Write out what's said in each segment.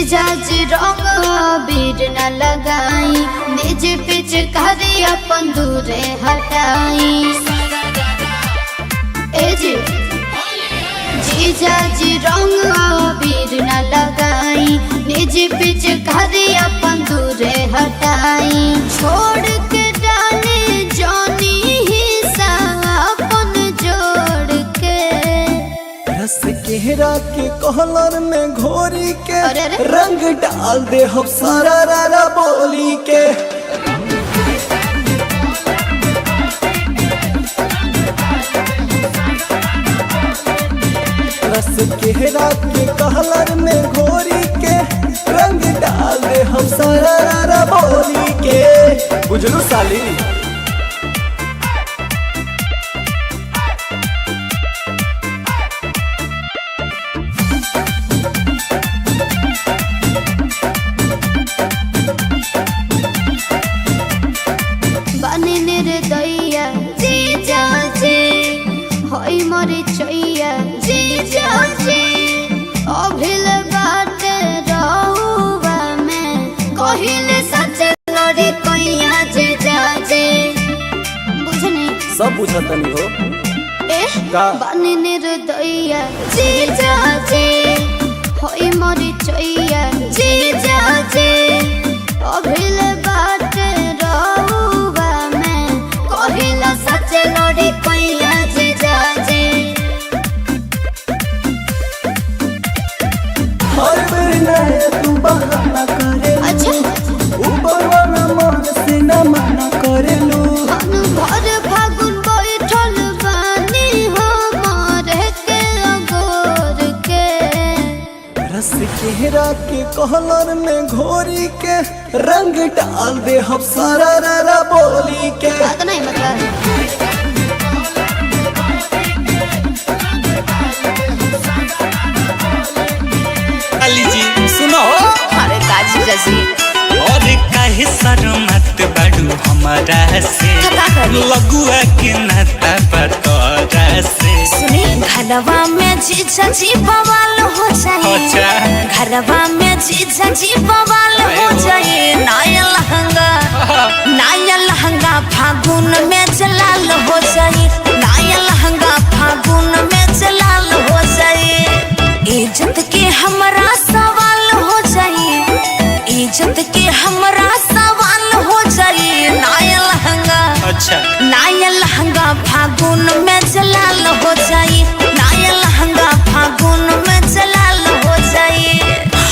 जीजाजी रंग बीर न लगाई, निज पिचकारी अपन दूरे हटाई। जीजाजी रंग बीर न लगाई, निज पिचकारी अपन दूरे हटाई। छोड़ के डाले जानी हिस्सा अपन जोड़ के, रस केहरा के कहलर में घोरी के रंग डाल दे हम सारा रारा बोली के। रस केहरा के कहलर में घोरी के रंग डाल दे हम सारा रारा बोली के। बुझलू साली बने निर्दया जीजाजी होई मोरी चैया जीजाजी। अभिल बाटे रहुआ में कहिले सच लड़ी कैया जीजाजी। बुझनी सब बुझतनी हो का? बने निर्दया जीजाजी होई मोरी चैया जीजाजी। अभिल बाटे रहुआ में कहिला सच लड़ी कैया जीजाजी। हर बेर नया तू बहाना करेलू, अच्छा ऊपर वाला मन से न मना करेलू। हम भर फागुन बैठल बानी हमारे के अगोर के। रस केहरा के कहलर में घोरी के रंग डाल दे हम सारा रारा बोली के। बात नहीं मतलब जी सुनो अरे काजी जैसी और काहे शर्मत बाड़ू हमारा से, का करी? लगुआ के नाता बतौरा से। सुनी घरवा में जीजा जी बवाल हो जाए, अच्छा घरवा में जीजा जी बवाल हो जाए। नया लहंगा फागुन में जलाल हो जाए, नया लहंगा फागुन में जलाल हो जाए। इज्जत के हमरा सवाल हो जाए, इज्जत के हमरा सवाल हो जाए। नया लहंगा, अच्छा नया लहंगा फागुन में जलाल हो जाए, नया लहंगा फागुन में जलाल हो जाए।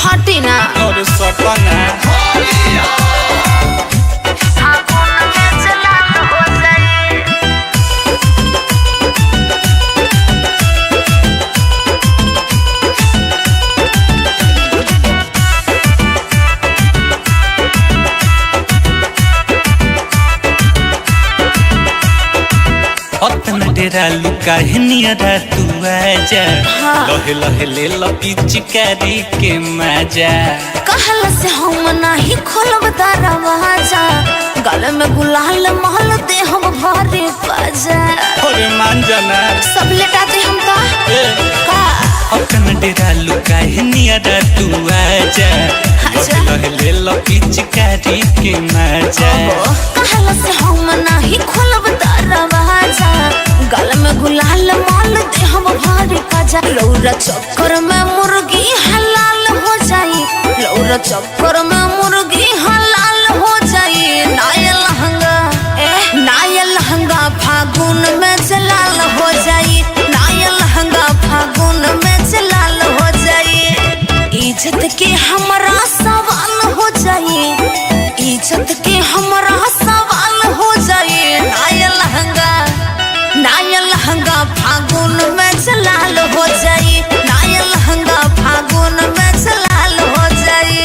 हटी ना और सपना फागुन में जलाल हो जाए। अतना डेरा लुका नियरा तू आजा, लहे लहे ले लो पिचकारी के मजा। कहल से हम नहीं खोलब दरवाजा, गले में गुलाल महल दे हम भरे बाजा। और मान जाना सब लेटाते हम का अतना डेरा लुका नियरा तू आजा, अच्छा। लहे लहे ले लो पिचकारी के मजा। कहल से हम नहीं खोलब दरवाजा, गल में गुलाल माल दे हम भारी बाजा। लौरा चक्कर में मुर्गी हलाल हो जाई, लौरा चक्कर में मुर्गी हलाल हो जाई। नया लहंगा नया लहंगा फागुन में जलाल हो जाई, नया लहंगा फागुन में जलाल हो जाई। इज्जत के हमरा सवाल हो जाई, इज्जत के हमरा सवाल हो जाए। नया लहंगा फागुन में जलाल हो जाए, नया लहंगा फागुन में जलाल हो जाए।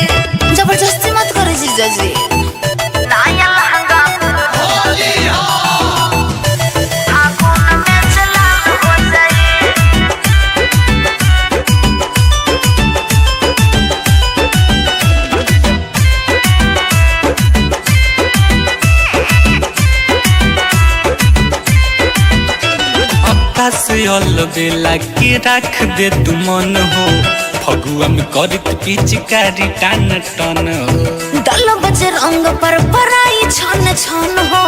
जबरदस्ती मत करो जीजा जी। नया लहंगा फागुन में जलाल हो जाए। से अलबेला के रख दे तू मन हो, फगुआ में करत पिचकारी टान टन हो दल बजे रंग पर पराई छन छन हो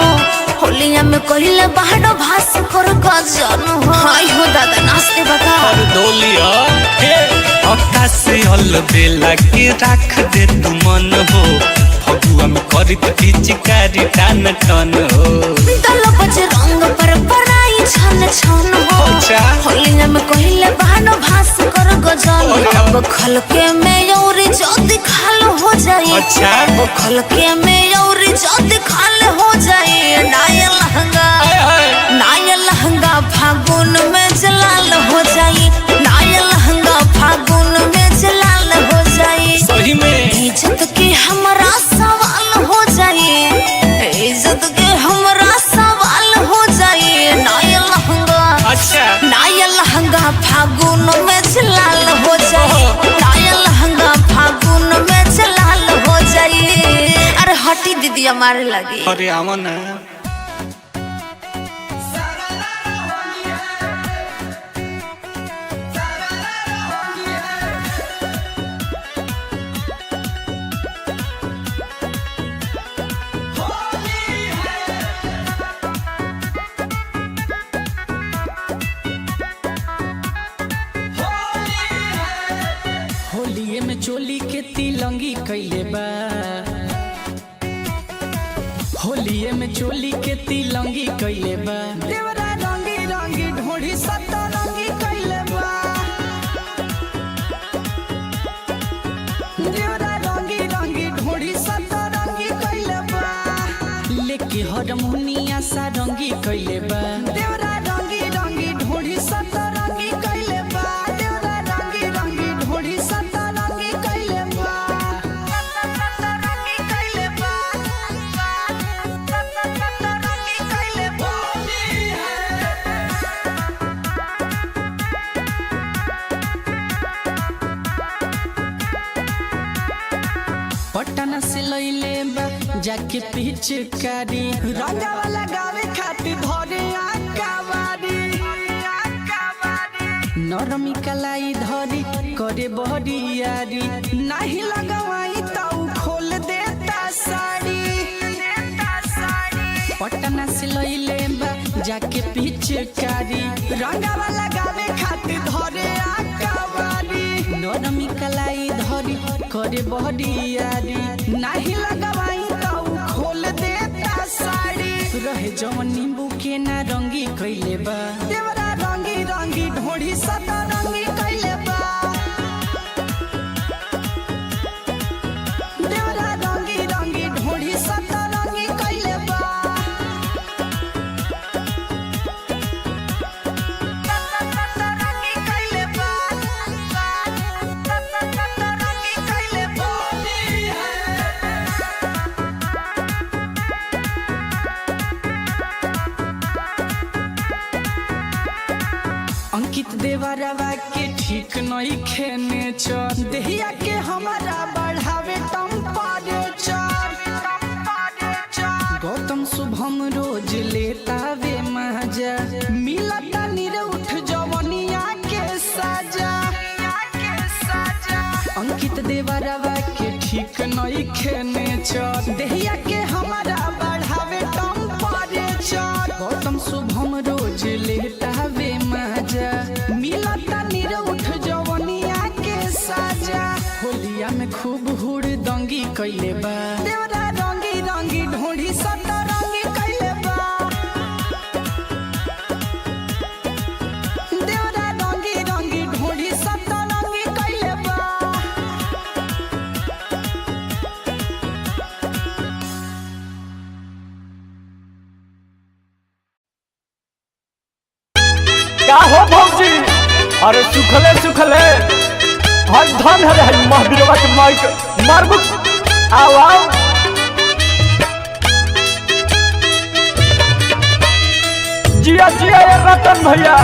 होलिया में कहिले बाहर भास कर गजन हो हाय हो दादा नाचते बता और डोलिया हे आकाश से हल बेला के रख दे तू मन हो फगुआ में करत पिचकारी टान टन हो दल बजे रंग पर पराई छन छन हो होलिया में कहिले बाहर भास कर गजन अब खलके में औरी जल्दी खाल हो जाई अच्छा वो खलके में औरी जल्दी खाल हो जाई नाया लहंगा फागुन में जलाल हो जाई नाया लहंगा फागुन में जलाल हो जाई सही में इज्जत के हमरा सवाल हो जाई इज्जत के हमरा सवाल हो जाई नाया लहंगा अच्छा नाया लहंगा फागुन में जलाल हो जाई नाया लहंगा फागुन में जलाल हो जाई अरे हटी दीदी हमारे लगी अरे आवन होलिये में चोली के तिलंगी कैले बा होलिये में चोली के तिलंगी कैले बा देवरा रंगी रंगी ढोढ़ी सतरंगी कैले बा देवरा रंगी रंगी ढोढ़ी सतरंगी कैले बा लेके हरमुनिया सारंगी कैले बा देवरा रंगी रंगी ढोढ़ी सतरंगी कैले बा देवरा रंगी रंगी ढोढ़ी सतरंगी कैले बा सतरंगी कैले बा सतरंगी कैले बा पटना से लइले बा जाके पिचकारी रंगा वाला गावे खातिर धरे आकावारी नरमी कलाई धरी करे बहरियारी नहीं लगवाई ताऊ खोल देता साड़ी पटना से लइले बा जाके पिचकारी रंगा वाला गावे खातिर धरे आकावारी नरमी कलाई धरी करे बहरियारी नहीं लगवाई ताऊ खोल देता साड़ी रहे जवन नींबू के ना रंगी कैले बा देवरा रंगी रंगी ढोढ़ी सतरंगी कैले बा देवरा रंगी रंगी ढोढ़ी सतरंगी कैले बा सतरंगी कैले बा सतरंगी कैले बा अंकित देवरवा के ठीक नहीं खेने चर देहिया के हमारा बढ़ावे टेम्परेचर गौतम शुभम रोज लेता वे मजा मिलता निरउठ जवनिया के सजा अंकित देवरवा के ठीक नहीं खेने चर देहिया के हमारा बढ़ावे टेम्परेचर गौतम शुभम रोज लेता वे मजा मिलता निरउठ जवनिया के सजा होलिया में खूब हुड़ दंगी कैले बा देवरा रंगी रंगी ढोढ़ी सतरंगी कैले बा देवरा रंगी रंगी ढोढ़ी सतरंगी कैले बा का हो भौजी अरे सुखले सुखले हर धन है महावीरवा के माइक मारबू आओ आओ जिया जिया ये रतन भैया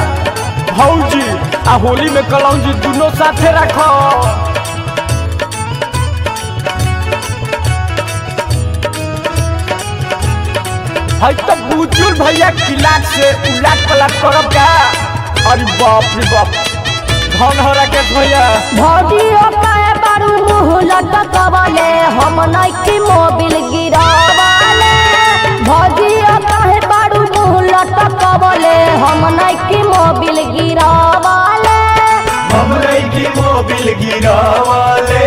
भौजी आ होली में कलौजी दोनों साथे रखो है तो बुचुल भैया किलाट से उलाट पलट करब का अरे बाप रे बाप धन हो राकेश भैया भाभी नइकी मोबिल गिरावाले भौजिया काहे बाड़ू मुँह लटकवले हम नइकी मोबिल गिरावाले हम नइकी मोबिल गिरावाले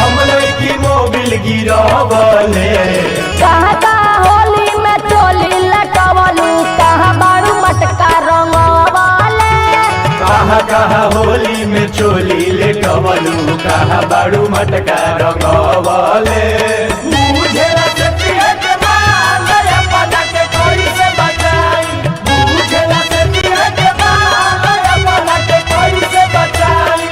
हम नइकी मोबिल गिरावाले कहाँ कहाँ होली में चोली लटवलू कहाँ बाड़ू मटका रंगवाले कहाँ कहाँ होली में चोली लेटवलू कहाँ बाड़ू मटका रंगवाले बुझेला सतिया के माल अपना के कोई से बचाई बुझेला सतिया के माल अपना के कोई से बचाई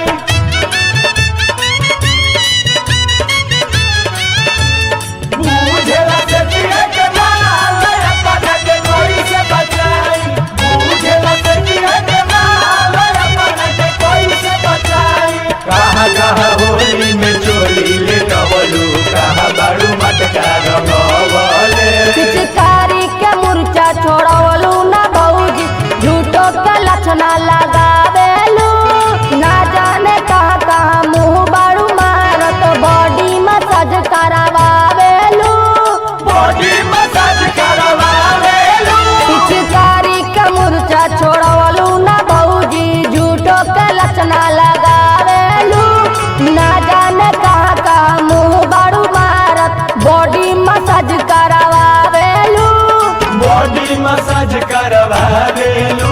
बुझेला सतिया के माल अपना के कोई से बचाई बुझेला सतिया के माल अपना के कोई से बचाई कहाँ कहाँ होली में चोली लेटवलू कहाँ बाड़ू मटका रंगवले पिचकारी के मुर्चा छोड़वलू ना भौजी झूठो के लक्षणा लगावेलू ना जाने कहाँ कहाँ मुँह बाड़ू मारत बॉडी मसाज करावेलू बॉडी मसाज करवावेलू पिचकारी के मुर्चा छोड़वलू ना भौजी झूठो के लक्षणा लगावेलू ना जाने कहाँ कहाँ मुँह बाड़ू मारत बॉडी मसाज करावेलू बॉडी मसाज करवावेलू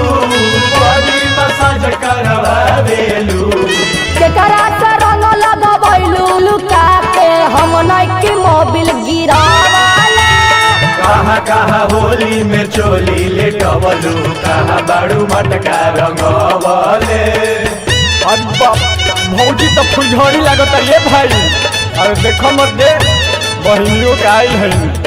बॉडी मसाज करवावेलू केकरा से रंग लगवैलू लुका के हम नइकी मोबिल गिरावाले कहाँ कहाँ होली में चोली लेटवलू कहाँ बाड़ू मटका रंगवले अरे बाप भौजी तो फुलझड़ी लागत ये भाई। अरे देखो मत दे बहिनियों के आयल है।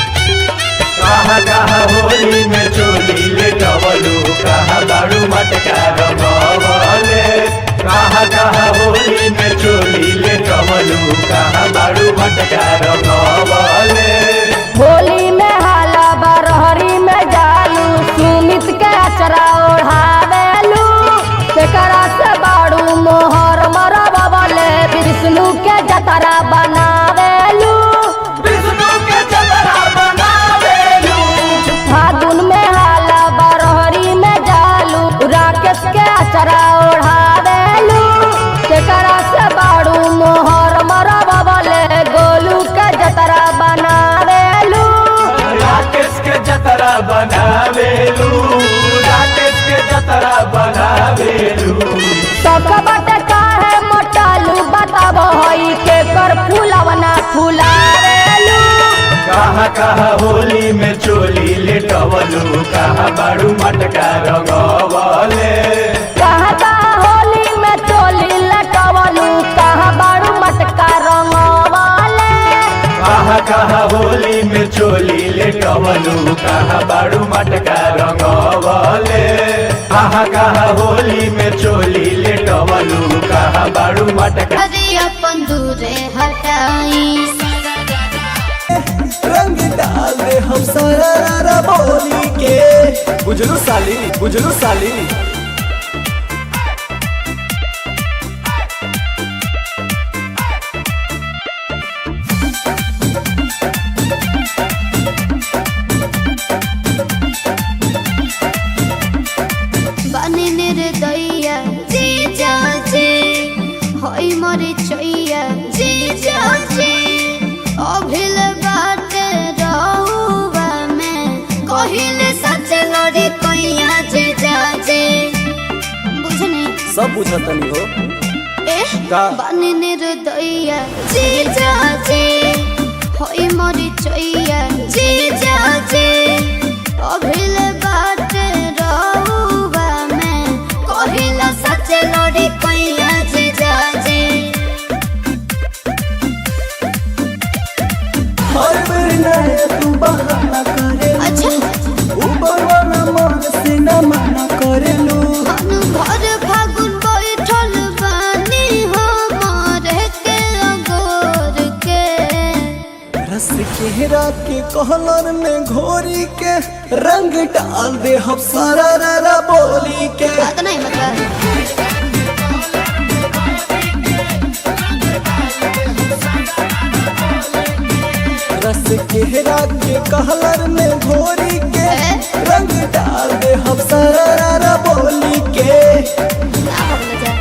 कहाँ कहाँ होली में चोली लेटवलू कहाँ बाड़ू मटका रंगवले कहाँ कहाँ होली में चोली लेटवलू कहाँ बाड़ू मटका रंगवले होली में हाला बरहरी में जालू सुमित के अचरा ओढ़ावेलू केकरा से बाड़ू मोहर मरबले विष्णु के जतरा बनावेलू विष्णु के जतरा बनावेलू फागुन में हाला बरहरी में जालू राकेश के अचरा ओढ़ावेलू केकरा से बाड़ू मोहर मरबले गोलू के जतरा बनावेलू राकेश के जतरा बनावेलू राकेश के जतरा बनावेलू सकबट काहे मोटालू बताब हई के कर फूलवना फुलावेलू कहाँ कहाँ होली में चोली लेटवलू कहाँ बाड़ू मटका रंगवले कहाँ कहाँ होली में चोली लटवलू कहाँ बाड़ू मटका रंगवाले कहाँ कहाँ होली में चोली लेटवलू कहाँ बाड़ू मटका रंगवले कहाँ कहाँ होली में चोली लेटवलू कहाँ बाड़ू मटका अरे अपन दूरे हटाई रंग डाल दे हम सारा बोली के बुझलू साली बुझलू साली। बने निर्दया जी जाजे होई मरे चैया जी जाजे अभिल बाटे रहुआ में कहिले सच लड़ी कैया जी जाजे बुझने सब बुझतनी हो। ए का? बने निर्दया जी जाजे होई मरे चैया जी जाजे अभिल बाटे रहुआ में कहिला सच लड़ी कैया जी जाजे हर बेर नया तू बहाना करे अच्छा ऊपर वाला मन से न मना करेलू अनु भर फागुन बैठल बानी कहलर में घोरी के रंग डाल दे हम सारा रा बोली के। बात नहीं मतलब रस केहरा के कहलर में घोरी के रंग डाल दे हम सारा रा बोली के। ना बोले जा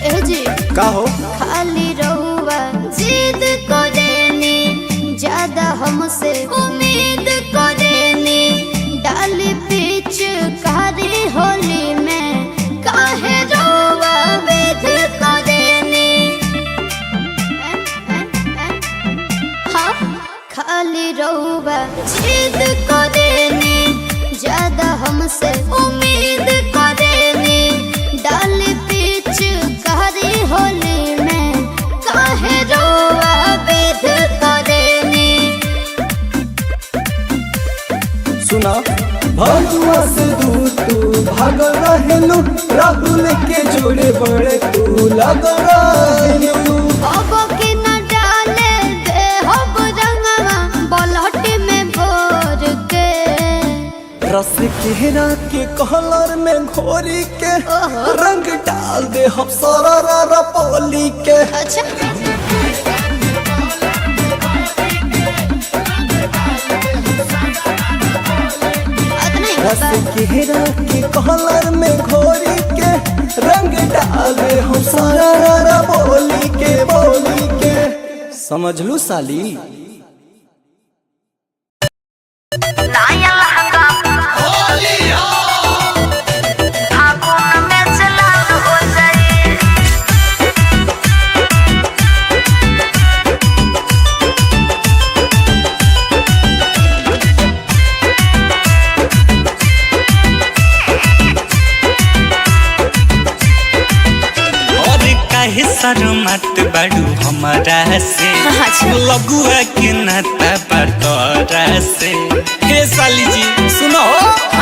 ए जी का हो खाली रहुआ जिद करेनी ज्यादा हमसे उम्मीद करेनी डाली पीछ कारी होली में काहे रहुआ वेद करेनी। हाँ खाली रहुआ जिद करेनी ज्यादा हमसे उम्मीद करेनी डाली पीछ कारी होली में काहे रोआ वेद करेनी। सुना भगवा से दूर तू भाग रहलू राहुल के जोड़े बड़े तू लग रहलू। अब के न डाले दे हब रंगवा बलहट में भोर के। रस केहरा के कहलर में घोरी के रंग डाल दे हम सारा रा पोली के। अच्छा रस केहरा के कहलर में घोरी के रंग डाल दे हम सारा रा बोली के। समझ लू साली। नाया लहंगा फागुन में जलाल हो जाए। और काहे शर्मत बाड़ू हमारा से अच्छा। लगुआ के नाता बतौरा से। हे साली जी सुनो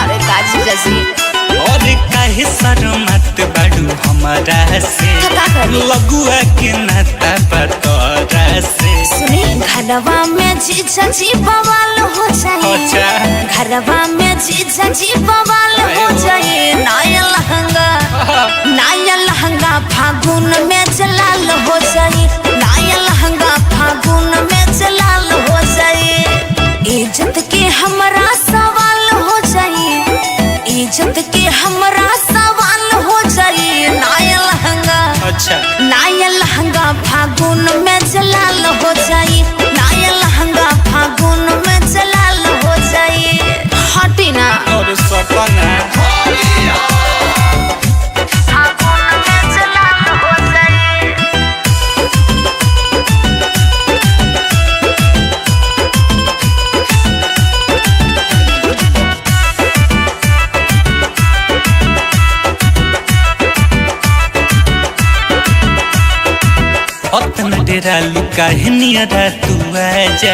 अरे काजी जजी और काहे शर्मत बाड़ू हमारा से का करी? लगुआ के नाता बतौरा से। सुनी घरवा में जीजा जी बवाल हो जाए। अच्छा। घरवा में जीजा जी बवाल हो जाए। नाया लहंगा फागुन में जलाल हो जाए। नाया लहंगा फागुन में जलाल हो जाए। इज्जत के हमरा सवाल हो जाए। इज्जत के हमरा सवाल हो जाए। नाया लहंगा अच्छा नाया लहंगा फागुन में जलाल हो जाए। नाया लहंगा फागुन में जलाल हो जाए। हटी ना और सपना फागुन में जलाल हो जाए। अतना डेरा लुका नियरा तू आजा।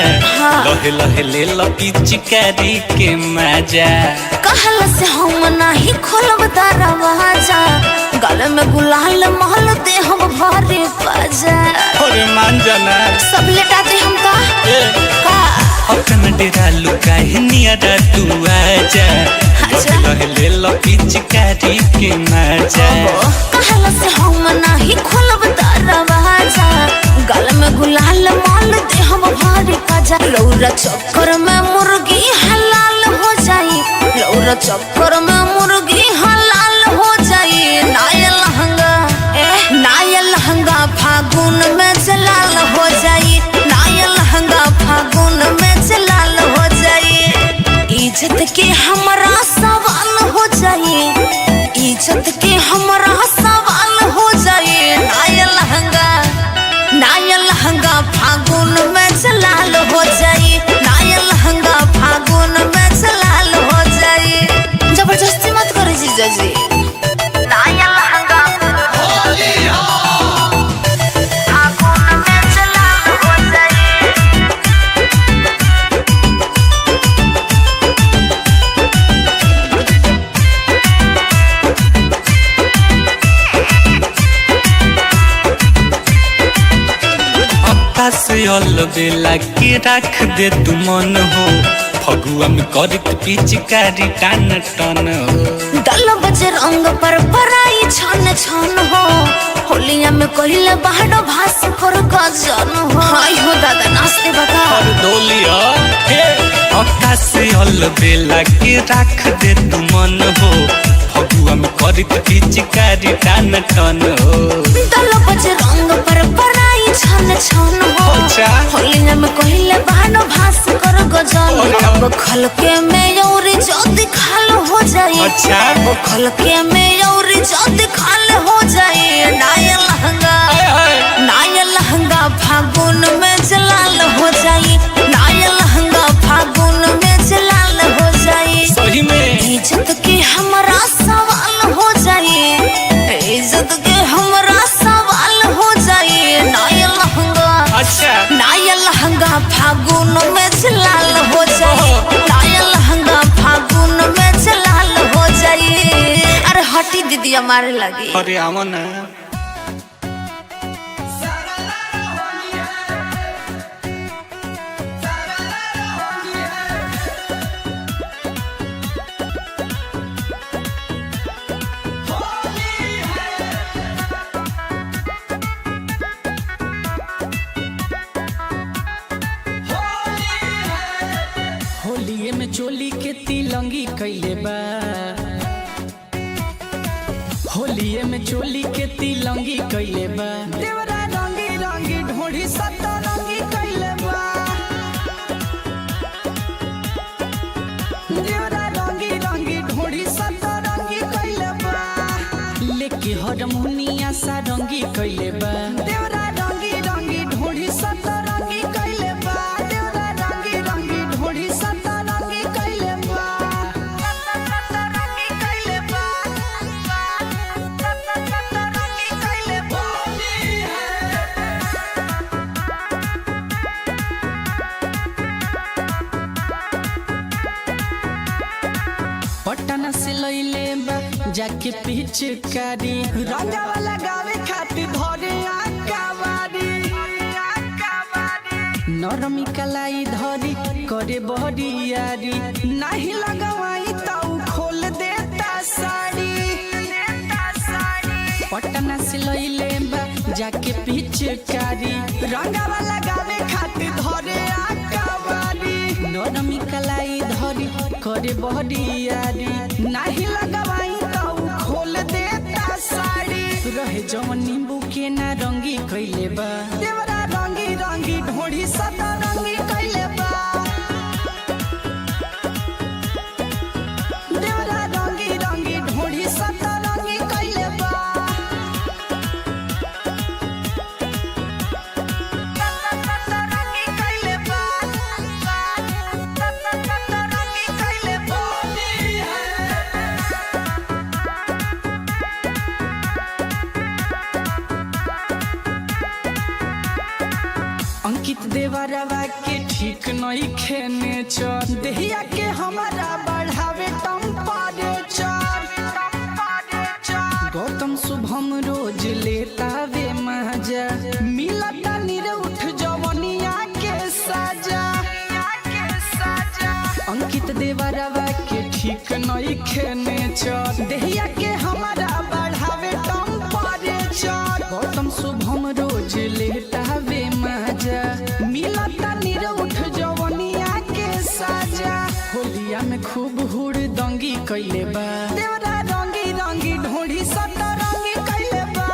लहे लहे ले लपी चिकारी के मजा। कहल से हम नहीं खोलब दरवाजा। गल में गुलाल महल दे हम भरे बाजा। और मान जाना सब लेटाते हम का अतना डेरा लुका नियरा तू आजा। अच्छा। लहे लहे ले लपी चिकारी के मजा। कहल से हम नहीं खोलब दरवाजा। गल में गुलाल माल दे हम भारी काजा। लौरा चक्कर में मुर्गी हलाल हो जाई। लौरा चक्कर में मुर्गी हलाल हो जाई। नाया लहंगा फागुन में जलाल हो जाई। नाया लहंगा फागुन में जलाल हो जाई। इज्जत के हमरा सवाल हो जाई। इज्जत के हमरा सवाल हो जाई। नाया लहंगा फागुन में जलाल हो जाई। नाया लहंगा फागुन में जलाल हो जाई। जबरदस्ती मत करो जीजा जी। नाया लहंगा फागुन में जलाल हो जाई। अकाश अल बेला के रख दे तू मन हो फगुआ में करत पिचकारी टान टन हो दल बजे रंग पर पराई छन छन हो होलिया में कहिले बाहर भास कर गजन हो हाय हो दादा नाचते बता और डोलिया हे अकाश अल बेला के रख दे तू मन हो फगुआ में करत पिचकारी टान टन हो दल बजे रंग पर पराई छन छन हो अच्छा होलिया में कहिले बाहर भास कर गजन अब खलके में यौरी जल्दी खाल हो जाए अच्छा वो खलके में यौरी जल्दी खाल हो जाए नाया लहंगा फागुन में जलाल हो जाए नाया लहंगा फागुन में जलाल हो जाए सही में इज्जत के हमारा सवाल हो जाए इज्जत के हमारा सवाल हो जाए नाया लहंगा अच्छा नाया लहंगा फागुन में जलाल हो जाए नाया लहंगा फागुन में जलाल हो जाए अरे हटी दीदी हमारे लगी अरे आवन होलिये में चोली के तिलंगी कैले बा होलिये में चोली के तिलंगी कैले बा देवरा रंगी रंगी ढोढ़ी सतरंगी कैले बा देवरा रंगी रंगी ढोढ़ी सतरंगी कैले बा लेके हरमुनिया सा रंगी कैले बा देवरा रंगी रंगी ढोढ़ी सतरंगी कैले बा देवरा रंगी रंगी ढोढ़ी सतरंगी कैले बा सतरंगी कैले बा सतरंगी कैले बा पटना से लइले बा जाके पिचकारी रंगावा लगावे खातिर धरे आकावारी नरमी कलाई धरी करे बहरियारी नहीं लगवाई ताऊ खोल देता साड़ी पटना से लइले बा जाके पिचकारी रंगावा लगावे खातिर धरे आकावारी नरमी कलाई धरी करे बहरियारी नहीं लगवाई ताऊ खोल देता साड़ी रहे जवन नींबू के ना रंगी कैले बा देवरा रंगी रंगी ढोढ़ी सतरंगी कैले बा देवरा रंगी रंगी ढोढ़ी सतरंगी कैले बा सतरंगी कैले बा सतरंगी कैले बा अंकित देवरवा के ठीक नहीं खेने चर देहिया के हमारा बढ़ावे टेम्परेचर गौतम शुभम रोज लेता वे मजा मिलता निरउठ जवनिया के सजा अंकित देवरवा के ठीक नहीं खेने चर देहिया के हमारा बढ़ावे टेम्परेचर गौतम शुभम रोज लेता वे मजा मिलता निरउठ जवनिया के सजा होलिया में खूब हुड़ दंगी कैले बा देवरा रंगी रंगी ढोढ़ी सतरंगी कैले बा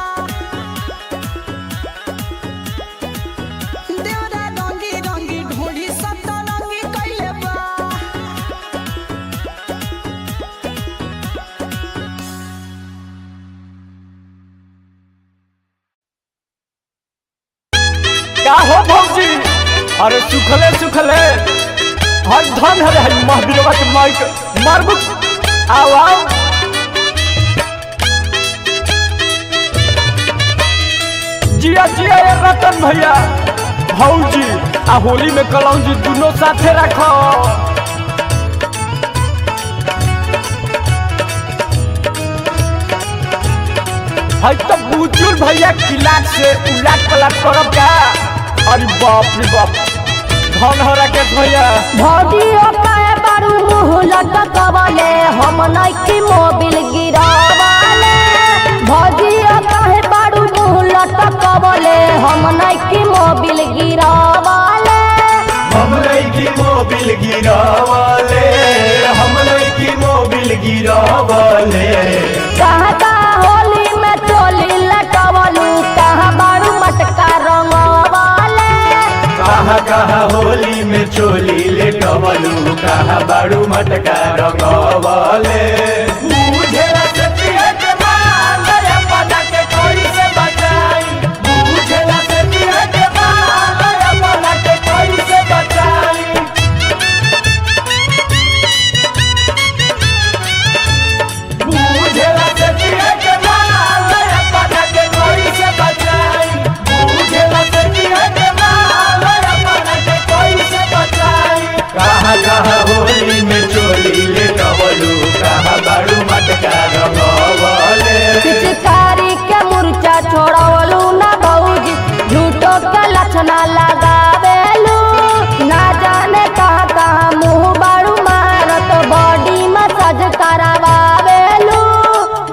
देवरा रंगी रंगी ढोढ़ी सतरंगी कैले बा का हो भौजी अरे सुखले सुखले हर धन हरे हई महावीरवा के माइक मारबू आओ आओ जिया जिया ये रतन भैया भौजी आ होली में कलौजी दोनों साथे रखो हई तो बुजुर्ग भैया किलाट से उलाट पलाट करब का अरे बाप रे बाप धन हो राकेश भैया भौजियो कहे बारू मुँह लटकवले हम नइकी मोबिल गिरावले भौजियो कहे बारू मुँह लटकवले हम नइकी मोबिल गिरावले हम नइकी मोबिल गिरावले हम नइकी मोबिल गिरावले कहता होली में चोली लटवलू कहाँ बारू मटका रंगवले कहाँ होली में चोली लेटवलू कहाँ बारू मटका रंगवले बुझेला सतिया के माल अपना के कोई से बचाई बुझेला सतिया के माल अपना के कोई से बचाई बुझेला सतिया के माल अपना के कोई से बचाई बुझेला सतिया के माल अपना के कोई से बचाई कहाँ होली में चोली लेटवलू कहाँ बारू मटका रंगवले पिचकारी के मुर्चा छोड़वलू ना भौजी झूठो के लक्षणा लगावेलू ना जाने कहाँ कहाँ मुँह बारू मारत बॉडी मसाज करावेलू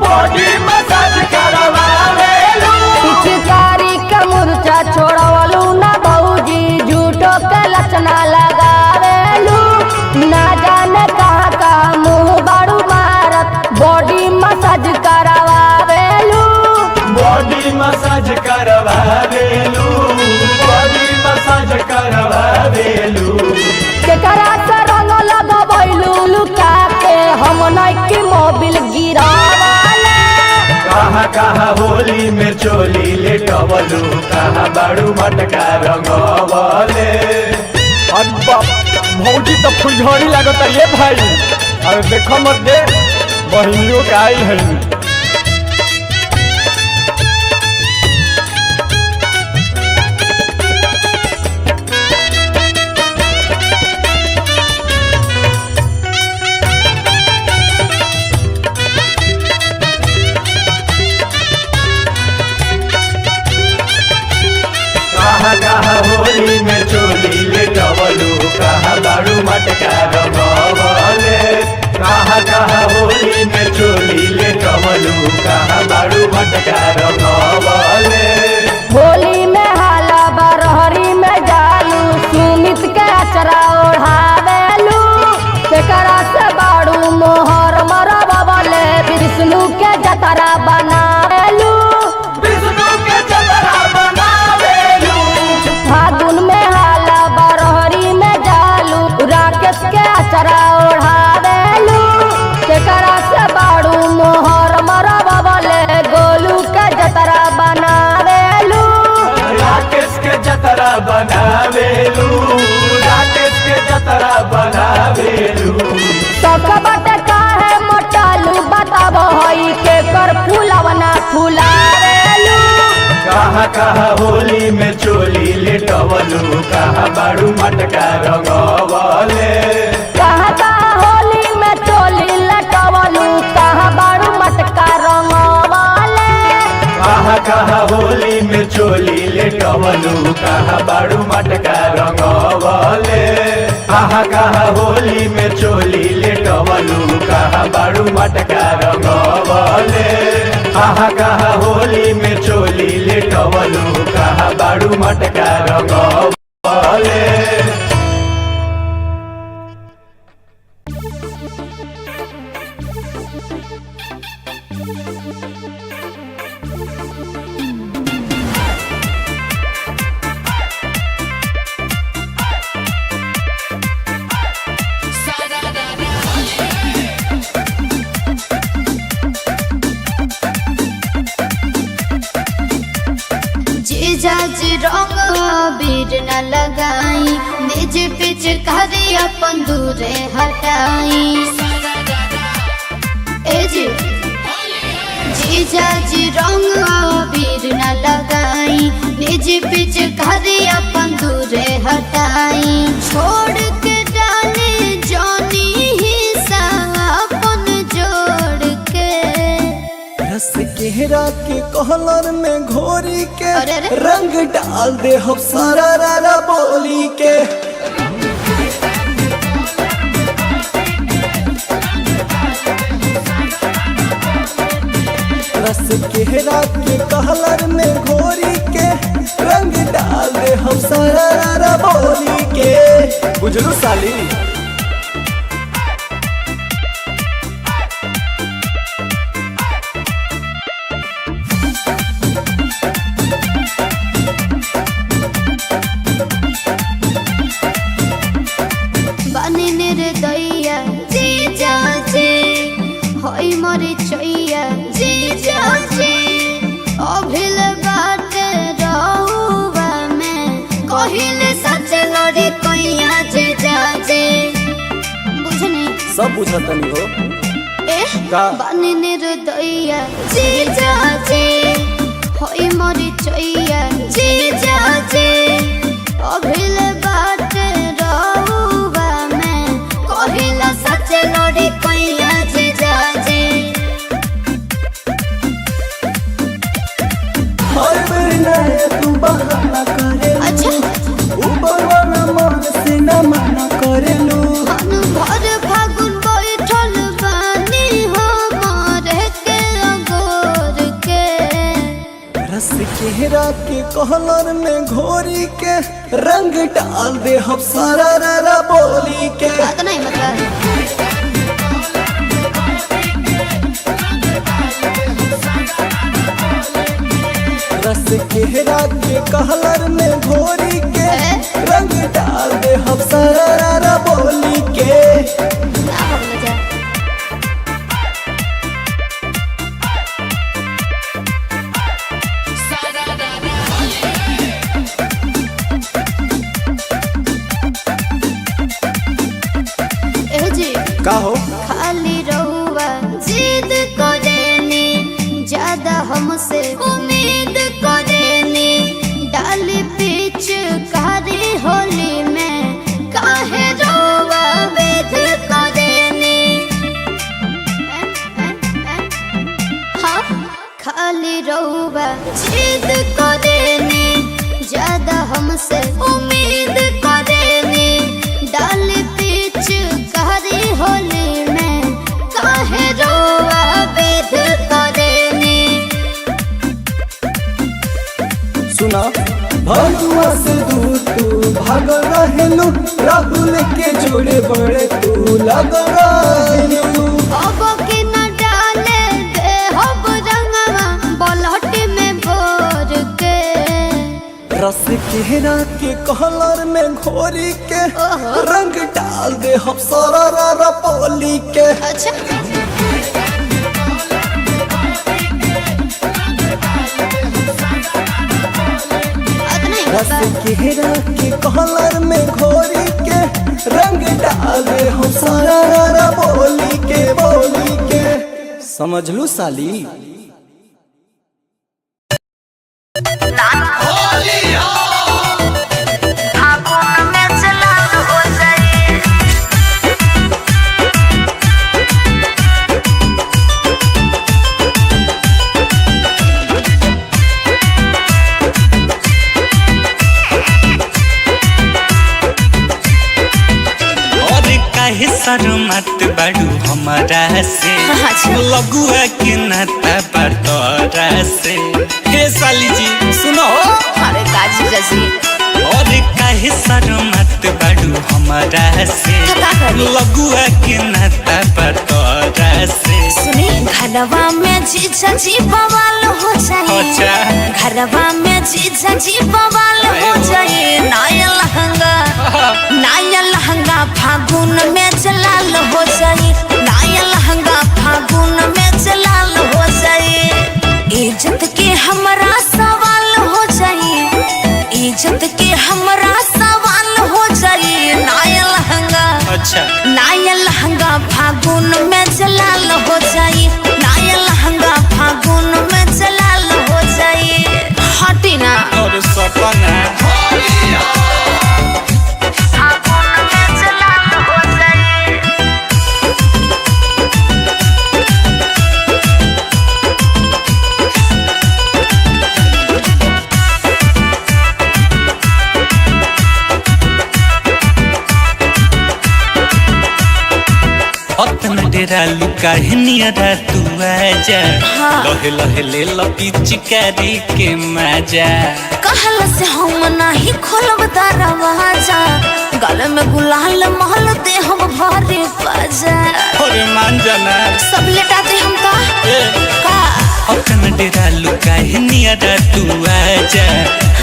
बॉडी मसाज करवावेलू पिचकारी के मुर्चा छोड़वलू ना भौजी झूठो के लक्षणा लगावेलू ना जाने कहाँ कहाँ मुँह बारू मारत बॉडी मसाज करावेलू बॉडी मसाज करवावेलू बॉडी मसाज करवावेलू केकरा से रंग लगवैलू लुका के हम नइकी मोबिल गिरावले कहाँ होली में चोली लेटवलू कहाँ बारू मटका रंगवले अरे बाप भौजी तो फुलझड़ी लागत ये भाई अरे देखो मत दे बहनियों का आई है कहाँ होली में चोली लेटवलू कहाँ बारू मटका रंगवले कहाँ होली में चोली लेटवलू कहाँ बारू मटका रंगवले होली में हाला बरहरी में जालू सुमित के अचरा ओढ़ावेलू केकरा से बाड़ू मोहर मरबवले विष्णु के जतरा बनावेलू विष्णु के जतरा बनावेलू फागुन में हाला बरहरी में जालू राकेश के अचरा ओढ़ावेलू केकरा से बाड़ू मोहर मरबवले गोलू के जतरा बनावेलू राकेश के जतरा बनावेलू राकेश के जतरा बनावेलू सकबट काहे मोटालू बताब हई के कर फूलवना फुलावेलू कहाँ होली में चोली लेटवलू कहाँ बारू मटका रंगवले कहाँ होली में चोली लटवलू कहाँ बारू मटका रंगवले कहाँ होली में चोली लेटवलू कहाँ बारू मटका रंगवले कहाँ होली में चोली लेटवलू कहाँ बारू मटका रंगवले कहाँ होली में चोली लेटवलू कहाँ बारू मटका रंगवले जीजाज रंग बीर न लगाई निज पिचकारी अपन दूरे हटाई ए जी जीजाज रंग बीर न लगाई निज पिचकारी अपन दूरे हटाई छोड़ के डाले जानी हिस्सा अपन जोड़ के रस के रात के कहलर में घोरी के अरे अरे। रंग डाल दे हम सारा रारा बोली के। रस केहरा के कहलर में घोरी के रंग डाल दे हम सारा रारा बोली के। बुझलू साली। बानी निर्दया जी जाजे होई मरी चैया जी जाजे अभिल बाटे रहुआ में कहिले सच लड़ी कैया जी जाजे बुझनी सब बुझतनी हो। ए का? बानी निर्दया जी जाजे होई मरी चैया जी जाजे अभिल बाटे रहुआ में कहिला सच लड़ी कैया जी जाजे हर बेर नया तू बहाना करेलू। अच्छा ऊपर वाला मन से न मना करेलू। अनु भर फागुन बैठल बानी हमारे के अगोर के रस केहरा के कहलर में घोरी के रंग डाल दे हम सारा रारा बोली के। बात नहीं मतलब रस केहरा के कहलर में घोरी के रंग डाल दे हम सारा रारा बोली के। ना बोले जा ए जी का हो? खाली रहुआ जिद करेनी ज्यादा हमसे उम्मीद करेनी डाली पीछ कारी होली में काहे रहुआ वेद करेनी हाँ खाली रहुआ जिद करेनी ज्यादा हमसे उम्मीद करेनी डाली पीछ कारी होली में काहे रहुआ वेद करेनी सुना भगवा से दूर तू भाग रहेलू। राहुल के जोड़े बड़े तू लग रहेलू। अब के न डाले दे हब रंगवा बलहट में भोर के रस केहरा के कहलर में घोरी के रंग डाल दे हम सारा रारा बोली के। अच्छा बात नहीं रस मतलब केहरा के कहलर में घोरी के रंग डाल दे हम सारा रारा बोली के। समझलू साली। और काहे शर्मत बाड़ू हमारा से लगुआ के नाता बतौरा से। हे साली जी सुनो। अरे काजी जैसी और काहे शर्मत बाड़ू हमारा से का करी? लगुआ के नाता बतौरा से। सुनी घरवा में जीजा जी बवाल हो जाए। अच्छा घरवा में जीजा जी बवाल हो जाए। नया लहंगा फागुन में जलाल हो जाए। नया लहंगा फागुन में जलाल हो जाए। इज्जत के हमरा सवाल हो जाए। इज्जत के हमरा सवाल हो जाए। नया लहंगा अच्छा नया लहंगा फागुन में जलाल हो जाए। नया लहंगा फागुन में जलाल हो जाए। हटी ना और सपना फागुन में जलाल हो जाए। डेरा लुका है नियरा तू आजा लहे लहे ले लपी चिकारी के मजा कहल से हम नहीं खोलब दरवाजा गले में गुलाल महल दे हम भरे बाजा अरे मान जाना सब लेटा दे हम का अपन डेरा लुका है नियरा तू आजा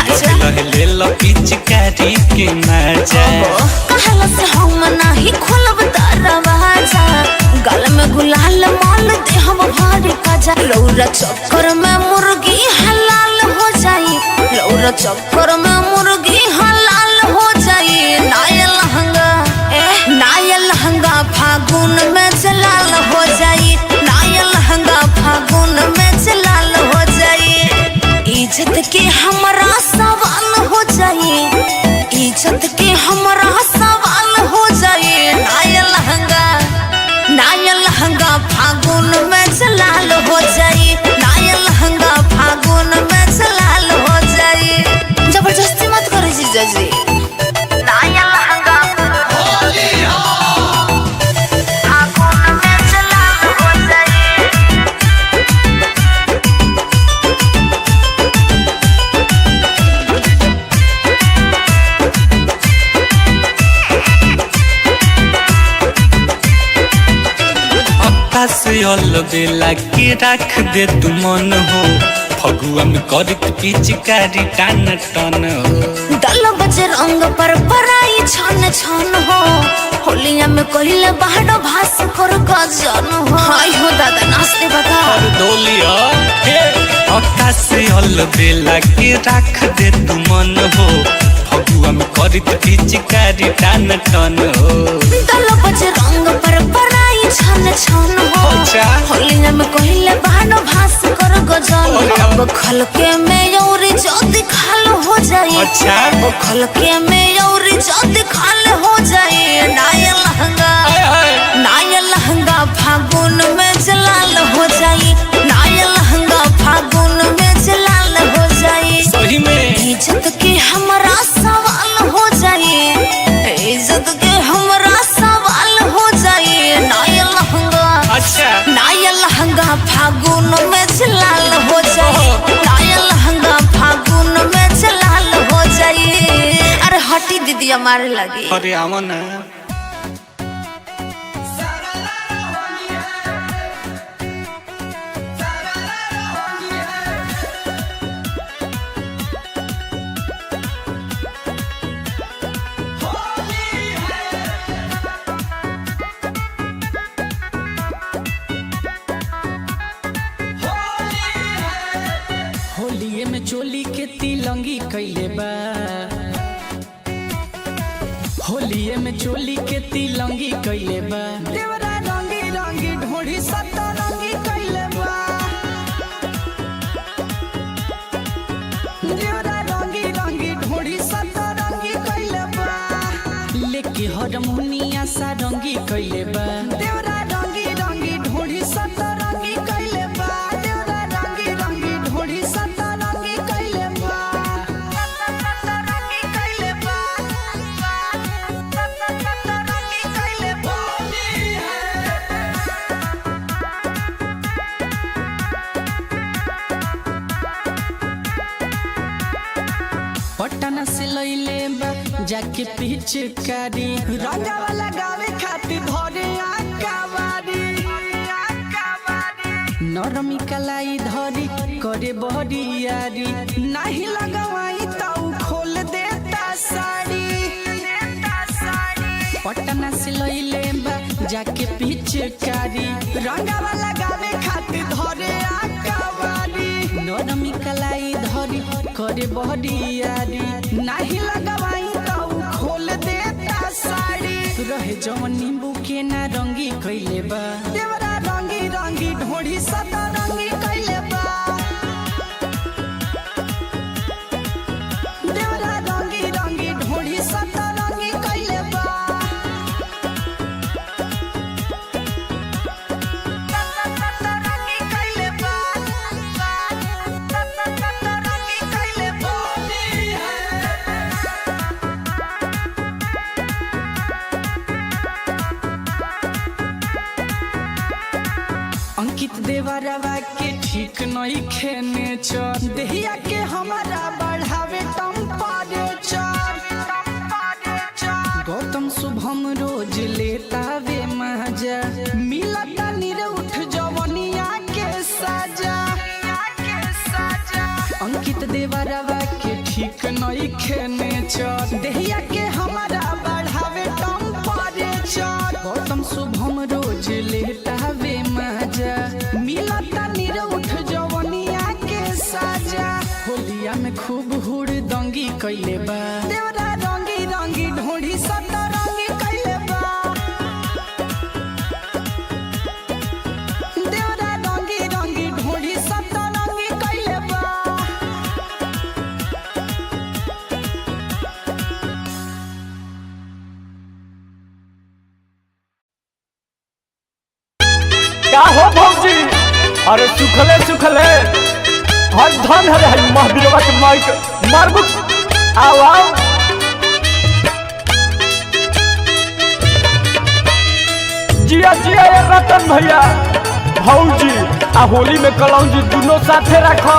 लहे लहे ले लपी चिकारी के मजा कहल से हम नहीं खोलब दरवाजा गले में गुलाल महल दे हम भरे बाजा लौरा चक्कर में मुर्गी हलाल हो जाई लौरा चक्कर में मुर्गी हलाल हो जाई नाया लहंगा फागुन में जलाल हो जाई नाया लहंगा फागुन में जलाल हो जाई इज्जत के हमरा सवाल हो जाई इज्जत के हमरा सवाल हो जाई नाया लहंगा फागुन में जलाल हो जाई नाया लहंगा फागुन में जलाल हो जाई जबरदस्ती मत करो जीजा जी नाया लहंगा फागुन में जलाल हो जाई से बेला के रख दे तू मन हो फगुआ में करत पिचकारी टान टन हो दल बजे रंग पर पराई छन छन हो होलिया में कहिले बाहर भास कर गजन हो हाय हो दादा नाचते बता और डोलिया हे आकाश से बेला के रख दे तू मन हो फगुआ में करत पिचकारी टान टन हो दल बजे रंग पर पराई छन छन हो होलिया में कहिले बाहर भास कर गजन अब खलके में औरी जल्दी खाल हो जाई अच्छा वो खलके में औरी जल्दी खाल हो जाई नाया लहंगा फागुन में जलाल हो जाई नाया लहंगा फागुन में जलाल हो जाई सही में इज्जत के हमरा सवाल हो जाई इज्जत के हमरा सवाल हो जाई नाया लहंगा फागुन में जलाल हो जाई नाया लहंगा फागुन में जलाल हो जाई अरे हटी दीदी हमारे लगी अरे आवा ना होलिये में चोली के तिलंगी कैले बा होलिये में चोली के तिलंगी कैले बा देवरा रंगी रंगी ढोढ़ी सत्ता रंगी कैले बा देवरा रंगी रंगी ढोढ़ी सत्ता रंगी कैले बा लेके हरमुनिया सा रंगी कैले बा देवरा रंगी रंगी ढोढ़ी सत्ता रंगी कैले बा देवरा रंगी रंगी ढोढ़ी सत्ता रंगी कैले बा रंगी कैले बा रंगी कैले बा पटना से लइले बा जाके पिचकारी रंगावा लगावे खातिर धरे आकावारी नरमी कलाई धरी करे बहरियारी नहीं लगवाई ताऊ खोल देता साड़ी पटना से लइले बा जाके पिचकारी रंगावा लगावे खातिर धरे आकावारी नरमी कलाई धरी करे बहरियारी नहीं लगवाई ताऊ खोल देता साड़ी रहे जवन नींबू के ना रंगी कैले बा देवरा रंगी रंगी ढोढ़ी सदा रंगी कैले बा देवरा रंगी रंगी ढोढ़ी सदा रंगी कैले बा रंगी कैले बा रंगी कैले बा देवरवा के ठीक नहीं खेने चर देहिया के हमारा बढ़ावे टेम्परेचर गौतम शुभम रोज लेता वे मजा मिलता निरउठ जवनिया के साजा अंकित देवरवा के ठीक नहीं खेने चर देहिया के हमारा बढ़ावे टेम्परेचर गौतम शुभम रोज लेता वे मजा मिलता निरउठ जवनिया के साजा होलिया में खूब हुड़ दंगी कैले बा देवरा रंगी रंगी ढोढ़ी सतरंगी कैले बा देवरा रंगी रंगी ढोढ़ी सतरंगी कैले बा का हो भौजी अरे सुखले सुखले हर धन हरे हई महावीरवा के माइक मारबू आओ आओ जिया जिया ये रतन भैया भौजी आ होली में कलौजी दोनों साथे रखो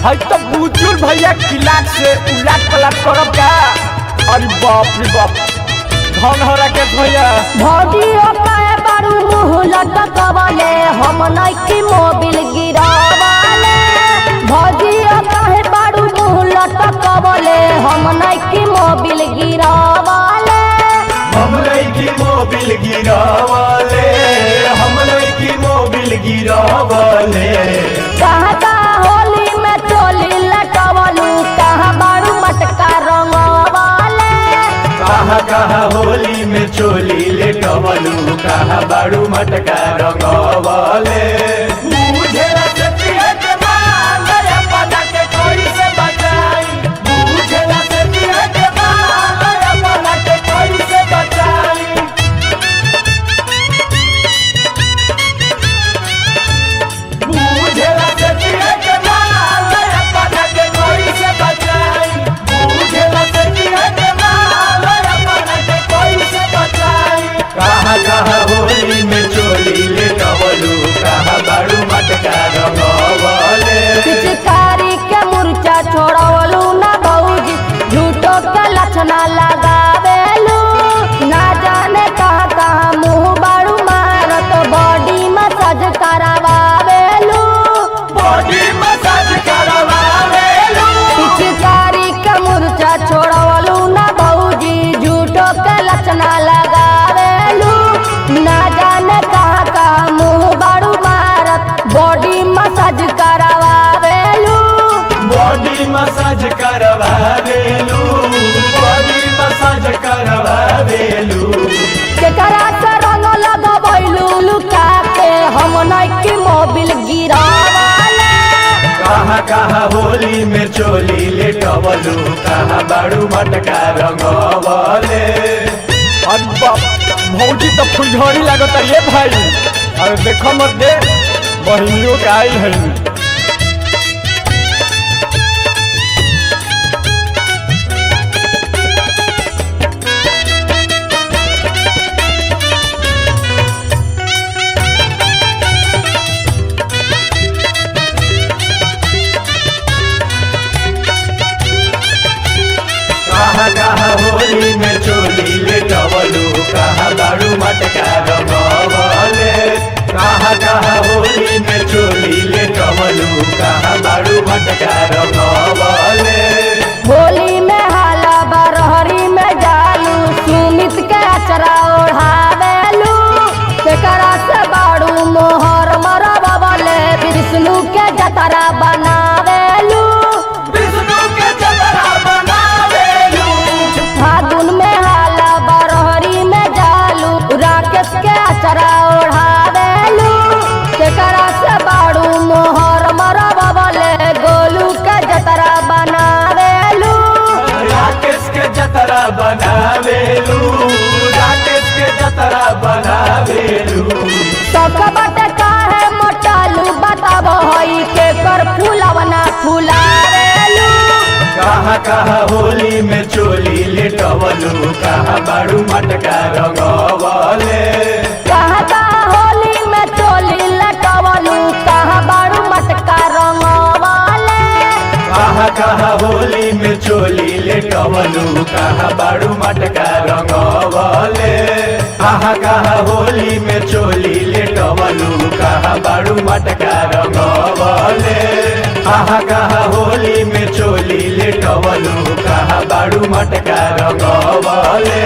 हई तो बुजुल भैया किलाट से उलाट पलाट करब का अरे बाप रे बाप धन हो राकेश भैया भौजी ओकाए बारू मुँह लटकवले हम नइकी मोबिल गिरावले भौजी ओकाए बारू मुँह लटकवले हम नइकी मोबिल गिरावले हम नइकी मोबिल गिरावले हम नइकी मोबिल गिरावले कहाँ होली में चोली लटवलू कहाँ बारू मटका रंगवले कहाँ होली में चोली लेटवलू कहाँ बारू मटका रंगवले मुझे लगती है कि माल अपना के कोई से बचाई मुझे लगती है कि माल अपना के कोई से बचाई मुझे लगती है कि माल अपना के कोई से बचाई मुझे लगती है कि माल अपना के कोई से बचाई कहाँ होली में चोली लेटवलू कहाँ बारू मटका रंगवले पिचकारी के मुर्चा छोड़वलू ना भौजी झूठो के लक्षणा लगावेलू ना जाने कहाँ कहाँ मुँह बारू मारत बॉडी मसाज करावेलू बॉडी मसाज करवावेलू पिचकारी के मुर्चा छोड़वलू ना भौजी झूठो के लक्षणा लगावेलू ना जाने कहाँ कहाँ मुँह बारू मारत बॉडी मसाज करावेलू बॉडी मसाज करवावेलू बॉडी मसाज करवावेलू केकरा से रंग लगवैलू लुका के हम नइकी मोबिल गिरावले कहाँ होली में चोली लेटवलू कहाँ बारू मटका रंगवले अरे बाप भौजी तो फुलझड़ी लागत ये भाई अरे देखो मत दे बहिनियों के आई है कहाँ होली में चोली लेटवलू कहाँ बारू मटका रंगवले कहाँ होली में चोली लेटवलू कहाँ बारू मटका रंगवले होली में हाला बरहरी में जालू सुमित के अचरा ओढ़ावेलू केकरा से बारू मोहर मरबवले विष्णु के जतरा बनावेलू विष्णु के जतरा बनावेलू फागुन में हाला बरहरी में जालू राकेश के अचरा ओढ़ावेलू केकरा से बारू मोहर मरबवले गोलू के जतरा बनावेलू राकेश के जतरा बनावेलू राकेश के जतरा बनावेलू सकबट काहे मोटालू बताब हई के कर फूलवना फुलावेलू कहाँ कहाँ होली में चोली लेटवलू कहाँ बाड़ू मटका रंगवले कहाँ कहाँ होली में चोली लटवलू कहाँ बारू मटका रंगवाले कहाँ कहाँ होली में चोली लेटवलू कहाँ बाड़ू मटका रंगवले कहाँ कहाँ होली में चोली लेटवलू कहाँ बाड़ू मटका रंगवले कहाँ कहाँ होली में चोली लेटवलू कहाँ बाड़ू मटका रंगवले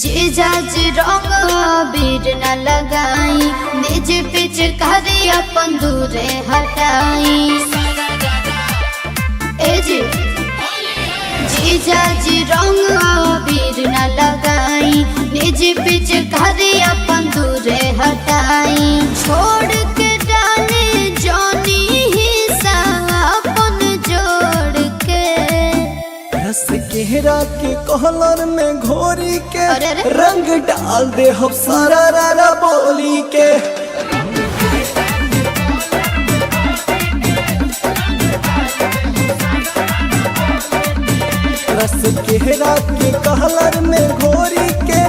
जीजाज रंग बीर न लगाई निज पिच करी अपन दूरे हटाई ए जी जीजाज रंग बीर न लगाई निज पिच करी अपन दूरे हटाई छोड़ के डाले जानी हिस्सा अपन जोड़ के रस केहरा के कहलर में घोरी के अरे अरे। रंग डाल दे हम सारा रारा बोली के रस केहरा के कहलर में घोरी के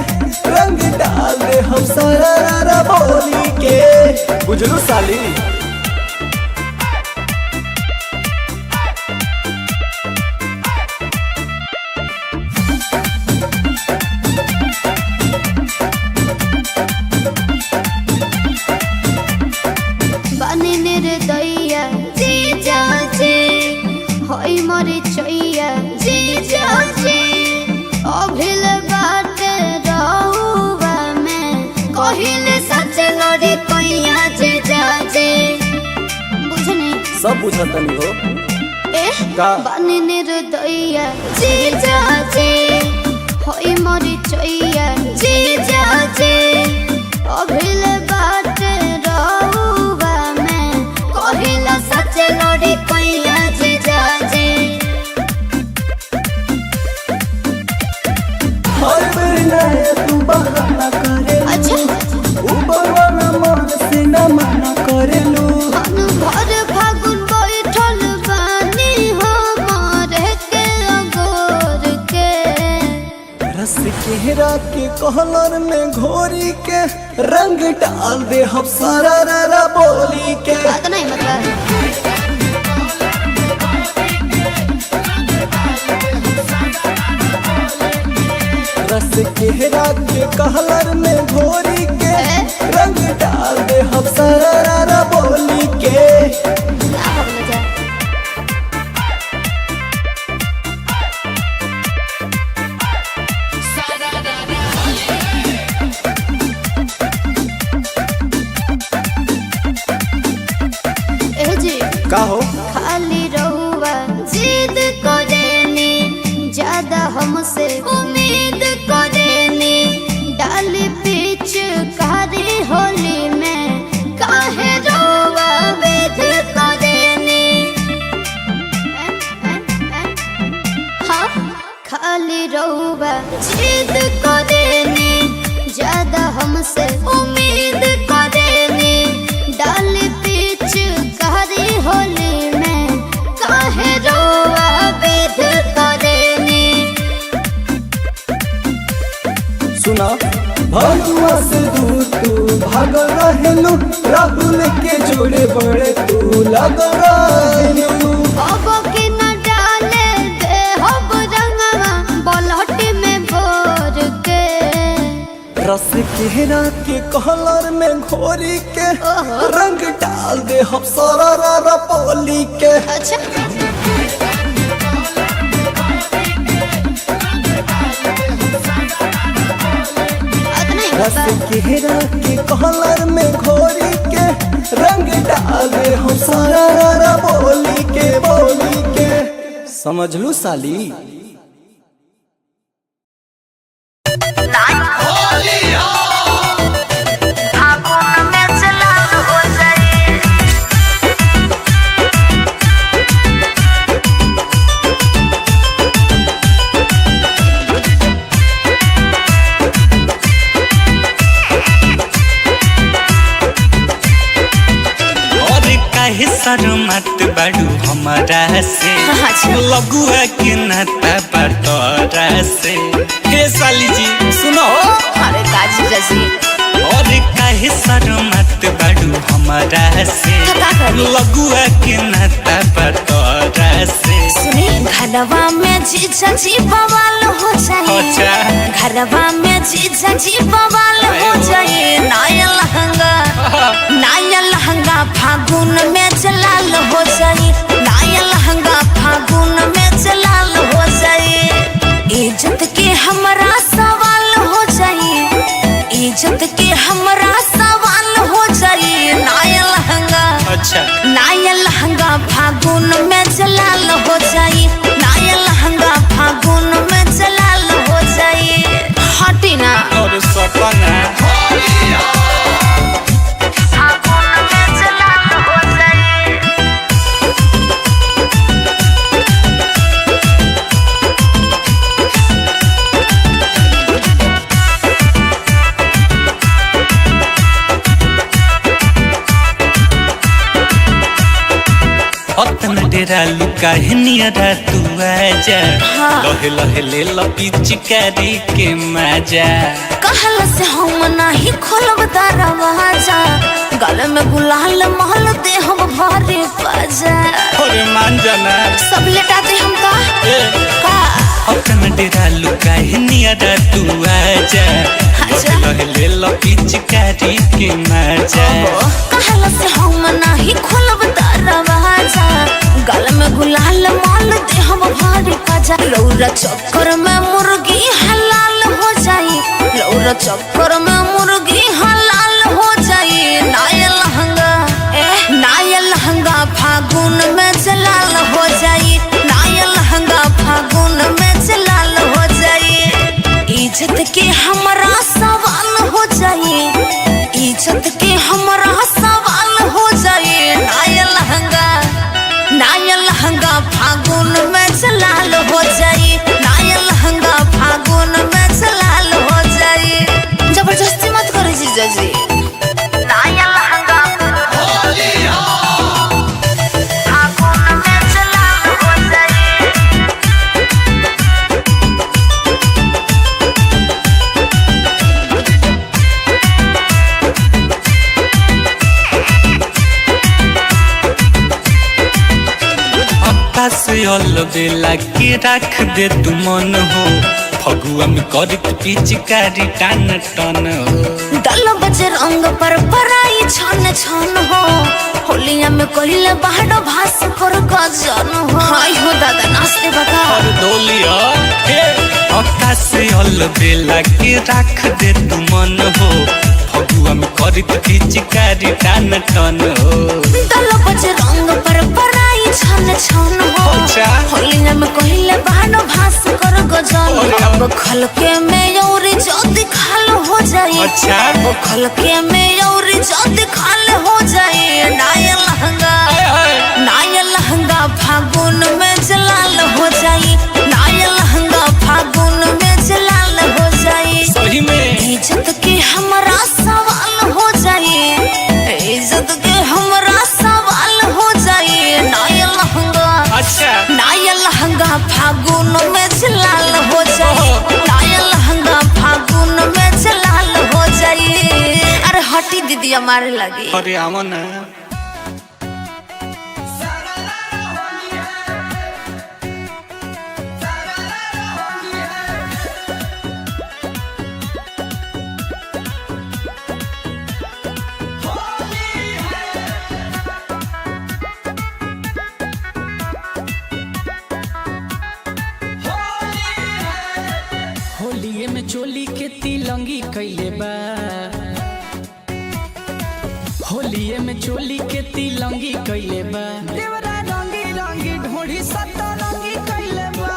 रंग डाल दे हम सारा रारा बोली के बुझलू साली बने निर्दया जीजा जी होई मरी चैया जीजा जी अभिल बाटे रहुआ में कहिले सच लड़ी कैया जीजा जी बुझनी सब बुझतनी हो ए का? बने निर्दया जीजा जी होई मरी चैया जीजा जी अभिल बाटे रहुआ में कहिला सच लड़ी कैया जीजा जी हर बेर नया तू बहाना करे अच्छा ऊपर वाला मन से न मना करेलू अनु भर फागुन बैठल बानी हमारे के अगोर के रस केहरा के कहलर में घोरी के रंग डाल दे हम सारा रारा बोली के बात नहीं मतलब रस केहरा के कहलर में घोरी के रंग डाल दे हम सारा रारा बोली के ना भगना जा ए जी का हो खाली रहुआ जिद करेनी ज्यादा हमसे उम्मीद करेनी डाली पीछ कारी होली में काहे रहुआ वेद करेनी हाँ खाली रहुआ जिद करेनी ज्यादा हमसे उम्मीद करेनी डाली पीछ कारी होली में काहे रहुआ वेद करेनी सुना भगवा से दूर तू भाग रहेलू राहुल के जोड़े बड़े तू लग रहेलू अब के न डाले दे हब रंगवा बलहट में भोर के रस केहरा के कहलर में घोरी के रंग डाल दे हम सारा रारा बोली के अच्छा रस केहरा के कहलर में घोरी के रंग डाल दे हम सारा रारा बोली के समझ लू साली नाच बाड़ू हमारा से अच्छा। लगुआ के नाता बटोरा से। हे साली जी सुनो अरे काजी जजी और काहे शर्मत बाड़ू हमारा से का करी? लगुआ के नाता बटोरा से। सुनी घरवा में जीजा जी बवाल हो जाए अच्छा। घरवा में जीजा जी बवाल हो जाए नया लहंगा फागुन में जलाल हो जाए नया लहंगा फागुन में जलाल हो जाए इज्जत के हमरा सवाल हो जाए इज्जत के हमरा सवाल हो जाए नया लहंगा। अच्छा नया लहंगा फागुन में जलाल हो जाए नया लहंगा फागुन में जलाल हो जाए हटी ना और सपना फागुन में जलाल हो जाए। अतना डेरा लुका है नियरा तू आजा लहे लहे ले लो पिचकारी के मजा। कहल से हम नहीं खोलब दरवाजा गल में गुलाल महल दे हम भरे बाजा और मान जाना सब लेटा दे हम का अतना डेरा लुका है नियरा तू आजा अच्छा। लहे लहे ले लो पिचकारी के मजा। कहल से हम नहीं खोलब दरवाजा गल में गुलाल माल दे हम भारी काजा लौरा चक्कर में मुर्गी हलाल हो जाई लौरा चक्कर में मुर्गी हलाल हो जाई नया लहंगा फागुन में जलाल हो जाई नया लहंगा फागुन में जलाल हो जाई इज्जत के हमरा सवाल हो जाई इज्जत के हमरा सवाल हो जाए नया लहंगा फागुन में जलाल हो जाए नया लहंगा फागुन में जलाल हो जाए। जबरदस्ती मत करो जीजा जी नया लहंगा फागुन में जलाल हो जाए। से बेला के रख दे तू मन हो फगुआ में करत पिचकारी टान टन हो। दल बजे रंग पर पराई छन छन हो होलिया में कहिले बाहर भास कर गजन हो हाय हो दादा नाचते बगा और डोलिया हे अक्का से बेला के रख दे तू मन हो फगुआ में करत पिचकारी टान टन हो। दल बजे रंग पर पराई छन छन हो अच्छा। होलिया में कहिले बाहर भास कर गजन अब खलके में यौरी जल्दी खाल हो जाए अच्छा। वो खलके में यौरी जल्दी खाल हो जाए नया लहंगा फागुन में जलाल हो जाए नया लहंगा फागुन में जलाल हो जाए। सही में इज्जत के हमरा सवाल हो जाए इज्जत के हमरा सवाल हो जाए नया लहंगा। अच्छा। नया लहंगा फागुन में जलाल हो जाए नया लहंगा फागुन में जलाल हो जाए। अरे हटी दीदी हमारे लगी अरे आवा ना होलिये में चोली के तिलंगी कैले बा होलिये में चोली के तिलंगी कैले बा देवरा रंगी रंगी ढोढ़ी सतरंगी कैले बा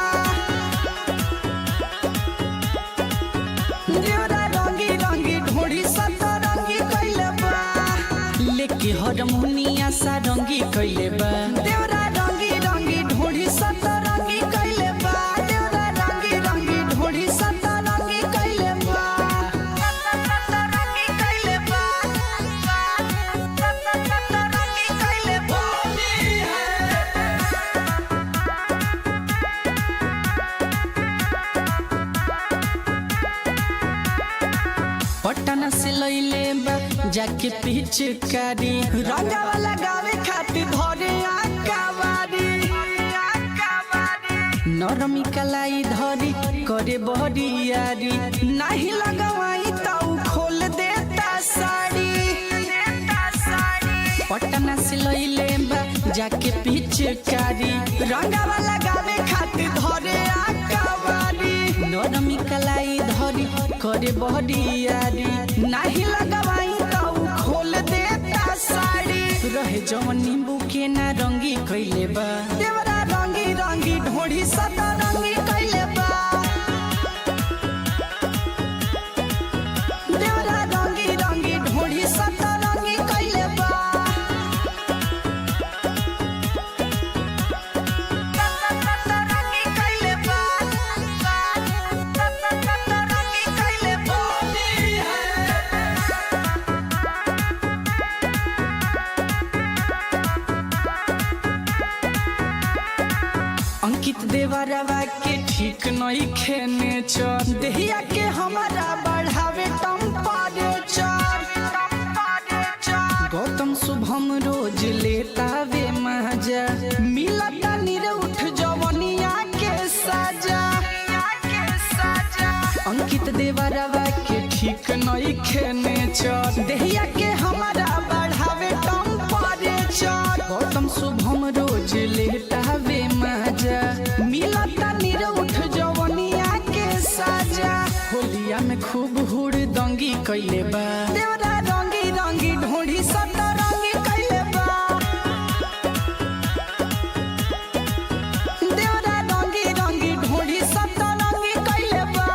देवरा रंगी रंगी ढोढ़ी सतरंगी कैले बा लेके हारमोनिया सा रंगी कैले बा देवरा रंगी रंगी ढोढ़ी सतरंगी कैले बा देवरा रंगी रंगी ढोढ़ी सतरंगी कैले बा सतरंगी कैले बा सतरंगी कैले बा होली है जाके पिचकारी रंगावा लगावे खातिर धरे आकावारी नरमी कलाई धरी करे बहरियारी नहीं लगवाई ताऊ खोल देता साड़ी पटना से लइले बा जाके पिचकारी रंगावा लगावे खातिर धरे आकावारी नरमी कलाई धरी करे बहरियारी नहीं लगवाई ताऊ खोल देता साड़ी रहे जवन नींबू के ना रंगी कइले बा देवरा रंगी रंगी ढोढ़ी सदा रंगी कइले बा देवरा रंगी रंगी ढोढ़ी सदा रंगी कइले बा रंगी कइले बा रंगी कइले बा अंकित देवरवा के ठीक नहीं खेने चर देहिया के हमारा बढ़ावे टेम्परेचर गौतम शुभम रोज लेता वे मजा मिलता निर उठ जवनिया के सजा अंकित देवरवा के ठीक नहीं खेने चर देहिया के हमारा बढ़ावे टेम्परेचर गौतम शुभम रोज लेता वे मजा मिलता निर उठ जवनिया के सजा होलिया में खूब हुड़ दंगी कइले बा देवरा रंगी रंगी ढोढ़ी सदा रंगी कइले बा देवरा रंगी रंगी ढोढ़ी सदा रंगी कइले बा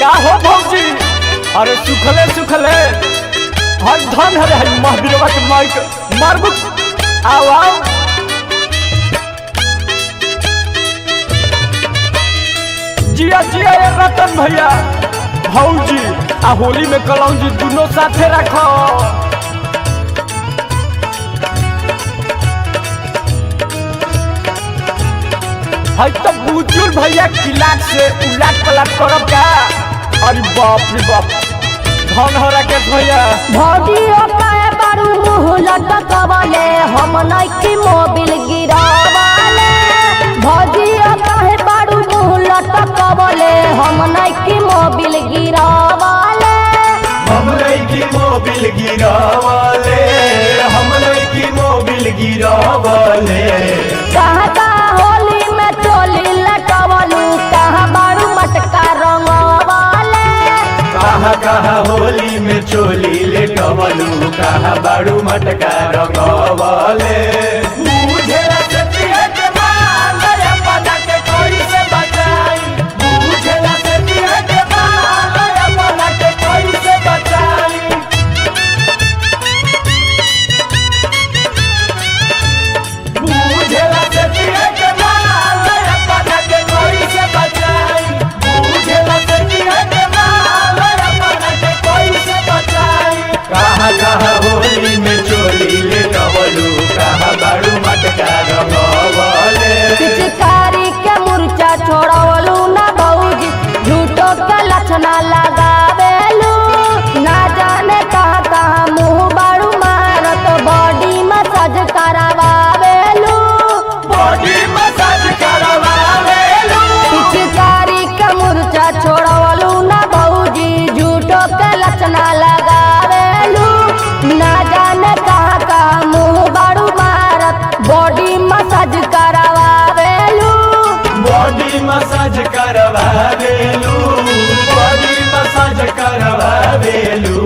का हो भौजी अरे सुखले सुखले हर धन हरे हई महावीरवा के माइक मारबुक आओ आओ जिया जिया ये रतन भैया भौजी आ होली में कलौजी दोनों साथे रखो हई तो बुजुर्ग भैया किलाट से उलाट पलाट करब का अरे बाप रे बाप धन हो राकेश भैया भौजी काहे बारू मुँह लटकवले हम नइकी मोबिल गिरावले भौजी काहे बारू मुँह लटकवले हम नइकी मोबिल गिरावले हम नइकी मोबिल गिरावले हम नइकी मोबिल गिरावले कहाँ का होली में चोली लटवलू कहाँ बारू मटका रंगवले कहाँ कहाँ होली में चोली लेटवलू कहाँ बाड़ू मटका रंगवले बुझेला सतिया के माल दया पदा के कोई से बचाई बुझेला सतिया के माल दया पदा के कोई से बचाई बुझेला सतिया के माल दया पदा के कोई से बचाई बुझेला सतिया के माल दया पदा के कोई से बचाई कहाँ कहाँ होली में चोली लेटवलू कहाँ बाड़ू मटका रंगवले पिचकारी के मुर्चा छोड़वलू ना भौजी झूठो के लक्षणा लगावेलू ना जाने कहाँ कहाँ मुँह बारू मारत बॉडी मसाज करावेलू बॉडी मसाज करवावेलू पिचकारी के मुर्चा छोड़वलू ना भौजी झूठो के लक्षणा लगावेलू ना जाने कहाँ कहाँ मुँह बारू मारत बॉडी मसाज करावेलू बॉडी मसाज करवावेलू बॉडी मसाज करवावेलू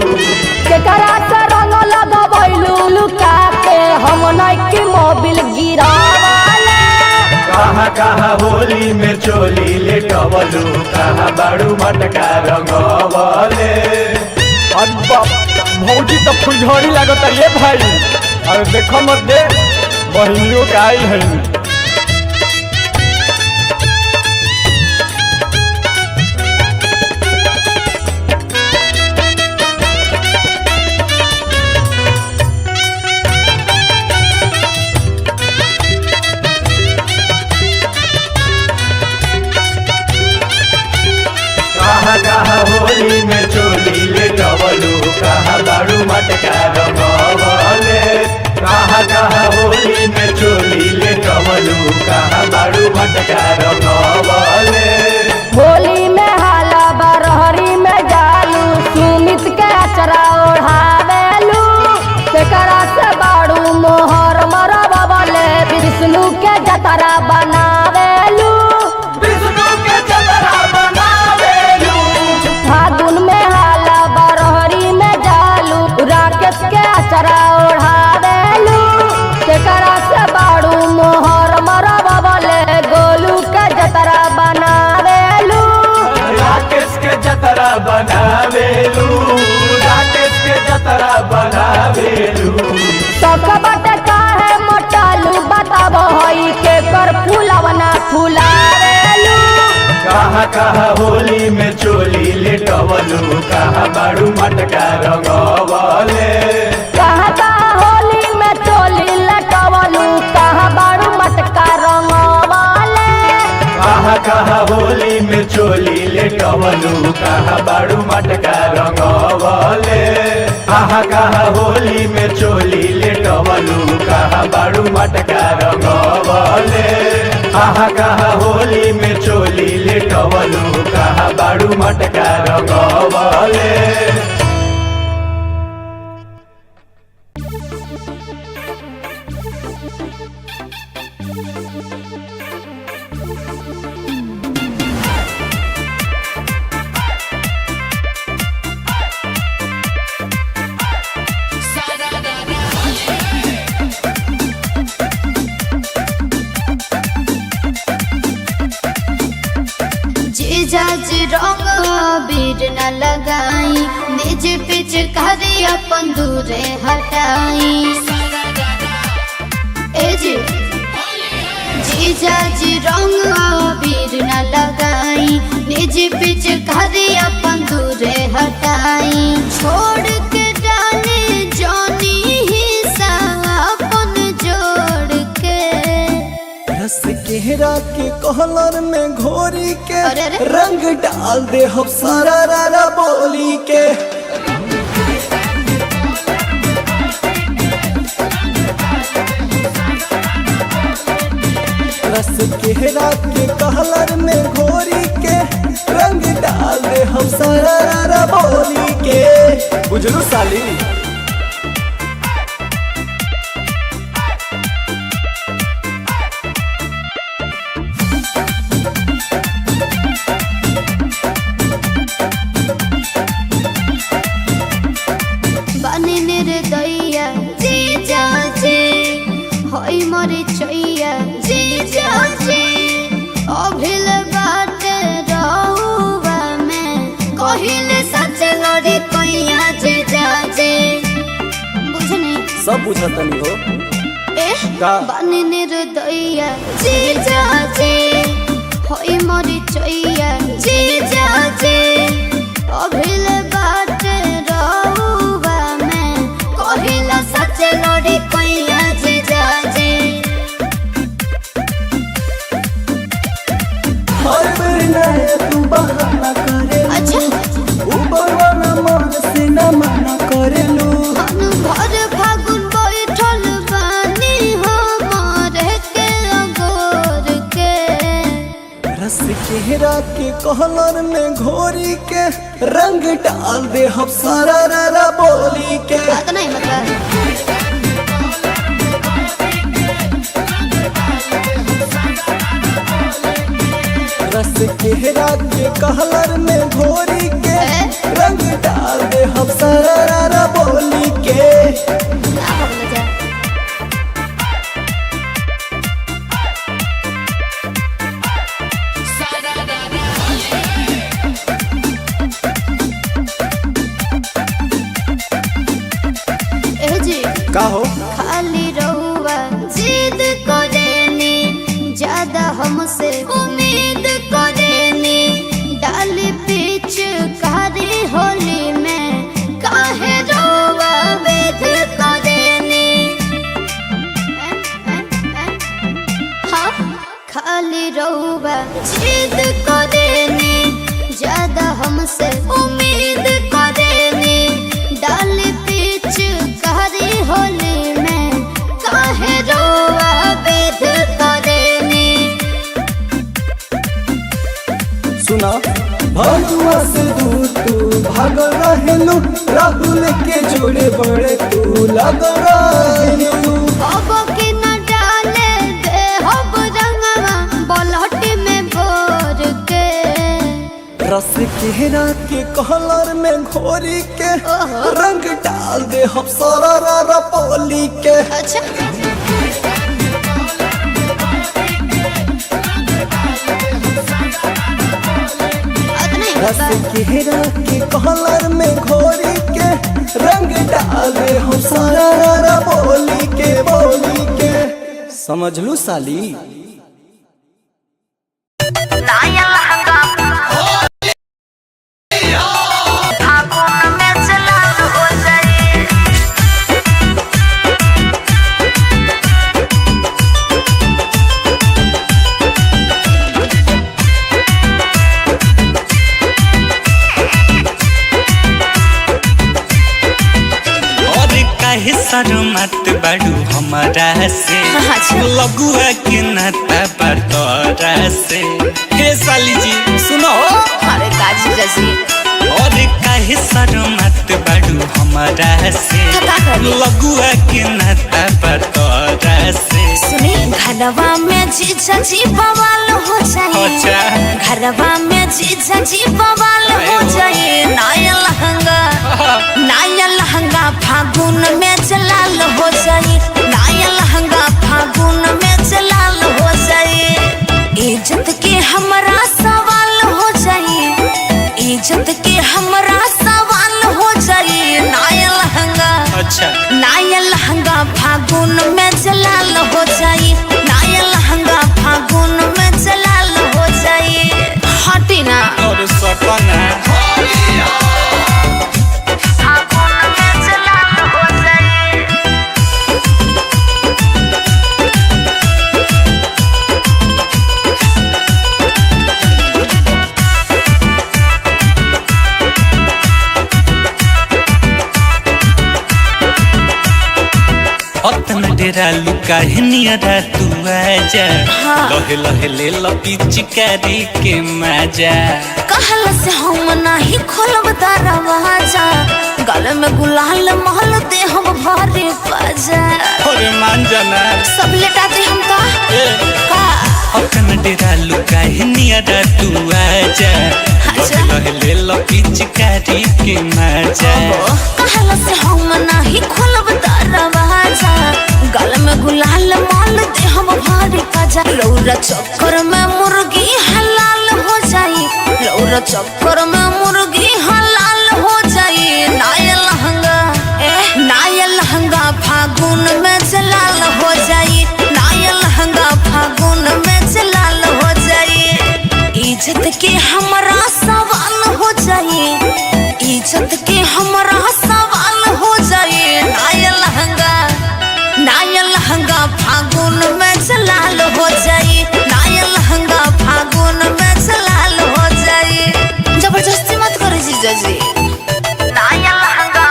केकरा से रंग लगवैलू लुका के हम नइकी मोबिल गिरावले कहाँ कहाँ होली में चोली लेटवलू कहाँ बाड़ू मटका रंगवले अरे बाप भौजी तो फुलझड़ी लागत ये भाई अरे देखो मत दे बहिनियों के आई है मटका रंगवले कहाँ कहाँ होली में चोली ले कवलू कहाँ बाड़ू मटका रंगवले होली में हाला बरहरी में जालू सुमित के अचरा ओढ़ावेलू तेकरा से बाड़ू मोहर मरबले विष्णु के जतरा बनावेलू विष्णु के जतरा बनावेलू फागुन में हाला बरहरी में जालू राकेश के अचरा ओढ़ावेलू तेकरा से बाड़ू मोहर मरबले गोलू के जतरा बनावेलू राकेश के जतरा बनावेलू राकेश के जतरा बनावेलू सकबट काहे मोटालू बताब हई के कर फूलवना फुलावेलू कहाँ कहाँ होली में चोली ले कवलू कहाँ बाड़ू मटका रंगवले कहाँ कहाँ होली में चोली लटवलू कहाँ बाड़ू मटका रंगवाले कहाँ कहाँ होली में चोली ले कवलू कहाँ बाड़ू मटका रंगवले कहाँ कहाँ होली में चोली ले कवलू कहाँ बाड़ू मटका रंगवले कहाँ कहाँ होली में चोली ले कवलू कहाँ बाड़ू मटका रंगवले जीजाज रंग बीर न लगाई निज पिच करी अपन दूरे हटाई ए जी जीजाज रंग बीर न लगाई निज पिच करी अपन दूरे हटाई छोड़ के डाले जानी हिस्सा अपन जोड़ के रस केहरा के कहलर में घोरी के अरे अरे। रंग डाल दे हम सारा रारा बोली के रस केहरा के कहलर में घोरी के रंग डाल दे हम सारा रारा बोली के बुझलू साली बने रे दैया जीजा जी होई मरे चैया जीजा जी अभिल बाटे रहुआ में कहिले सच लड़ी कैया जीजा जी बुझनी सब बुझतनी हो ए का? बने रे दैया जीजा जी होई मरे चैया जीजा जी अभिल बाटे रहुआ में कहिला सच लड़ी कैया जीजा जी हर बेर नया तू बहाना करे अच्छा ऊपर वाला मन से न मना करेलू मन भर फागुन बैठल बानी हमारे के अगोर के रस केहरा के कहलर में घोरी के रंग डाल दे हम सारा रारा बोली के बात नहीं मतलब रस केहरा के कहलर में घोरी के रंग डाल दे हम सारा रारा बोली के ना बोल जा ए जी का हो खाली रहुआ जिद करेनी ज्यादा हमसे उम्मीद करेनी डाली पीछ कारी होली में काहे रहुआ वेद करेनी हाँ खाली रहुआ जिद करेनी ज्यादा हमसे उम्मीद करेनी डाली पीछ रहेलू राहुल के जोड़े बड़े तू लग रहेलू अब के न डाले दे हब रंगवा बलहट में भोर के रस केरा के कलर में घोरी के रंग डाल दे हम सारा पोली के। अच्छा रस केरा के कलर में घोरी के रंग डाल दे हम सारा बोली के समझ लू साली। नया लहंगा फागुन में चलाल हो जाए। और काहे शर्मत बाड़ू हमारा से लगुआ के नाता बतौरा से। हे साली जी सुनो अरे काजी जैसी और काहे शर्मत बाड़ू हमारा से का करी? लगुआ के नाता बतौरा से। सुनी घरवा में जीजा जी बवाल हो जाए। अच्छा घरवा में जीजा जी बवाल हो जाए। नया लहंगा फागुन में चलाल हो जाए। नया लहंगा फागुन में चलाल हो जाए। इज्जत के हमरा सवाल हो जाए। इज्जत के हमरा सवाल हो जाए। अच्छा नया लहंगा फागुन में चलाल हो जाए। नया लहंगा फागुन में चलाल हो जाए। हटी ना और सपना फागुन में चलाल हो जाए। अतना डेरा लुका है नियरा तू आजा। लहे लहे ले लपी चिकारी के मजा। कहल से हम नहीं खोलब दरवाजा। गल में गुलाल महल दे हम भारी बाजा। अरे मान जाना सब लेटा दे हम का अतना डेरा लुका है नियरा तू आजा। लहे लहे ले लपी चिकारी के मजा। कहल से हम नहीं खोलब दरवाजा। गल में गुलाल माल दे हम भारी बाजा। लौरा चक्कर में मुर्गी हलाल हो जाई। लौरा चक्कर में मुर्गी हलाल हो जाई। नया लहंगा फागुन में चलाल हो जाई। नया लहंगा फागुन में चलाल हो जाई। इज्जत के हमरा सवाल हो जाई। इज्जत के हमरा सवाल हो जाई। नया लहंगा फागुन में चलाल हो जाई। नया लहंगा फागुन में चलाल हो जाई। जबरदस्ती मत करो जीजा जी। नया लहंगा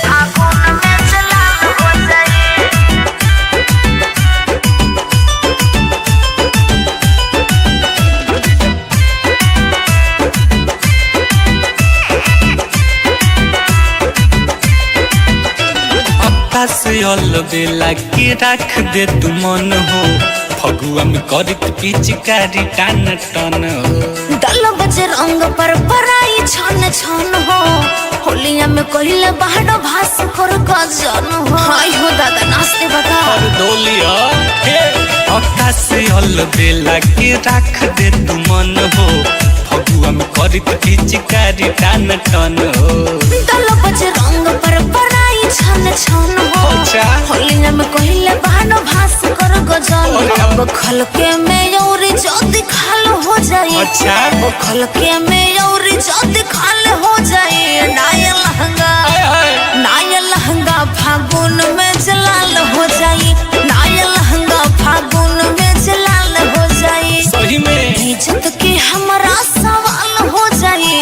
फागुन में चलाल हो जाई। से अलबेला के रख दे तू मन हो। फगुआ में करत पिचकारी टान टन हो। दल बजे रंग पर पराई छन छन हो। होलिया में कहले बाहर भास कर गजन हो। हाय हो दादा नाचते बता और डोलिया हे अक्का से अलबेला के रख दे तू मन हो। फगुआ में करत पिचकारी टान टन हो। दल बजे रंग पर पराई छन छन हो। होलिया में कहले बाहर भास कर गजन। अब खलके में औरी जल्दी खाल हो जाए। अच्छा वो खलके में औरी जल्दी खाल हो जाए। नया लहंगा फागुन में चलाल हो जाए। नया लहंगा फागुन में चलाल हो जाए। सही में इज्जत के हमरा सवाल हो जाए।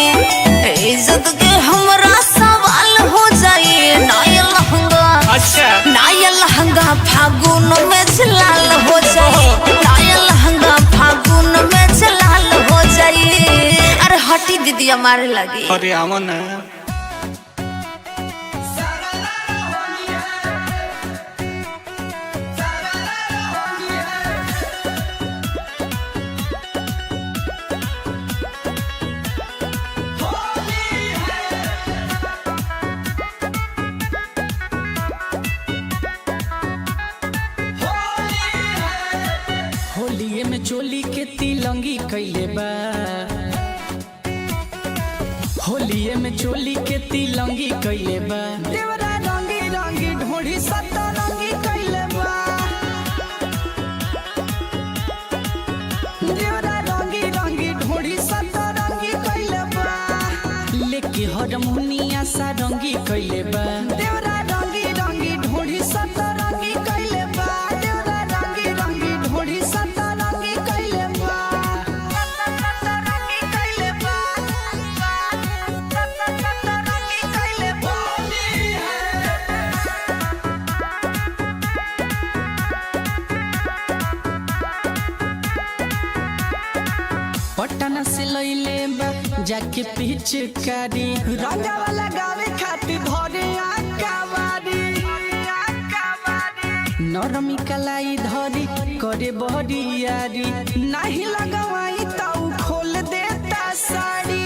इज्जत के हमरा सवाल हो जाए। नया लहंगा फागुन में चलाल हो जाए। नया लहंगा फागुन में चलाल हो जाए। अरे हट हटी दीदी हमारे लगी। अरे आओ ना। होलिये में चोली के तिलंगी कैले बा, होलिये में चोली के तिलंगी कैले बा, देवरा रंगी रंगी ढोढ़ी सतरंगी कैले बा, देवरा रंगी रंगी ढोढ़ी सतरंगी कैले बा, लेके हरमुनिया सारंगी कैले बा, देवरा रंगी रंगी ढोढ़ी सतरंगी कैले बा, देवरा रंगी रंगी ढोढ़ी सतरंगी कैले बा, सतरंगी कैले बा, सतरंगी कैले बा। पटना से लैले बा जाके पिचकारी, रंगावा लगावे खातिर धरे आकावारी, नरमी कलाई धरी करे बहरियारी, नहीं लगवाई तो खोल देता साड़ी।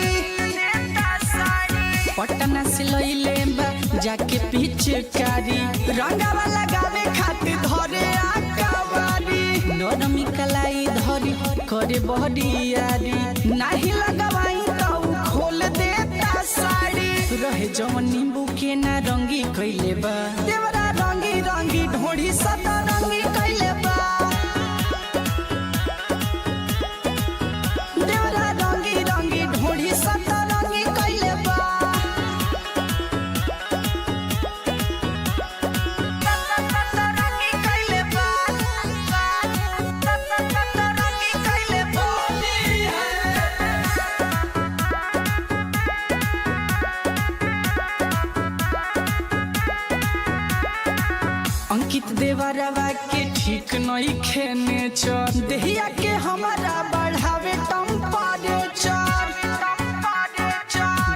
पटना से लैले बा जाके पिचकारी, रंगावा लगावे खातिर धरे आकावारी, नरमी कलाई धरी करे बहरियारी, नहीं लगवाई तो खोल देता साड़ी। रहे जवन नींबू के ना रंगी कैले बा, देवरा रंगी रंगी ढोढ़ी सतरंगी कैले बा, देवरा रंगी रंगी ढोढ़ी सतरंगी कैले बा, सतरंगी कैले बा, सतरंगी कैले बा। अंकित देवरवा के ठीक नहीं खेने चर, देहिया के हमारा बढ़ावे टेम्परेचर,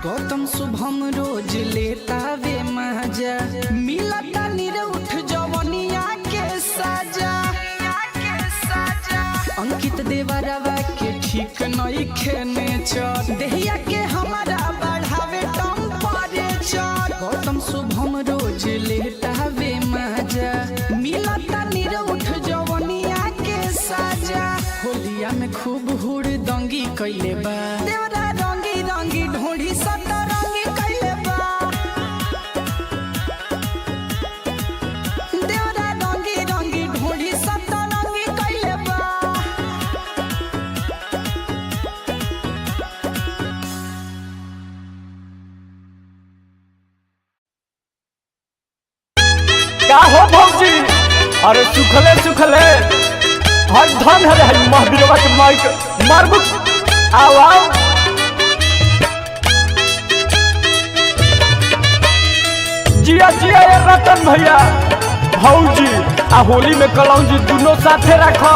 गौतम शुभम रोज लेता वे मजा, मिलता निरउठ जवनिया के सजा, अंकित देवरवा के ठीक नहीं खेने चर, देहिया के हमारा बढ़ावे टेम्परेचर, गौतम शुभम रोज लेता वे मजा, मिलता निरउठ जवनिया के सजा। होलिया में खूब हुड़ दंगी कैले बा, देवरा रंगी रंगी ढोढ़ी सतरंगी कैले बा, देवरा रंगी रंगी ढोढ़ी सतरंगी कैले बा। का हो भौजी? अरे सुखले सुखले हर धन है महावीरवा के माइक मारबू। आओ आओ जिया जिया ये रतन भैया भौजी आ होली में कलौजी दोनों साथे रखो।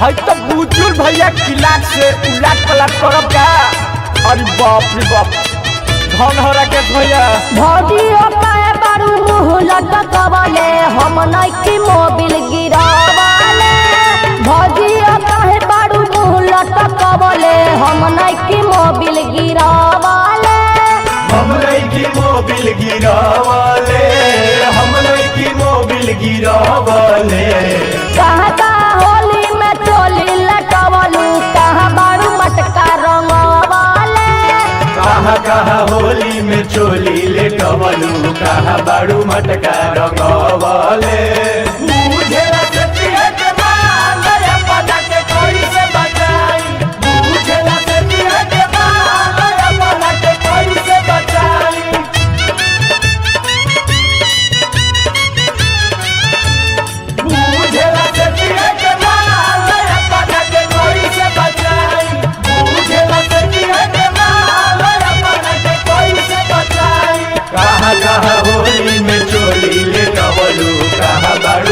है तो बुजुल भैया किलाट से उलाट पलट करब का। अरे बाप रे बाप धन हो राकेश भैया। भौजियो काहे बारू मुँह लटकवले, हम नइकी मोबिल गिरावले, भौजियो काहे बारू मुँह लटकवले, हम नइकी मोबिल गिरावले, हम नइकी मोबिल गिरावले, हम नइकी मोबिल गिरावले। कहाँ का होली में चोली लटवलू, कहाँ बारू मटका रंगवले, कहाँ कहाँ होली में चोली लेटवलू, कहाँ बाड़ू मटका रंगवले। मुझे लगती है कि माल अपना के कोई से बचाई, मुझे लगती है कि माल अपना के कोई से बचाई। मुझे लगती है कि माल अपना के कोई से बचाई, मुझे लगती है कि माल अपना के कोई से बचाई। कहाँ कहाँ होली में चोली लेटवलू, कहाँ बाड़ू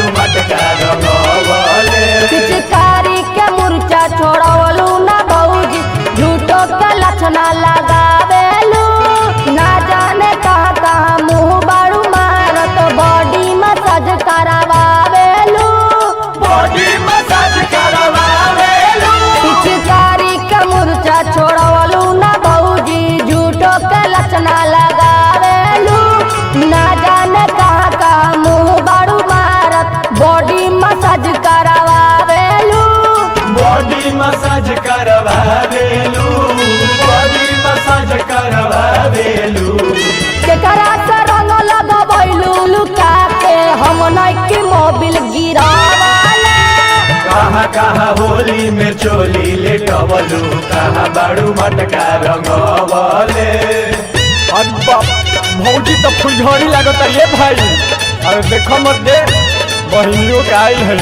मसाज करावेलू बॉडी मसाज करवावेलू बॉडी मसाज करवावेलू केकरा से रंग लगबैलू लुका के हम नइकी मोबिल गिरावाले कहाँ कहाँ होली में चोली ले टवलू कहाँ बाड़ू मटका रंगवले। अरे बाप भौजी तो फुलझड़ी लागत है ये भाई। अरे देखो मत दे बहिनियों के आई है।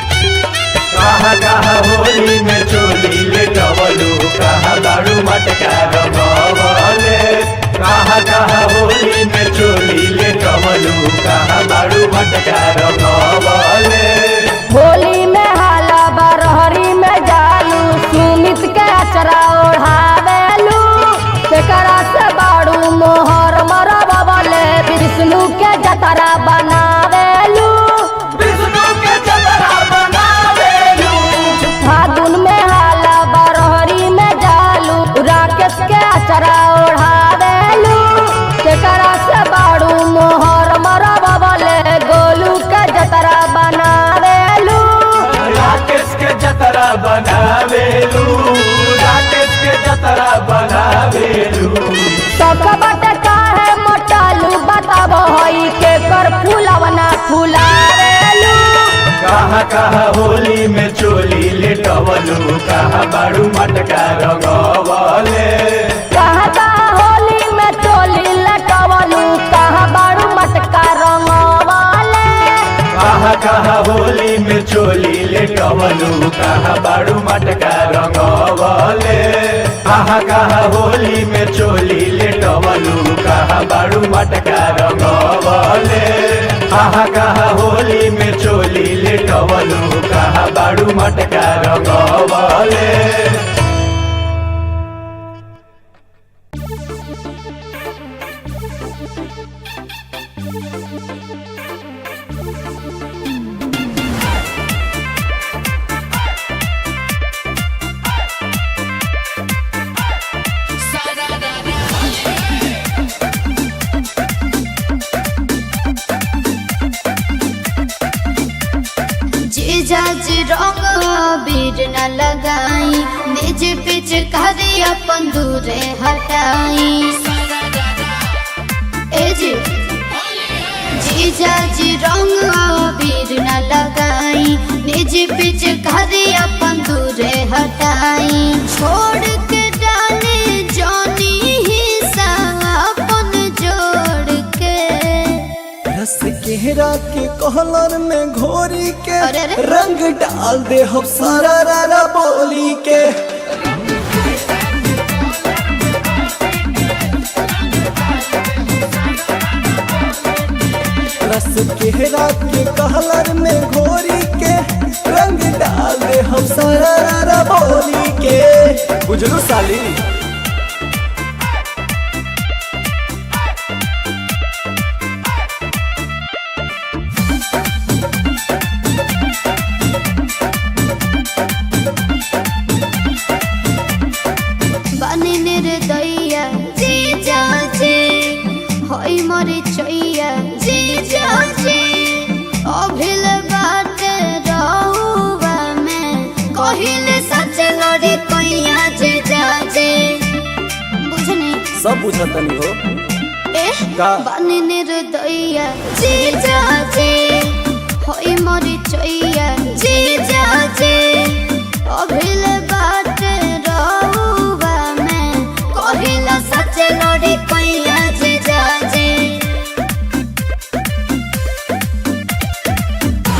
कहाँ कहाँ होली में चोली ले टवलू कहाँ बाड़ू मटका रंगवले कहाँ कहाँ होली में चोली ले टवलू कहाँ बाड़ू मटका रंगवले। होली में हाला बरहरी में जालू सुमित के अचरा ओढ़ावेलू केकरा से बाड़ू मोहर मरबले विष्णु के जतरा बनावेलू विष्णु के जतरा बनावेलू फागुन में हाला बरहरी में जालू राकेश के अचरा ओढ़ावेलू केकरा से बाड़ू मोहर मरबले गोलू के जतरा बनावेलू राकेश के जतरा बनावेलू राकेश के जतरा बनावेलू। सकबट काहे मोटालू बताबो हई के कर फूलवना फुलावेलू कहाँ कहाँ होली में चोली ले टवलू कहाँ बाड़ू मटका रंगवले कहाँ कहाँ होली में चोली लटवलू कहाँ बाड़ू मटका रंगवाले कहाँ कहाँ होली में चोली ले टवलू कहाँ बाड़ू मटका रंगवले कहाँ कहाँ होली में चोली ले टवलू कहाँ बाड़ू मटका रंगवले कहाँ कहाँ होली में चोली ले टवलू कहाँ बाड़ू मटका रंगवले। जीजाजी रंग बीर न लगाई निज पिच करी अपन दूरे हटाई ए जी जीजाजी रंग बीर न लगाई निज पिच करी अपन दूरे हटाई छोड़ के डाले जानी हिस्सा अपन जोड़ के रस केहरा के कहलर में घोरी के अरे अरे। रंग डाल दे हम सारा रारा बोली के रस केहरा के कहलर में घोरी के रंग डाल दे हम सारा रारा बोली के बुझलू साली। बनी निर्दया जीजाजी होई मोरी चैया जीजाजी अभिल बाटे रहुआ में कहिले सच लड़ी कैया जीजाजी बुझनी सब बुझतनी हो ए का? बनी निर्दया जीजाजी होई मोरी चैया जीजाजी अभिल बाटे रहुआ में कहिला सच लड़ी कैया जीजाजी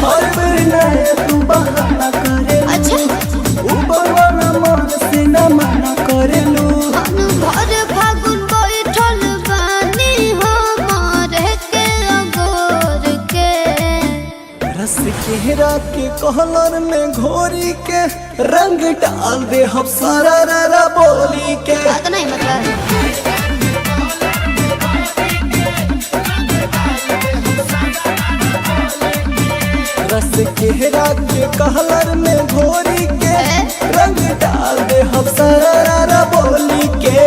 हर बेर नए तू बहाना करेलू अच्छा ऊपर वाला मन से न मना करेलू भर फागुन बैठल बानी हमारे के अगोर के रस केहरा के कहलर में घोरी के रंग डाल दे हम सारा रारा बोली के बात नहीं मतलब रस केहरा के कहलर में घोरी के रंग डाल दे हम सारा बोली के।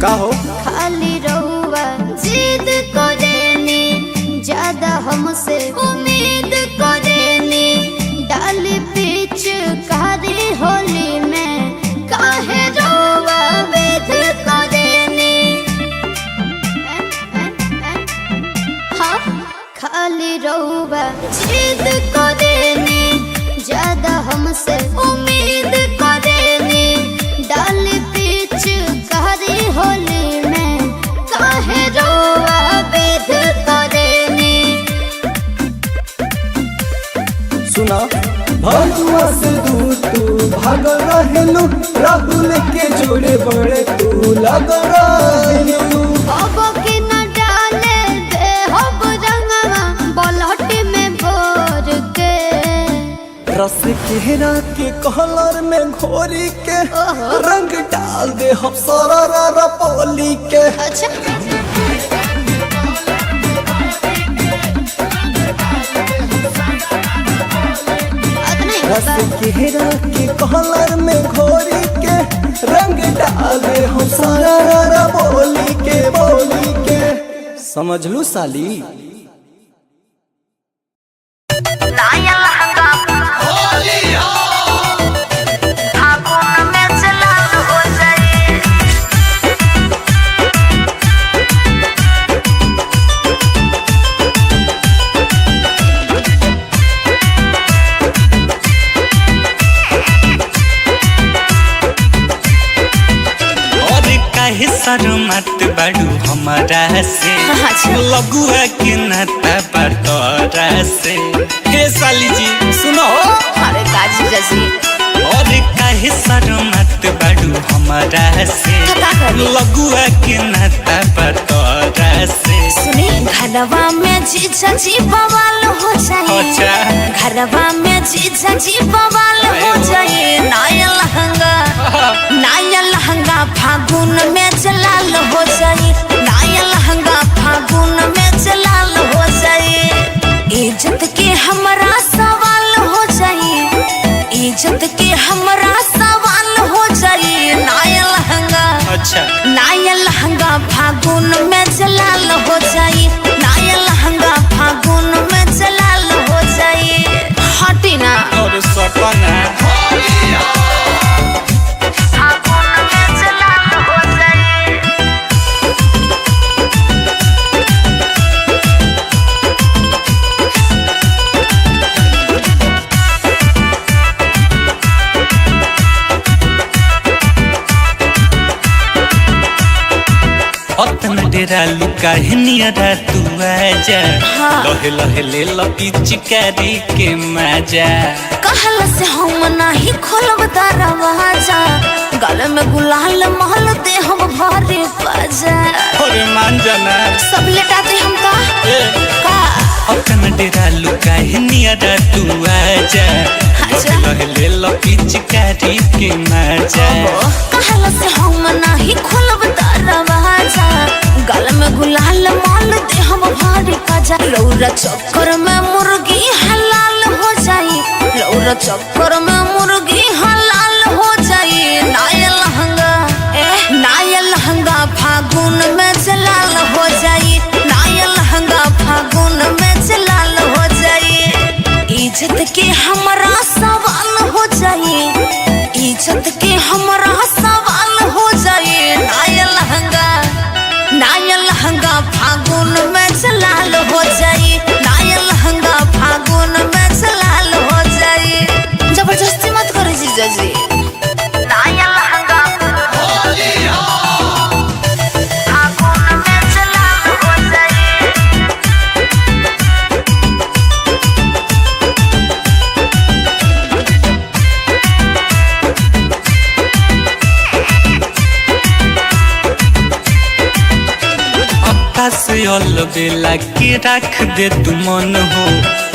का हो खाली रहुआ जिद करेनी, ज्यादा हमसे उम्मीद करेनी, डाली पीछ कारी होली में काहे रहुआ वेद करेनी। हाँ खाली रहुआ जिद करेनी, ज्यादा हमसे उम्मीद करेनी, डाली पीछ कारी होली में काहे रहुआ वेद करेनी। सुना भगवा से दूर तू भाग रहेलू, राहुल के जोड़े बड़े तू लग रहेलू। अब के न डाले दे हब रंगवा बलहट में भोर के, रस केहरा के कहलर में घोरी के रंग डाल दे हम सारा पोली के। अच्छा रस केहरा के कहलर में घोरी के रंग डाल दे हम सारा बोली के। समझ लू साली। नाया लहंगा फागुन में जलाल हो जाए। और काहे शर्मत बाड़ू हमारा से, लगुआ के नाता बटोरा से। हे साली जी सुनो, अरे काजी जजी और काहे शर्मत बाड़ू हमारा से, लगुआ के नाता बटोरा से। सुनी घरवा में जीजा जी बवाल हो जाए, अच्छा घरवा में जीजा जी बवाल हो जाए। नाया लहंगा फागुन में जलाल हो जाए, नाया लहंगा फागुन में जलाल हो जाए। इज्जत के हमरा सवाल हो जाए, इज्जत के हमरा सवाल हो जाए। नाया लहंगा, अच्छा नाया लहंगा फागुन में जलाल हो जाए, नाया लहंगा फागुन में जलाल हो जाए। हटी ना और सपना फागुन में जलाल हो जाए। अतना डेरा लुका है नियरा तू आजा, लहे लहे ले लो पिचकारी के मजा। कहल से हम नाही खोलब दरवाजा, गल में गुलाल महल दे हम भरे बाजा। अरे मान जाना सब लेटा दे हम का अतना डेरा लुका है नियरा तू आजा, लहे लहे ले लो पिचकारी के मजा। कहल से हम नाही खोलब दरवाजा, गल में गुलाल माल दे हम भरे बाजा। लौरा चक्कर में मुर्गी हलाल हो जाई, लौरा चक्कर में मुर्गी हलाल हो जाई। नाया लहंगा फागुन में जलाल हो जाई, नाया लहंगा फागुन में जलाल हो जाई। इज्जत के हमरा सवाल हो जाई, इज्जत के हमरा सवाल हो जाई। नाया लहंगा फागुन में जलाल हो जाई, नाया लहंगा फागुन में जलाल हो जाई। जबरदस्ती मत करो जीजा जी। नाया लहंगा फागुन में जलाल हो जाई। से अलबेला के रख दे तू मन हो,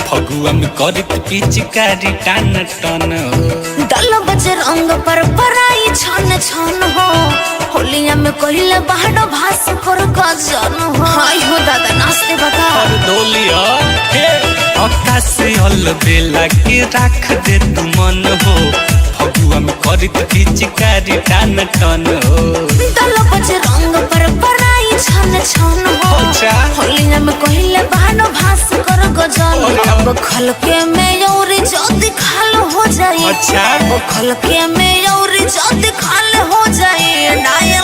फगुआ में करत पिचकारी टान टन हो दल बजे रंग पर पराई छन छन हो होलिया में कहिले बाहर भास कर गजन हो हाय हो दादा नाचते बता और डोलिया हे आकाश से हल बेला के रख दे तू मन हो फगुआ में करत पिचकारी टान टन हो दल बजे रंग पर पराई छन छन हो अच्छा होलिया में कहिले बाहर भास कर गजन अब खलके में यौरी जल्दी खाल हो जाए अच्छा वो खलके में यौरी जल्दी खाल हो जाए नाया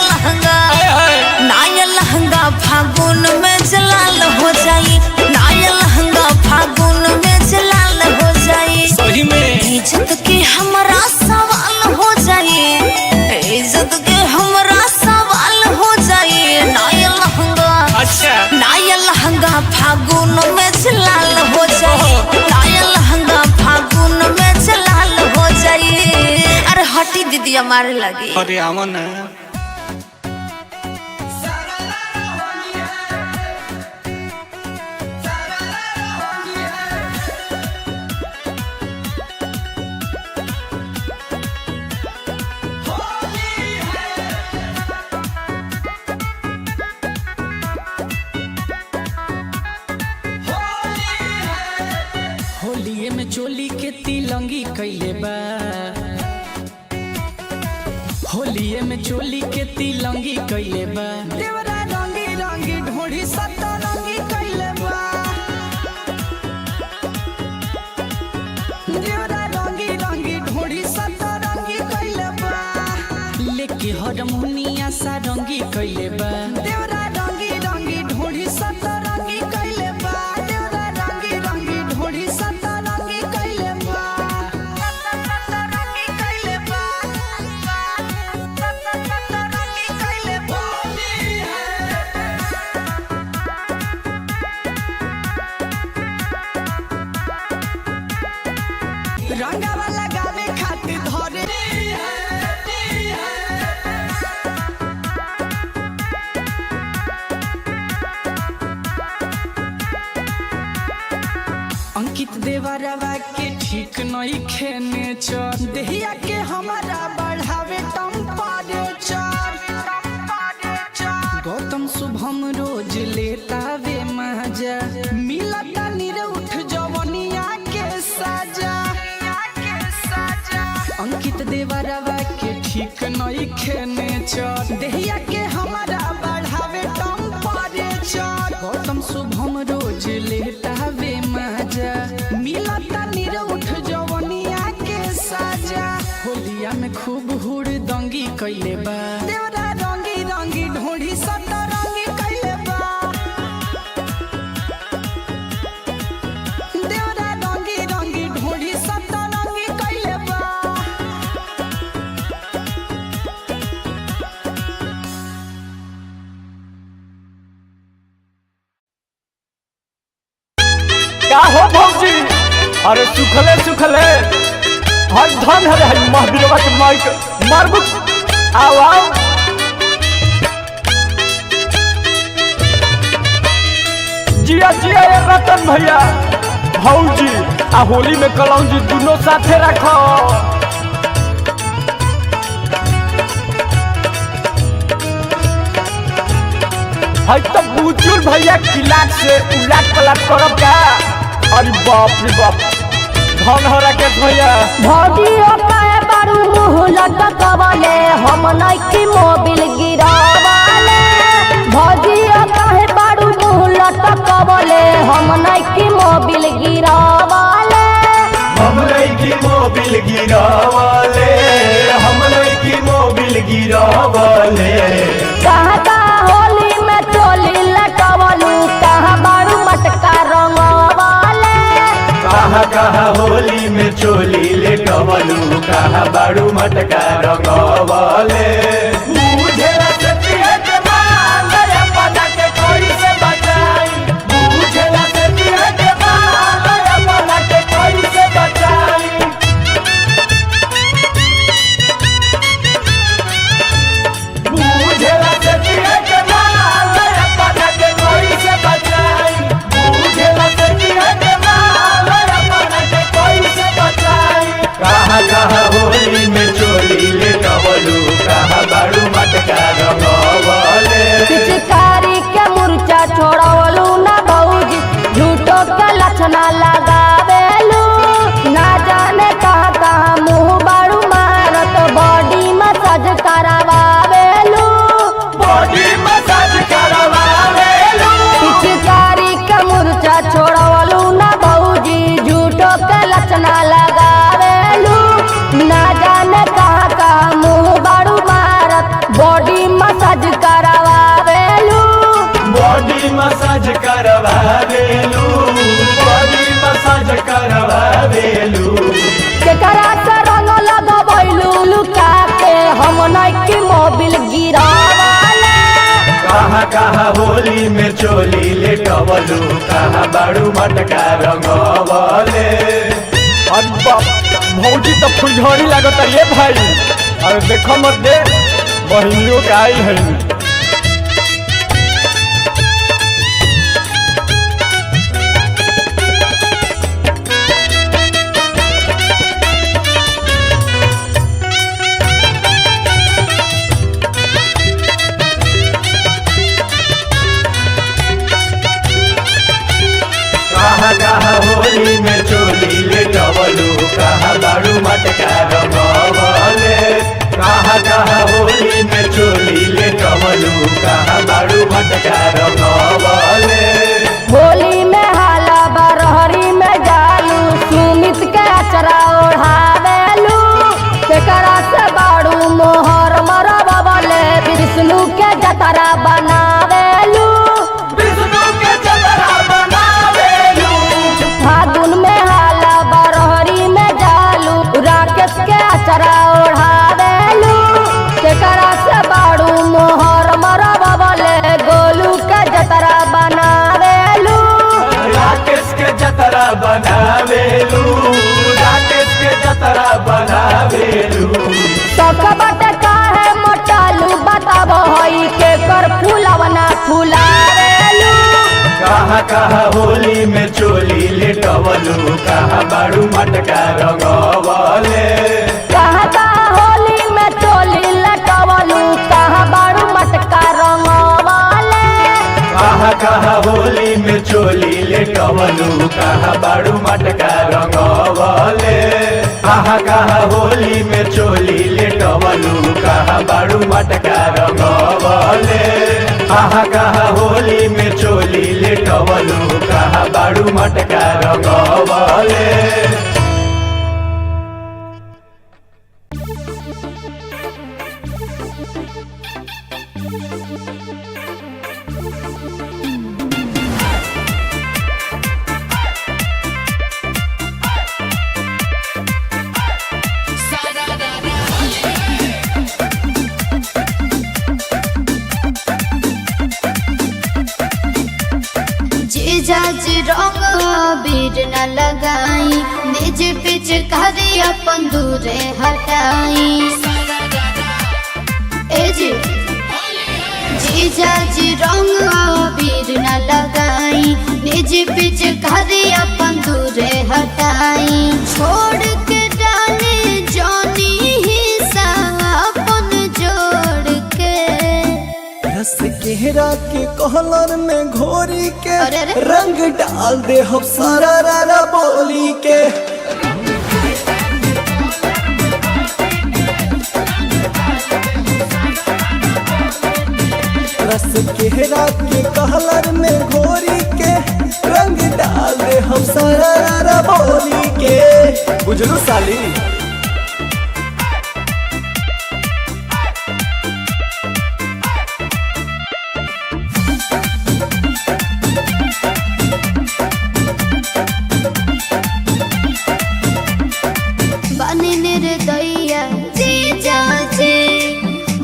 लहंगा फागुन में जलाल हो जाए नाया लहंगा फागुन में जलाल हो जाए सही में इज्जत के हमरा सवाल हो जाए इज्जत के हमरा सवाल हो जाए नाया लहंगा अच्छा नाया लहंगा फागुन में जलाल हो जाए नाया लहंगा फागुन में जलाल हो जाए अरे हटी दीदी हमारे लगी अरे आवा ना होलिये में चोली के तिलंगी कैले बा होलिये में चोली के तिलंगी कैले बा देवरा रंगी रंगी ढोढ़ी सतरंगी कैले बा देवरा रंगी रंगी ढोढ़ी सतरंगी कैले बा लेके हारमोनिया सा रंगी कैले बा देवरा रंगी रंगी ढोढ़ी सतरंगी कैले बा देवरा रंगी रंगी ढोढ़ी सतरंगी कैले बा सतरंगी कैले बा सतरंगी कैले बा रंगावा लगावे खातिर धरे अंकित देवरवा के ठीक नहीं खेने चर देहिया के हमारा बढ़ावे टेम्परेचर गौतम शुभम रोज लेता वे मजा मिलता निरउठ जवनिया के सजा अंकित देवरवा के ठीक नहीं खेने चर देहिया के हमारा बढ़ावे टेम्परेचर गौतम शुभम रोज लेता वे मजा मिलता निरउठ जवनिया के सजा होलिया में खूब हुड़ दंगी कैले बा देवरा रंगी रंगी ढोढ़ी सतरंगी कैले बा देवरा रंगी रंगी ढोढ़ी सतरंगी कैले बा का हो भौजी अरे सुखले सुखले हर धन हरे हई महावीरवा के माइक मारबू आओ आओ जिया जिया ये रतन भैया भौजी आ होली में कलौजी दोनों साथे रखो हई तो बुचुल भैया किलाट से उलाट पलाट करब का अरे बाप रे बाप धन हो राकेश भैया भौजी ओकाए बारू मुँह लटकवले हम नइकी मोबिल गिरावले भौजी ओकाए बारू मुँह लटकवले हम नइकी मोबिल गिरावले हम नइकी मोबिल गिरावले हम नइकी मोबिल गिरावले कहाँ का होली में चोली लटवलू कहाँ बारू मटका रंगवले कहाँ कहाँ होली में चोली ले कवलू कहाँ बाड़ू मटका रंगवले बुझेला सतिया के माल अपना के कोई से बचाई बुझेला सतिया के माल अपना के कोई से बचाई बुझेला सतिया के माल अपना के कोई से बचाई बुझेला सतिया के माल करावेलू बॉडी मसाज करावेलू केकरा से रंग लगबैलू लुका के हम नइकी मोबिल गिरावाले कहाँ कहाँ होली में चोली लेटवलू कहाँ बाड़ू मटका रंगवले। अरे बाप भौजी तो फुलझड़ी लागत ये भाई। अरे देखो मत दे बहनियों के आई है। कहाँ कहाँ होली में चोली लेटवलू कहाँ बाड़ू मटका रंगवले कहाँ कहाँ होली में चोली लेटवलू कहाँ बाड़ू मटका रंगवले। होली में हाला बरहरी में जालू सुमित के अचरा ओढ़ावेलू केकरा से बाड़ू मोहर मरबले विष्णु के जतरा बनावेलू विष्णु के जतरा बनावेलू फागुन में हाला बरहरी में जालू राकेश के अचरा ओढ़ावेलू केकरा से बाड़ू मोहर मरबले गोलू के जतरा बनावेलू राकेश के जतरा बनावेलू राकेश के जतरा बनावेलू। सकबट काहे मोटालू बताबो हई के कर फूलवना फुलावेलू कहाँ कहाँ होली में चोली लेटवलू कहाँ बाड़ू मटका रंगवले कहाँ कहाँ होली में चोली लटवलू कहाँ बाड़ू मटका रंगवले कहाँ कहाँ होली में चोली लेटवलू कहाँ बाड़ू मटका रंगवले कहाँ कहाँ होली में चोली लेटवलू कहाँ बाड़ू मटका रंगवले कहाँ कहाँ होली में चोली लेटवलू कहाँ बाड़ू मटका रंगवले। जीजाज रंग बीर न लगाई निज पिच करी अपन दूरे हटाई ए जी जीजाज रंग बीर न लगाई निज पिच करी अपन दूरे हटाई छोड़ के डाले जानी हिस्सा अपन जोड़ के रस केहरा के कहलर में घोरी के अरे अरे। रंग डाल दे हम सारा रारा बोली के रस केहरा के कहलर में घोरी के रंग डाल दे हम सारा रारा बोली के बुझलू साली। बने रे दैया जीजा जी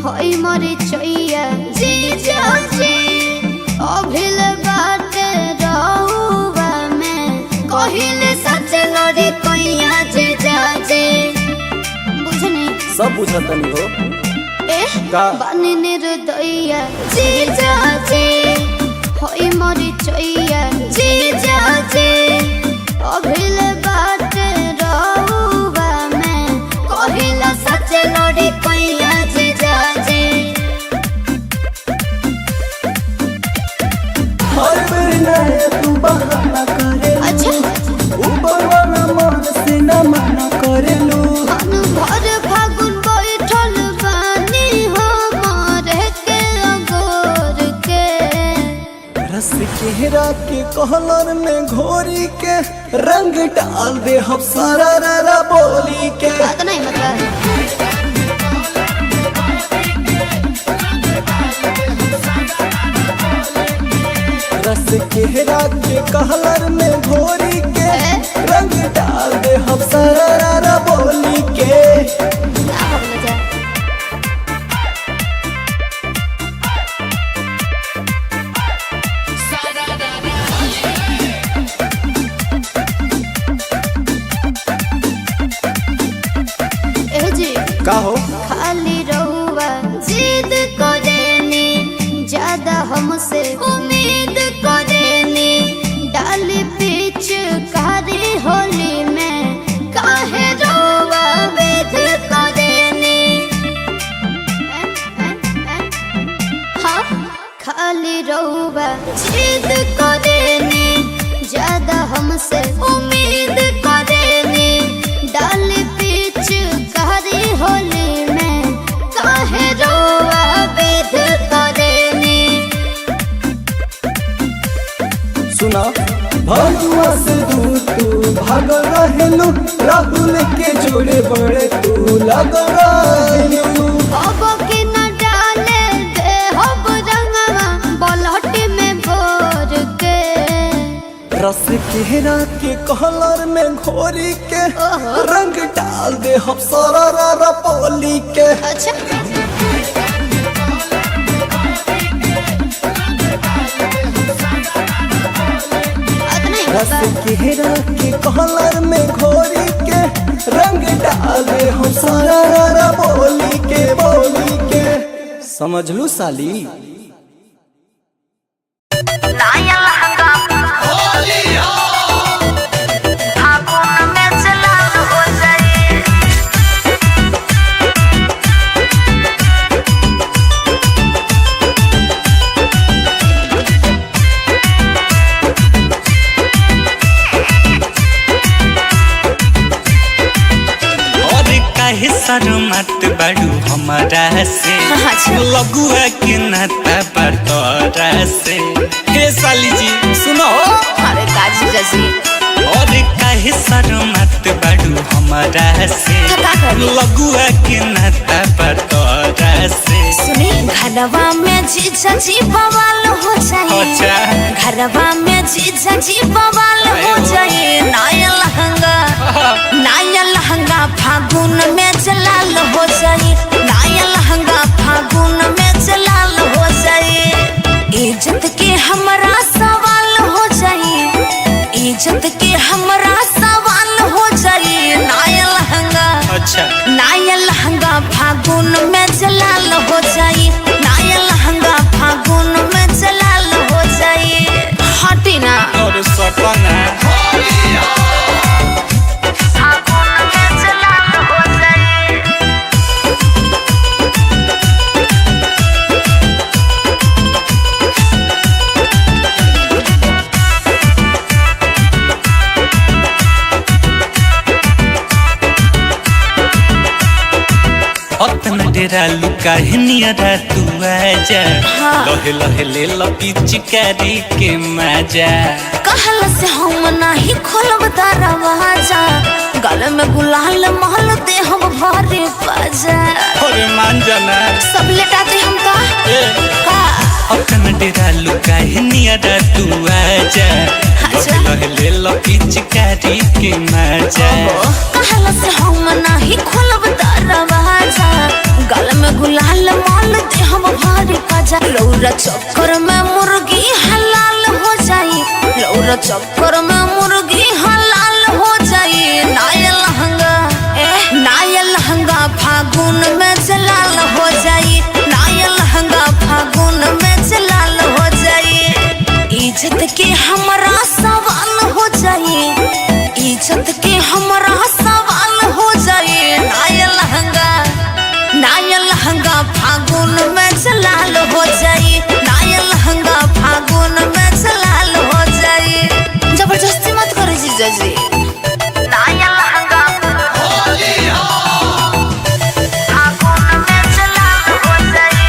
होई मोरी चैया जीजा जी अभिल बाटे रहुआ में कहिले सच लड़ी कैया जीजा जी बुझनी सब बुझतनी हो ए का? बने रे दैया जीजा जी होई मोरी चैया जीजा जी अभिल बाटे रहुआ में कहिला सच लड़ी कैया जीजा जी हर बेर नया तू बहाना करे अच्छा ऊपर वाला मन से न मना करेलू मन भर फागुन बैठल बानी हमारे के अगोर के रस चेहरा के कहलर में घोरी के रंग डाल दे हम सारा रारा बोली के बात नहीं मतलब रस केहरा के कहलर में घोरी के रंग डाल दे हम सरारा बोली के। का हो खाली रहुआ जिद करेनी, ज्यादा हमसे उम्मीद करेनी, डाली पीछ कारी होली में काहे रहुआ वेद करेनी। हाँ खाली रहुआ जिद करेनी, ज्यादा हमसे उम्मीद करेनी, डाली पीछ कारी होली में काहे रोआ वेद करेनी। सुना भगवा से दूर तू भाग रहेलू, राहुल के जोड़े बड़े तू लग रहेलू। अब के न डाले दे हब रंगवा बलहट में भोर के, रस केहरा के कहलर में घोरी के रंग डाल दे हम सरारा बोली के। अच्छा रस केहरा के कहलर में घोरी के रंग डाल दे हम सरारा बोली के समझ लू साली। मत बड़ू हमारा से लगुआ के नाता बटोरा से। हे साली जी सुनो, अरे काजी जैसी और काहे मत बड़ू हमारा से लगुआ के नाता बटोरा से। सुनी घरवा में जीजा जी बवाल हो जाए, घरवा में जीजा जी बवाल हो जाए। नया लहंगा फागुन में जलाल हो जाए, नया लहंगा फागुन में जलाल हो जाए। इज्जत के हमरा सवाल हो जाए, इज्जत के हमरा सवाल हो जाए। नया लहंगा फागुन में जलाल हो जाए, नया लहंगा फागुन में जलाल हो जाए। हटी ना और सपना डेरा लुका नियरा तू आजा, लहे लहे ले लपी चिकारी के मजा। कहल से हम नहीं खोलब दरवाजा, गल में गुलाल महल दे हम भरे बाजा। अरे मान जाना सब लेटा दे हम का अपन डेरा लुका नियरा तू आजा, लहे लहे ले लपी चिकारी के मजा। कहल से हम नहीं खोलब दरवाजा, गल में गुलाल माल दे हम भारी बाजा। लौरा चक्कर में मुर्गी हलाल हो जाई, लौरा चक्कर में मुर्गी हलाल हो जाई। नया लहंगा फागुन में जलाल हो जाई, नया लहंगा फागुन में जलाल हो जाई। इज्जत के हमरा सवाल हो जाई, इज्जत के हमरा सवाल हो जाई। नया लहंगा फागुन में जलाल हो जाई, नया लहंगा फागुन में जलाल हो जाई। जबरदस्ती मत करो जीजा जी। नया लहंगा फागुन में जलाल हो जाई।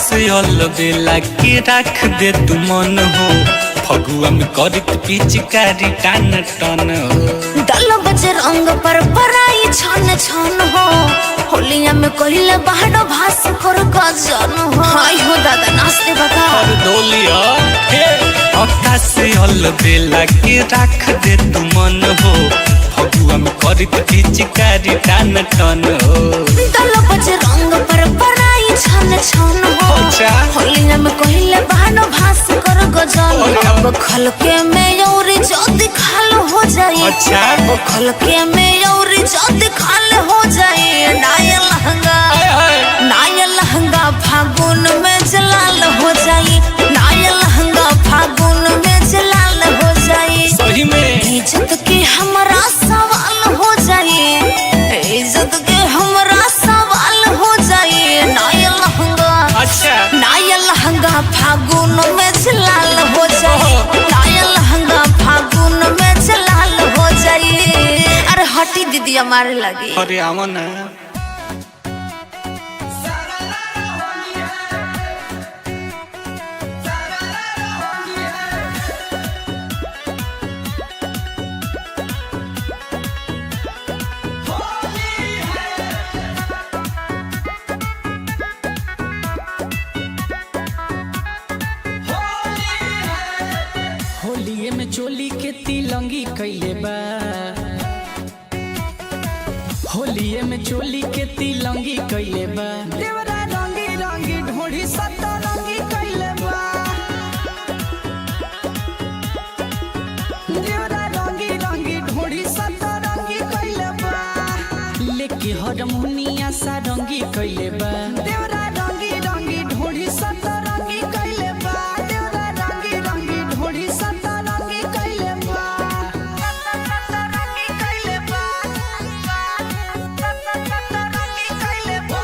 से अलबेला के रख दे तू मन हो, फगुआ में करित पिचकारी टान टन दल बजे रंग पर पराई छन छन हो होलिया में कहिले बाहर भास कर गजन हो हाय हो दादा नाचते बता और डोलिया हे आकाश अल बेला के रख दे तू मन हो फगुआ में करित पिचकारी टान टन दल बजे रंग पर पराई छन छन हो होलिया में कहिले बाहर भास कर गजन अब खलके में औरी जल्दी खाल हो जाए अच्छा वो खलके में औरी जल्दी खाल हो जाए नाया लहंगा फागुन में जलाल हो जाए नाया लहंगा फागुन में जलाल हो जाए सही में इज्जत के हमारा सवाल हो जाए इज्जत के हमारा सवाल हो जाए नाया लहंगा अच्छा नाया लहंगा फागुन में जलाल हो जाए नाया लहंगा फागुन में जलाल हो जाए अरे हटी दीदी हमारे लगे अरे आवा ना होलिये में चोली के तिलंगी कैले बा होलिये में चोली के तिलंगी कैले बा देवरा रंगी रंगी ढोढ़ी सतरंगी कैले बा देवरा रंगी रंगी ढोढ़ी सतरंगी कैले बा लेके हरमुनिया सारंगी कैले बा देवरा रंगी रंगी ढोढ़ी सतरंगी कैले बा देवरा रंगी रंगी ढोढ़ी सतरंगी कैले बा सतरंगी कैले बा सतरंगी कैले बा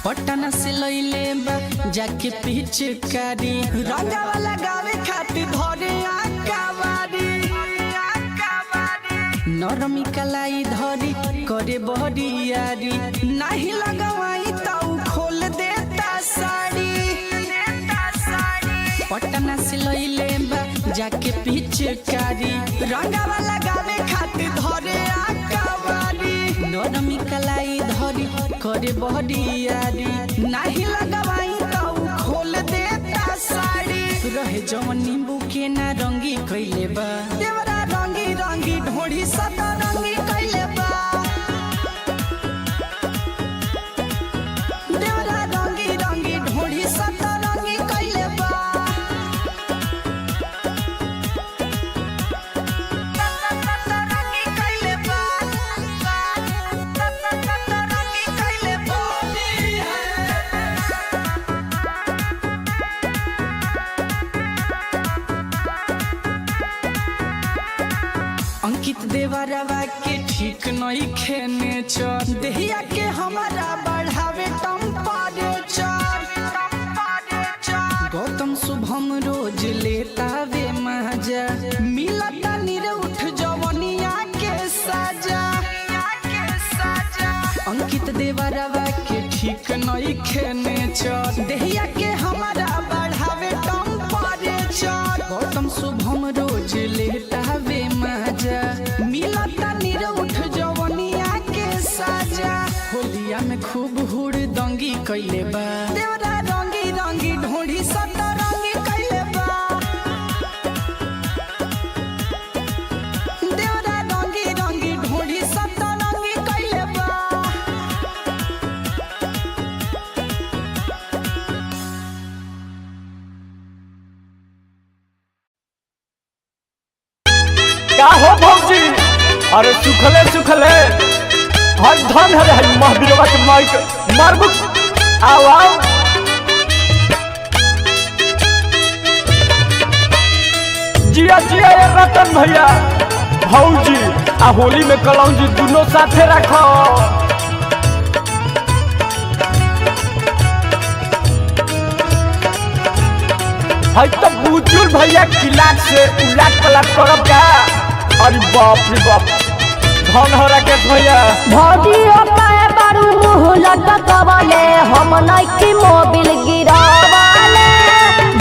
पटना से लइले बा जाके पिचकारी रंगा वाला गावे खातिर धरे आकावारी नरमी कलाई धरी करे बहरियारी नहीं लगवाई ताऊ खोल देता साड़ी पटना से लइले बा जाके पिचकारी रंगा वाला गावे खातिर धरे आकावारी नरमी कलाई धरी करे बहरियारी नहीं लगवाई ताऊ खोल देता साड़ी रहे जवन नींबू के ना रंगी कैले बा देवरा रंगी रंगी ढोढ़ी सतरंगी कैले बा देवरा रंगी रंगी ढोढ़ी सतरंगी कैले बा सतरंगी कैले बा सतरंगी कैले बा अंकित देवरवा के ठीक नहीं खेने चर देहिया के हमारा बढ़ावे टेम्परेचर गौतम शुभम रोज लेता वे मजा मिलता निरउठ जवनिया के सजा अंकित देवरवा के ठीक नहीं खेने चर देहिया के हमारा बढ़ावे टेम्परेचर गौतम शुभम रोज लेता वे मजा मिलता निरउठ जवनिया के सजा होलिया में खूब हुड़ दंगी कैले बा देवरा रंगी रंगी ढोढ़ी सतरंगी कैले बा देवरा रंगी रंगी ढोढ़ी सतरंगी कैले बा का हो भौजी अरे सुखले सुखले हर धन हरे हर महावीरवा के माइक मारबू आओ आओ जिया जिया ये रतन भैया भौजी आ होली में कलौजी दोनों साथे रखो है तो बुजुल भैया किलाट से उलाट पलाट करब का अरे बाप रे बाप धन हो राकेश भैया। भौजी काहे बारू मुँह लटकवले हम नइकी मोबिल गिरावले।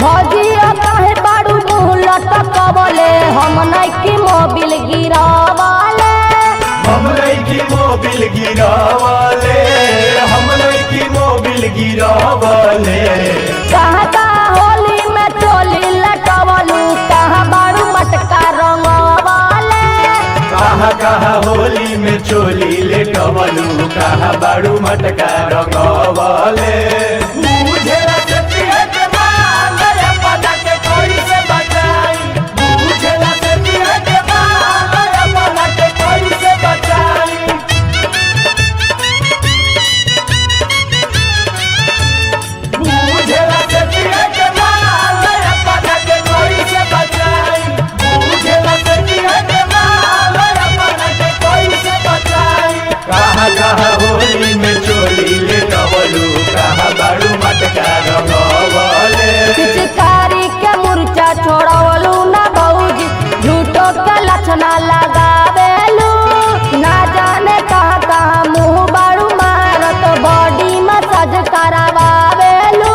भौजी काहे बारू मुँह लटकवले हम नइकी मोबिल गिरावले। हम नइकी मोबिल गिरावले, हम नइकी मोबिल गिरावले। कहाँ का होली में चोली लटवलू कहाँ बारू मटका रंगवले। कहाँ कहाँ होली में चोली लेटवलू कहाँ बाड़ू मटका रंगवले। बुझेला सतिया के माल अपना के कोई से बचाई, बुझेला सतिया के माल अपना के कोई से बचाई। बुझेला सतिया के माल अपना के कोई से बचाई, बुझेला सतिया के माल अपना के कोई से बचाई। कहाँ कहाँ होली में चोली लेटवलू कहाँ बाड़ू मटका रंगवले। पिचकारी के मुर्चा छोड़वलू ना भौजी झूठो के लक्षणा लगावेलू। ना जाने कहाँ कहाँ मुँह बारू मारत बॉडी मसाज करावेलू।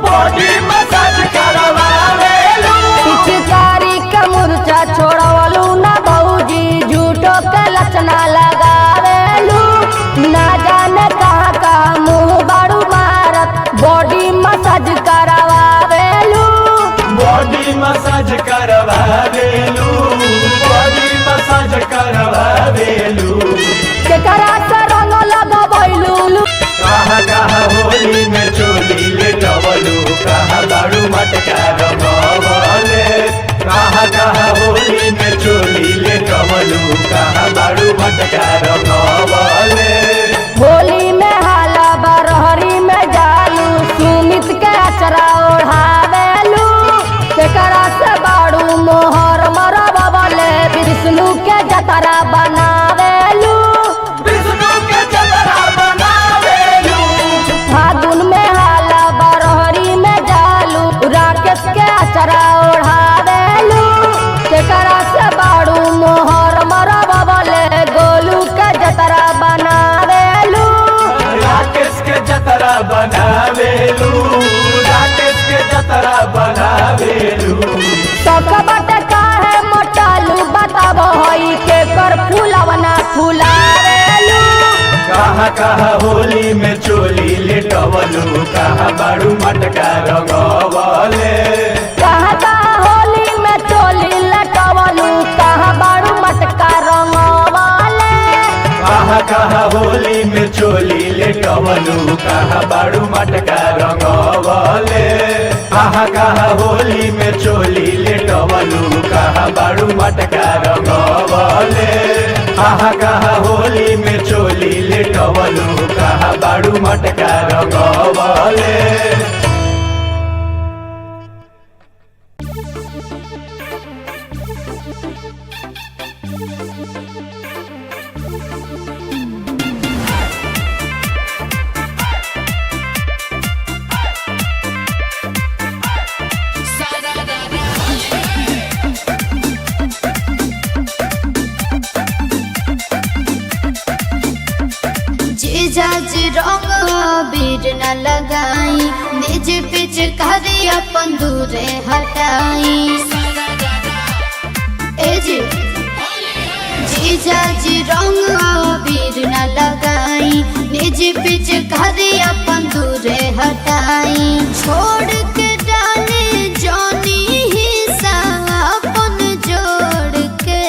बॉडी मसाज करवावेलू। पिचकारी के मुर्चा छोड़वलू ना भौजी झूठो के लक्षणा लगावेलू। ना जाने कहाँ कहाँ मुँह बारू मारत बॉडी मसाज करावेलू। बॉडी मसाज करवावेलू, बॉडी मसाज करवावेलू। केकरा से रंग लगवैलू। कहाँ कहाँ होली में चोली लेटवलू कहाँ बाड़ू मटका रंगवले। कहाँ कहाँ होली में चोली लेटवलू कहाँ बाड़ू मटका रंगवले। होली में हाला बरहरी में जालू सुमित के अचरा ओढ़ावेलू। केकरा से बाड़ू मोहर मरबले विष्णु के जतरा बनावेलू। विष्णु के जतरा बनावेलू। फागुन में हाला बरहरी में जालू राकेश के अचरा ओढ़ावेलू। केकरा से बाड़ू मोहर मरबले गोलू के जतरा बनावेलू। राकेश के जतरा बनावेलू, राकेश के जतरा बनावेलू। सकबट काहे मोटालू बताब हई के कर फूलवना फुलावेलू। कहाँ कहाँ होली में चोली लेटवलू कहाँ बाड़ू मटका रंगवले। कहाँ कहाँ होली में चोली लटवलू कहाँ बारू मटका रंगवले। कहाँ कहाँ होली में चोली लेटवलू कहाँ बाड़ू मटका रंगवले। कहाँ कहाँ होली में चोली लेटवलू कहाँ बाड़ू मटका रंगवले। कहाँ कहाँ होली में चोली लेटवलू कहाँ बाड़ू मटका रंगवले। जीजाज रंग बीर न लगाई निज पिच करी अपन दूरे हटाई। ए जी जीजाज रंग बीर न लगाई निज पिच करी अपन दूरे हटाई। छोड़ के डाले जानी हिस्सा अपन जोड़ के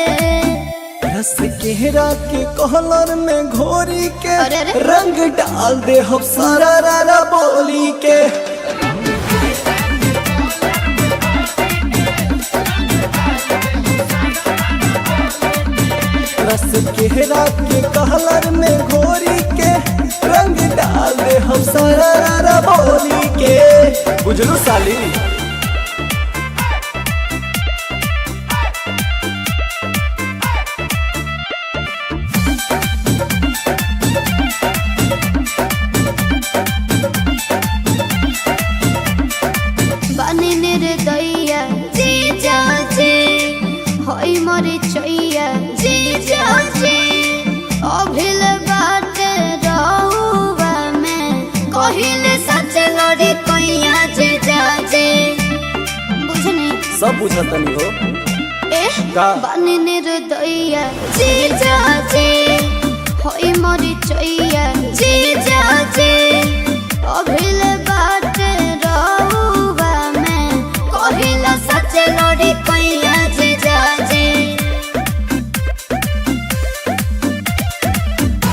रस केहरा के कहलर में घोरी के अरे अरे। रंग डाल दे हम सारा रारा बोली के। रस केहरा के कहलर में घोरी के रंग डाल दे हम सारा रारा बोली के। बुझलू साली। बने रे दैया जीजा जी होई मरे चैया जीजा जी। सच्चे लड़ी कोइया जे जाजे बुझनी सब बुझतनी हो ए का? बनी निर्दया जे जाजे होई मरी चैया जे जाजे अभिल बात रहुवा में कहिला सच्चे लड़ी कोइया जे जाजे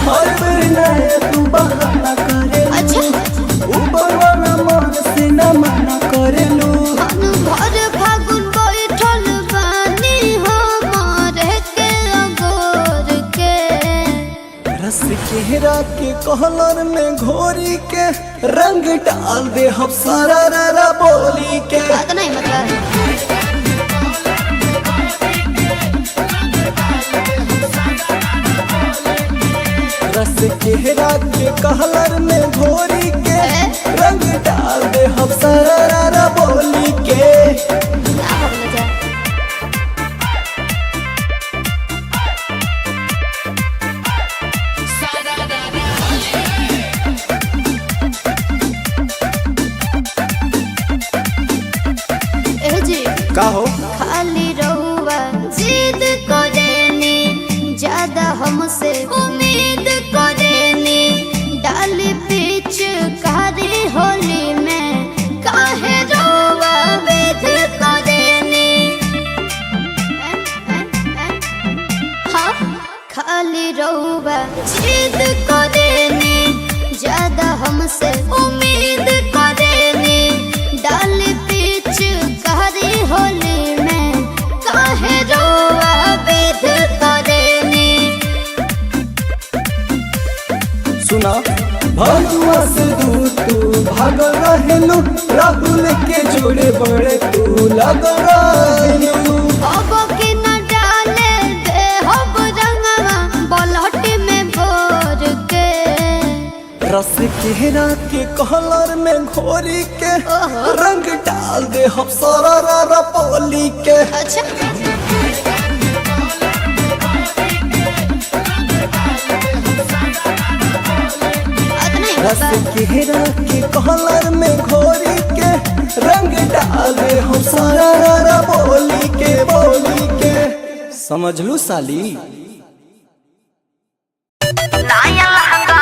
हर बेला तू बहाना करे अच्छा ऊपर वाला मन से न मना करेलू अनु भर फागुन बैठल बानी हमारे के अगोर के रस केहरा के कहलर में घोरी के रंग डाल दे हम सारा रा बोली के बात नहीं मतलब रस केहरा के कहलर में घोरी के रंग डाल दे हम सारा रा बोली के ना बोला जा ए जी का हो खाली रहुआ जिद करेनी ज्यादा हमसे उम्मीद करेनी डाली पीछ कारी होली में काहे रहुआ वेद करेनी हाँ खाली रहुआ जिद करेनी ज्यादा हमसे उम्मीद करेनी डाली पीछ कारी होली में काहे रोआ वेद करेनी सुना भगवा से दूर तू भाग रहेलू राहुल के जोड़े बड़े तू लग रहेलू अब के न डाले दे हब रंगवा बलहट में भोर के रस केहरा के कहलर में घोरी के रंग डाल दे हम सारा रा बोली के अच्छा बात नहीं रस बता केहरा के कहलर में घोरी के रंग डाल दे हम सारा रा बोली के समझ लू साली नाया लहंगा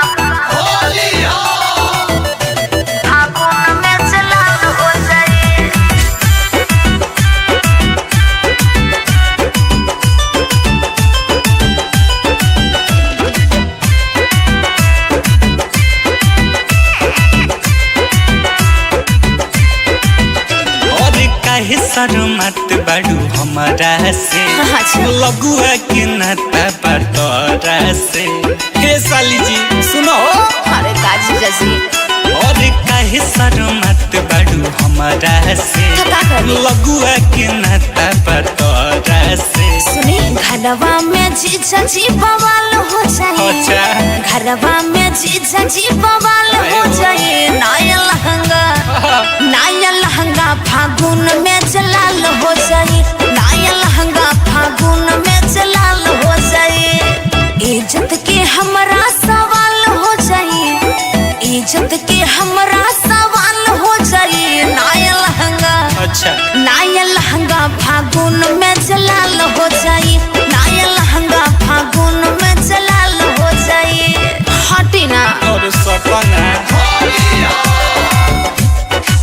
फागुन में चलाल हो जाए और काहे शर्मत बाड़ू हमारा से अच्छा। लगुआ के नाता बतौरा से हे साली जी सुनो अरे काजी जजी और काहे शर्मत बाड़ू हमारा से का करी? लगुआ के नाता बतौरा से सुनी घरवा में जीजा जी बवाल हो जाए अच्छा। घरवा में जीजा जी बवाल हो जाए नाया लहंगा फागुन में जलाल हो जाए नाया लहंगा फागुन में जलाल हो जाए इज्जत के हमरा सवाल हो जाए इज्जत के हमरा सवाल हो जाए अच्छा नाया लहंगा फागुन में जलाल हो जाए नाया लहंगा फागुन में जलाल हो जाए हटी ना और सपना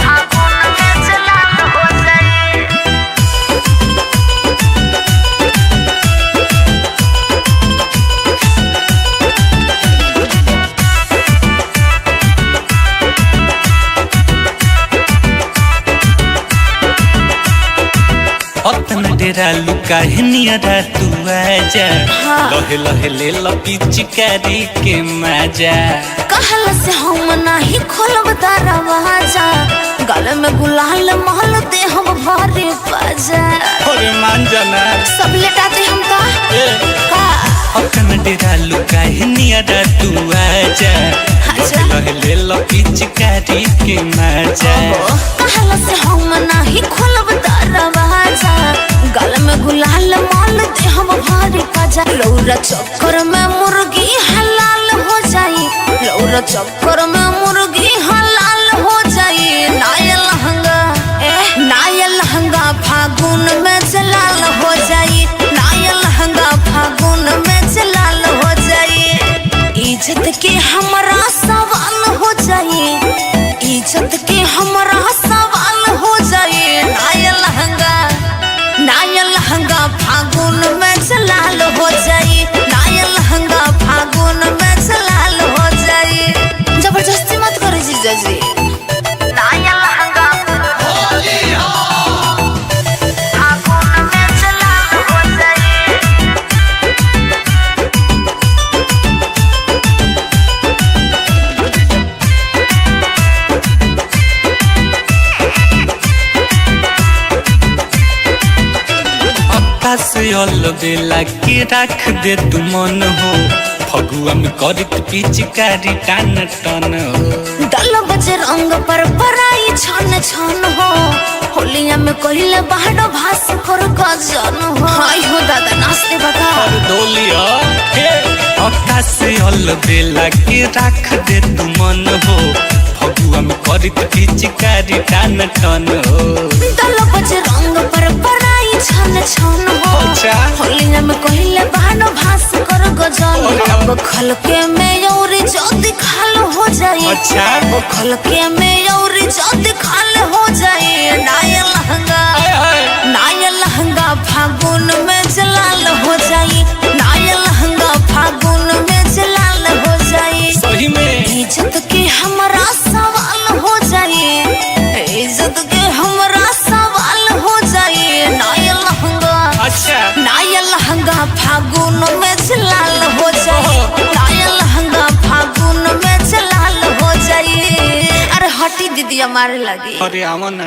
फागुन में जलाल हो जाए अपन डेरा लुका नियरा तू आजा लहे लहे ले लपी चिकारी के मजा कहल से हम नहीं खोलब दरवाजा गले में गुलाल महल दे हम भरे बाजा और मान जाना सब लेटाते हम का अपन डेरा लुका नियरा तू आजा अच्छा। लहे लहे ले लपी चिकारी के मजा कहल से हम नहीं खोलब दरवाजा गल में गुलाल माल दे हम भारी काजा लौरा चक्कर में मुर्गी हलाल हो जाई लौरा चक्कर में मुर्गी हलाल हो इज्जत के हमरा सवाल हो जाए। नाया लहंगा फागुन में जलाल हो जाए। नाया लहंगा फागुन में जलाल हो जाए। जबरदस्ती मत करे जीजा जी। नाया लहंगा फागुन में जलाल हो जाए। से अलबेला के रख दे तू मन हो फगुआ में करत पिचकारी टान टान हो। दल बजे रंग पर पराई छन छन हो होलिया में कहिले बाहर भास कर गजन हो। हाय हो दादा नाचते बता और डोलिया हे अक्का से अलबेला के रख दे तू मन हो फगुआ में करत पिचकारी टान टान हो। दल बजे रंग पर पराई छन छन हो होलिया में कहिले बाहर भास कर गजन। अब खलके में और जल्दी खाल हो जाए। अच्छा वो खलके में और जल्दी खाल हो जाए। नाया लहंगा फागुन में जलाल हो जाए। नाया लहंगा फागुन में जलाल हो जाए। सही में इज्जत के हमरा सवाल हो जाए। इज्जत के हमरा सवाल हो जाए। नाया लहंगा अच्छा नाया लहंगा फागुन में जलाल हो जाए। नाया लहंगा फागुन में जलाल हो जाए। अरे हटी दीदी हमारे लगी। अरे आवन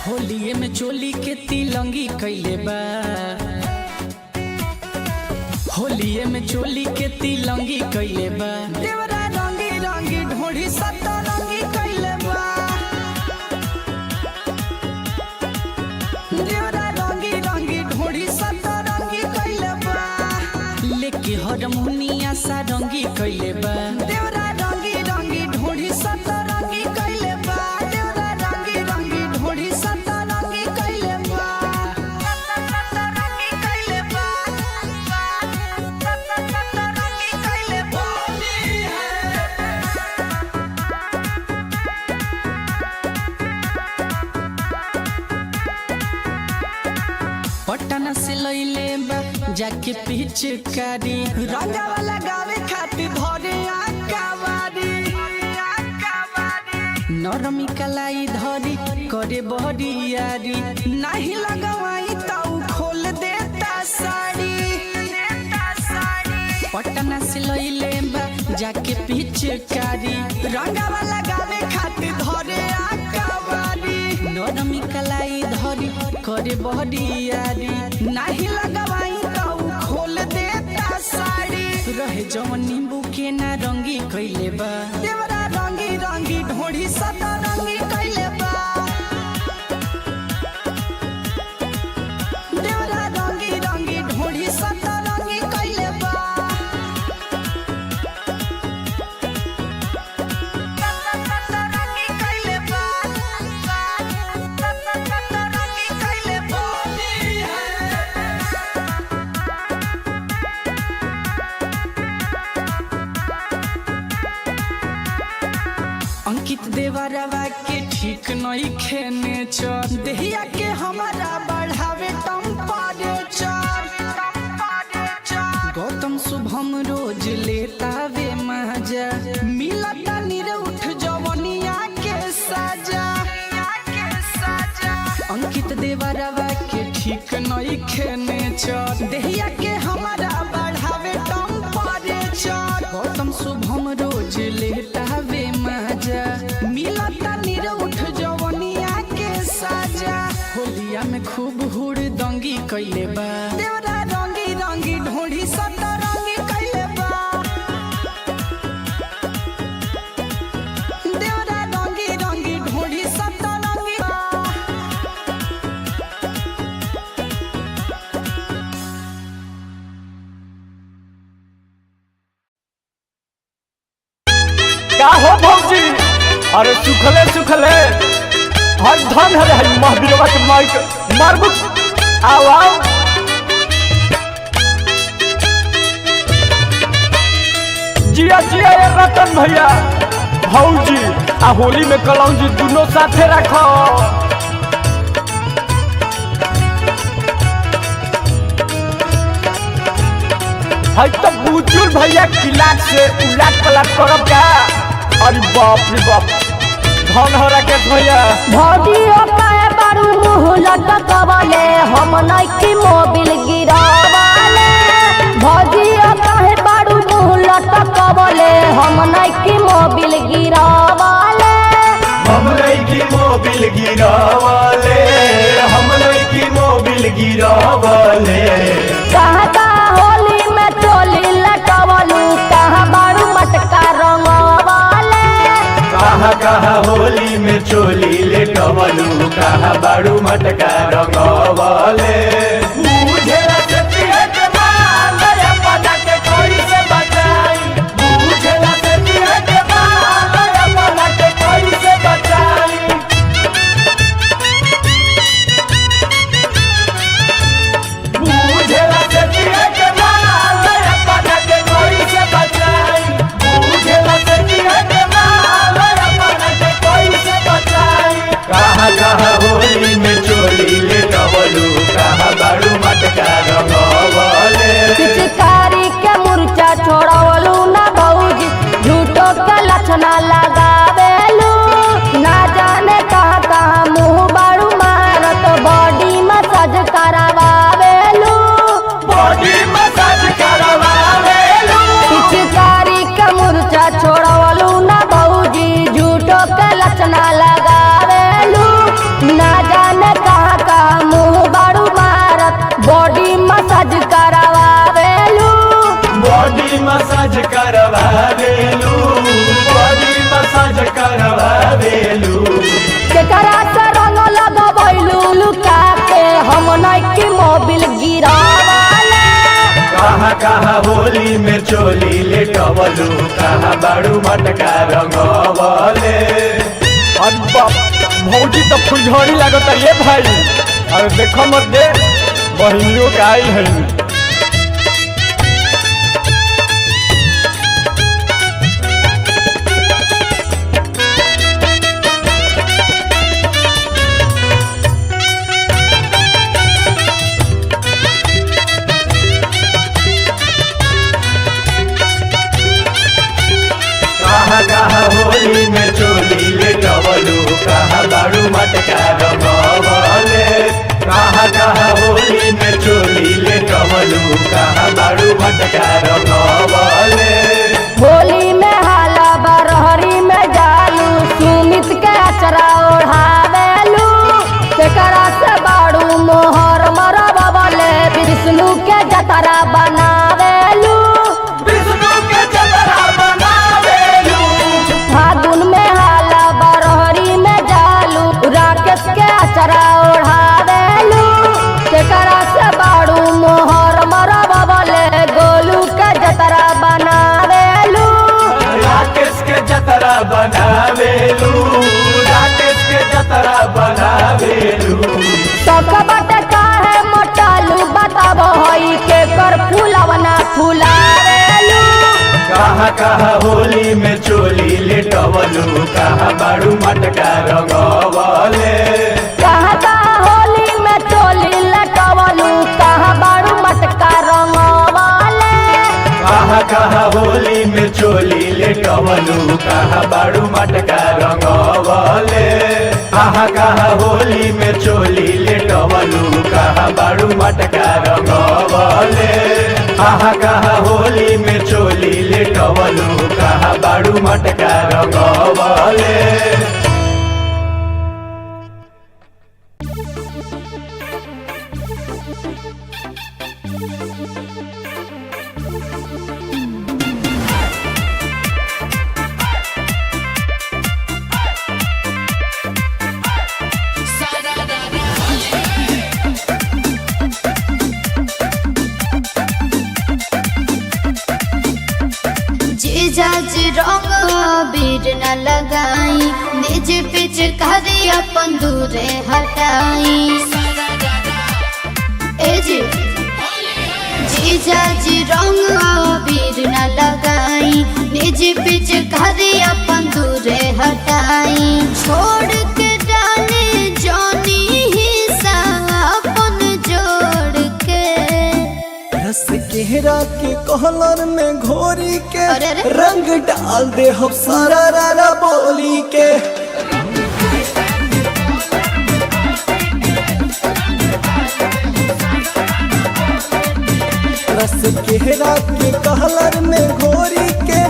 होलिये में चोली के तिलंगी कैले बा। होलिये में चोली के तिलंगी कैले बा। देवरा रंगी रंगी ढोढ़ी सतरंगी कैले बा। देवरा रंगी रंगी ढोढ़ी सतरंगी कैले बा। लेके हरमुनिया सारंगी कैले बा। देवरा रंगी रंगी ढोढ़ी सतरंगी कैले बा। देवरा रंगी रंगी ढोढ़ी सतरंगी कैले बा। सतरंगी कैले बा। सतरंगी कैले बा। पटना से लैले बा जाके पिचकारी रंगावा लगावे खातिर धरे आकावारी। नरमी कलाई धरी करे बहरियारी नहीं लगवाई ताऊ खोल देता साड़ी। पटना से लैले बा जाके पिचकारी रंगावा लगावे खातिर धरे आकावारी। नरमी कलाई धरी करे बहरियारी नहीं लगवाई ताऊ खोल देता साड़ी। रहे जवन नींबू के ना रंगी कैले बा। देवरा रंगी रंगी ढोढ़ी सतरंगी कैले बा। देवरा रंगी रंगी ढोढ़ी सतरंगी कैले बा। सतरंगी कैले बा। सतरंगी कैले बा। अंकित देवरवा के ठीक नहीं खेने चर देहिया के हमारा बढ़ावे टेम्परेचर। गौतम शुभम रोज लेता वे मजा मिलता निरउठ जवनिया के सजा। अंकित देवरवा के ठीक नहीं खेने चर देहिया के हमारा बढ़ावे टेम्परेचर। गौतम शुभम रोज लेता वे मजा मिलता निरउठ जवनिया के सजा। होलिया में खूब हुड़ दंगी कैले बा। देवरा रंगी रंगी ढोढ़ी सतरंगी कैले बा। देवरा रंगी रंगी ढोढ़ी सतरंगी बा। का हो भौजी अरे सुखले सुखले हर धन हरे हई महावीरवा के माइक मारबू आओ आओ जिया जिया ये रतन भैया भौजी आ होली में कलौजी दोनों साथे रखो हई तो बुचुल भैया किलाट से उलाट पलट करब क्या अरे बाप रे बाप धन हो राकेश भैया भौजी ओकाए बारू मुँह लटकवले हम नइकी मोबिल गिरावले भौजी ओकाए बारू मुँह लटकवले हम नइकी मोबिल गिरावले हम लइकी मोबिल गिरावले हम लइकी मोबिल गिरावले कहाँ होली में चोली लटवलू कहाँ बारू मटका रंगवले कहाँ कहाँ होली में चोली लेटवलू कहाँ बाड़ू मटका रंगवले मुझे लगती है कि माल अपना के कोई से बचाई मुझे लगती है कि माल अपना के कोई से बचाई मुझे लगती है कि माल अपना के कोई से बचाई मुझे लगती है कि माल अपना के कोई से बचाई कहाँ कहाँ होली में चोली लेटवलू कहाँ बाड़ू मटका रंगवले पिचकारी के मुर्चा छोड़वलू ना भौजी झूठो के लक्षणा लगावेलू ना जाने कहाँ कहाँ मुँह बारू मारत बॉडी मसाज करावेलू बॉडी मसाज करवावेलू पिचकारी के मुर्चा छोड़वलू ना भौजी झूठो के लक्षणा लगावेलू ना जाने कहाँ कहाँ मुँह बारू मारत बॉडी मसाज करावेलू बॉडी मसाज करवावेलू बॉडी मसाज करवावेलू केकरा से रंग लगवैलू लुका के हम नइकी मोबिल गिरावले कहाँ कहाँ होली में चोली लेटवलू कहाँ बाड़ू मटका रंगवले अरे बाप भौजी तो फुलझड़ी लागत है ये भाई अरे देखो मत दे बहिनियों के आई है कहाँ कहाँ होली में चोली लेटवलू कहाँ बाड़ू मटका रंगवले कहाँ कहाँ होली में चोली लेटवलू कहाँ बाड़ू मटका रंगवले होली में हाला बरहरी में जालू सुमित के अचरा ओढ़ावेलू केकरा से बाड़ू मोहर मरबले विष्णु के जतरा बनावेलू विष्णु के जतरा बनावेलू फागुन में हाला बरहरी में जालू राकेश के अचरा ओढ़ावेलू केकरा से बाड़ू मोहर मरबले गोलू के जतरा बनावेलू राकेश के जतरा बनावेलू राकेश के जतरा बनावेलू तक बट काहे मोटालू बताब हई के कर फूलवना फुलावेलू कहाँ कहाँ होली में चोली लेटवलू कहाँ बाड़ू मटका रंगवले कहाँ कहाँ होली में चोली लटवलू कहाँ बारू मटका रंगवले कहाँ कहाँ होली में चोली लेटवलू कहाँ बाड़ू मटका रंगवले कहाँ कहाँ होली में चोली लेटवलू कहाँ बाड़ू मटका रंगवले कहाँ कहाँ होली में चोली लेटवलू कहाँ बाड़ू मटका रंगवले जीजाज रंग अबीर न लगाई निज पिचकारी अपन दूरे हटाई ए जी जीजाज रंग अबीर न लगाई निज पिचकारी अपन दूरे हटाई छोड़ के डाले जानी हिस्सा अपन जोड़ के रस केहरा के कहलर में घोरी के अरे अरे। रंग डाल दे हम सारा रारा बोली के रस केहरा के कहलर में घोरी के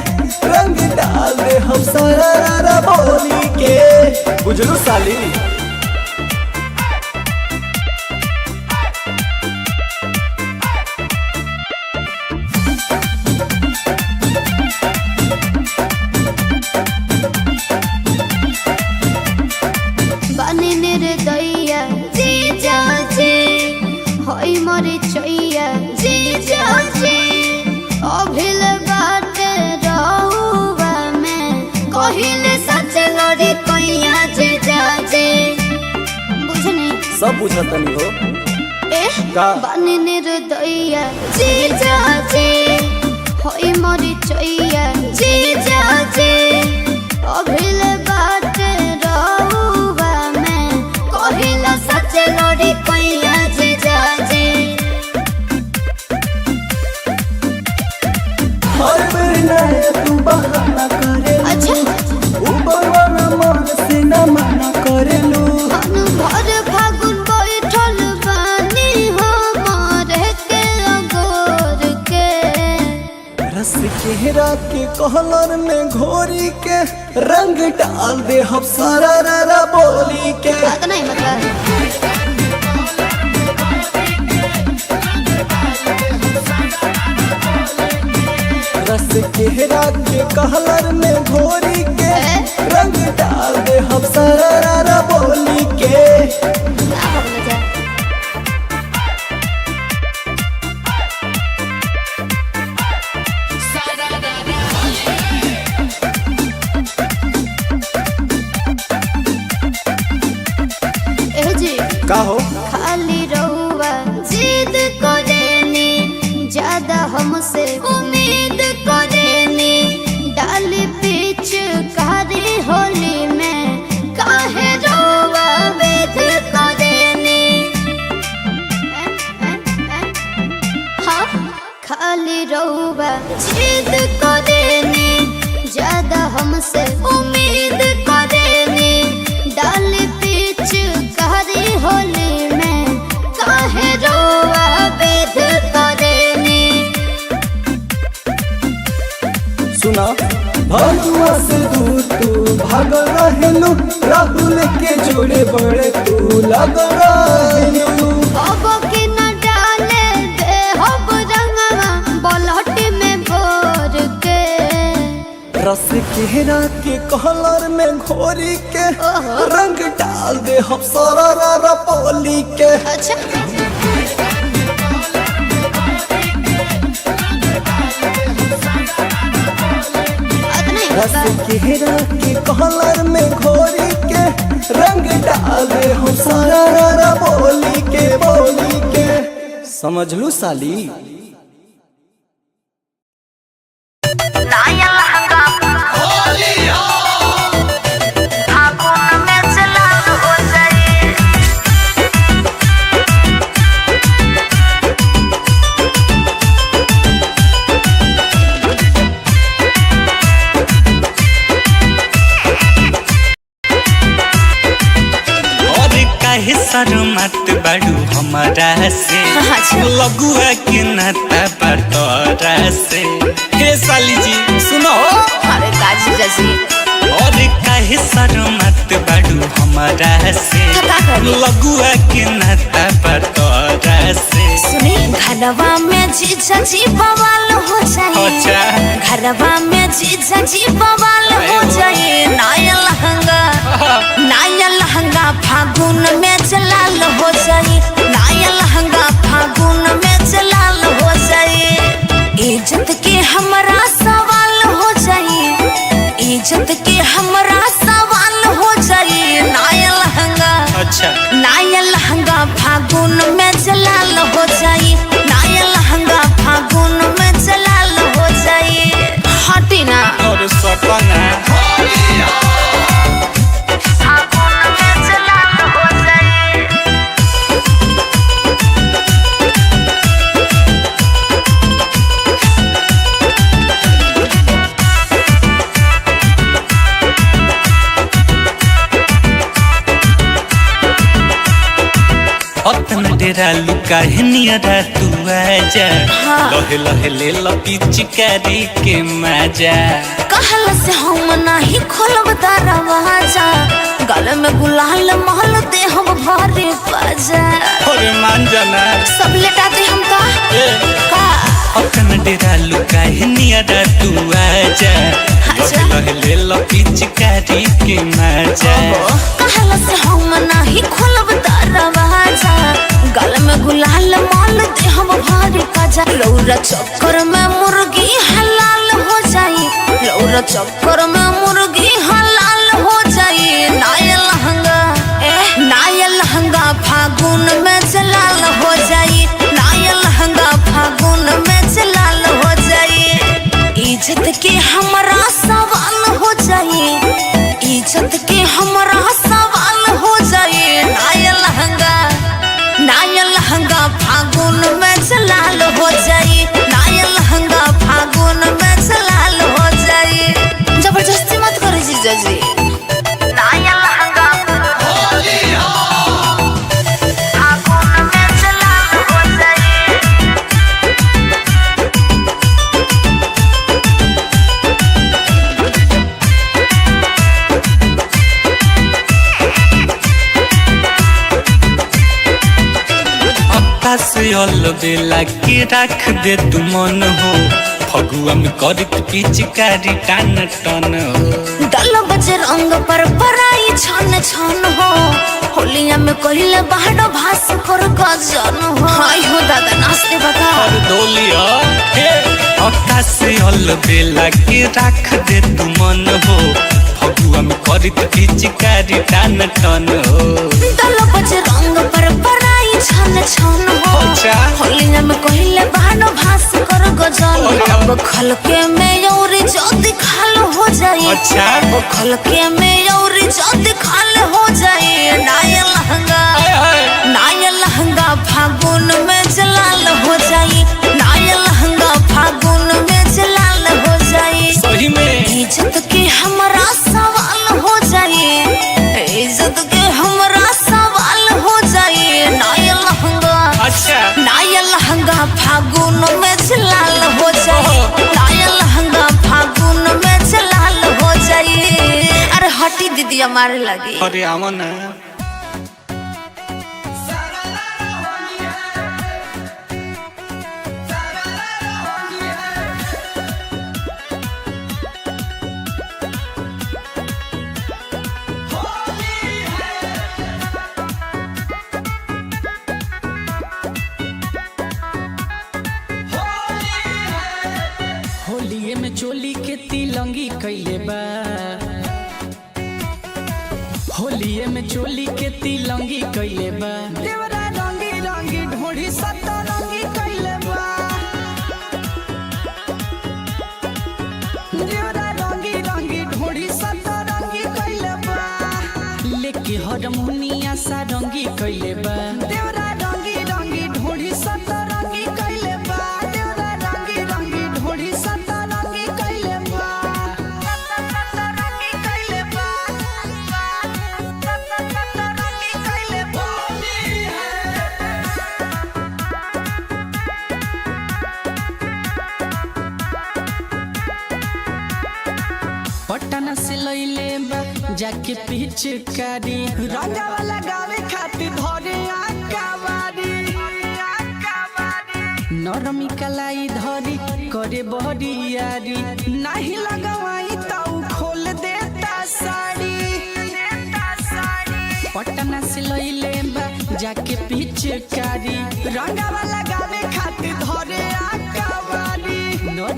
रंग डाल दे हम सारा रारा बोली के बुझलू साली बने निर्दया जीजाजी होई मोरी चैया जीजाजी अभिल बाटे रहुआ में कहिले सच लड़ी कैया जीजाजी बुझनी सब बुझतनी हो ए का? बने निर्दया जीजाजी होई मोरी चैया जीजाजी अभिल बाटे रहुआ में कहिला सच लड़ी कैया जीजाजी हर बेर नया तू बहाना करे अच्छा ऊपर वाला मन से न मना करेलू भर फागुन बैठल बानी हमारे के अगोर के रस केहरा के कहलर में घोरी के रंग डाल दे हम सारा रारा बोली के बात नहीं मतलब रस केहरा के कहलर में घोरी के रंग डाल दे हम सारा रारा बोली के ना भगले जा ए जी का हो खाली रहुआ जिद करेनी ज्यादा हमसे उम्मीद करेनी डाली पीछ कारी होली में काहे रहुआ वेद करेनी हाँ खाली रहुआ जिद करेनी ज्यादा हमसे उम्मीद करेनी डाली पीछ कारी होली में काहे रहुआ वेद करेनी सुना भगवा से दूर तू भाग रहेलू राहुल के जोड़े बड़े तू लग रहेलू अब के न डाले दे हब रंगवा बलहट में भोर के रस केहरा के कहलर में घोरी के रंग डाल दे हम सारा रारा बोली के अच्छा बात नहीं रस मतलब केहरा के कहलर में घोरी के रंग डाल दे हम सारा रारा बोली के समझ लू साली नाया लहंगा फागुन में चलाल हो जाए और काहे शर्मत बाड़ू हमारा से अच्छा। लगुआ के नाता बटोरा से हे साली जी सुनो अरे काजी जजी और काहे शर्मत बाड़ू हमारा से का करी? लगुआ के नाता बटोरा से सुनी घरवा में जीजा जी बवाल हो जाए अच्छा घरवा में जीजा जी बवाल हो जाए नाया लहंगा फागुन में जलाल हो जाए नाया लहंगा फागुन में जलाल हो जाए इज्जत के हमरा सवाल हो जाए इज्जत के हमरा सवाल हो जाई नया लहंगा। अच्छा नया लहंगा फागुन में जलाल हो जाई, नया लहंगा फागुन में जलाल हो जाई। हटी ना और सपना फागुन में जलाल हो जाई। अपन डेरा लुका है नियरा तू आजा। लहे लहे ले लो पिचकारी के मजा। कहल से हम नहीं खोलब दरवाजा, गले में गुलाल महल दे हम भरे बाजा। और मान जाना सब लेटा दे हम का अपन डेरा लुका है नियरा तू आजा। लहे लहे ले लो पिचकारी के मजा। कहल से हम नहीं खोलब दरवाजा, गले में गुलाल महल दे हम भरे बाजा। लौरा चक्कर में मुर्गी हलाल हो जाई, लौरा चक्कर में मुर्गी हलाल हो जाई। नया लहंगा नया लहंगा फागुन में जलाल हो जाई, नया लहंगा फागुन में जलाल हो जाई। इज्जत के हमरा सवाल हो जाई, इज्जत के हमरा सवाल हो जाई। नया लहंगा फागुन में जलाल हो जाई, नया लहंगा फागुन में जलाल हो जाई। जबरदस्ती मत करो जीजा जी। नया लहंगा फागुन में जलाल हो जाई। पत्ता से अलबेला के रख दे तू मन हो। फगुआ में करत पिचकारी टान टन हो। दल बजे रंग पर पराई छन छन हो, होलिया में कहिले बाहर भास कर गजन हो। हाय हो दादा नाचते बता और डोलिया हे पत्ता से अलबेला के रख दे तू मन हो। फगुआ में करत पिचकारी टान टन हो। दल बजे रंग पर पराई छन छन हो, अच्छा। होलिया में कहिले बाहर भास कर गजन हो। अब खलके में यौरी जल्दी खाल हो जाई। अच्छा। अब खलके में यौरी जल्दी खाल हो जाई। नया लहंगा फागुन में जलाल हो जाई, नया लहंगा फागुन में जलाल हो जाई। सही में इज्जत के हमरा सवाल हो जाई, इज्जत के हमरा सवाल हो जाई। नया लहंगा अच्छा नया लहंगा फागुन में जलाल हो जाई, नया लहंगा फागुन में जलाल हो जाई। अरे हटी दीदी हमारे लगी। अरे आवा ना होलिये में चोली के तिलंगी कैले बा, होलिये में चोली के तिलंगी कैले बा। देवरा रंगी रंगी ढोढ़ी सतरंगी कैले बा, देवरा रंगी रंगी ढोढ़ी सतरंगी कैले बा। लेके हारमोनिया सारंगी कैले बा। देवरा रंगी रंगी ढोढ़ी सतरंगी कैले बा, देवरा रंगी रंगी ढोढ़ी सतरंगी कैले बा। सतरंगी कैले बा, सतरंगी कैले बा। पटना से लइले बा जाके पिचकारी, रंगावा लगावे खातिर धरे आकावारी। नरमी कलाई धरी करे बहरियारी, नहीं लगवाई ताऊ खोल देता साड़ी। पटना से लइले बा जाके पिचकारी, रंगावा लगावे खातिर धरे आकावारी।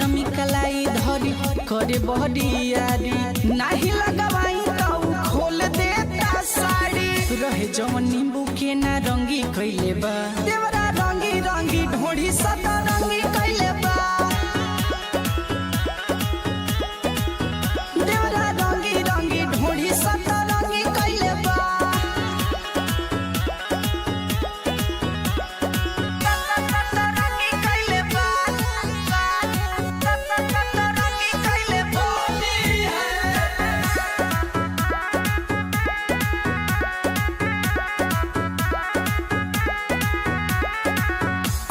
गरमी कलाई धरी करे बहरियारी नाही लगवाई तो खोल देता साड़ी रहे जवन नींबू के ना रंगी कइले बा देवरा रंगी रंगी ढोढ़ी सदा रंगी कइले बा देवरा रंगी रंगी ढोढ़ी सदा रंगी कइले बा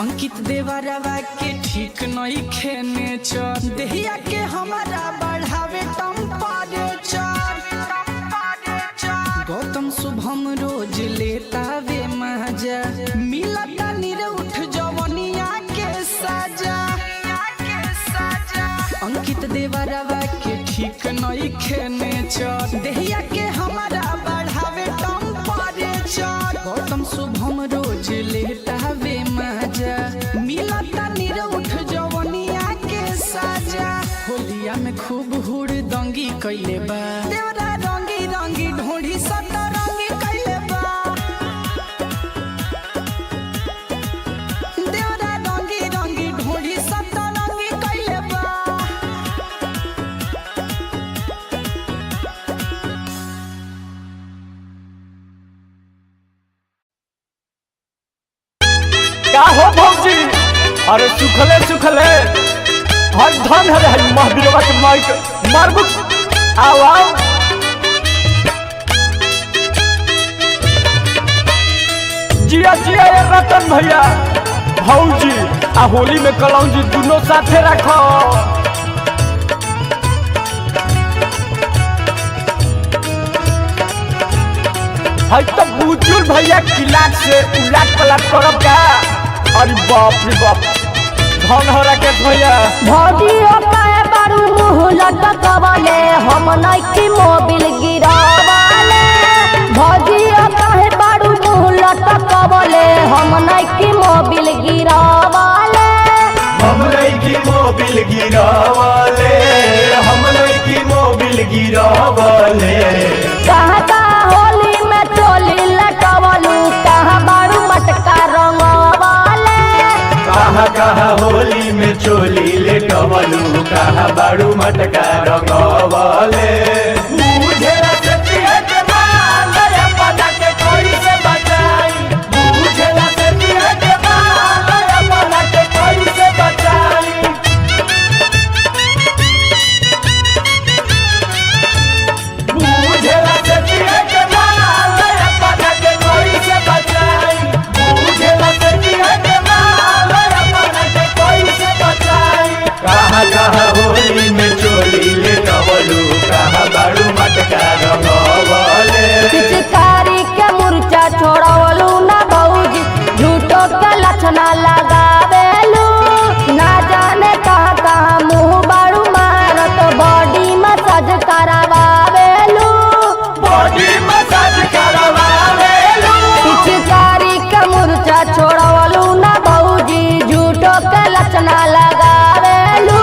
अंकित देवरवा के ठीक नहीं खेने चर देहिया के हमारा बढ़ावे टेम्परेचर गौतम शुभम रोज लेता वे मजा मिलता निर उठ जवनिया के सजा अंकित देवरवा के ठीक नहीं खेने चर देहिया के हमारा बढ़ावे टेम्परेचर गौतम शुभम रोज लेता वे मजा मिलता निर उठ जवनिया के सजा होलिया में खूब हुड़ दंगी कइले बा देवरा रंगी रंगी ढोढ़ी सदा रंगी कइले बा देवरा रंगी रंगी ढोढ़ी सदा रंगी कइले बा का हो भौजी अरे सुखले सुखले हर धन हरे महावीरवा के माइक मारबू आओ आओ जिया जिया ये रतन भैया भौजी आ होली में कलौजी दोनों साथे रखो है तो बुजुर्ग भैया किलाट से उलाट पलाट करब का अरे बाप रे बाप धन हो रखे भैया भौजी काहे बारू मुँह लटकवले हम नइकी मोबिल गिरावले भौजी काहे बारू मुँह लटकवले हम नइकी मोबिल गिरावले हम नइकी मोबिल गिरावले हम नइकी मोबिल गिरावले कहाँ का होली में चोली लटवलू कहाँ बारू मटका रंगवले कहाँ कहाँ होली में चोली लेटवलू कहाँ बाड़ू मटका रंगवले बुझेला सतिया के माल अपना के कोई से बचाई बुझेला सतिया के माल अपना के कोई से बचाई बुझेला सतिया के माल अपना के कोई से बचाई बुझेला सतिया के माल अपना के कोई से बचाई कहाँ कहाँ होली में चोली लेटवलू कहाँ बाड़ू मटका रंगवले पिचकारी के मुर्चा छोड़वलू ना भौजी झूठो के लक्षणा लगावेलू ना जाने कहाँ कहाँ मुँह बारू मारत बॉडी मसाज करावेलू बॉडी मसाज करवावेलू पिचकारी के मुर्चा छोड़वलू ना भौजी झूठो के लक्षणा लगावेलू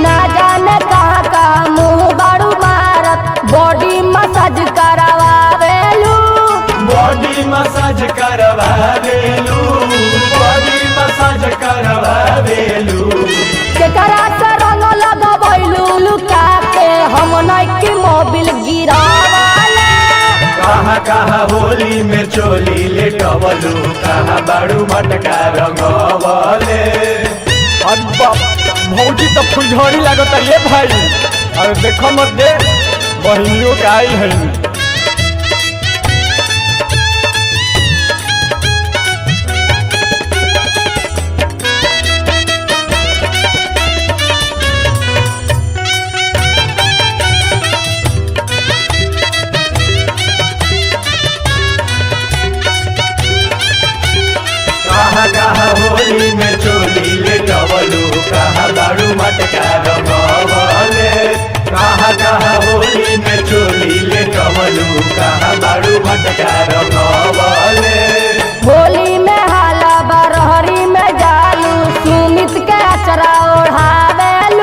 ना जाने कहाँ कहाँ मुँह बारू मारत बॉडी मसाज करावेलू बॉडी मसाज करवावेलू बॉडी मसाज करवावेलू केकरा से रंग लगवैलू लुका के हम नइकी मोबिल गिरावले कहाँ कहाँ होली में चोली लेटवलू कहाँ बाड़ू मटका रंगवले अरे बाप भौजी तो फुलझड़ी लागत ये भाई अरे देखो मत दे बहनियों के आई है कहाँ कहाँ होली में चोली लेटवलू कहाँ बाड़ू मटका रंगवले कहाँ कहाँ होली में चोली लेटवलू कहाँ बाड़ू मटका रंगवले होली में हाला बरहरी में जालू सुमित के अचरा ओढ़ावेलू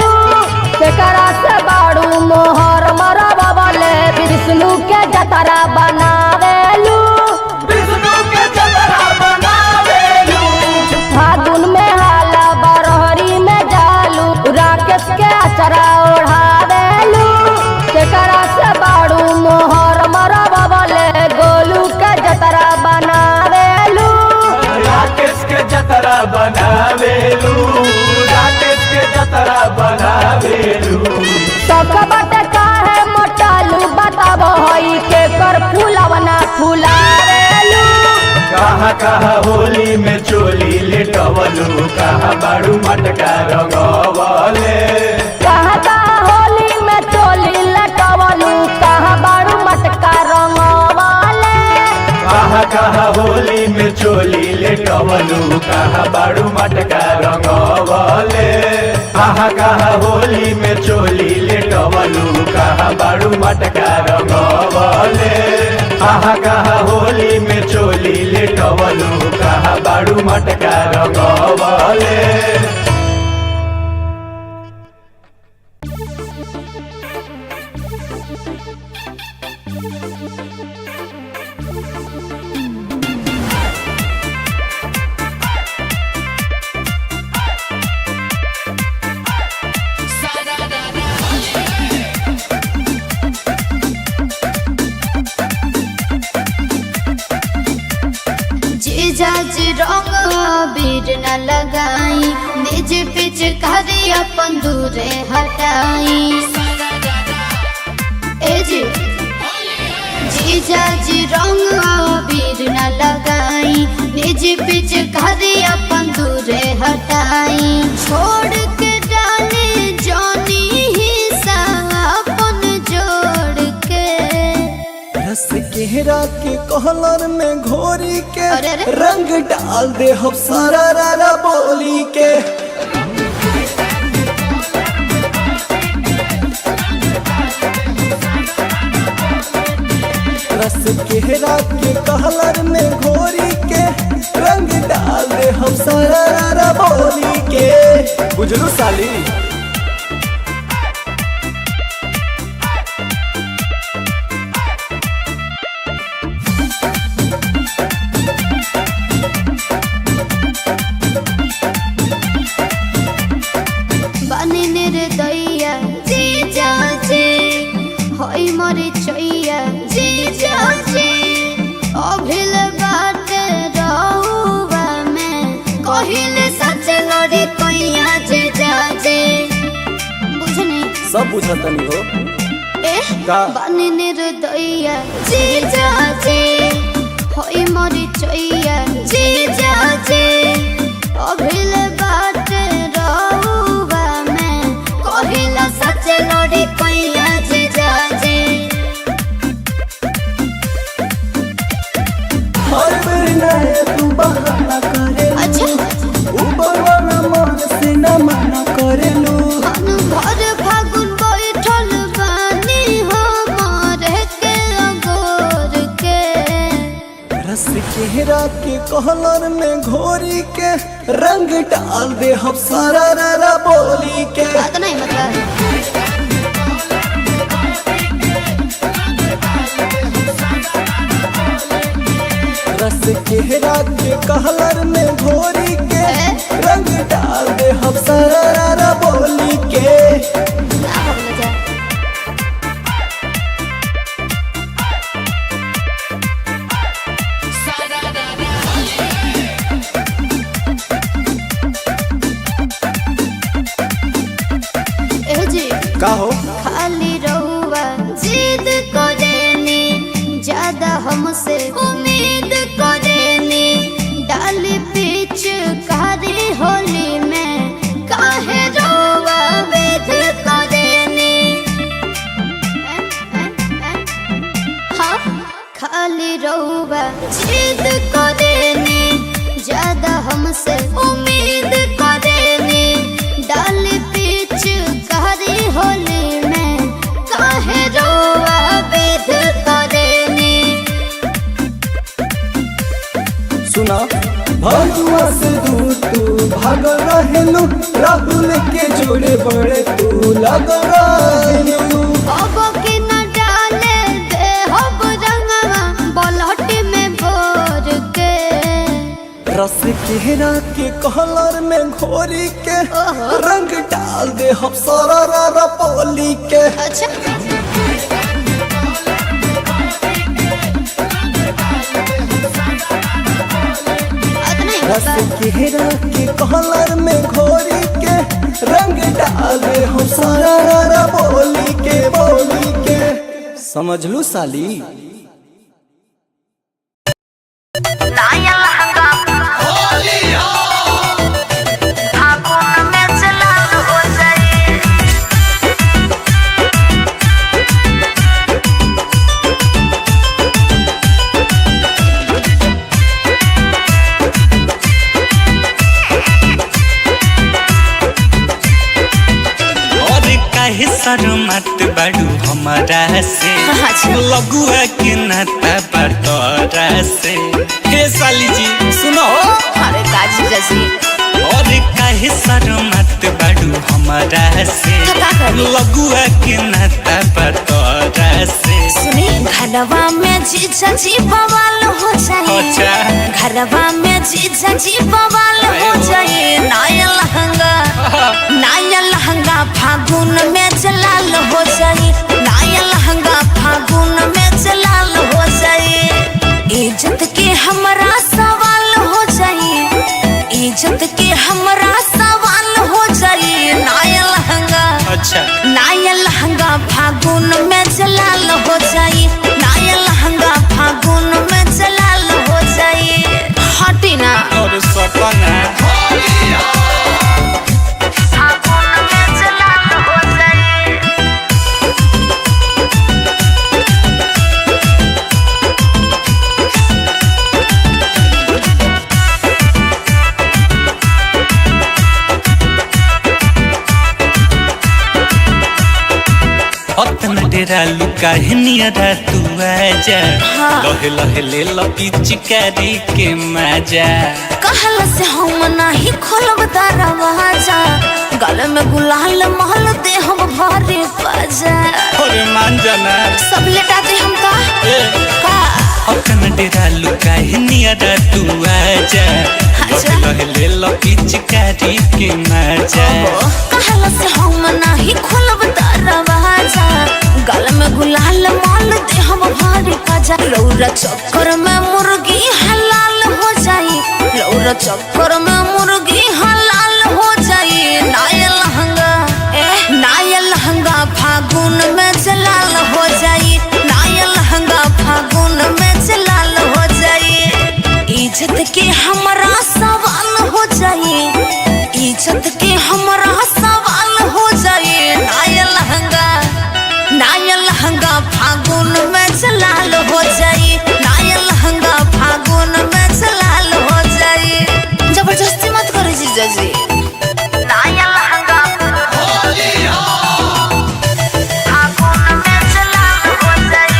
कहाँ कहाँ होली में चोली लेटवलू कहाँ बाड़ू मटका रंगवले कहाँ कहाँ होली में चोली लटवलू कहाँ बारू मटका रंगवाले कहाँ कहाँ होली में चोली लेटवलू कहाँ बाड़ू मटका रंगवले कहाँ कहाँ होली में चोली लेटवलू कहाँ बाड़ू मटका रंगवले कहाँ कहाँ होली में चोली लेटवलू कहाँ बाड़ू मटका रंगवले जीजाज रंग बीर न लगाई निज पिच करी अपन दूरे हटाई ए जी जीजाज रंग बीर न लगाई निज पिच करी अपन दूरे हटाई छोड़ के डाले जानी हिस्सा अपन जोड़ के रस केहरा के कहलर में घोरी के अरे अरे। रंग डाल दे हम सारा रारा बोली के रस केहरा के कहलर में घोरी के रंग डाल दे हम सारा रारा बोली के बुझलू साली बनी निर्दया जीजा जी होई मरी चैया जीजा जी अभिल बात रहुआ में कहिले सच लड़ी कैया जीजा जी बुझनी सब बुझतनी हो ए का? बनी निर्दया जीजा जी होई मरी चैया जीजा जी अभिल बात रहुआ में कहिला सच लड़ी कैया जीजा जी हर बेर नए तू बहाना करे अच्छा ऊपर वाला मन से न मना करेलू मन भर फागुन बैठल बानी हमार के अगोर के रस केहरा के कहलर में घोरी के रंग डाल दे हम सारा रारा बोली के बात नहीं मतलब रस केहरा के कहलर में घोरी के रंग डाल दे हम सारा रारा बोली के ना बोला जा ए जी का हो खाली रहुआ जिद करेनी ज्यादा हमसे उम्मीद करेनी डाली पीछ कारी होली में काहे रहुआ वेद करेनी हाँ खाली रहुआ जिद करेनी ज्यादा हमसे उम्मीद करेनी डाली पीछ कारी होली में काहे रहुआ वेद करेनी सुना भगवा से दूर तू भाग रहेलू राहुल के जोड़े बड़े तू लग रहेलू अब की न डाले दे हब रंगवा बलहट में भोर के रस केहरा के कहलर में घोरी के रंग डाल दे हम सारा रारा बोली के अच्छा रस केहरा के कहलर में घोरी के रंग डाल दे हम सारा रारा बोली के समझ लू साली नाया शर्मात बाड़ू हमारा से अच्छा। लगुआ के नाता बटोरा से। हे साली जी सुनो अरे काजी जैसी और काहे शर्मात बाड़ू हमारा से तो का करी? लगुआ के नाता बटोरा से। सुनी घरवा में जीजा जी बवाल हो जाए अच्छा घरवा में जीजा जी बवाल हो जाए नया लहंगा फागुन में जलाल हो जाए नया लहंगा फागुन में जलाल हो जाए इज्जत के हमरा सवाल हो जाए इज्जत के हमरा सवाल हो जाए नया लहंगा अच्छा नया लहंगा फागुन में जलाल हो जाए नया लहंगा फागुन में जलाल हो जाए हटी ना और सपना फागुन में जलाल हो जाए अतना डेरा लुका नियरा तू आजा लहे लहे ले पिचकारी के मजा। कहला से हम नहीं खोलब दरवाजा गले में गुलाल महल दे हम भरे पाजा अरे मान जाना सब लेटा दे हम का अतना डेरा लुका नियरा तू आजा लहे लहे ले पिचकारी के मजा। कहला से हम नहीं खोलब दरवाजा गले में गुलाल महल दे हम भरे पाजा रौरा चक्कर में मुर्गी हलाल हो जाई रौरा चक्कर में मुर्गी हलाल हो जाई नया लहंगा फागुन में जलाल हो जाई नया लहंगा फागुन में जलाल हो जाई इज्जत के हमरा सवाल हो जाई इज्जत के हमरा सवाल हो जाई नया लहंगा फागुन में जलाल हो जाई नया लहंगा फागुन में जलाल हो जाई जबरदस्ती मत करो जीजा जी नया लहंगा फागुन में जलाल हो जाई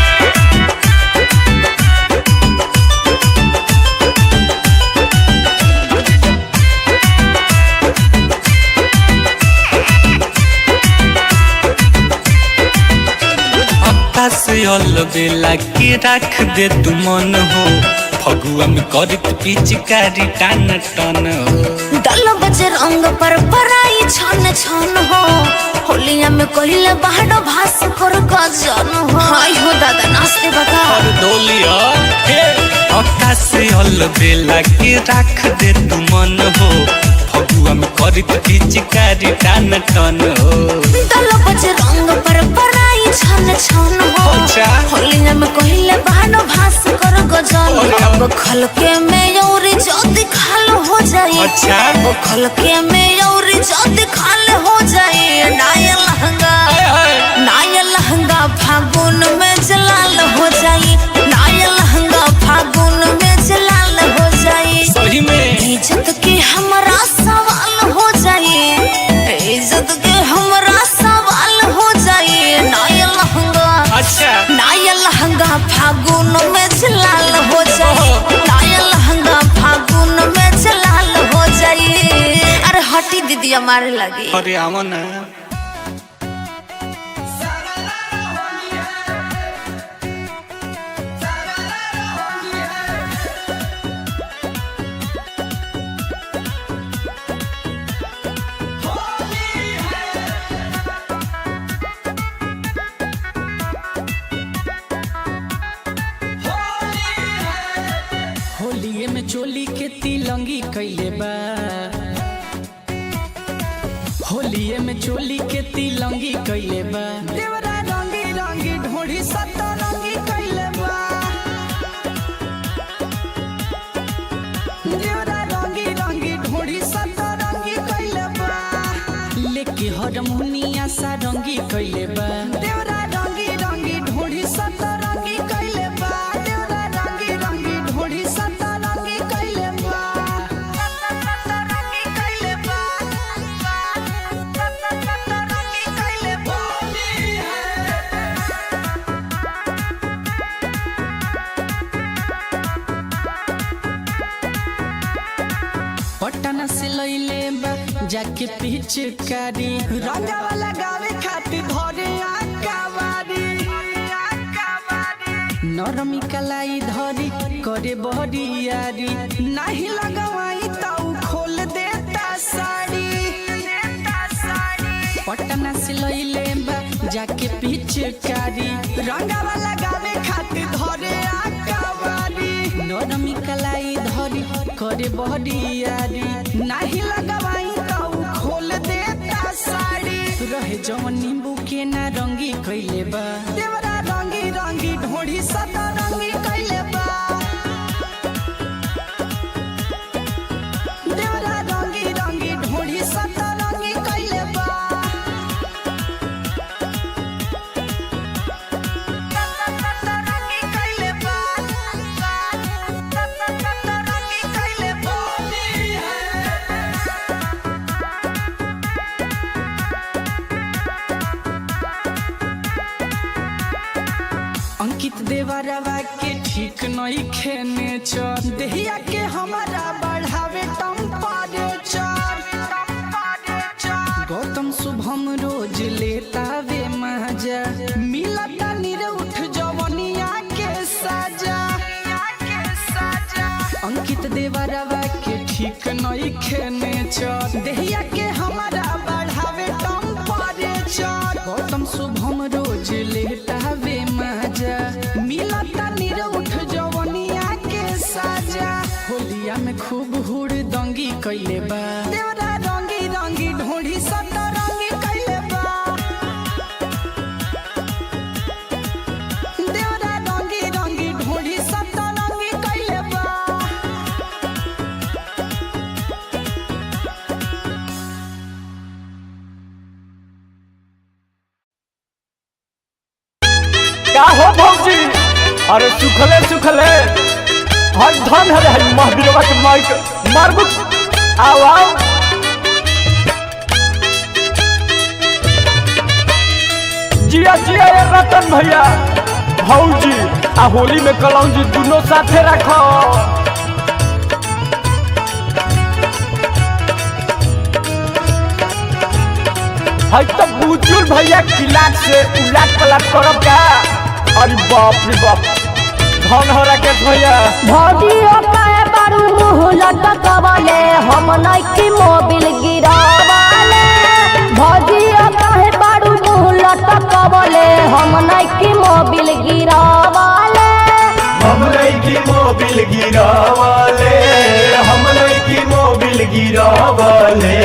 से बेला के रख दे तू मन हो फगुआ में करत पिचकारी टान टन हो। दल बजे रंग पर पराई छन छन हो होलिया में कहले बाहर भास कर गजन हो हाय हो दादा नाचते बता और डोलिया हे अक्का से बेला के रख दे तू मन हो फगुआ में करत पिचकारी टान टन हो। दल बजे रंग पर पराई छन छन हो होलिया में कहले बाहर भास कर गजन अब खलके में यौरी ज्योति खाल हो जाए अच्छा वो खलके में यौरी ज्योति खाल हो जाए नया लहंगा फागुन में जलाल हो जाए नया लहंगा फागुन में जलाल हो जाए सही में इज्जत के हमरा सवाल हो जाए इज्जत के हमरा सवाल हो जाए नया लहंगा अच्छा नया लहंगा फागुन में जलाल हो जाए नया लहंगा फागुन में जलाल हो जाए अरे हटी दीदी हमारे लगी अरे आवा ना होलिये में चोली के तिलंगी कैले बा होलिये में चोली के तिलंगी कैले बा देवरा रंगी रंगी ढोढ़ी सतरंगी कैले बा देवरा रंगी रंगी ढोढ़ी सतरंगी कैले बा लेके हरमुनिया सा रंगी कैले बा देवरा रंगी रंगी ढोढ़ी सतरंगी कैले बा देवरा रंगी रंगी ढोढ़ी सतरंगी कैले बा सतरंगी कैले बा सतरंगी कैले बा जाके पिचकारी रंगावा लगावे खातिर धरे आकावारी नरमी कलाई धरी करे बहरियारी नाही लगवाई ताऊ खोल देता साड़ी पटना से लइले बा जाके पिचकारी रंगावा लगावे खातिर धरे आकावारी नरमी कलाई धरी करे बहरियारी नाही लगवाई ताऊ खोल देता साड़ी रहे जवन नींबू के ना रंगी कइले बा देवरा रंगी रंगी ढोढ़ी सदा रंगी कइले बा देवरा रंगी रंगी ढोढ़ी सदा रंगी कइले बा रंगी कइले बा रंगी कइले बा अंकित देवरवा के ठीक नहीं खेने चर देहिया के हमारा बढ़ावे टेम्परेचर गौतम शुभम रोज लेता वे मजा मिलता निरउठ जवनिया के सजा अंकित देवरवा के ठीक नहीं खेने चर देहिया के हमारा बढ़ावे टेम्परेचर गौतम शुभम रोज लेता वे मजा मिलता निरउठ जवनिया के सजा होलिया में खूब हुड़ दंगी कइले बा देवरा रंगी रंगी ढोढ़ी सदा रंगी कइले बा देवरा रंगी रंगी ढोढ़ी सदा रंगी कइले बा का हो भौजी अरे सुखले सुखले हर धन हरे हई महावीरवा के माइक मारबू आओ आओ जिया जिया ये रतन भैया भौजी आ होली में कलौं जी दोनों साथे रखो हई तो बुजुल भैया किलाट से उलाट पलाट करब का अरे बाप रे बाप धन हो राकेश भैया भौजी काहे बारू मुँह लटकवले हम नइकी मोबिल गिरावले भौजी काहे बारू मुँह लटकवले हम नइकी मोबिल गिरावले हम नइकी मोबिल गिरावले हम नइकी मोबिल गिरावले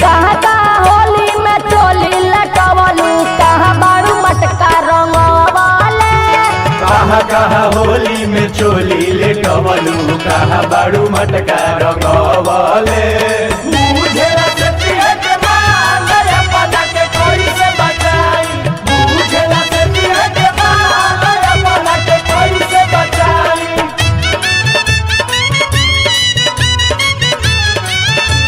कहाँ का होली में चोली लटवलू कहाँ बारू मटका रंगवले कहाँ कहाँ होली में चोली ले कवलू कहाँ बाड़ू मटका रंगवले बुझेला सतिया के माल अपना के कोई से बचाई बुझेला सतिया के माल अपना के कोई से बचाई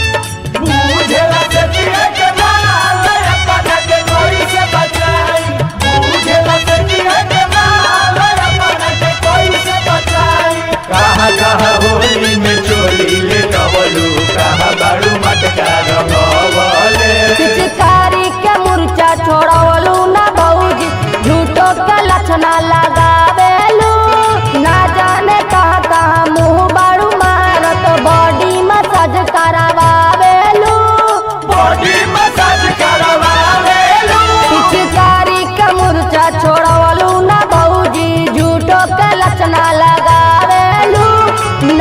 बुझेला सतिया के माल अपना के कोई से बचाई बुझेला सतिया के माल अपना के कोई से बचाई कहाँ कहाँ होली में चोली ले कवलू कहाँ बाड़ू मटका रंगवले पिचकारी के मुर्चा छोड़वलू ना भौजी झूठो के लक्षणा लगावेलू ना जाने कहाँ कहाँ मुँह बारू मारत बॉडी मसाज करावेलू बॉडी मसाज करवावेलू पिचकारी के मुर्चा छोड़वलू ना भौजी झूठो के लक्षणा लगावेलू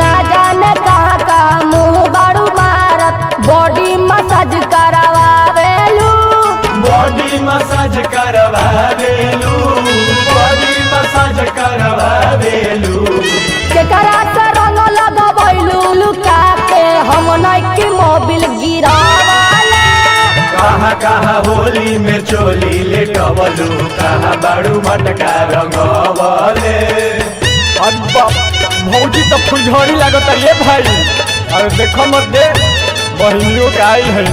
ना जाने कहाँ कहाँ मुँह बारू मारत बॉडी मसाज करावेलू बॉडी मसाज करवावेलू बॉडी मसाज करवावेलू केकरा से रंग लगवैलू लुका के हम नइकी मोबिल गिरावले कहाँ कहाँ होली में चोली ले कवलू कहाँ बाड़ू मटका रंगवले अरे बाप भौजी तो फुलझड़ी लागत ये भाई अरे देखो मत दे बहिनियों के आई है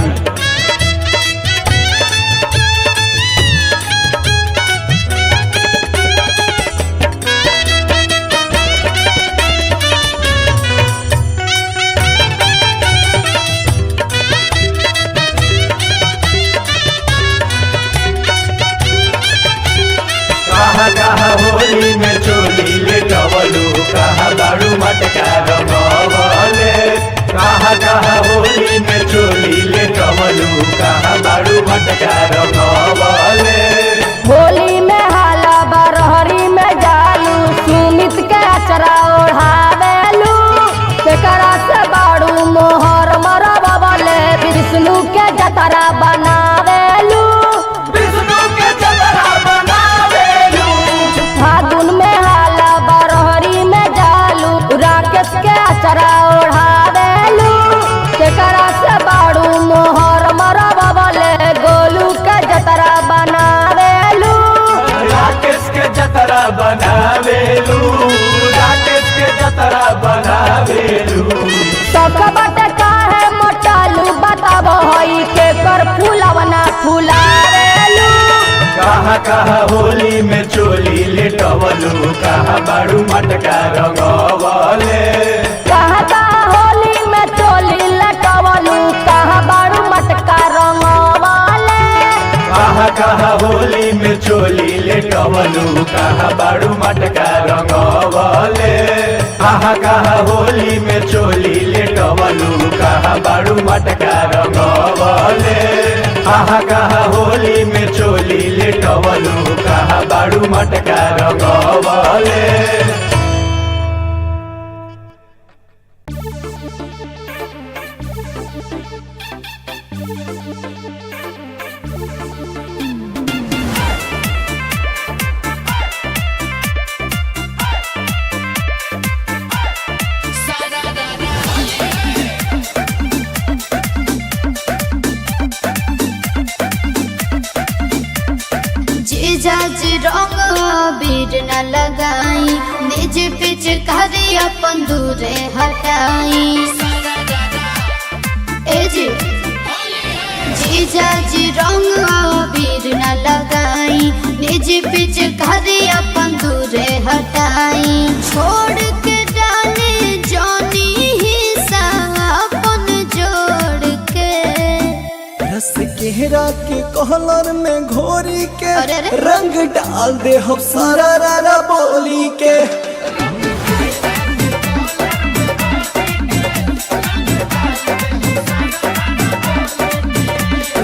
कहाँ कहाँ होली में चोली ले कमलू कहाँ बाड़ू मटका रंगवले होली में हाला बरहरी में जालू सुमित के अचरा ओढ़ावेलू तेकरा से बाड़ू मोहर मरबले विष्णु के जतरा बनावेलू फागुन में हाला बरहरी में जालू राकेश के अचरा ओढ़ावेलू तेकरा से बाड़ू मोहर मरबले गोलू के जतरा बनावेलू राकेश के जतरा बनावेलू राकेश के जतरा बनावेलू सबका बटे काहे मोटालू बताबो हई के कर फूलवना फुलावेलू कहाँ कहाँ होली में चोली ले टवलू कहाँ बाड़ू मटका रंगवले कहाँ कहाँ होली में चोली लटवलू कहाँ बाड़ू मटका रंगवले कहाँ कहाँ होली में चोली ले टवलू कहाँ बाड़ू मटका रंगवले कहाँ कहाँ होली में चोली ले टवलू कहाँ बाड़ू मटका रंगवले कहाँ कहाँ होली में चोली ले टवलू कहाँ बाड़ू मटका रंगवले जीजाज रंग बीर न लगाई निज पिच करी अपन दूरे हटाई ए जी जीजाज रंग बीर न लगाई निज पिच करी अपन दूरे हटाई छोड़ के डाले जानी हिस्सा अपन जोड़ के रस केहरा के कहलर में घोरी के अरे अरे। रंग डाल दे हम सारा रारा बोली के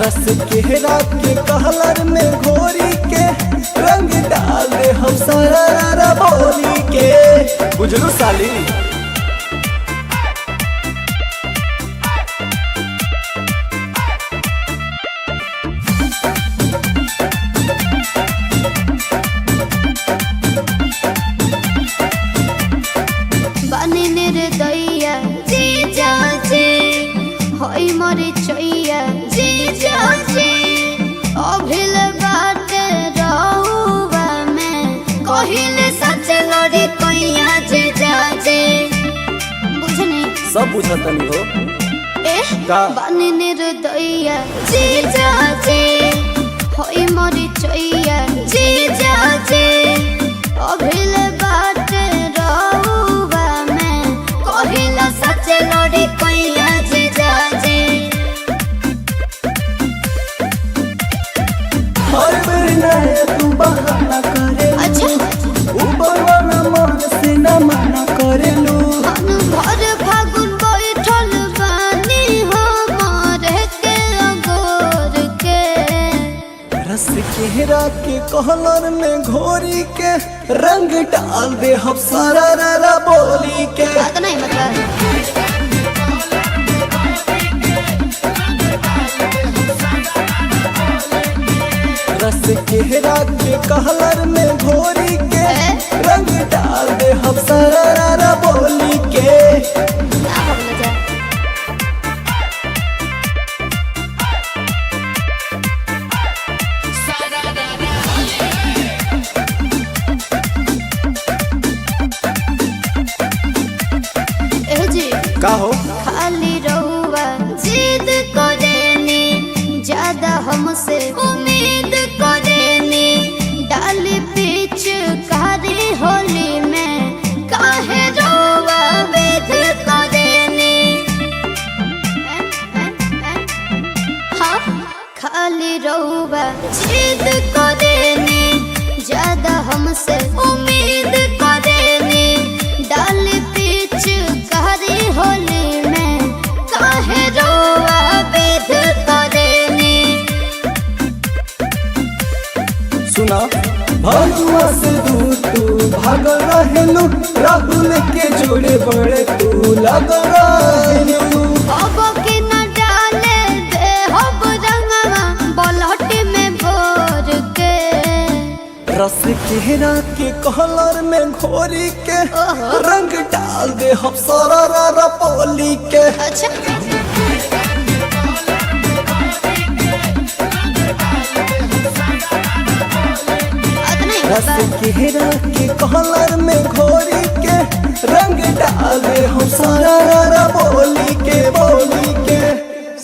रस केहरा के कहलर में घोरी के रंग डाल दे हम सारा रारा बोली के बुझलू साली बने रे दैया जीजा जी होई मोरी चैया जीजा जी अभिल बाटे रहुआ में कहिले सच लड़ी कैया जीजा जी बुझनी सब बुझतनी हो ए का? बने रे दैया जीजा जी होई मोरी चैया जीजा जी अभिल बाटे रहुआ में कहिला सच लड़ी कैया जीजा जी हर बेर नया तू बहाना करे अच्छा ऊपर वाला मन से न मना करेलू हम भर फागुन बैठल बानी हमारे के अगोर के रस केहरा के कहलर में घोरी के रंग डाल दे हम सारा रारा बोली के बात नहीं मतलब रस केहरा के कहलर में घोरी के रंग डाल दे हम सारा रारा बोली के ना बोल जा ए जी का हो खाली रहुआ जिद करेनी ज्यादा हमसे उम्मीद करेनी डाली पीछ कारी होली में काहे रहुआ वेद करेनी हाँ खाली रहुआ जिद करेनी ज्यादा हमसे उम्मीद करेनी डाली पीछ कारी होली में सुना भगवा से दूर तू भाग रहेलू राहुल के जोड़े बड़े तू लग रहेलू अब के न डाले दे हब रंगवा बलहट में भोर के रस केरा के कलर में घोरी के रंग डाल दे हम सारा पोली के अच्छा रस केरा के कलर में घोरी के रंग डाल दे हम सारा बोली के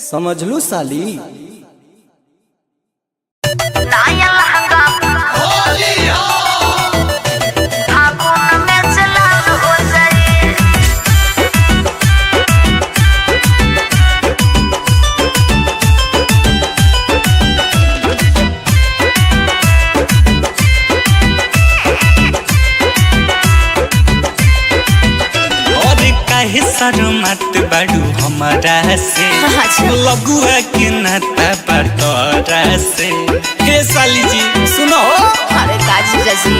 समझ लू साली नाया लहंगा फागुन में जलाल हो जाए और काहे शर्मात बाड़ू हमारा से अच्छा। लगुआ के नाता बटोरा से हे साली जी सुनो अरे काजी जैसी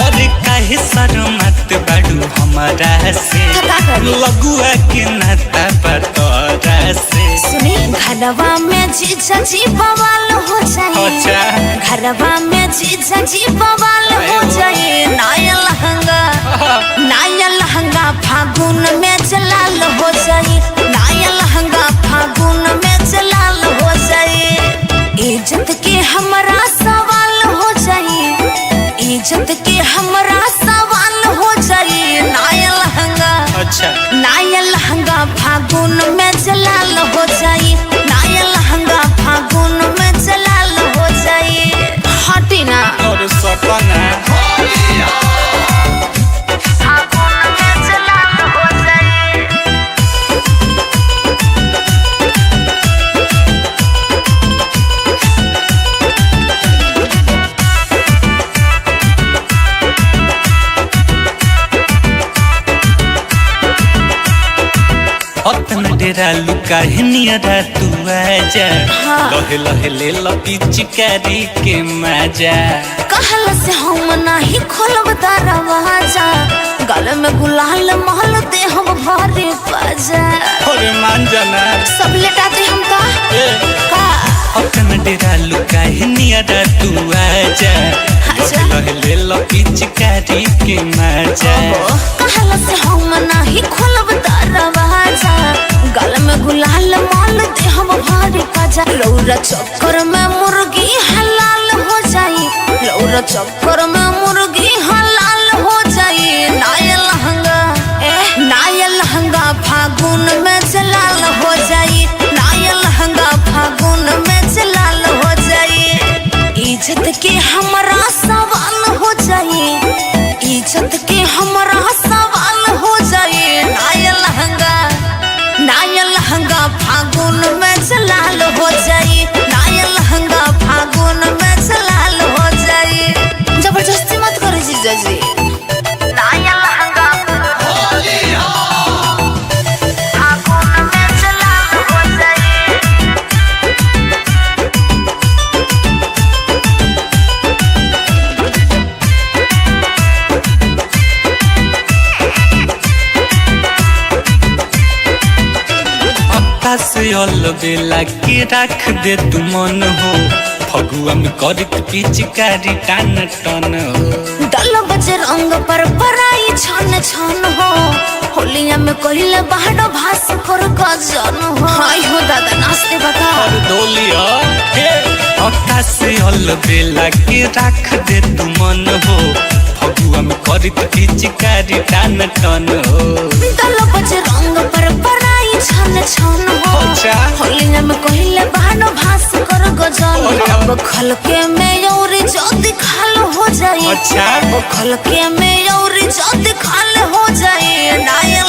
और काहे शर्मात बाड़ू हमारा से का करी? लगुआ के नाता बटोरा से सुनी घरवा में जीजा जी बवाल हो जाए अच्छा घरवा में जीजा जी बवाल हो जाए नाया लहंगा फागुन में जलाल हो जाए नाया लहंगा फागुन में जलाल हो जाए इज्जत के हमरा सवाल हो जाए इज्जत के हमरा सवाल हो जाए नाया लहंगा फागुन में जलाल हो जाए नाया लहंगा फागुन में जलाल हो जाए हटी ना और सपना फागुन में जलाल हो जाए अतन डेरा लुका नियरा तू आजा लहे लहे ले लपी चिकारी के मजा कहल से हम नहीं खोलब दरवाजा गले में गुलाल महल दे हम भरे बाजा अरे मान जाना सब लेटाते हम का का अतन डेरा लुका नियरा तू आजा अच्छा। लहे लहे ले लपी चिकारी के मजा कहल से हम नहीं खोलब दरवाजा गले में गुलाल महल दे हम भरे बाजा लौरा चक्कर में मुर्गी हलाल हो जाई लौरा चक्कर में मुर्गी हलाल हो जाई नाया लहंगा फागुन में जलाल हो जाई नाया लहंगा फागुन में जलाल हो जाई इज्जत के हमरा सवाल हो जाई इज्जत के हमरा सवाल हो जाई नाया लहंगा फागुन में जलाल हो जाई नाया लहंगा फागुन में जलाल हो जाई जबरदस्ती मत करो जीजा जी नाया लहंगा फागुन में जलाल हो जाई अक्का से अलबेला के रख दे तू मन हो फगुआ में करत पिचकारी टान टन हो दल बजे रंग पर पराई छन छन हो होलिया में कोइले बाहर भास कर गजन हो हाय हो दादा नाचते बता और डोलिया हे अक्का से अलबेला के रख दे तू मन हो फगुआ में करत पिचकारी टान टन हो दल बजे रंग पर पराई छन छन हो अच्छा। होलिया में कोइले बाहर भास कर गजन अब खलके में औरी जल्दी खाल हो जाए अच्छा। अब खलके में औरी जल्दी खाल हो जाए नाया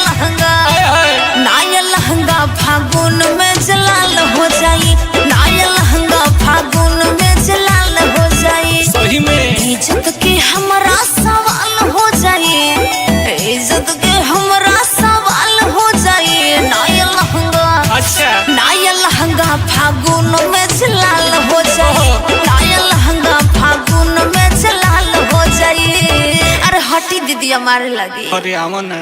लहंगा फागुन में जलाल हो जाए नाया लहंगा फागुन में जलाल हो जाए सही में इज्जत के हमरा सवाल हो जाए इज्जत के हमरा सवाल हो जाए नाया लहंगा फागुन में जलाल हो जाए नाया लहंगा फागुन मारे लगी। अरे आवा ना।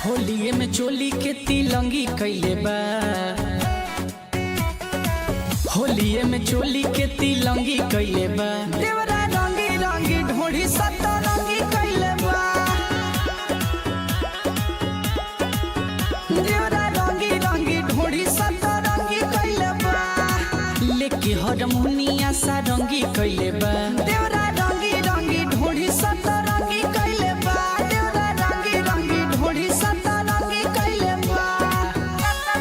होलिये में चोली के तिलंगी कैले बा, होलिये में चोली के तिलंगी कैले बा, देवरा रंगी रंगी ढोढ़ी सतरंगी कैले बा, देवरा रंगी रंगी ढोढ़ी सतरंगी कैले बा, लेके हारमोनिया सारंगी कैले बा, देवरा रंगी रंगी ढोढ़ी सतरंगी कैले बा, देवरा रंगी रंगी ढोढ़ी सतरंगी कैले बा,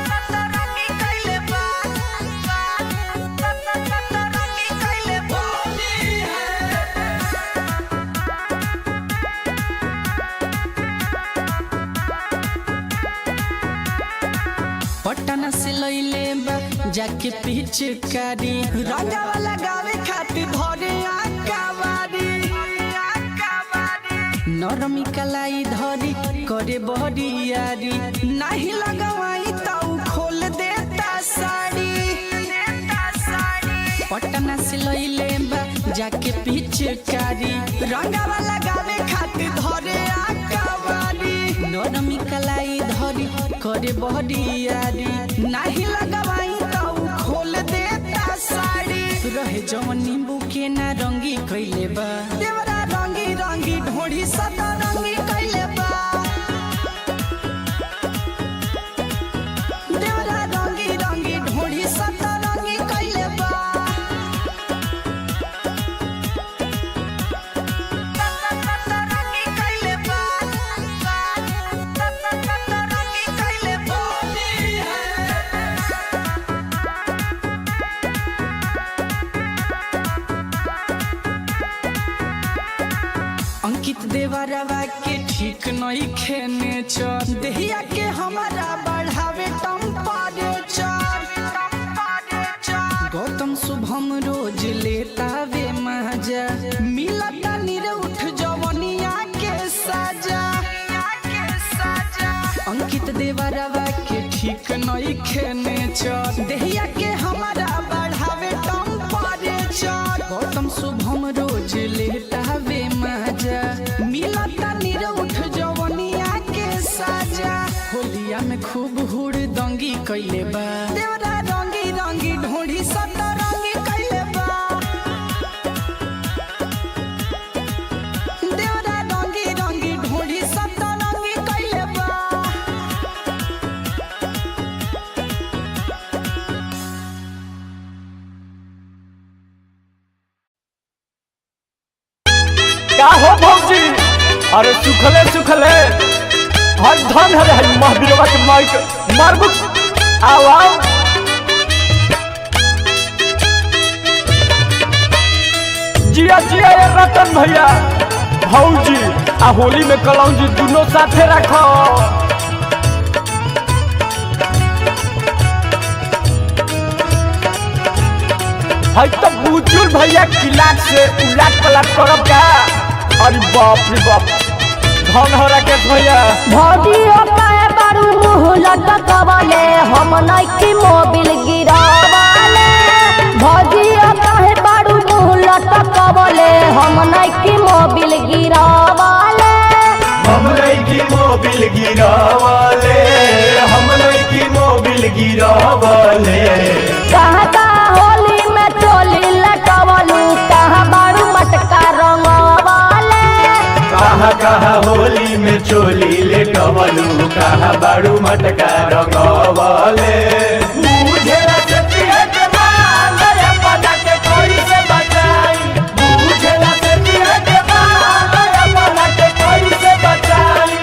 सतरंगी कैले बा, सतरंगी कैले बा। पटना से लैले बा जाके पिचकारी, रंगा वाला गावे खातिर धरे आकावारी, नरमी कलाई धरी करे बहरियारी, नहीं लगवाई ताऊ खोल देता साड़ी, पटना से लैले बा जाके पिचकारी, रंगा वाला गावे खातिर धरे आकावारी, नरमी कलाई धरी करे बहरियारी, नहीं लगवाई ताऊ खोल देता साड़ी, रहे जवन नींबू के ना रंगी कैले बा, देवरा रंगी रंगी ढोढ़ी सतरंगी कैले बा, देवरा रंगी रंगी ढोढ़ी सतरंगी कैले बा, सतरंगी कैले बा, सतरंगी कैले बा। अंकित देवरवा के ठीक नहीं खेने चर, देहिया के हमारा बढ़ावे टेम्परेचर, गौतम शुभम रोज लेता वे मजा, मिलता निरउठ जवनिया के सजा, अंकित देवरवा के ठीक नहीं खेने चर, देहिया के हमारा बढ़ावे टेम्परेचर, गौतम शुभम रोज लेता वे मजा, मिलता निरउठ जवनिया के सजा, होलिया में खूब हुड़ दंगी कैले बा, देवरा रंगी रंगी ढोढ़ी सतरंगी कैले बा, देवरा रंगी रंगी ढोढ़ी सतरंगी कैले बा। का हो भौजी? अरे सुखले सुखले हर धन हरे हई महावीरवा के माइक मारबू। आओ आओ जिया जिया ये रतन भैया भौजी आ होली में कलौजी दोनों साथे रखो। हई तो बुचुल भैया किलाट से उलाट पलाट करब का। अरे बाप रे बाप धन हो राकेश भैया। भौजी काहे बारू मुँह लटकवले हम नइकी मोबिल गिरावले, भौजी काहे बारू मुँह लटकवले हम नइकी मोबिल गिरावले, हम नइकी मोबिल गिरावले, हम नइकी मोबिल गिरावले। कहाँ का होली में चोली लटवलू कहाँ बारू मटका रंगवले, कहाँ कहाँ होली में चोली लेटवलू कहाँ बारू मटका रंगवले। बुझेला सतिया के माल अपना के कोई से बचाई, बुझेला सतिया के माल अपना के कोई से बचाई।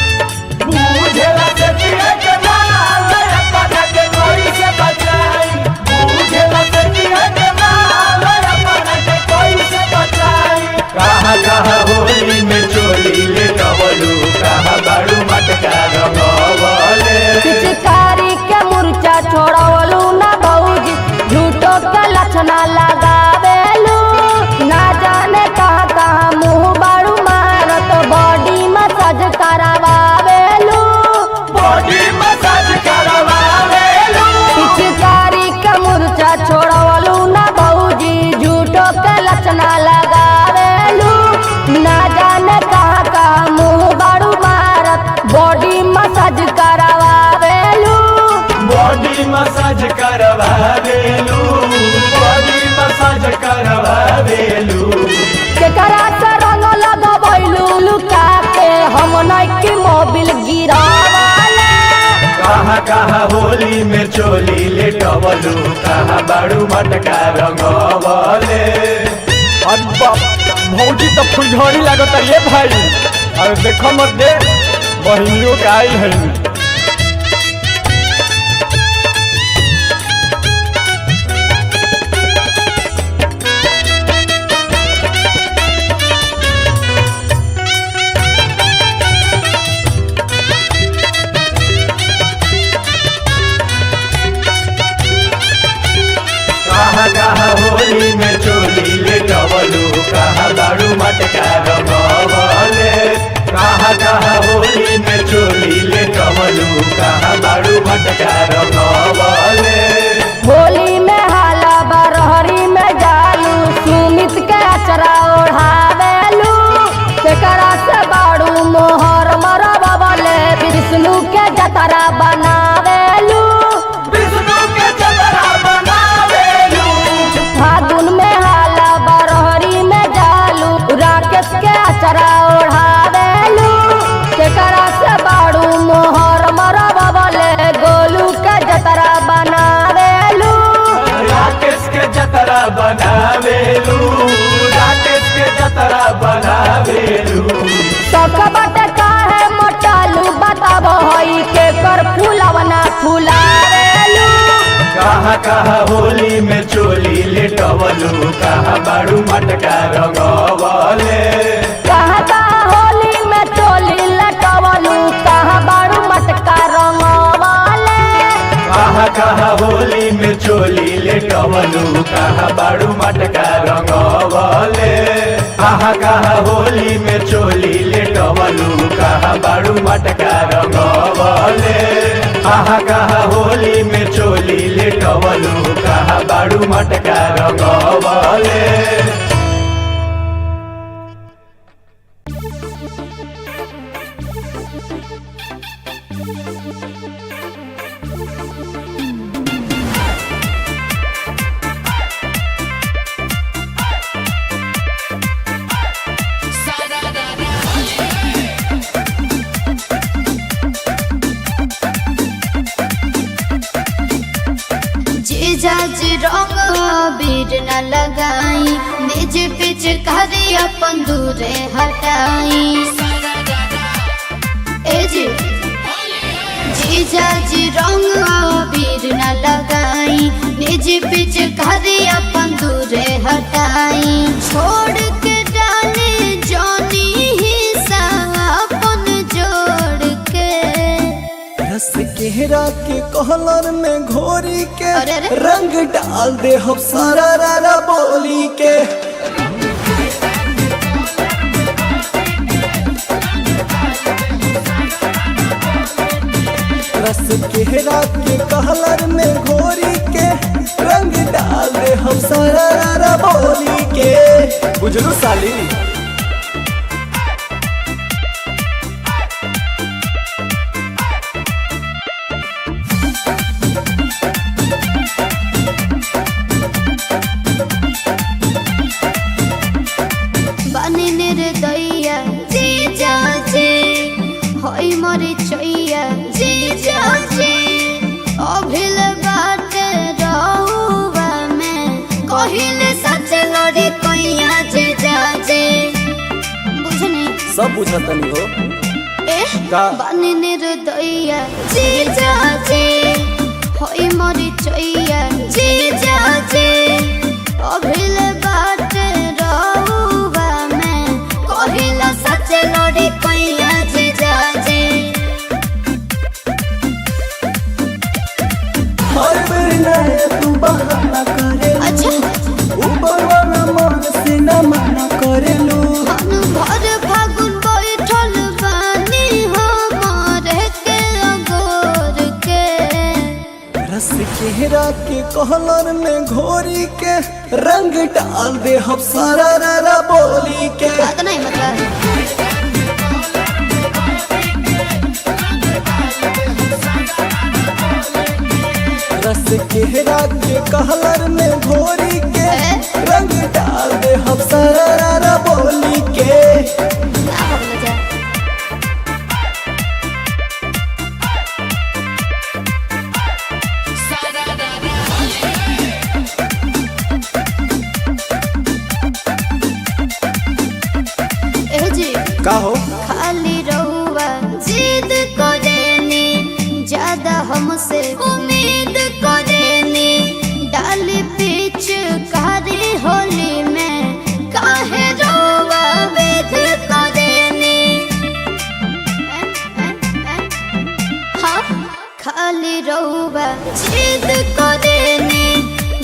बुझेला सतिया के माल अपना के कोई से बचाई, बुझेला सतिया के माल अपना के कोई से बचाई। कहाँ कहाँ होली में चोली लेटवलू कहाँ बारू मटका रंगवले। कहाँ होली में चोली ले टवलू कहाँ बाड़ू मटका रंगवले। अब्बा भौजी तो फुलझड़ी लागत ये भाई। अरे देखो मत दे बहनियों का आई है। कहाँ होली में चोली ले टवलू कहाँ बाड़ू मटका रंगवले। कहाँ होली में चोली ले टवलू कहाँ बाड़ू मटका रंगवले। होली में हाला बरहरी में जालू सुमित के अचरा ओढ़ावेलू तेकरा से बाड़ू मोहर मरबले विष्णु के जतरा बनावेलू। विष्णु के जतरा बनावेलू। फागुन में हाला बरहरी में जालू राकेश के अचरा ओढ़ावेलू तेकरा से बाड़ू मोहर मरबले गोलू के जतरा बनावेलू। राकेश के जतरा बनावेलू। राकेश के जतरा बनावेलू। सबका बाटे काहे मोटालू बताब हई के कर फूलवना फुलावेलू। कहाँ होली में चोली ले टवलू कहाँ बाड़ू मटका रंगवले। कहाँ होली में चोली लटवलू कहाँ बाड़ू मटका रंगवले। कहाँ होली में चोली ले टवलू कहाँ बाड़ू मटका रंगवले। कहाँ होली में चोली ले टवलू कहाँ बाड़ू मटका रंगवले। कहाँ होली में चोली ले टवलू कहाँ बाड़ू मटका रंगवले। जीजाजी रंग बीर न लगाई निज पिच करी अपन दूरे हटाई। ए जी जीजाजी रंग बीर न लगाई निज पिच करी अपन दूरे हटाई। छोड़ के डाले जानी हिस्सा अपन जोड़ के रस केहरा के कहलर में घोरी के अरे अरे। रंग डाल दे हम सारा रारा बोली के। रस केहरा के कहलर में घोरी के रंग डाल दे हम सारा रारा बोली के। बुझलू साली। बने रे दैया जीजाजी होई मोरी चैया जीजाजी अभिल बाटे रहुआ में कहिले सच लड़ी कैया जीजाजी। बुझनी सब बुझतनी हो। ए का? बने रे दैया जीजाजी होई मोरी चैया जीजाजी अभिल बाटे रहुआ में कहिला सच लड़ी कैया जीजाजी। हर बेर नया तू बहाना करे। अच्छा ऊपर वाला मन से न मना करेलू। हम भर फागुन बैठल बानी हमारे के अगोर के। रस केहरा के कहलर में घोरी के रंग डाल दे हम सारा रारा बोली के। बात नहीं मतलब रस केहरा के कहलर में घोरी के रंग डाल दे हम सारा रारा बोली के। क्या हो जा का हो खाली रहुआ जिद करेनी ज्यादा हमसे उम्मीद करेनी डाली पीछ कारी होली में काहे रहुआ वेद करेनी हाँ खाली रहुआ जिद करेनी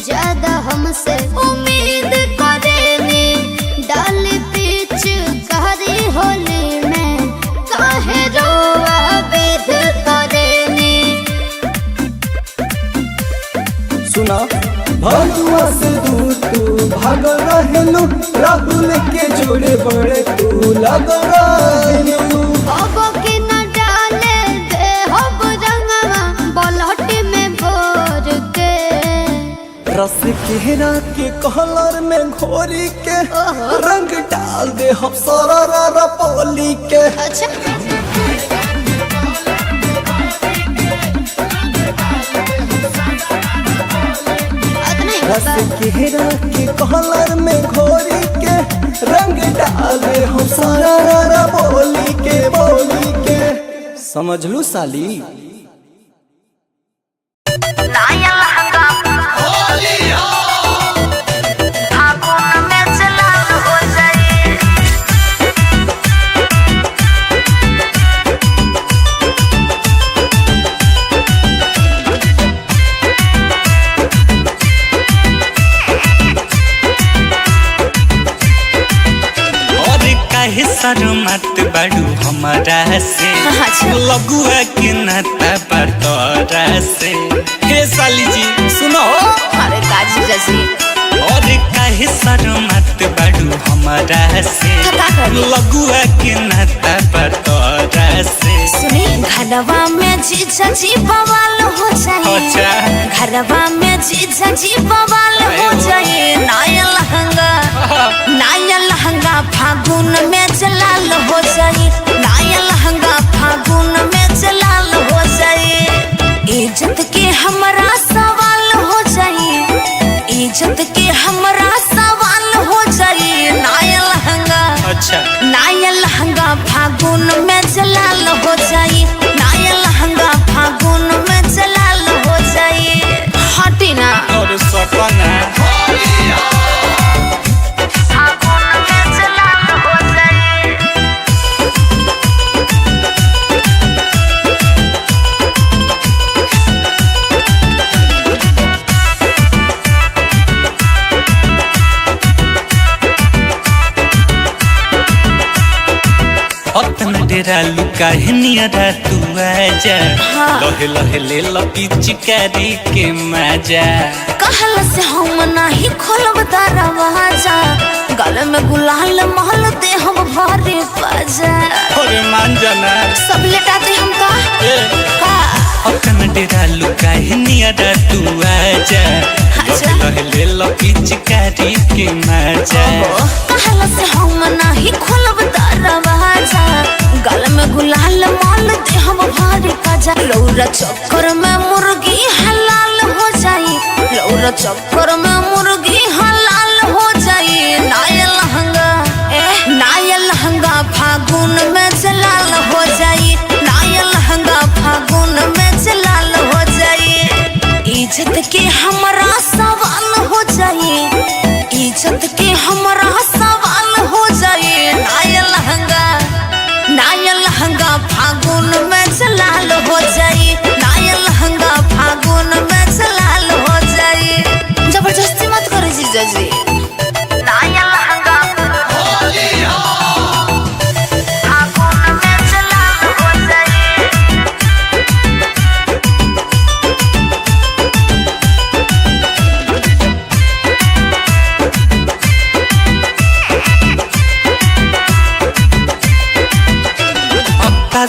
ज्यादा हमसे उम्मीद करेनी डाली पीछ कारी होली में काहे रहुआ वेद करेनी सुना भगवा से दूर तू भाग रहलू राहुल के जोड़े बड़े तू लग रहलू अब के न डाले दे हब रंगवा बलहट में भोर के रस केरा के कलर में घोरी के रंग डाल दे हम सारा पोली के अच्छा रस केरा के कलर में घोरी के रंग डाल दे हम सारा बोली के समझ लू साली नाया लहंगा फागुन में चला हो जाए और काहे शर्मत बाड़ू हमारा से लगुआ के नाता बटोरा से हे साली जी सुनो अरे काजी जैसी और काहे शर्मत बाड़ू हमारा से का करी? लगुआ के नाता बटोरा से सुनी घरवा में जीजा जी बवाल हो जाए अच्छा घरवा में जीजा जी बवाल हो जाए नाया लहंगा फागुन में जलाल हो जाए नाया लहंगा फागुन में जलाल हो जाए इज्जत के हमरा सवाल हो जाए इज्जत के हमरा सवाल हो जाए नाया लहंगा फागुन में जलाल हो जाए नाया लहंगा फागुन में जलाल हो जाए हटी ना और सपना फागुन में जलाल हो जाए अतना डेरा लुका है नियरा तू आजा लहे लहे ले लपी चिकारी के मजा कहल से हम नहीं खोलब दरवाजा गले में गुलाल महल दे हम भरे बाजा अरे मान जाना सब लेटा दे हम का अतना डेरा लुका है नियरा तू आजा लहे लहे ले लपी चिकारी के मजा कहल से हम नहीं खोलब दरवाजा गले में गुलाल महल दे हम भरे बाजा लौरा चक्कर में मुर्गी हलाल हो जाई लौरा चक्कर में मुर्गी हलाल हो जाई नाया लहंगा फागुन में जलाल हो जाई नाया लहंगा फागुन में जलाल हो जाई इज्जत के हमरा सवाल हो जाई इज्जत के हमरा सवाल हो जाई नाया लहंगा फागुन में जलाल हो जाई नाया लहंगा फागुन में जलाल हो जाई जबरदस्ती मत करो जीजा जी नाया लहंगा फागुन में जलाल हो जाई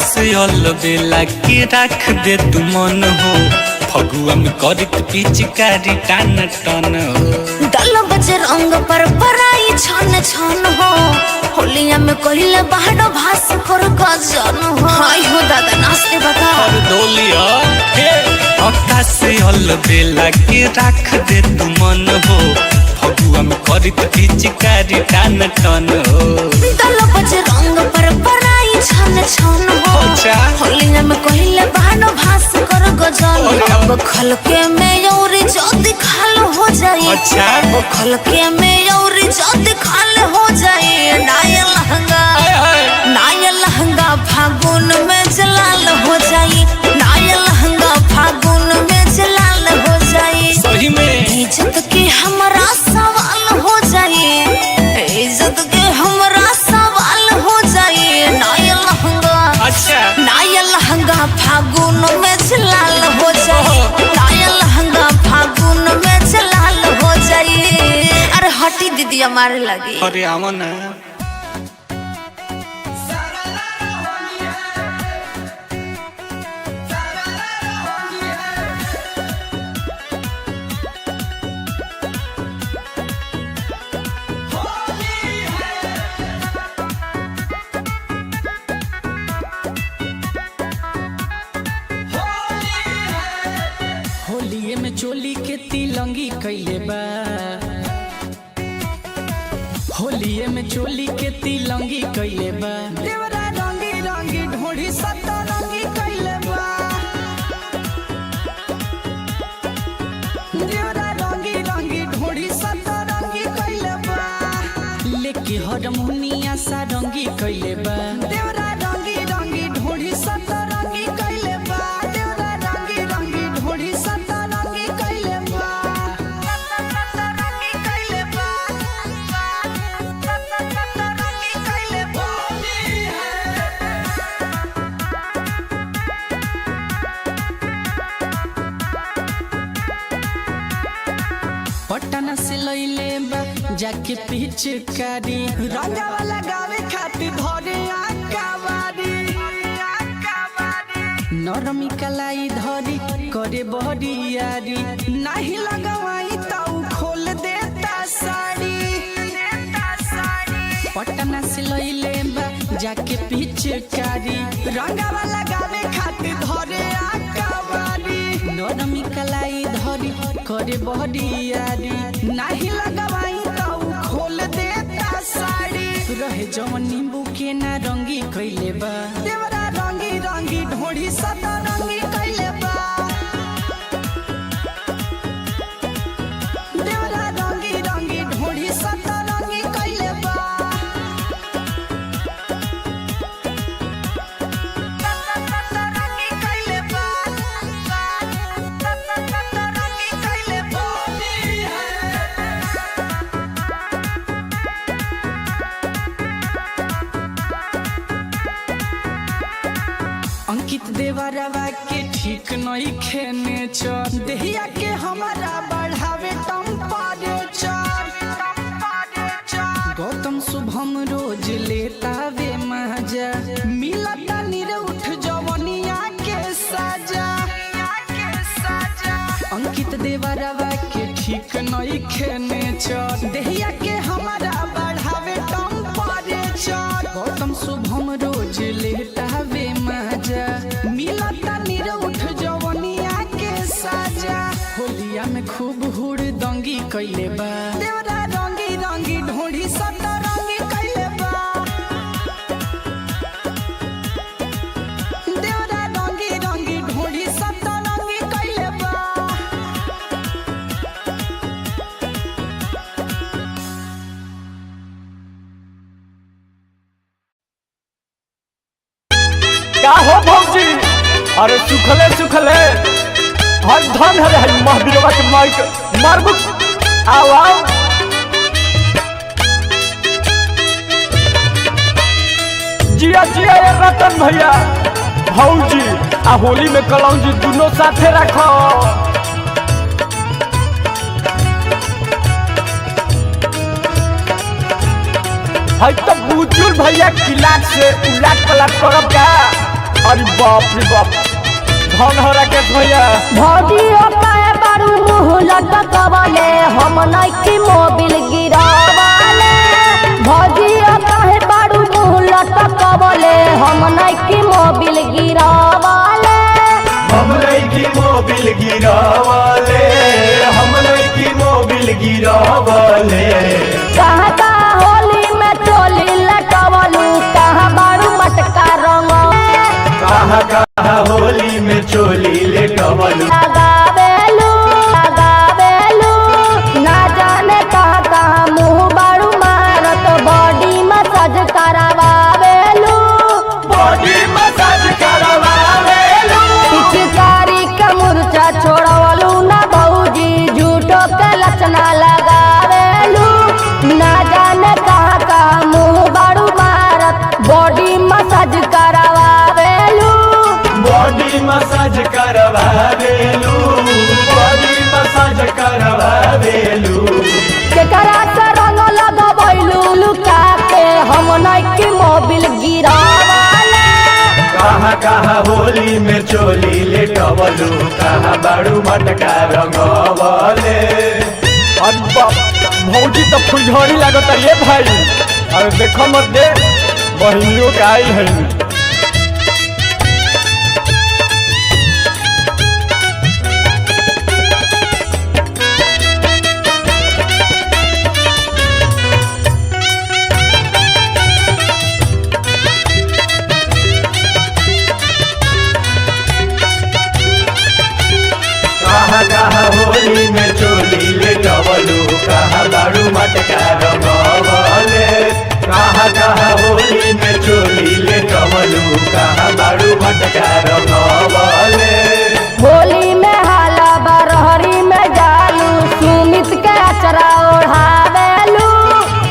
से बेला के रख दे तू मन हो फगुआ में करत पिचकारी टान टन हो डल बजे रंग पर पराई छन छन हो होलिया में कहिले बाहर भास कर गजन हो हाय हो दादा नाचते बता और डोलिया हे अक्का से बेला के रख दे तू मन हो फगुआ में करत पिचकारी टान टन हो डल बजे रंग पर खलके में और जो दिखाल हो जाए। अच्छा वो खलके में और जो दिखाल हो जाए। नाया लहंगा फागुन में जलाल हो जाए। नाया लहंगा फागुन में जलाल हो जाए। सही में इज्जत के हमारा सवाल हो जाए। इज्जत के हमारा सवाल हो जाए। नाया लहंगा अच्छा नाया लहंगा फागुन में जलाल हो जाए। नाया लहंगा फागुन में जलाल हो जाए। अरे हटी दीदी हमारे लगी। अरे आवा ना होलिये में चोली के तिलंगी कैले बा। होलिये में चोली के तिलंगी कैले बा। देवरा रंगी रंगी ढोढ़ी सतरंगी कैले बा। देवरा रंगी रंगी ढोढ़ी सतरंगी कैले बा। लेके हरमुनिया सारंगी कैले बा। देवरा रंगी रंगी ढोढ़ी सतरंगी कैले बा। देवरा रंगी रंगी ढोढ़ी सतरंगी कैले बा। सतरंगी कैले बा। सतरंगी कैले बा। पटना से लइले बा जाके पिचकारी। रंगावा लगावे खातिर धरे आकावारी। नरमी कलाई धरी करे बहरियारी। नहीं लगवाई ताऊ खोल देता साड़ी। पटना से लइले बा जाके पिचकारी। रंगावा लगावे खातिर धरे आकावारी। नरमी कलाई धरी करे बहरियारी। नहीं लगवाई ताऊ खोल देता साड़ी। रहे जवन नींबू के ना रंगी कैले बा। देवरा रंगी रंगी ढोढ़ी सतरंगी कैले बा। देवरा रंगी रंगी ढोढ़ी सतरंगी कैले बा। सतरंगी कैले बा। सतरंगी कैले बा। अंकित देवरवा के ठीक नहीं खेने चर। देहिया के हमारा बढ़ावे टेम्परेचर। गौतम शुभम रोज लेता वे मजा। मिलता निरउठ जवनिया के सजा। अंकित देवरवा के ठीक नहीं खेने चर। देहिया के हमारा बढ़ावे टेम्परेचर। गौतम शुभम रोज लेता वे मजा। मिलता निरउठ जवनिया के सजा। होलिया में खूब हुड़ दंगी कैले बा। देवरा रंगी रंगी ढोढ़ी सतरंगी कैले बा। देवरा रंगी रंगी ढोढ़ी सतरंगी कैले बा। का हो भौजी? अरे सुखले सुखले हर धन हरे हर महावीरवा के माइक मारबू। आओ आओ जिया जिया ये रतन भैया भौजी आ होली में कलौजी दोनों साथे रखो। है तो बुजुल भैया किलाट से उलाट पलाट करब का। अरे बाप रे बाप धन हो राकेश भैया। भौजी काहे बारू मुँह लटकवले हम नइकी मोबिल गिरावले। भौजी काहे बारू मुँह लटकवले हम नइकी मोबिल गिरावले। हम नइकी मोबिल गिरावले। हम नइकी मोबिल गिरावले। कहाँ का होली में चोली लटवलू कहाँ बारू मटका रंग। कहाँ कहाँ होली में चोली ले कवलू। लगा कहाँ होली में चोली ले टवलू कहाँ बाड़ू मटका रंगवले। अरे बाप भौजी तो फुलझड़ी लागत ये भाई। अरे देखो मत दे बहनियों के आई है। कहाँ कहाँ होली में चोली ले टवलू कहाँ बाड़ू मटका रंगवले। कहाँ कहाँ होली में चोली ले टवलू कहाँ बाड़ू मटका रंगवले। होली में हाला बरहरी में जालू सुमित के अचरा ओढ़ावेलू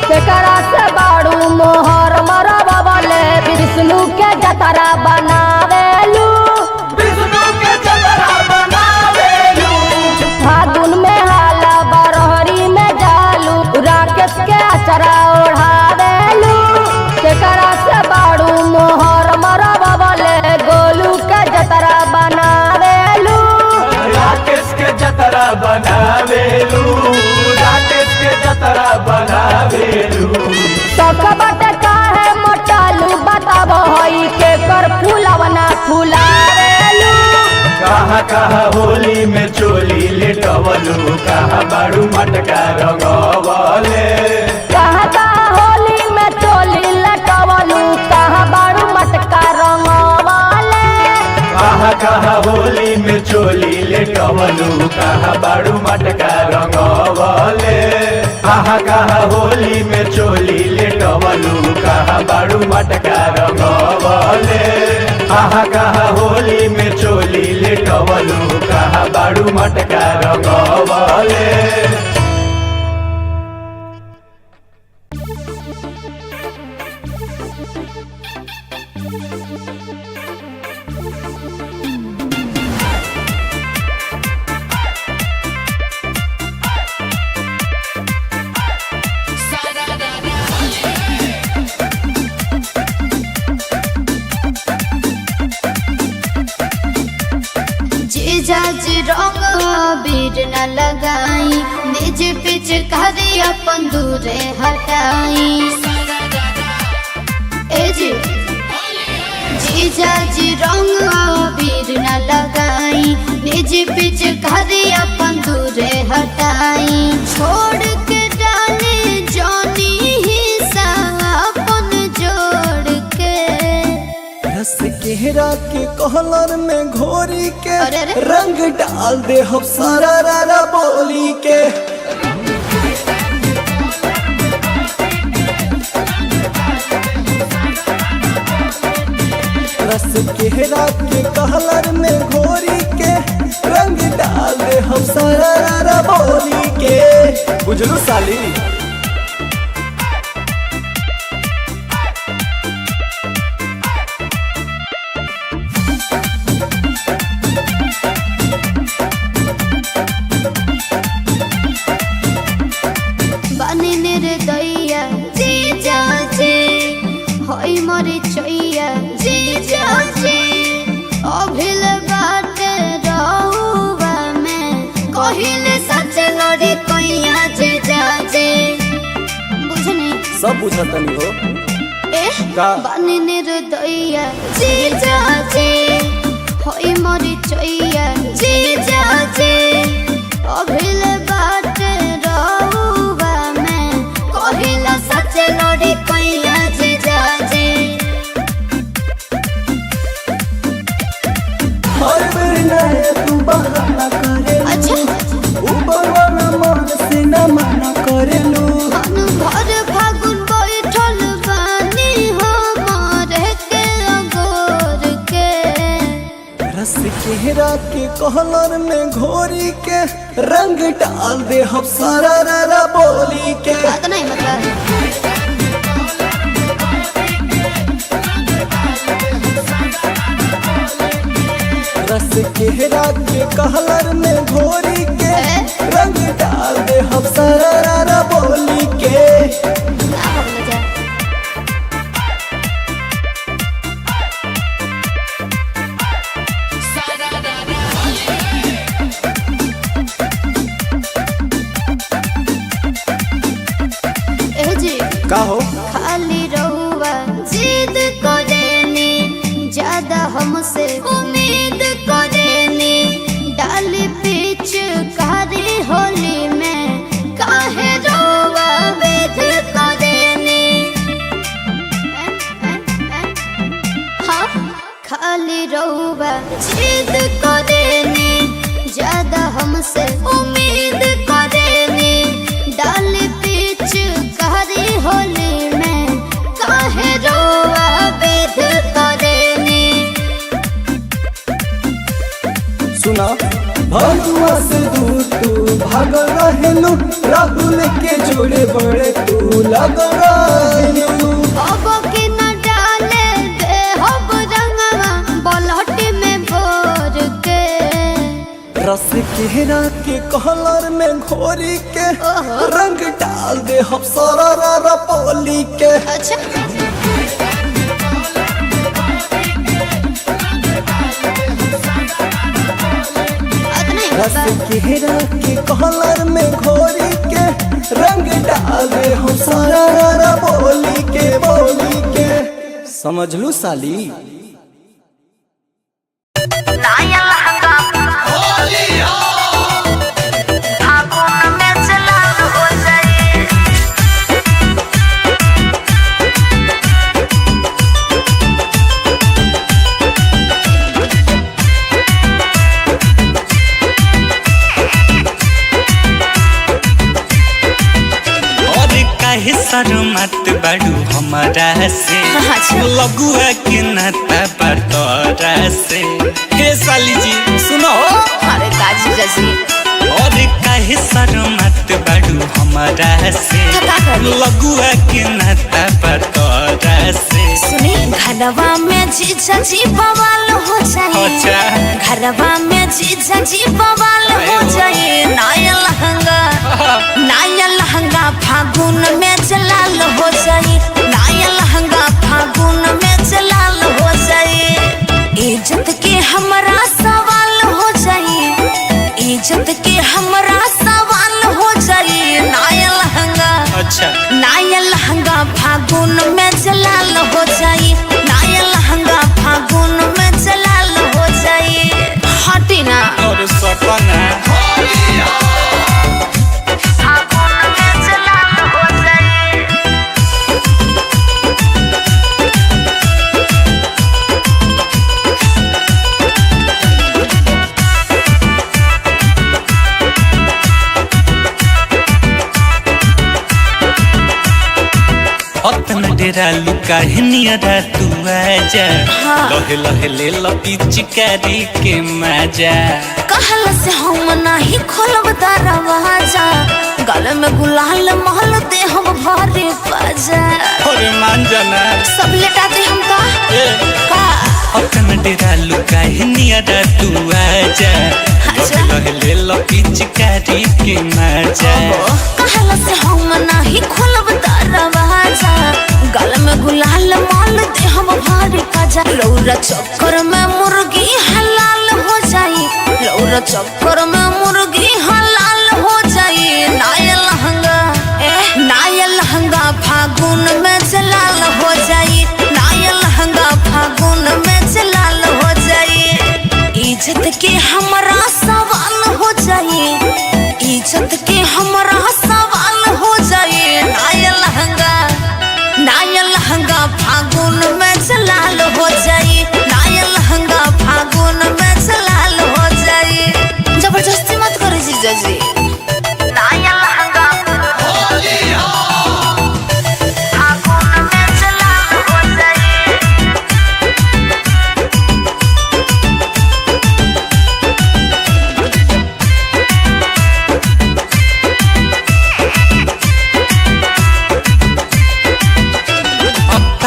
केकरा से बाड़ू मोहर मरबले विष्णु के जतरा बनावेलू। विष्णु के जतरा बनावेलू। फागुन में हाला बरहरी में जालू राकेश के अचरा ओढ़ावेलू केकरा से बाड़ू मोहर मरबले गोलू के जतरा बनावेलू। राकेश के जतरा बनावेलू। राकेश के जतरा बनावेलू। सकबट काहे मोटालू बताबो हई के कर फूलवना फुलावेलू। कहाँ कहाँ होली में चोली ले टवलू कहाँ बाड़ू मटका रंगवले। कहाँ कहाँ होली में चोली लटवलू कहाँ बाड़ू मटका रंगवले। कहाँ कहाँ होली में चोली ले टवलू कहाँ बाड़ू मटका रंगवले। कहाँ कहाँ होली में चोली ले टवलू कहाँ बाड़ू मटका रंगवले। कहाँ कहाँ होली में चोली ले टवलू कहाँ बाड़ू मटका रंगवले। जीजाज रंग बीर न लगाई निज पिच करी अपन दूरे हटाई। ए जी जीजाज रंग बीर न लगाई निज पिच करी अपन दूरे हटाई। छोड़ के डाले जानी हिस्सा अपन जोड़ के रस केहरा के कहलर में घोरी के अरे अरे। रंग डाल दे हम सारा रारा बोली के। रस केहरा के कहलर में घोरी के रंग डाल दे हम सारा रारा बोली के। बुझलू साली। बने रे दैया जीजा जी होई मोरे चैया जीजा जी अभिल बाटे रहुआ में कहिले सच लड़ी कैया जीजा जी। बुझनी सब बुझतनी हो। ए का? बने रे दैया जीजा जी होई मोरे चैया जीजा जी अभिल बाटे रहुआ में कहिला सच लड़ी कैया जीजा जी। हर बेर नया तू बहाना करे। अच्छा ऊपर वाला मन से न मना करेलू। हम घर फागुन बैठल बानी हमारे के अगोर के। रस केहरा के कहलर में घोरी के रंग डाल दे हम सारा रारा बोली के। बात नहीं मतलब रस केहरा के कहलर में घोरी के रंग डाल दे हम सारा रारा बोली के। क्या बोले जा जिद करेनी ज्यादा हमसे उम्मीद करेनी डाली पीछ कारी होली में काहे रोवा वेद करेनी हाँ खाली रोवा जिद करेनी ज्यादा हमसे उम्मीद करेनी डाली पीछ कारी होली में काहे रोवा वेद करेनी सुना भगवा से दूर तू भाग रहेलू राहुल के जोड़े बड़े तू लग रहेलू अब के न डाले दे हब रंगवा बलहटी में भोर के रस केरा के कलर में घोरी के रंग डाल दे हम सारा पोली के अच्छा रस केरा के कलर में घोरी के रंग डाल दे हम सारा बोली के समझ लू साली नाया लहंगा फागुन में जलाल हो जाए और काहे शर्मत बड़ू हमारा से अच्छा। लगुआ के नाता बटोरा से हे साली जी सुनो अरे काजी जजी और काहे शर्मत बड़ू हमारा से का करी? लगुआ के नाता बटोरा से सुनी घरवा में जीजा जी बवाल हो जाए अच्छा घरवा में जीजा जी बवाल हो जाए नाया लहंगा फागुन में जलाल हो जाए नाया लहंगा फागुन में जलाल हो जाए इज्जत के हमरा सवाल हो जाए इज्जत के हमरा सवाल हो जाए नाया लहंगा फागुन में जलाल हो जाए नाया लहंगा फागुन में जलाल हो जाए हटी ना और सपना फागुन में जलाल हो जाए अतना डेरा लुका नियरा तू आजा लहे लहे ले लो पिचकारी के मजा कहल से हम नहीं खोलब दरवाजा गले में गुलाल महल दे हम भरे बाजा और मान जाना सब लेटा दे हम का अतना डेरा लुका नियरा तू आजा अच्छा। लहे लहे ले लो पिचकारी के मजा कहल से हम नहीं खोलब दरवाजा गले में गुलाल महल दे हम भरे बाजा लौरा चक्कर में मुर्गी हलाल हो जाई लौरा चक्कर में मुर्गी हलाल हो जाई नाया लहंगा फागुन में जलाल हो जाई नाया लहंगा फागुन में जलाल हो जाई इज्जत के हमरा सवाल हो जाई इज्जत के हमरा सवाल हो जाई नाया लहंगा फागुन में जलाल हो जाई नाया लहंगा फागुन में जलाल हो जाई जबरदस्ती मत करो जीजा जी नाया लहंगा फागुन में जलाल हो जाई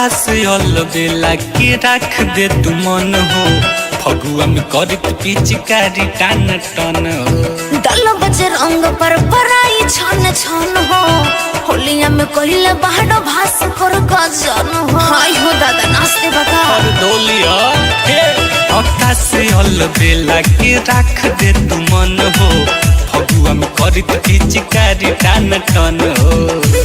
से अलबेला के रख दे तू मन हो फगुआ में करत पिचकारी टान टन हो दल बजे रंग पर पराई छन छन हो होलिया में कहिले बाहर भास कर गजन हो हाय हो दादा नाचते बता और डोलिया हे अक्का से अलबेला के रख दे तू मन हो फगुआ में करत पिचकारी टान टन हो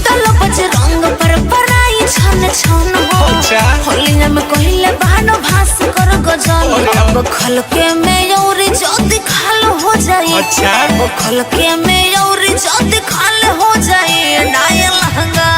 दल बजे रंग पर पराई छन छन हो अच्छा। होलिया में कहले बानो भास कर गजल अरे। अब खलके में और जल्दी खाल हो जाए अच्छा। अब खलके में और जल्दी खाल हो जाए नाया लहंगा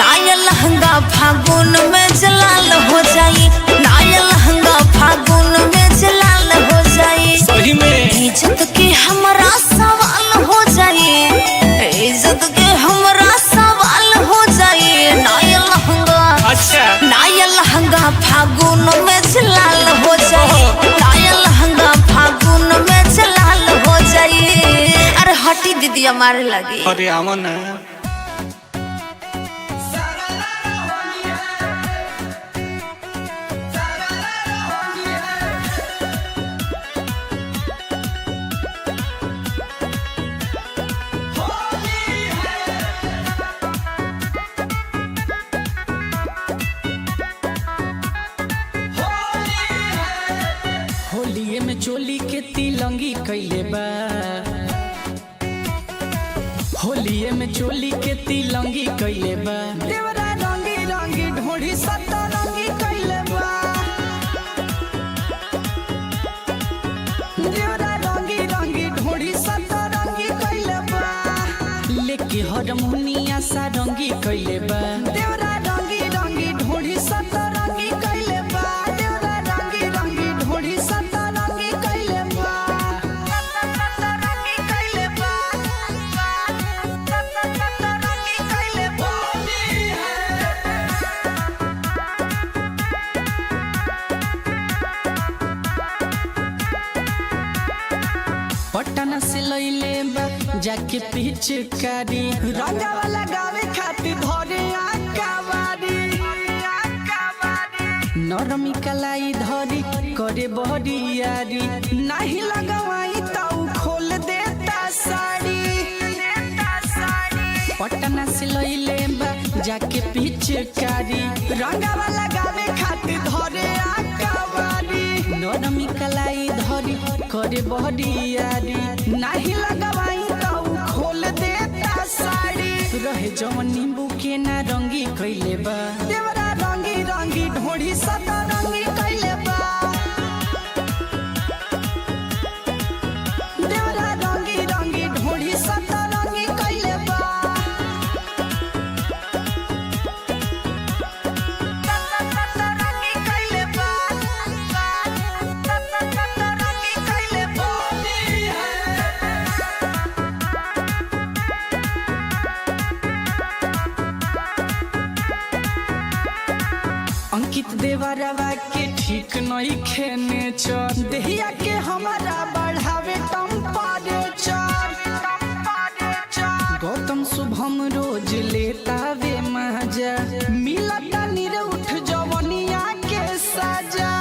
नाया लहंगा फागुन में जलाल हो जाए नाया लहंगा फागुन में जलाल हो जाए सही में इज्जत के हमरा सवाल हो जाए इज्जत के हमरा सवाल हो जाए नाया लहंगा अच्छा नाया लहंगा फागुन में जलाल हो जाए नाया लहंगा फागुन में जलाल हो जाए अरे हटी दीदी हमारे लगी अरे आवा ना होलिये में चोली के तिलंगी कैले बा होलिये में चोली के तिलंगी कैले बा देवरा रंगी रंगी ढोढ़ी सतरंगी कैले बा देवरा रंगी रंगी ढोढ़ी सतरंगी कैले बा लेके हारमोनिया सारंगी कैले बा देवरा रंगी रंगी ढोढ़ी सतरंगी कैले बा देवरा रंगी रंगी ढोढ़ी सतरंगी कैले बा सतरंगी कैले बा सतरंगी कैले बा पटना से लइले बा जाके पिचकारी रंगावा लगावे खातिर धरे आकावारी नरमी कलाई धरी करे बहरियारी नाही लगवाई ताऊ खोल देता साड़ी पटना से लइले बा जाके पिचकारी रंगावा लगावे खातिर धरे आकावारी नरमी कलाई धरी करे बहरियारी नाही लगवाई ताऊ खोल देता साड़ी रहे जवन नींबू के ना रंगी कैले बा देवरा रंगी रंगी ढोढ़ी सतरंगी कैले बा देवरा रंगी रंगी ढोढ़ी सतरंगी कैले बा सतरंगी कैले बा सतरंगी कैले बा अंकित देवरवा के ठीक नहीं खेने चल देहिया के हमारा बढ़ावे टेम्परेचर गौतम शुभम रोज लेता वे मजा मिलता निरउठ जवनिया के सजा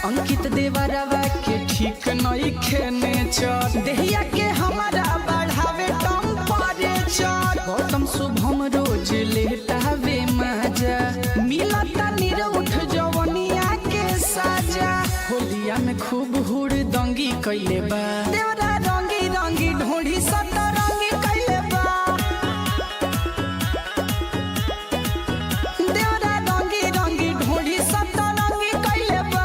अंकित देवरवा के ठीक नहीं खेने चल देहिया के हमारा बढ़ावे टेम्परेचर गौतम शुभम रोज लेता वे मजा मिलता निरउठ जवनिया के सजा होलिया में खूब हुड़ दंगी कैले बा देवरा रंगी रंगी ढोढ़ी सतरंगी कैले बा देवरा रंगी रंगी ढोढ़ी सतरंगी कैले बा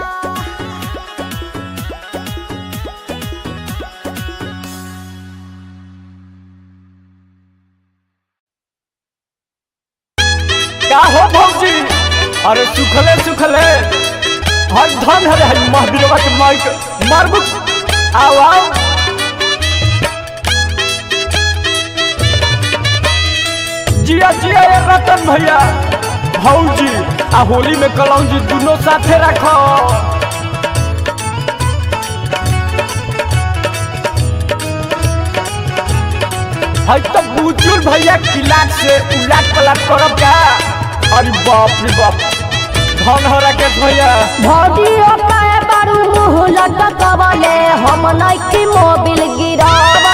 का हो भौजी अरे सुखले सुखले हर धन हरे हई महावीरवा के माइक मारबू आओ आओ जिया जिया ये रतन भैया भौजी आ होली में कलौजी दोनों साथे रखो हई तो बुजुल भैया किलाट से उलाट पलाट करब का अरे बाप रे बाप धन हो राकेश भैया भौजी ओकाए बारू मुँह लटकवले हम नइकी मोबिल गिरावा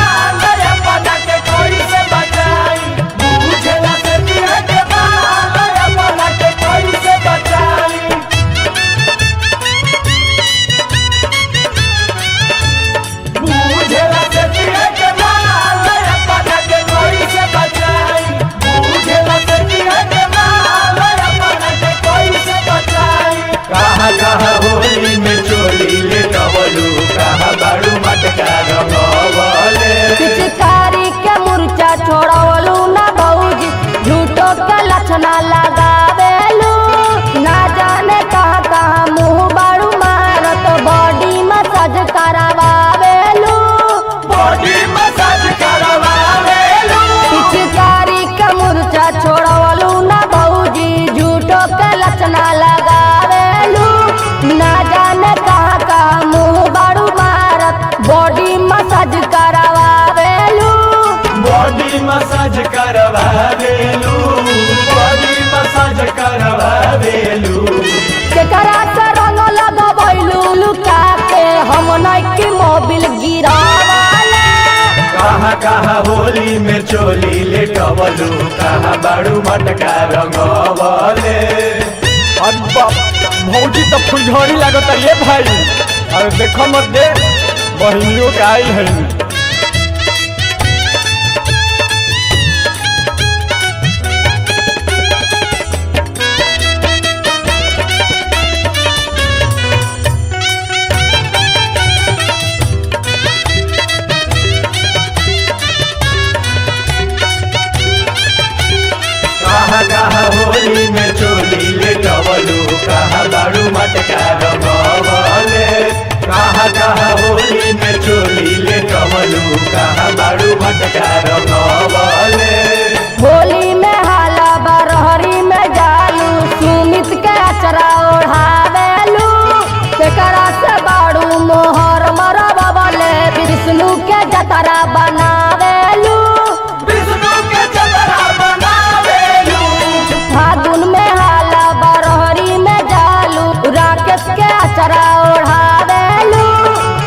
रचना लगावेलू ना जाने कहाँ का मुँह बारू मारत बॉडी मसाज करवावेलू बॉडी मसाज करवावेलू बॉडी मसाज करवावेलू केकरा से रंग लगवैलू लुका के हम नइकी मोबिल गिरावाले कहाँ कहाँ होली में चोली लेटवलू कहाँ बाड़ू मटका रंगवले। अरे बाप भौजी तो फुलझड़ी लागत है ये भाई। अरे देखो मत दे बहिनियों के आई है। कहाँ कहाँ होली में चोली लेटवलू कहाँ बाड़ू मटका रंगवले। कहाँ कहाँ होली में चोली लेटवलू कहाँ बाड़ू मटका रंगवले। होली में हाला बरहरी में जालू सुमित के अचरा ओढ़ावेलू केकरा से बाड़ू मोहर मरबले विष्णु के जतरा बनावेलू विष्णु के जतरा बनावेलू। फागुन में हाला बरहरी में जालू राकेश के अचरा ओढ़ावेलू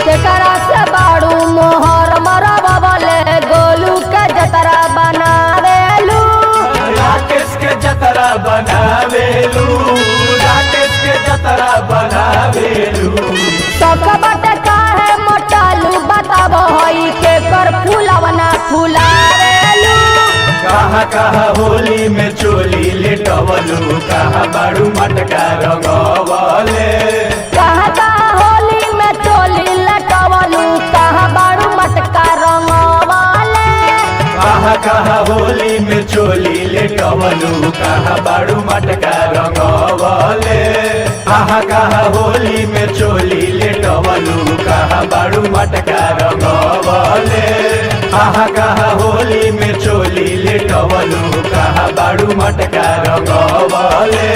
केकरा से बाड़ू मोहर मरबले गोलू के जतरा बनावेलू राकेश के जतरा बनावेलू राकेश के जतरा बनावेलू। सकबट काहे मोटालू बताब हई के कर फूलवना फुलावेलू कहाँ कहाँ होली में चोली लेटवलू कहाँ बाड़ू मटका रंगवले। कहाँ कहाँ होली में चोली लटवलू कहाँ बारू मटका रंगवाले कहाँ कहाँ होली में चोली लेटवलू कहाँ बाड़ू मटका रंगवले। कहाँ कहाँ होली में चोली लेटवलू कहाँ बाड़ू मटका रंगवले। कहाँ कहाँ होली में चोली लेटवलू कहाँ बाड़ू मटका रंगवले।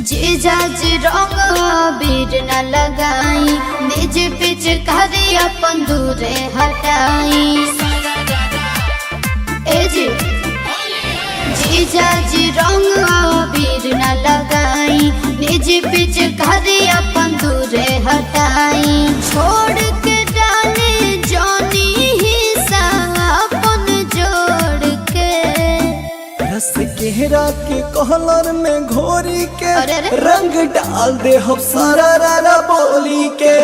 जीजाजी रंग बीर न लगाई निज पिच करी अपन दूरे हटाई। ए जी जीजाजी रंग बीर न लगाई निज पिच करी अपन दूरे हटाई। छोड़ के डाले जानी हिस्सा अपन जोड़ के रस केहरा के कहलर में घोरी के अरे अरे। रंग डाल दे हम सारा रारा बोली के।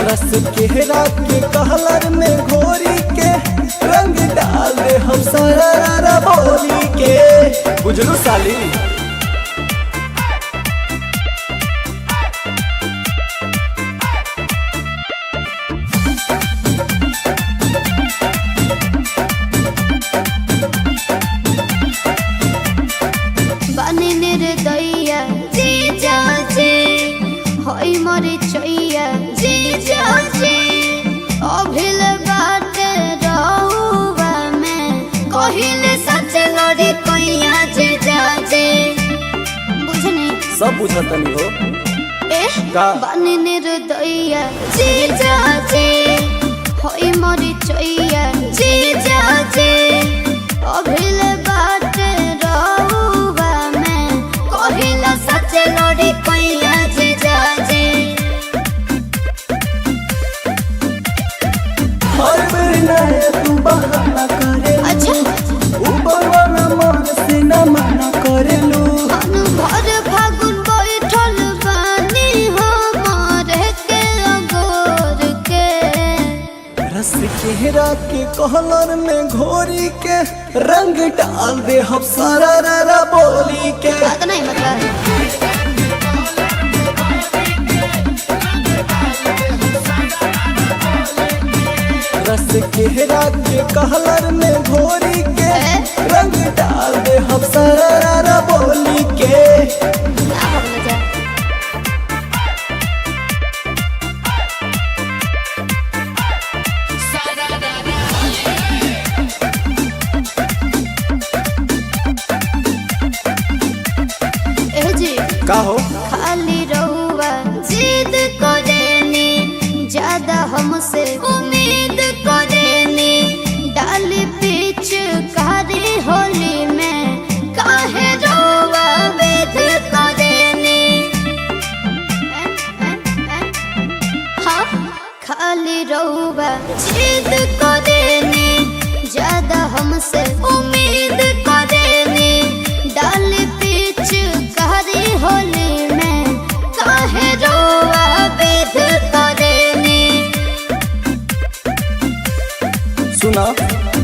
रस केहरा के कहलर में घोरी के रंग डाल दे हम सारा रारा बोली के। बुझलू साली बने निर्दया जीजाजी होई मोरी चैया जीजाजी अभिल बाटे रहुआ में कहिले सच लड़ी कैया जीजाजी बुझनी सब बुझतनी हो। ए का? बने निर्दया जीजाजी होई मोरी चैया जीजाजी अभिल बाटे रहुआ में कहिला सच लड़ी कैया जीजाजी। हर बेर नए तू बहाना करेलू अच्छा ऊपर वाला मन से न मना करेलू। भर फागुन बैठल बानी हमारे के अगोर के रस केहरा के कहलर में घोरी के रंग डाल दे हम सारा रा बोली के। बात नहीं मतलब रस केहरा के कहलर में घोरी के रंग डाल दे हम सारा रा बोली के। क्या बोलना चाहे ए जी का हो खाली रहुआ जिद करेनी ज्यादा हमसे उम्मीद करेनी डाली पीछ कारी होली में काहे रहुआ वेद करेनी। हाँ खाली रहुआ जिद करेनी ज्यादा हमसे उम्मीद करेनी डाली पीछ कारी होली में काहे रहुआ वेद करेनी। सुना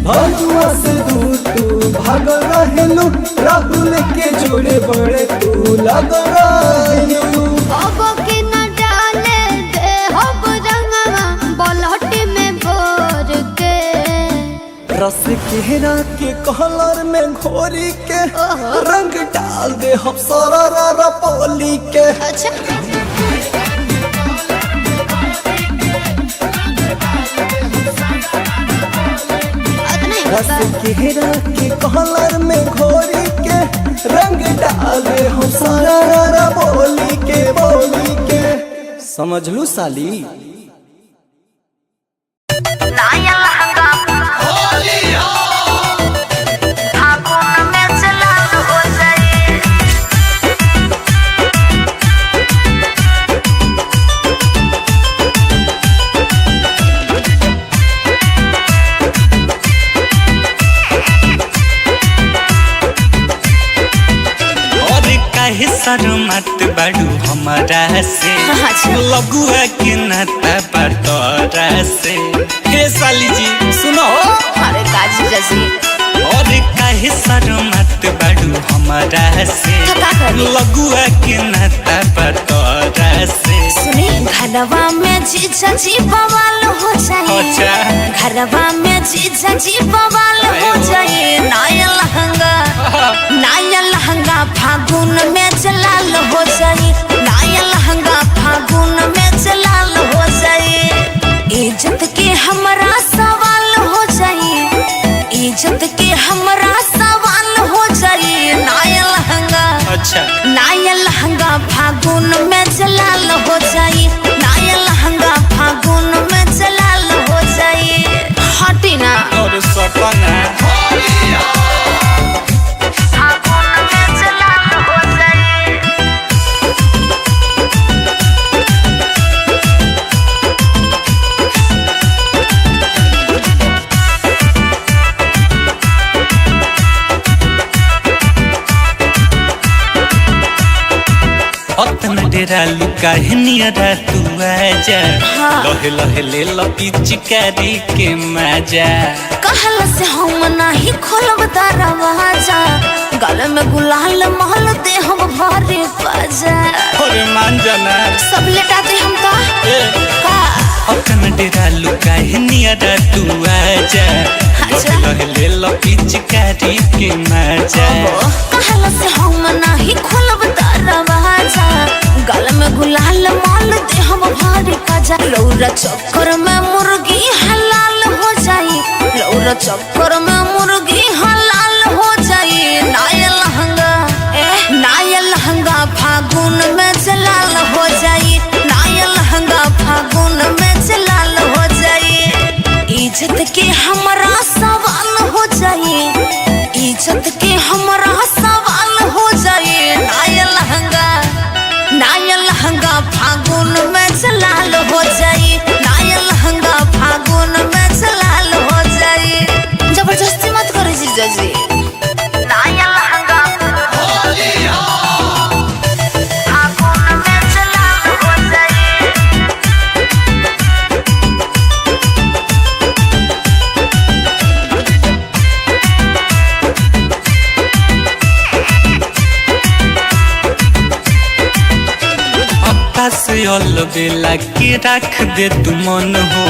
भगवा से दूर तू भाग रहेलू राहुल के जोड़े बड़े तू लग रहेलू। अब के न डाले दे हब रंगवा बलहट में भोर के रस केहरा के कहलर में घोरी के रंग डाल दे हम सारा रा बोली के। अच्छा रस केहरा के कहलर में घोरी के रंग डाल दे हम सारा रा बोली के। समझ लू साली। नाया लहंगा फागुन में चलाल हो जाए। और काहे शर्मत बाड़ू हमारा से लगुआ के नाता बटोरा से। हे साली जी सुनो अरे काजी जैसी और काहे शर्मत बाड़ू हमारा से का करी? लगुआ के नाता बटोरा से। सुनी घरवा में जीजा जी बवाल हो जाए। अच्छा घरवा में जीजा जी बवाल हो जाए। नाया लहंगा फागुन में चलाल हो जाए। नाया लहंगा फागुन में चलाल हो जाए। इज्जत के हमरा सवाल हो जाए। इज्जत के हमरा सवाल हो जाए। अच्छा नाया लहंगा फागुन में चलाल हो जाए। नाया लहंगा फागुन में चलाल हो जाए। हटी ना और सपना फागुन में चलाल हो जाए। अतना डेरा लुका है नियरा तू आजा लहे लहे ले लपी चिकारी के मजा। कहल से हम नहीं खोलब दरवाजा। गल में गुलाल महल दे हम भरे बाजा। अरे मान जाना सब लेटा दे हम का अतना डेरा लुका है नियरा तू आजा लहे लहे ले लपी चिकारी के मजा। कहल से हम नहीं खोलब दरवाजा। गल में गुलाल माल दे हम भारी काजा। लौरा चक्कर में मुर्गी हलाल हो जाई। लौरा चक्कर में मुर्गी हलाल हो जाई। नाया लहंगा फागुन में चलाल हो जाई। नाया लहंगा फागुन में चलाल हो जाई। इज्जत के हमरा सवाल हो जाई। इज्जत के हमरा सवाल हो जाई। नाया लहंगा फागुन में चलाल हो जाई। नाया लहंगा फागुन में चलाल हो जाई। जबरदस्ती मत करो जीजा जी। नाया लहंगा फागुन में चलाल हो जाई। अलबेला के राख दे तू मन हो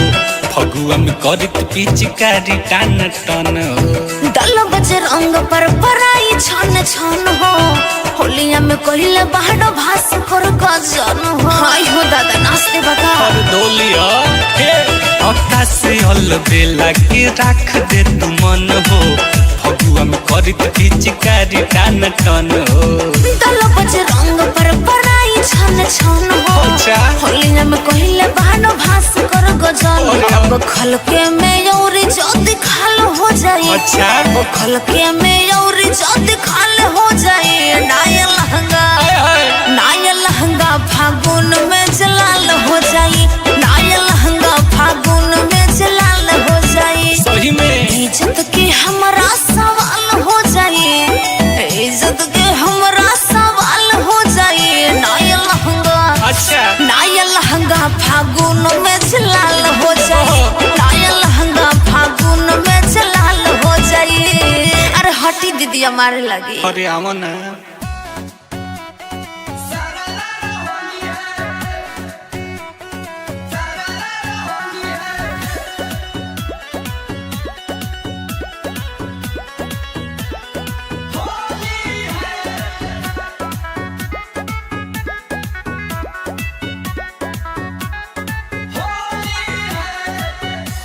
फगुआ में करत पिचकारी टान टन हो दल बजे रंग पर पराई छन छन हो होलिया में कहिले बाहर भास कर गजन हो हाय हो दादा नाचते बता और डोलिया हे आकाश अलबेला के राख दे तू मन हो फगुआ में करत पिचकारी टान टन हो दल बजे रंग पर पराई छन छन हो अच्छा होलिया में कहिले बाहर भास कर गजन अब खलके में औरी जल्दी खाल हो जाए अच्छा वो खलके में औरी जल्दी खाल हो जाए नाया लहंगा फागुन में जलाल हो जाए नाया लहंगा फागुन में जलाल हो जाए सही में इज्जत के हमारा सवाल हो जाए इज्जत के हमारा सवाल हो जाए नाया लहंगा अच्छा नाया लहंगा फागुन में जलाल हो जाए नाया लहंगा फागुन में जलाल हो जाए अरे हटी दीदी हमारे लगी अरे आवन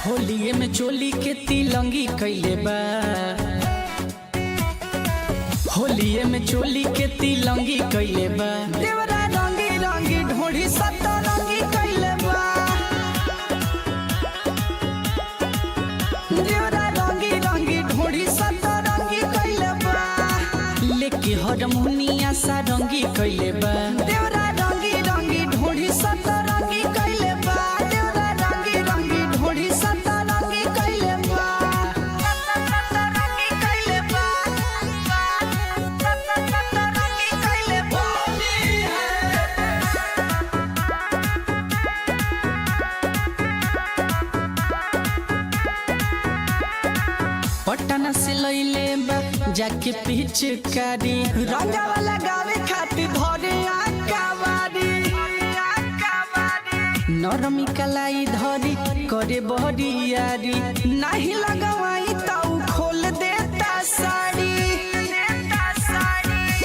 होलिये में चोली के तिलंगी कैले बा होलिये में चोली के तिलंगी कैले बा देवरा रंगी रंगी ढोढ़ी सत्ता रंगी कैले बा देवरा रंगी रंगी ढोढ़ी सत्ता रंगी कैले बा लेके हरमुनिया सा रंगी कैले बा देवरा रंगी रंगी ढोढ़ी सत्ता रंगी कैले बा देवरा रंगी रंगी ढोढ़ी सत्ता रंगी कैले बा रंगी कैले बा रंगी कैले बा पटना से लइले बा जाके पिचकारी रंगावा लगावे खातिर धरे आकावारी नरमी कलाई धरी करे बहरियारी नहीं लगवाई ताऊ खोल देता साड़ी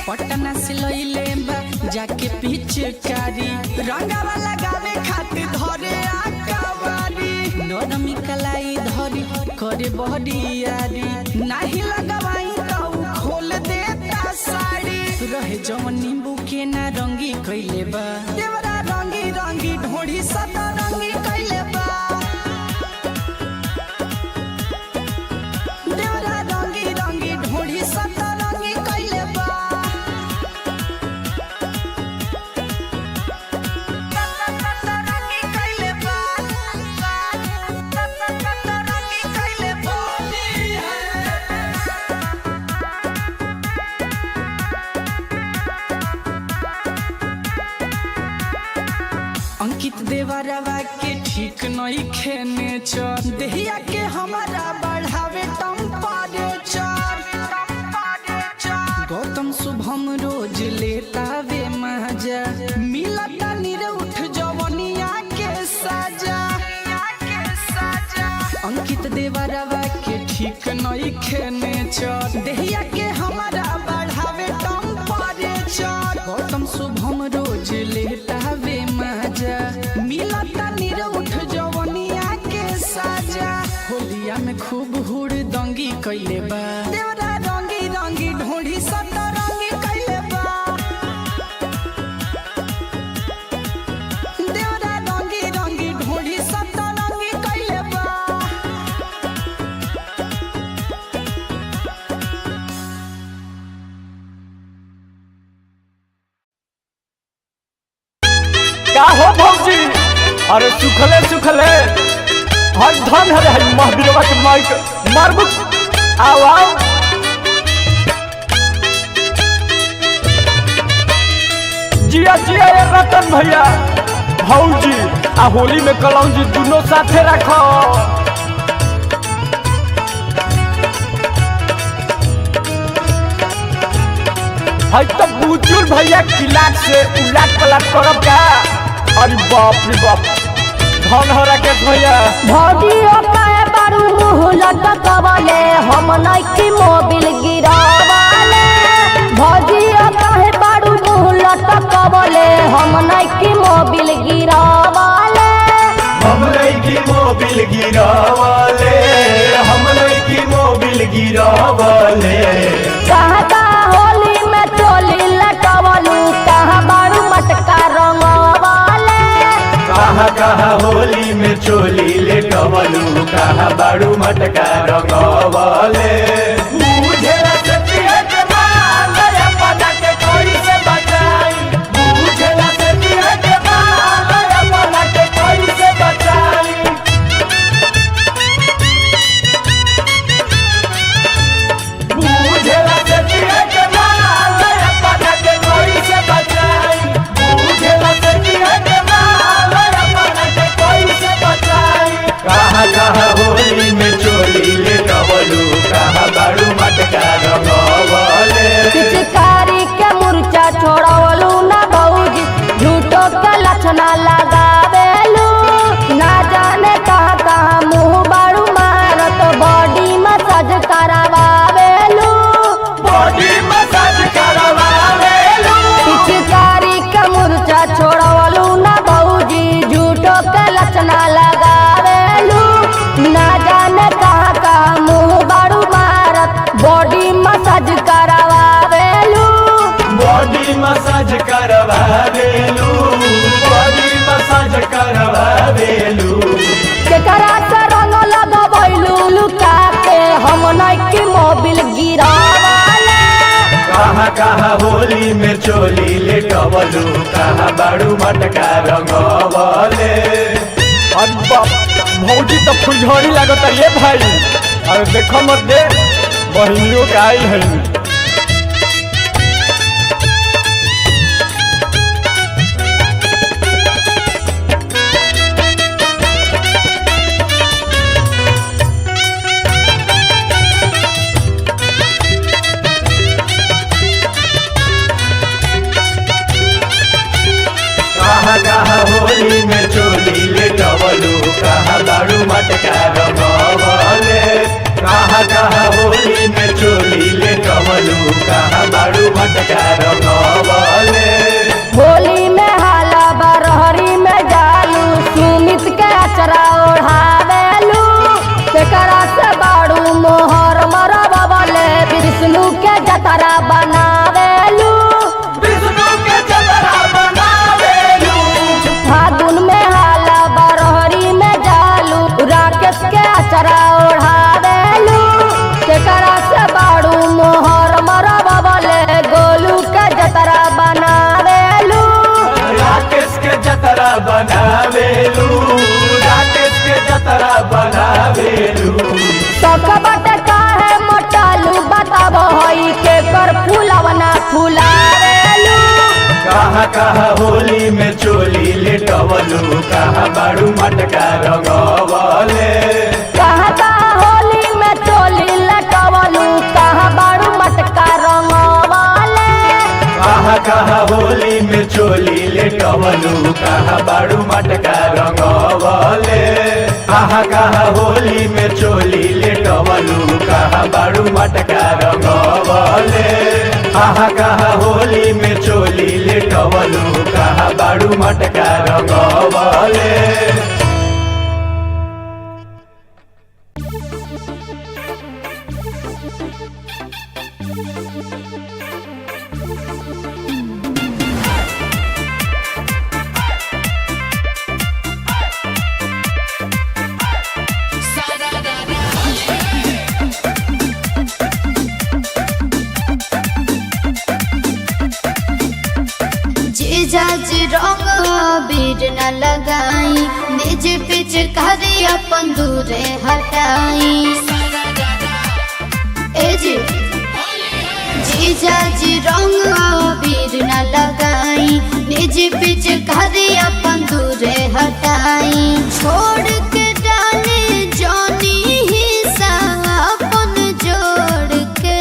पटना से लइले बा जाके पिचकारी रंगावा लगावे खातिर धरे आकावारी नरमी कलाई धरी करे बहरियारी नहीं लगवाई ताऊ खोल देता साड़ी रहे जवन नींबू के ना रंगी कैले बा देवरा रंगी रंगी ढोढ़ी सदा रंगी कैले बा देवरा रंगी रंगी ढोढ़ी सदा रंगी कैले बा रंगी कैले बा रंगी कैले बा अंकित देवरवा के ठीक नहीं खेने चर देहिया के हमारा बढ़ावे टेम्परेचर गौतम शुभम रोज लेता वे मजा मिलता निरउठ जवनिया के सजा अंकित देवरवा के ठीक नहीं खेने चर देहिया के हमारा बढ़ावे टेम्परेचर गौतम शुभम रोज लेता वे मजा मिलता निरउठ जवनिया के सजा होलिया में खूब हुड़ दंगी कैले बा देवरा रंगी रंगी ढोढ़ी सदा रंगी कैले बा देवरा रंगी रंगी ढोढ़ी सदा रंगी कैले बा का हो भौजी अरे सुखले सुखले हर धन हरे महावीरवा के माइक मारबू आओ आओ जिया जिया ये रतन भैया भौजी आ होली में कलौजी दोनों साथे रखो है तो बुजुर्ग भैया किलाट से उलाट पलाट करब का अरे बाप रे बाप धन हो राकेश भैया भौजी काहे बारू मुँह लटकवले हम नइकी मोबिल गिरावले भौजी काहे बारू मुँह लटकवले हम नइकी मोबिल गिरावले हम नइकी मोबिल गिरावले हम नइकी मोबिल गिरावले कहाँ कहाँ होली में चोली लटवलू कहाँ बारू मटका रंगवले कहाँ कहाँ होली में चोली लेटवलू कहाँ बाड़ू मटका रंगवले मुझे सतिया के माल अपना के कोई से बचाई मुझे सतिया के माल अपना के कोई से बचाई मुझे सतिया के माल अपना के कोई से बचाई मुझे सतिया के माल अपना के कोई से बचाई कहाँ कहाँ होली में चोली लेटवलू कहाँ बाड़ू मटका रंगवले पिचकारी के मुर्चा छोड़वलू ना भौजी झूठो के लक्षणा लगावेलू ना जाने कहाँ कहाँ मुँह बारू मारत बॉडी मसाज करावेलू बॉडी मसाज करवावेलू पिचकारी के मुर्चा छोड़वलू ना भौजी झूठो के लक्षणा लगावेलू ना जाने कहाँ कहाँ मुँह बारू मारत बॉडी मसाज करावेलू बॉडी मसाज करवावेलू बॉडी मसाज करवावेलू केकरा से रंग लगवैलू लुका के हम नइकी मोबिल गिरावले कहाँ कहाँ होली में चोली लेटवलू कहाँ बाड़ू मटका रंगवले अरे बाप भौजी तो फुलझड़ी लागत है ये भाई अरे देखो मत दे बहिनियों के आई है कहाँ कहाँ होली में चोली लेटवलू कहाँ बाड़ू मटका रंगवले कहाँ कहाँ होली में चोली लेटवलू कहाँ बाड़ू मटका रंगवले होली में हाला बरहरी में जालू सुमित के अचरा ओढ़ावेलू केकरा से बाड़ू मोहर मरबवले विष्णु के जतरा बनावेलू विष्णु के जतरा बनावेलू फागुन में हाला बरहरी में जालू राकेश के अचरा ओढ़ावेलू केकरा से बाड़ू मोहर मरबवले गोलू के जतरा बनावेलू राकेश के जतरा बनावेलू राकेश के जतरा बनावेलू सकबट काहे मोटालू बताब हई के कर फूलवना फुलावेलू कहाँ कहाँ होली में चोली लेटवलू कहाँ बाड़ू मटका रंगवले कहाँ कहाँ होली में चोली लटवलू कहाँ बारू मटका रंगवले कहाँ कहाँ होली में चोली लेटवलू कहाँ बाड़ू मटका रंगवले कहाँ कहाँ होली में चोली लेटवलू कहाँ बाड़ू मटका रंगवले कहाँ कहाँ होली में चोली लेटवलू कहाँ बाड़ू मटका रंगवले जीजाज रंग बीर न लगाई निज पिचकारी अपन दूरे हटाई ए जी जीजाज रंग बीर न लगाई निज पिचकारी अपन दूरे हटाई छोड़ के डाले जानी ही अपन जोड़ के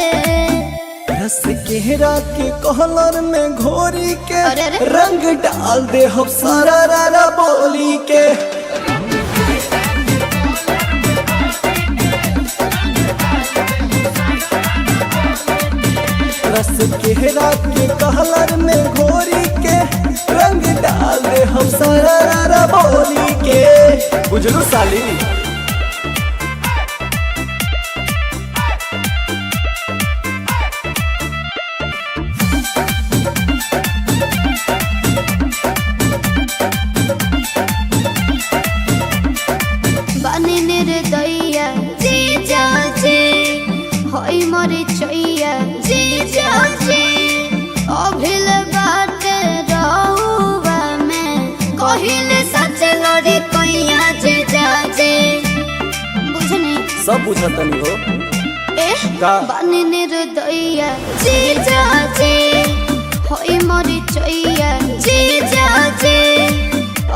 रस के केहरा के कहलर में घोरी के अरे अरे। रंग डाल दे हम सारा रारा बोली के रस केहरा के कहलर में घोरी के रंग डाल दे हम सारा रारा बोली के बुझलू साली। बानी निर्दया जी जाजे होई मरी चैया जी जाजे अभिल बाटे रहुआ में कहिले सच लड़ी कैया जी जाजे बुझनी सब बुझतनी हो ए का? बानी निर्दया जी जाजे होई मरी चैया जी जाजे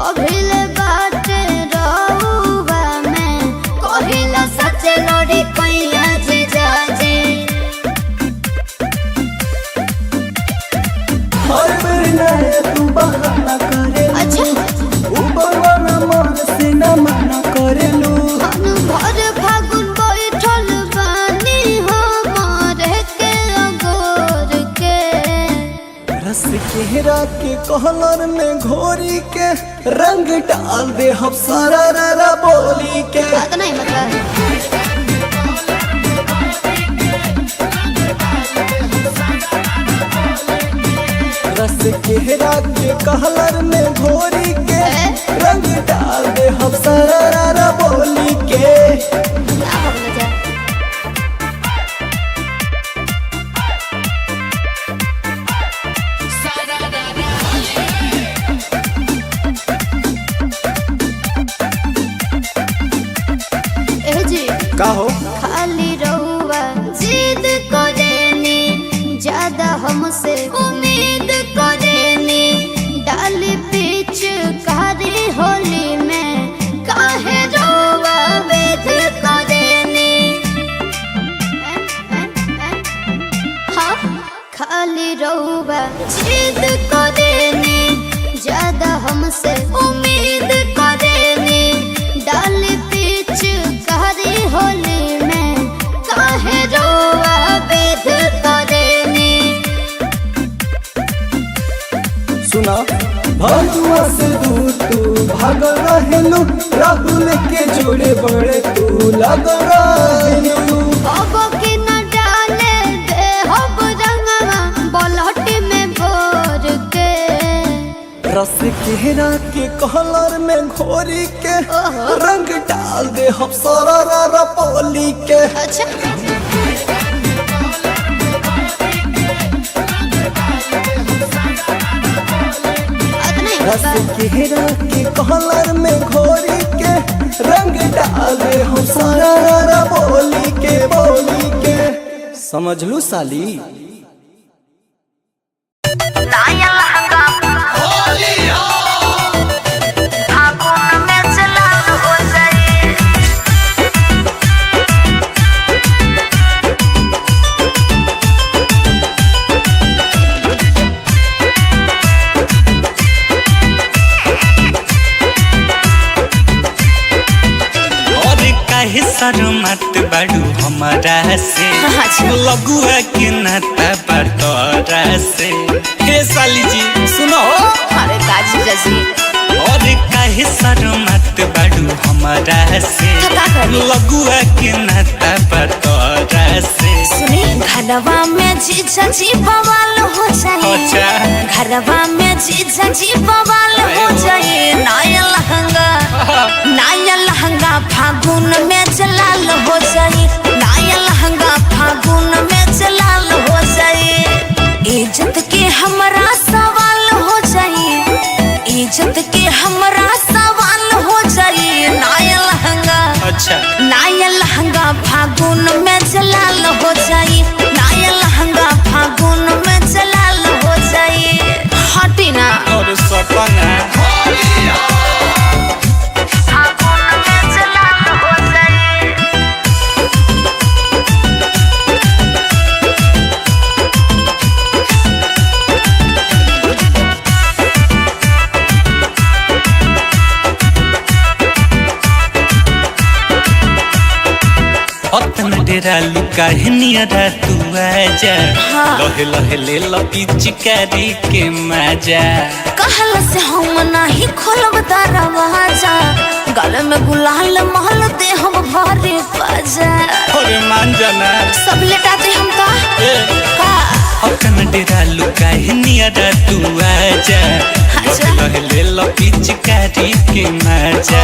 अभिल बाटे रहुआ में कहिला सच लड़ी कैया जी जाजे हर बेर नए तू बहाना करेलू अच्छा ऊपर वाला मन से न मना करेलू मन भर फागुन बैठल बानी हमारे के अगोर के रस केहरा के कहलर में घोरी के रंग डाल दे हम सारा रारा बोली के बात नहीं मतलब रस केहरा के कहलर में घोरी के रंग डाल दे हम सारा रारा बोली के ना भगना जा ए जी का हो खाली रहुआ जिद करेनी ज्यादा हमसे उम्मीद करेनी डाली पीछ कारी होली में काहे रहुआ वेद करेनी हाँ खाली रहुआ जिद करेनी ज्यादा हमसे उम्मीद करेनी डाली पीछ कारी होली में काहे रोआ वेद करेनी सुना भगवा से दूर तू भाग रहेलू राहुल के जोड़े बड़े तू लग रहेलू अब की न डाले दे हब रंगवा बलहट में भोर के रस केहरा के कहलर में घोरी के रंग डाल दे हम सारा रारा बोली के अच्छा बात नहीं रस मतलब केहरा के कहलर में घोरी के रंग डाल दे हम सारा रारा बोली के समझलू साली। नाया लहंगा फागुन में जलाल हो जाए और काहे शर्मत बाड़ू हमारा से अच्छा। लगुआ के नाता बटोरा से हे साली जी सुनो अरे काजी जजी और काहे शर्मत बाड़ू हमारा से का करी? लगुआ के नाता बटोरा से सुनी घरवा में जीजा जी बवाल हो जाए अच्छा। घरवा में जीजा जी बवाल हो जाए नाया लहंगा फागुन में जलाल हो जाए नाया लहंगा फागुन में जलाल हो जाए इज्जत के हमरा सवाल हो जाए इज्जत के हमरा सवाल हो जाए नाया लहंगा अच्छा नाया लहंगा फागुन में जलाल हो जाए नाया लहंगा फागुन में जलाल हो जाए हटी ना और सपना फागुन में जलाल हो जाए डेरा लुका है नियरा तू आजा लहे लहे ले लो पिचकारी के मजा कहला से हम नाही खोलब दरवाजा गले में गुलाल महल दे हम भरे पाजा अरे मान जाना सब लेटा दे हम का अपन डेरा लुका है नियरा तू आजा लहे लहे ले लो पिचकारी के मजा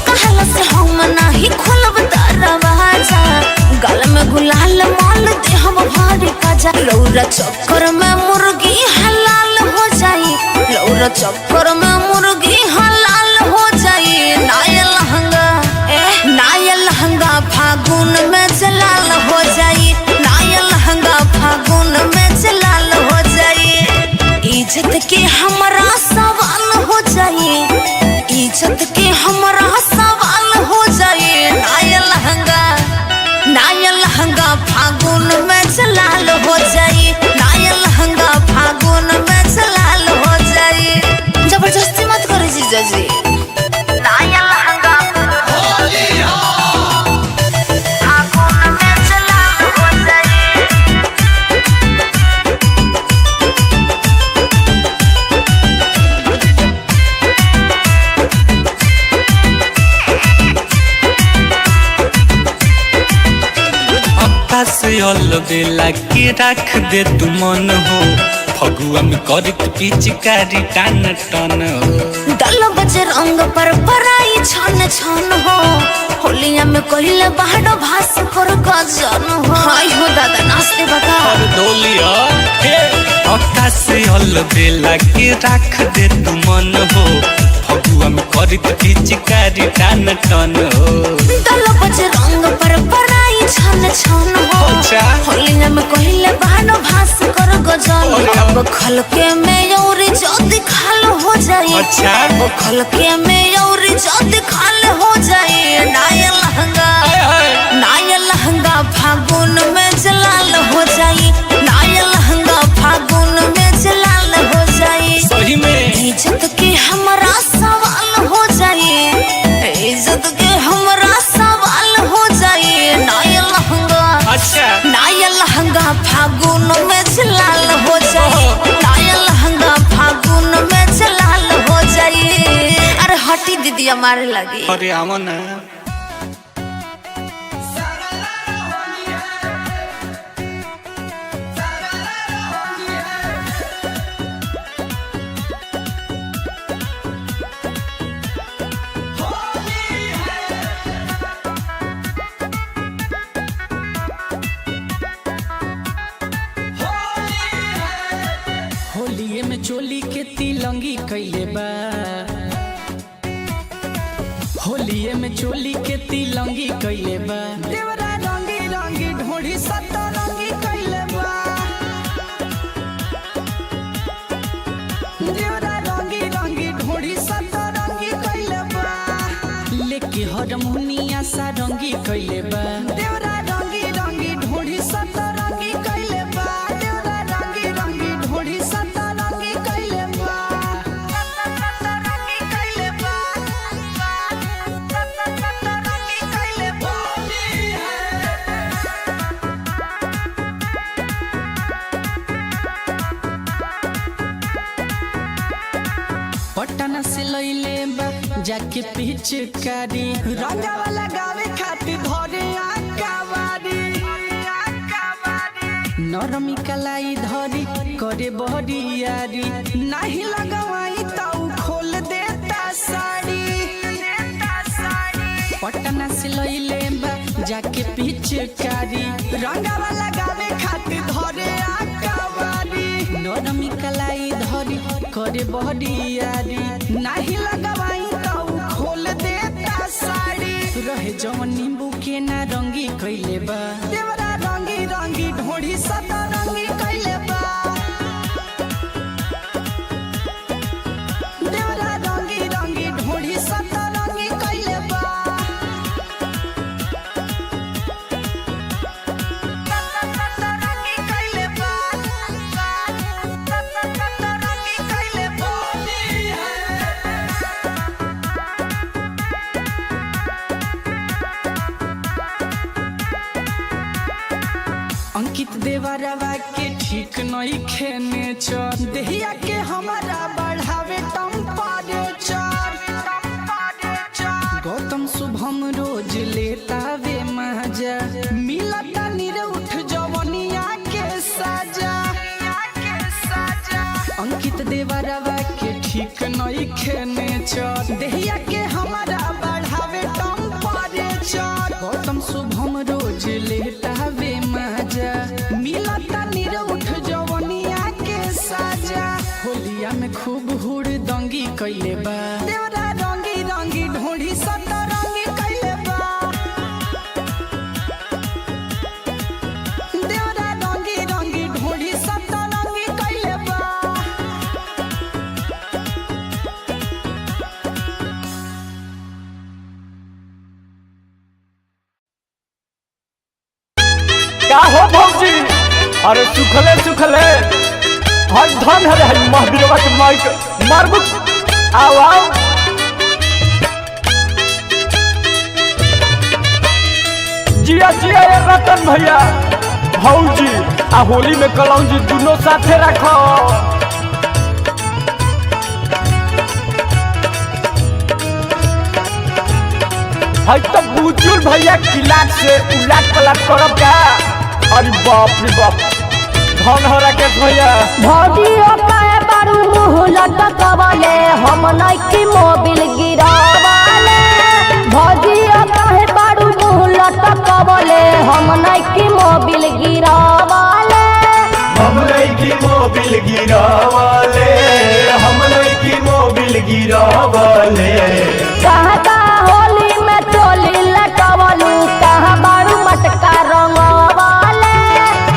कहला से हम नाही खोलब दरवाजा गले में गुलाल महल दे हम भरे पाजा लौरा चक्कर में मुर्गी हलाल हो जाई लौरा चक्कर में मुर्गी हलाल हो जाई नाया लहंगा फागुन में जलाल हो जाई नाया लहंगा फागुन में जलाल हो जाई इज्जत के हमरा सवाल हो जाई इज्जत के हमरा सवाल हो जाई नाया लहंगा फागुन में जलाल हो जाई नाया लहंगा फागुन में जलाल हो जाई जबरदस्ती मत करो जीजा जी नाया लहंगा फागुन में जलाल हो जाई से अलबेला के रख दे तू मन हो फगुआ में करत पिचकारी टान टन हो दल बजे रंग पर पराई छन छन हो होलिया में कहिले बाहर भास कर गजन हो हाय हो दादा नाचते बता और डोलिया हे अक्का से अलबेला के रख दे तू मन हो फगुआ में करत पिचकारी टान टन हो दल बजे रंग पर पराई छन छन हो होलिया में कहिले बाहर भास कर गजन अब खलके में और जल्दी खाल हो जाई अच्छा वो खलके में और जल्दी खाल हो जाई नाया लहंगा फागुन में जलाल हो जाई नाया लहंगा फागुन में जलाल हो जाई सही में इज्जत के हमरा सवाल हो जाई इज्जत के हमरा सवाल हो जाई नाया लहंगा फागुन में जलाल हो जाई नाया लहंगा फागुन में जलाल हो जाई अरे हटी दीदी हमारे लगी अरे आवन होलिये में चोली के तिलंगी कैले बा होलिये में चोली के तिलंगी कैले बा देवरा रंगी रंगी ढोढ़ी सतरंगी कैले बा देवरा रंगी रंगी ढोढ़ी सतरंगी कैले बा लेके हरमुनिया सारंगी कैले बा देवरा रंगी रंगी ढोढ़ी सतरंगी कैले बा देवरा रंगी रंगी ढोढ़ी सतरंगी कैले बा सतरंगी कैले बा सतरंगी कैले बा पटना से लइले बा जाके पिचकारी रंगावा लगावे खातिर धरे आकावारी नरमी कलाई धरी करे बहरियारी नहीं लगवाई ताऊ खोल देता साड़ी पटना से लइले बा जाके पिचकारी रंगावा लगावे खातिर धरे आकावारी नरमी कलाई धरी करे बहरियारी नहीं लगवाई ताऊ खोल देता साड़ी रहे जवन नींबू के ना रंगी कैले बा देवरा रंगी रंगी ढोढ़ी सतरंगी कैले बा देवरा रंगी रंगी ढोढ़ी सतरंगी कैले बा सतरंगी कैले बा सतरंगी कैले बा देवरवा के ठीक नहीं खेने चर देहिया के हमारा बढ़ावे टेम्परेचर गौतम शुभम रोज लेता वे मजा मिलता निरउठ जवनिया के सजा अंकित देवरवा के ठीक नहीं खेने चर देहिया के हमारा बढ़ावे टेम्परेचर गौतम शुभम रोज लेता वे मजा मिलता निरउठ जवनिया के सजा होलिया में खूब हुड़ दंगी कैले बा देवरा रंगी रंगी ढोढ़ी सतरंगी कैले बा देवरा रंगी रंगी ढोढ़ी सतरंगी कैले बा का हो भौजी अरे सुखले सुखले हर धन है महावीरवा के माइक मारबू आओ आओ जिया जिया ये रतन भैया भौजी आ होली में कलौजी दोनों साथे रखो भाई तो बुजुर्ग भैया किलाट से उलाट पलाट करब का अरे बाप रे बाप धन हो राकेश भैया भौजी काहे बारू मुँह लटकवले हम नइकी मोबिल गिरावले भौजी काहे बारू मुँह लटकवले हम नइकी मोबिल गिरावले हम नइकी मोबिल गिरावले हम नइकी मोबिल गिरावले कहाँ कहाँ होली में चोली लटवलू कहाँ बारू मटका रंगवले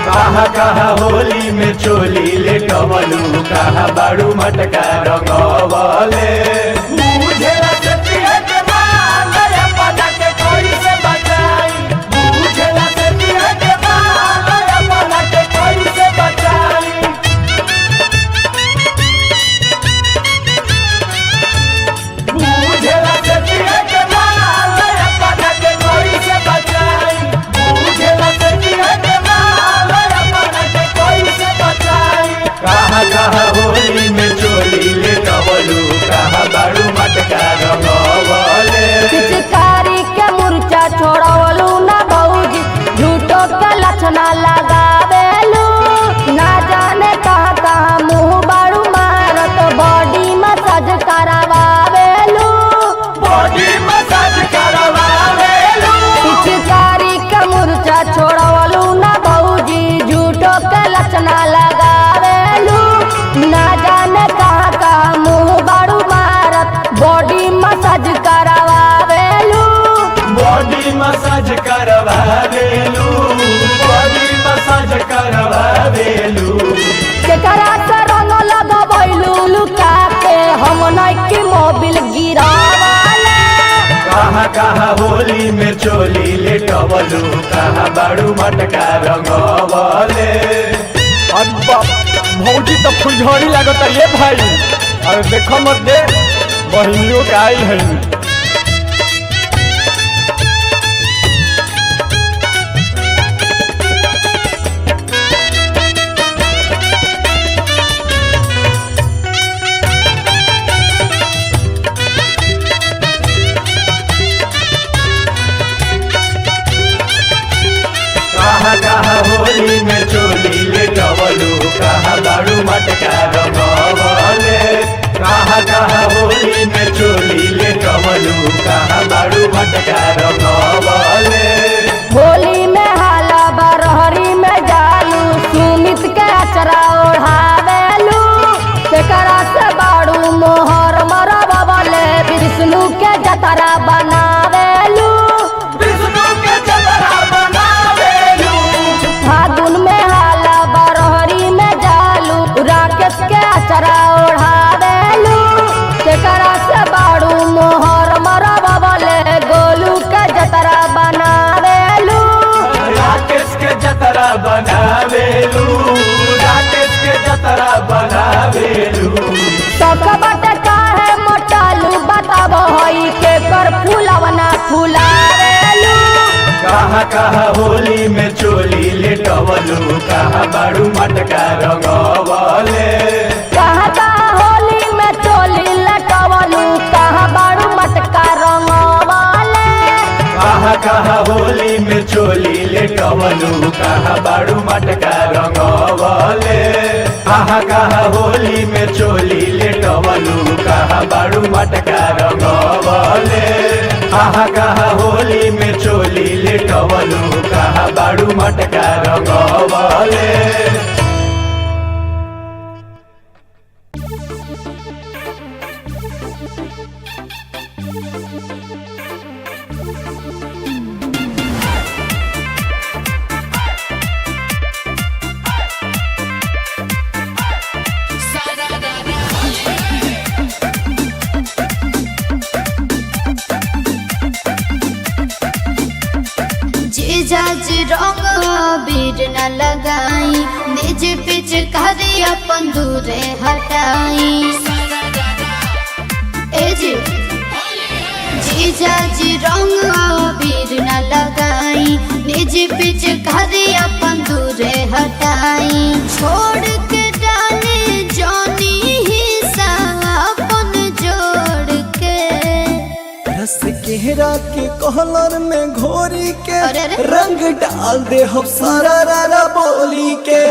कहाँ कहाँ होली में चोली लेटवलू कहाँ बाड़ू मटका रंगवले मुझे लगती है कि मान गया पता के कोई से बचाई मुझे लगती है कि मान गया पता के कोई से बचाई मुझे लगती है कि मान गया पता के कोई से बचाई मुझे लगती है कि मान गया पता के कोई से बचाई कहाँ कहाँ होली में चोली लेटवलू कहाँ बाड़ू मटका रंगवले पिचकारी के मुर्चा छोड़वलू ना भौजी झूठो के लक्षणा लगावेलू ना जाने कहाँ कहाँ मुँह बारू मारत बॉडी मसाज करावेलू बॉडी मसाज करवावेलू पिचकारी के मुर्चा छोड़वलू ना भौजी झूठो के लक्षणा लगावेलू ना जाने कहाँ कहाँ मुँह बारू मारत बॉडी मसाज करावेलू बॉडी मसाज करवावेलू बॉडी मसाज करवावेलू केकरा से रंग लगवैलू लुका के हम नइकी मोबिल गिरावले कहाँ कहाँ होली में चोली लेटवलू कहाँ बाड़ू मटका रंगवले अरे बाप भौजी तो फुलझड़ी लागत ये भाई अरे देखो मत दे बहिनियों के आइल है कहाँ कहाँ होली में चोली लेटवलू कहाँ बाड़ू मटका रंगवले कहाँ कहाँ होली में चोली लेटवलू कहाँ बाड़ू मटका रंगवले होली में हाला बरहरी में जालू सुमित के अचरा ओढ़ावेलू केकरा से बाड़ू मोहर मरबवले विष्णु के जतरा बनावेलू विष्णु के जतरा बनावेलू फागुन में हाला बरहरी में जालू राकेश के अचरा ओढ़ावेलू केकरा से बाड़ू मोहर मरबवले गोलू के जतरा बनावेलू राकेश के जतरा बनावेलू राकेश के जतरा बनावेलू सकबट काहे मोटालू बताब हई के कर फूलवना फुलावेलू कहाँ कहाँ होली में चोली लेटवलू कहाँ बाड़ू मटका रंगवले कहाँ कहाँ होली में चोली लटवलू कहाँ बारू मटका रंगवाले कहाँ कहाँ होली में चोली लेटवलू कहाँ बाड़ू मटका रंगवले कहाँ कहाँ होली में चोली लेटवलू कहाँ बाड़ू मटका रंगवले कहाँ कहाँ होली में चोली लेटवलू कहाँ बाड़ू मटका रंगवले जीजाज रंग बीर न लगाई निज पिच करी अपन दूरे हटाई ए जी जीजाज रंग बीर न लगाई निज पिच करी अपन दूरे हटाई छोड़ के डाले जानी हिस्सा अपन जोड़ के रस केहरा के कहलर में घोरी के अरे अरे। रंग डाल दे हम सारा रारा बोली के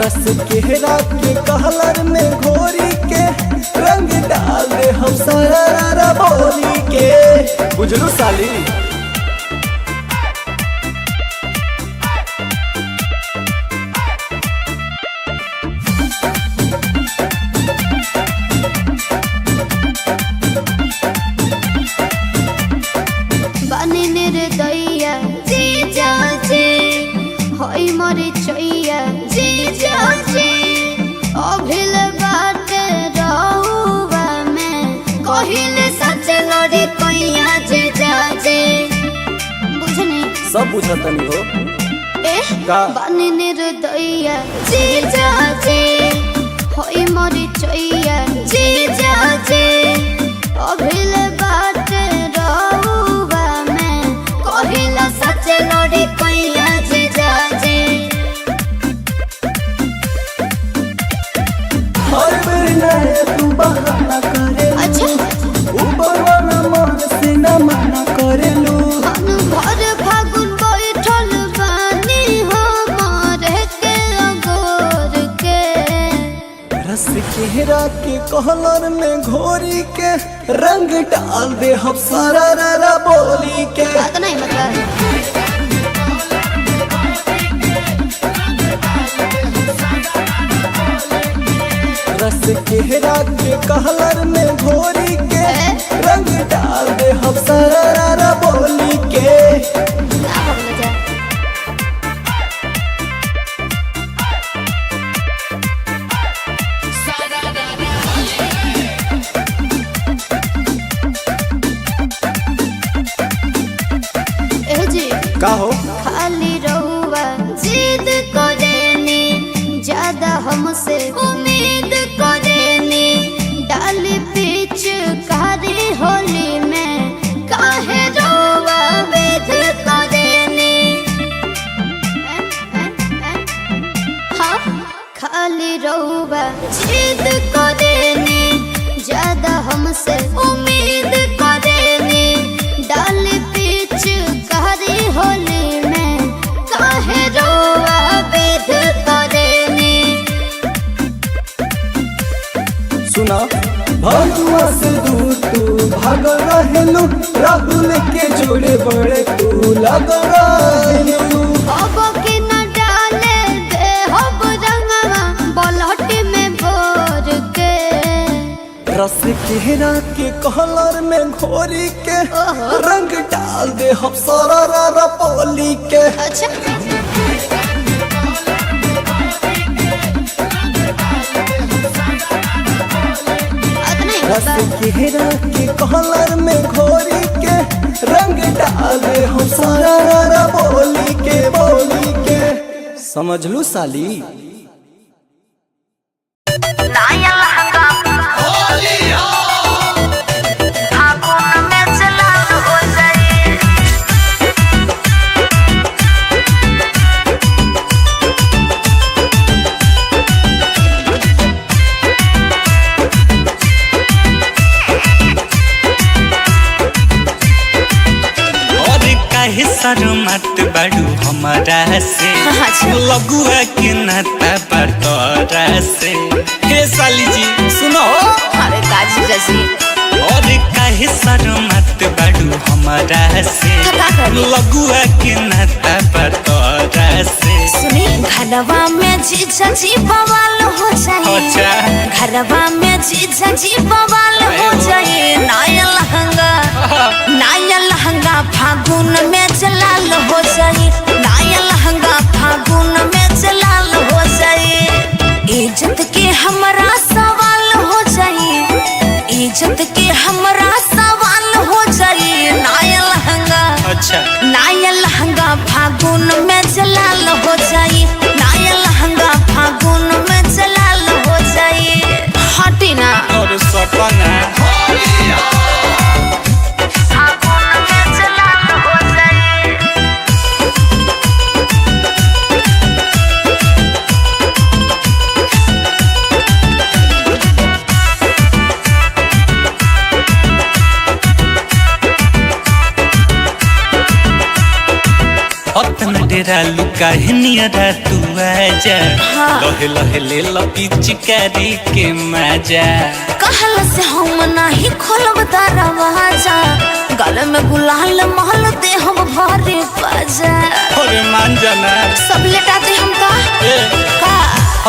रस केहरा के कहलर में घोरी के रंग डाल दे हम सारा रारा बोली के बुझलू साली बने रे दैया जीजा जी होई मरी चैया जीजा जी अभिल बाटे रहुआ में कहिले सच लड़ी कैया जीजा जी बुझनी सब बुझतनी हो ए का? बने रे दैया जीजा जी होई मरी चैया जीजा जी अभिल बाटे रहुआ में कहिला सच लड़ी कैया जीजा जी हर बेर नए तू बहाना करे अच्छा ऊपर वाला मन से न मना करेलू हम भर फागुन बैठल बानी हमारे के अगोर के रस केहरा के कहलर में घोरी के रंग डाल दे हम सारा रारा बोली के बात नहीं मतलब रस केहरा के कहलर में घोरी के रंग डाल दे हम सारा रारा बोली के ना बोल जा ए जी का हो खाली रहुआ जिद करेनी ज्यादा हमसे उम्मीद करेनी डाली पीछ कारी होली में काहे रहुआ वेद करेनी हाँ खाली रहुआ जिद करेनी ज्यादा हमसे उम्मीद करेनी डाली पीछ कारी होली में काहे रहुआ वेद करेनी सुना भगवा से दूर तू भाग रहेलू राहुल के जोड़े बड़े तू लग रहेलू अब के न डाले दे हब रंगवा बलहट में भोर के रस केहरा के कहलर में घोरी के रंग डाल दे हम सारा रारा बोली के अच्छा रस केहरा के कहलर में घोरी के रंग डाल दे हम सारा रारा बोली के समझ लू साली नाया लहंगा काहे शर्मात बाड़ू हमारा से अच्छा। लगुआ के नाता बटोरा से। हे साली जी सुनो, अरे काजी जैसी और काहे शर्मात बाड़ू हमारा से का करी? लगुआ के नाता बटोरा से। सुनी घरवा में जीजा जी बवाल हो जाए, अच्छा। घरवा में जीजा जी बवाल हो जाए। नया लहंगा फागुन में जलाल हो जाए, नया लहंगा फागुन में जलाल हो जाए। इज्जत के हमरा सवाल हो जाए, इज्जत के हमरा सवाल हो जाए। नया लहंगा, अच्छा। नया लहंगा फागुन में जलाल हो जाए, नया लहंगा फागुन में जलाल हो जाए। हटी ना और सपना फागुन में जलाल हो जाए। अपना डेरा लुका है नियरा तू आजा। लहे लहे ले लो पिचकारी के मजा। कहल से हम नहीं खोलब दरवाजा, गल में गुलाल महल दे हम भरे बाजा। और मान जाना सब लेटा दे हम का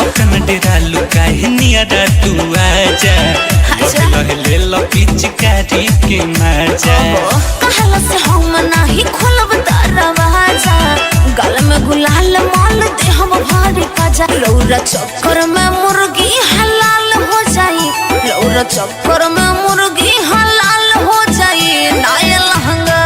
अपना डेरा लुका है नियरा तू आजा। लहे लहे ले लो पिचकारी के मजा। कहल से हम नहीं खोलब दरवाजा, गल में गुलाल माल दे हम भरे बाजा। लौरा चक्कर में मुर्गी हलाल हो जाई, लौरा चक्कर में मुर्गी हलाल हो जाई। नया लहंगा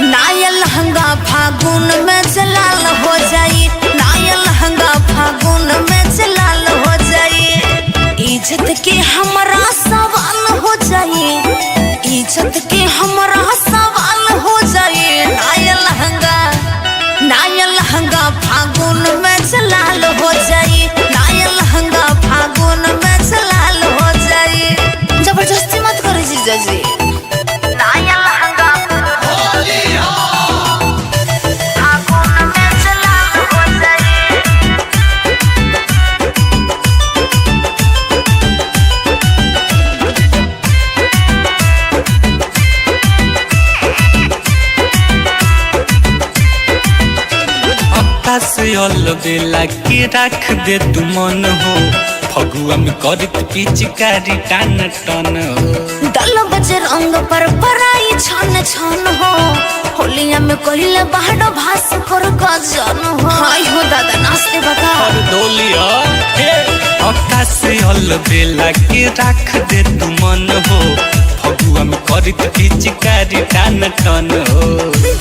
नया लहंगा फागुन में जलाल हो जाई, नया लहंगा फागुन में जलाल हो जाई। इज्जत के हमरा सवाल हो जाई, इज्जत के हमरा सवाल हो जाई। नया लहंगा फागुन में जलाल हो जाई, नया लहंगा फागुन में जलाल हो जाई। जबरदस्ती मत करो जीजा जी। नया लहंगा फागुन में जलाल हो जाई। से अलबेला के रख दे तू मन हो। फगुआ में करत पिचकारी टान टन हो। दल बजे रंग पर पराई छन छन हो, होलिया में कहिले बाहर भास कर गजन हो। हाय हो दादा नाचते बता और डोलिया हे अक्का से अलबेला के रख दे तू मन हो। फगुआ में करत पिचकारी टान टन हो।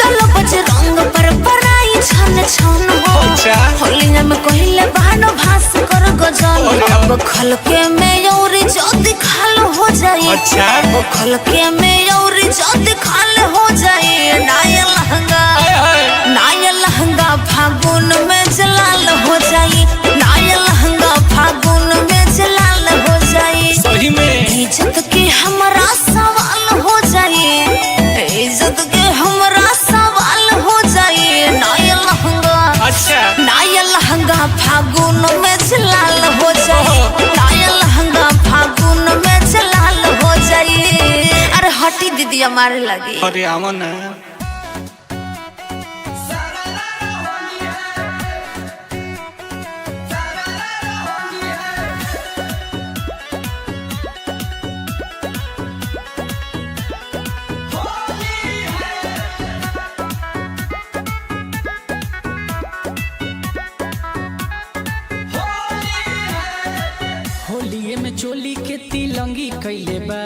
दल बजे रंग पर पराई छन छन हो, अच्छा। होलिया में कहिले बाहर भास कर गजन। अब खलके में औरी जल्दी खाल हो जाए, अच्छा। वो खलके में औरी जल्दी खाल हो जाए। नया लहंगा फागुन में जलाल हो जाए, नया लहंगा फागुन में जलाल हो जाए। सही में इज्जत के हमरा सवाल हो जाए, इज्जत के हमरा सवाल हो जाए। नया लहंगा, अच्छा। नया लहंगा फागुन में जलाल हो जाए, नया लहंगा फागुन में जलाल हो जाए। अरे हटी दीदी हमारे लगी। अरे आवन होलिये में चोली के तिलंगी कैले बा,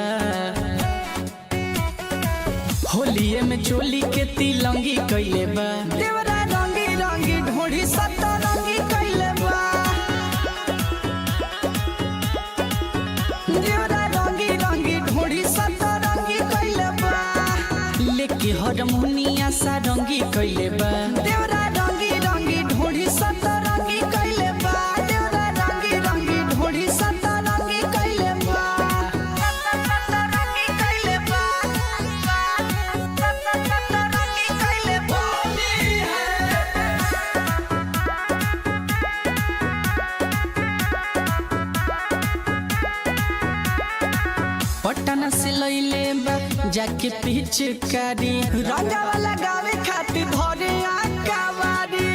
होलिये में चोली के तिलंगी कैले बा। देवरा रंगी रंगी ढोढ़ी सतरंगी कैले बा, देवरा रंगी रंगी ढोढ़ी सतरंगी कैले बा। लेके हारमोनिया सारंगी कैले बा। देवरा रंगी रंगी ढोढ़ी सतरंगी कैले बा, देवरा रंगी रंगी ढोढ़ी सतरंगी कैले बा। सतरंगी कैले बा, सतरंगी कैले बा। जाके पिचकारी रंगावा लगावे खातिर धरे आकावारी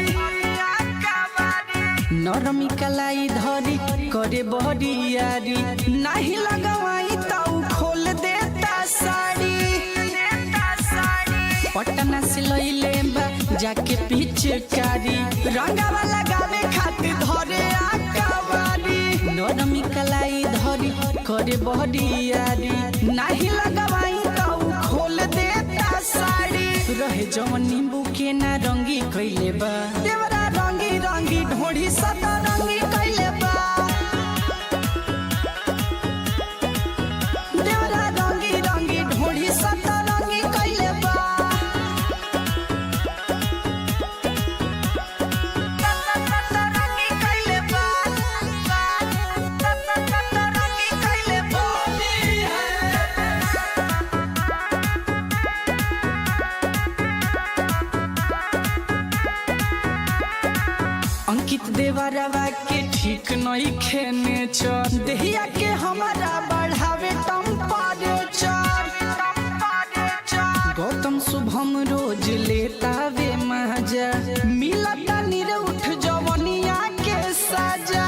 नरमी कलाई धरी करे बहरियारी नहीं लगवाई ताऊ खोल देता साड़ी पटना से लइले बा जाके पिचकारी रंगावा लगावे खातिर धरे आकावारी नरमी कलाई धरी करे बहरियारी नहीं लगवाई ताऊ खोल देता साड़ी रहे जवन नींबू के ना रंगी कइले बा देवरा रंगी रंगी ढोढ़ी सता रंगी कइले बा देवरा रंगी रंगी ढोढ़ी सता रंगी कइले बा रंगी कइले बा रंगी कइले बा अंकित देवरवा के ठीक नहीं खेने चर देहिया के हमारा बढ़ावे टेम्परेचर गौतम शुभम रोज लेता वे मजा मिलता निर उठ जवनिया के सजा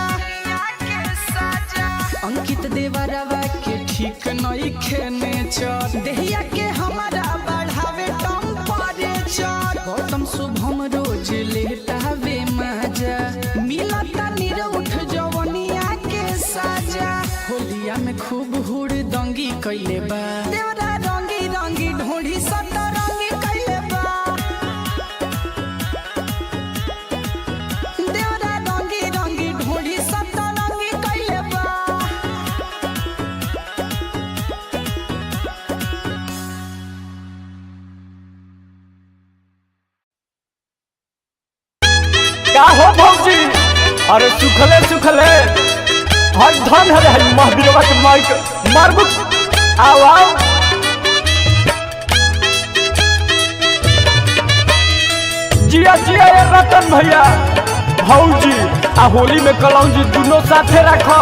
अंकित देवरवा के ठीक नहीं खेने चर देहिया के हमारा बढ़ावे टेम्परेचर गौतम शुभम रोज लेता वे मजा मिलता निर उठ जवनिया के सजा होलिया में खूब हुड़ दंगी कइले बा देवरा रंगी रंगी ढोढ़ी सता रंगी कइले बा देवरा रंगी रंगी ढोढ़ी सता रंगी कइले बा का हो भौजी अरे सुखले सुखले हर धन हरे हर महावीरवा के माइक मारबुक आओ आओ जिया जिया ये रतन भैया भौजी आ होली में कलौजी दोनों साथे रखो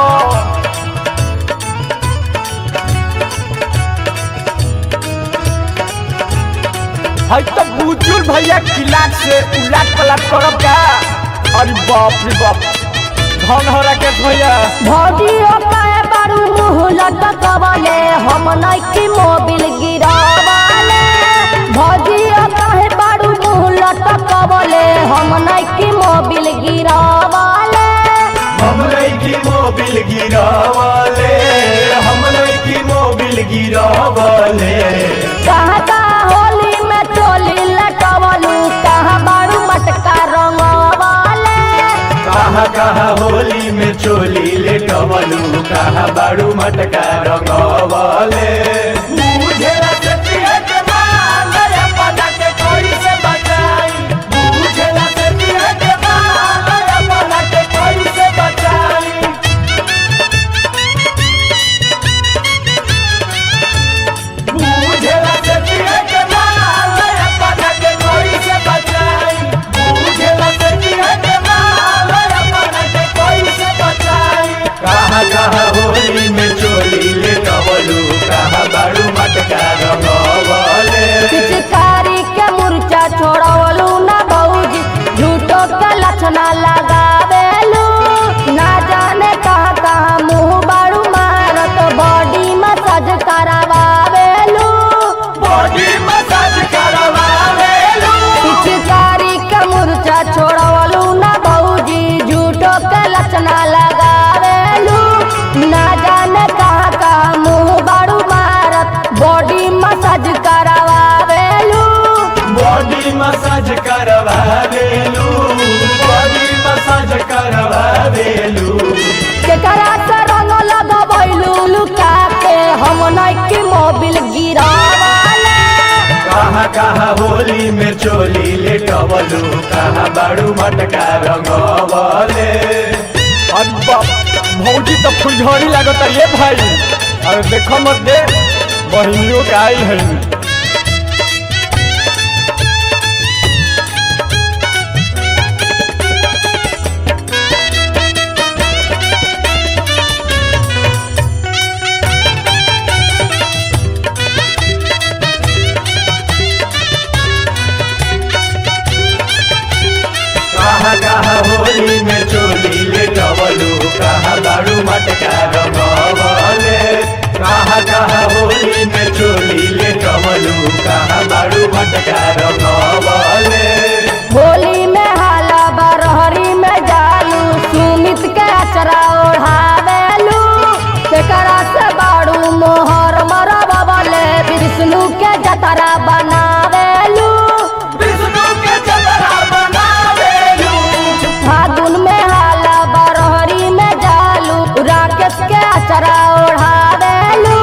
भाई तो बुजुर्ग भैया किलाट से उलाट पलाट करब का अरे बाप रे बाप धन हो राकेश भैया भौजी काहे बारू मुँह लटकवले हम नइकी मोबिल गिरावले भौजी काहे बारू मुँह लटकवले हम नइकी मोबिल गिरावले हम नइकी मोबिल गिरावले हम नइकी मोबिल गिरावले कहाँ होली में चोली लटवलू कहाँ बारू मटका रंगवले कहाँ कहाँ होली में चोली लेटवलू कहाँ बारू मटका रंगवले बुझेला सतिया के माल अपना के कोई से बचाई बुझेला सतिया के माल अपना के कोई से बचाई बुझेला सतिया के माल अपना के कोई से बचाई बुझेला सतिया के माल अपना के कोई से बचाई कहाँ कहाँ होली में चोली लेटवलू कहाँ बारू मटका रंगवले पिचकारी के मुर्चा छोड़वलू ना भौजी झूठो के लक्षणा लगावेलू ना जाने कहाँ कहाँ मुँह बारू मारत बॉडी मसाज करावेलू बॉडी मसाज करवावेलू पिचकारी के मुर्चा छोड़वलू ना भौजी झूठो के लक्षणा लगावेलू ना जाने कहाँ कहाँ मुँह बारू मारत बॉडी मसाज करावेलू बॉडी मसाज करवावेलू बॉडी मसाज करवावेलू केकरा से रंग लगवैलू लुका के हम नइकी मोबिल गिरावले कहाँ कहाँ होली में चोली लेटवलू कहाँ बारू मटका रंगवले अरे बाप भौजी तो फुलझड़ी लागत ये भाई अरे देखो मत दे बहिनियों के आई है होली में चोली ले टवलू कहाँ बाड़ू मटका रंगवले कहाँ होली में चोली ले टवलू कहाँ बाड़ू मटका रंगवले होली में हाला बरहरी में जालू सुमित के अचरा ओढ़ावेलू केकरा से बाड़ू मोहर मरबले विष्णु के जतरा बनावेलू विष्णु के जतरा बनावेलू फागुन में हाला बरहरी में जालू राकेश के अचरा ओढ़ावेलू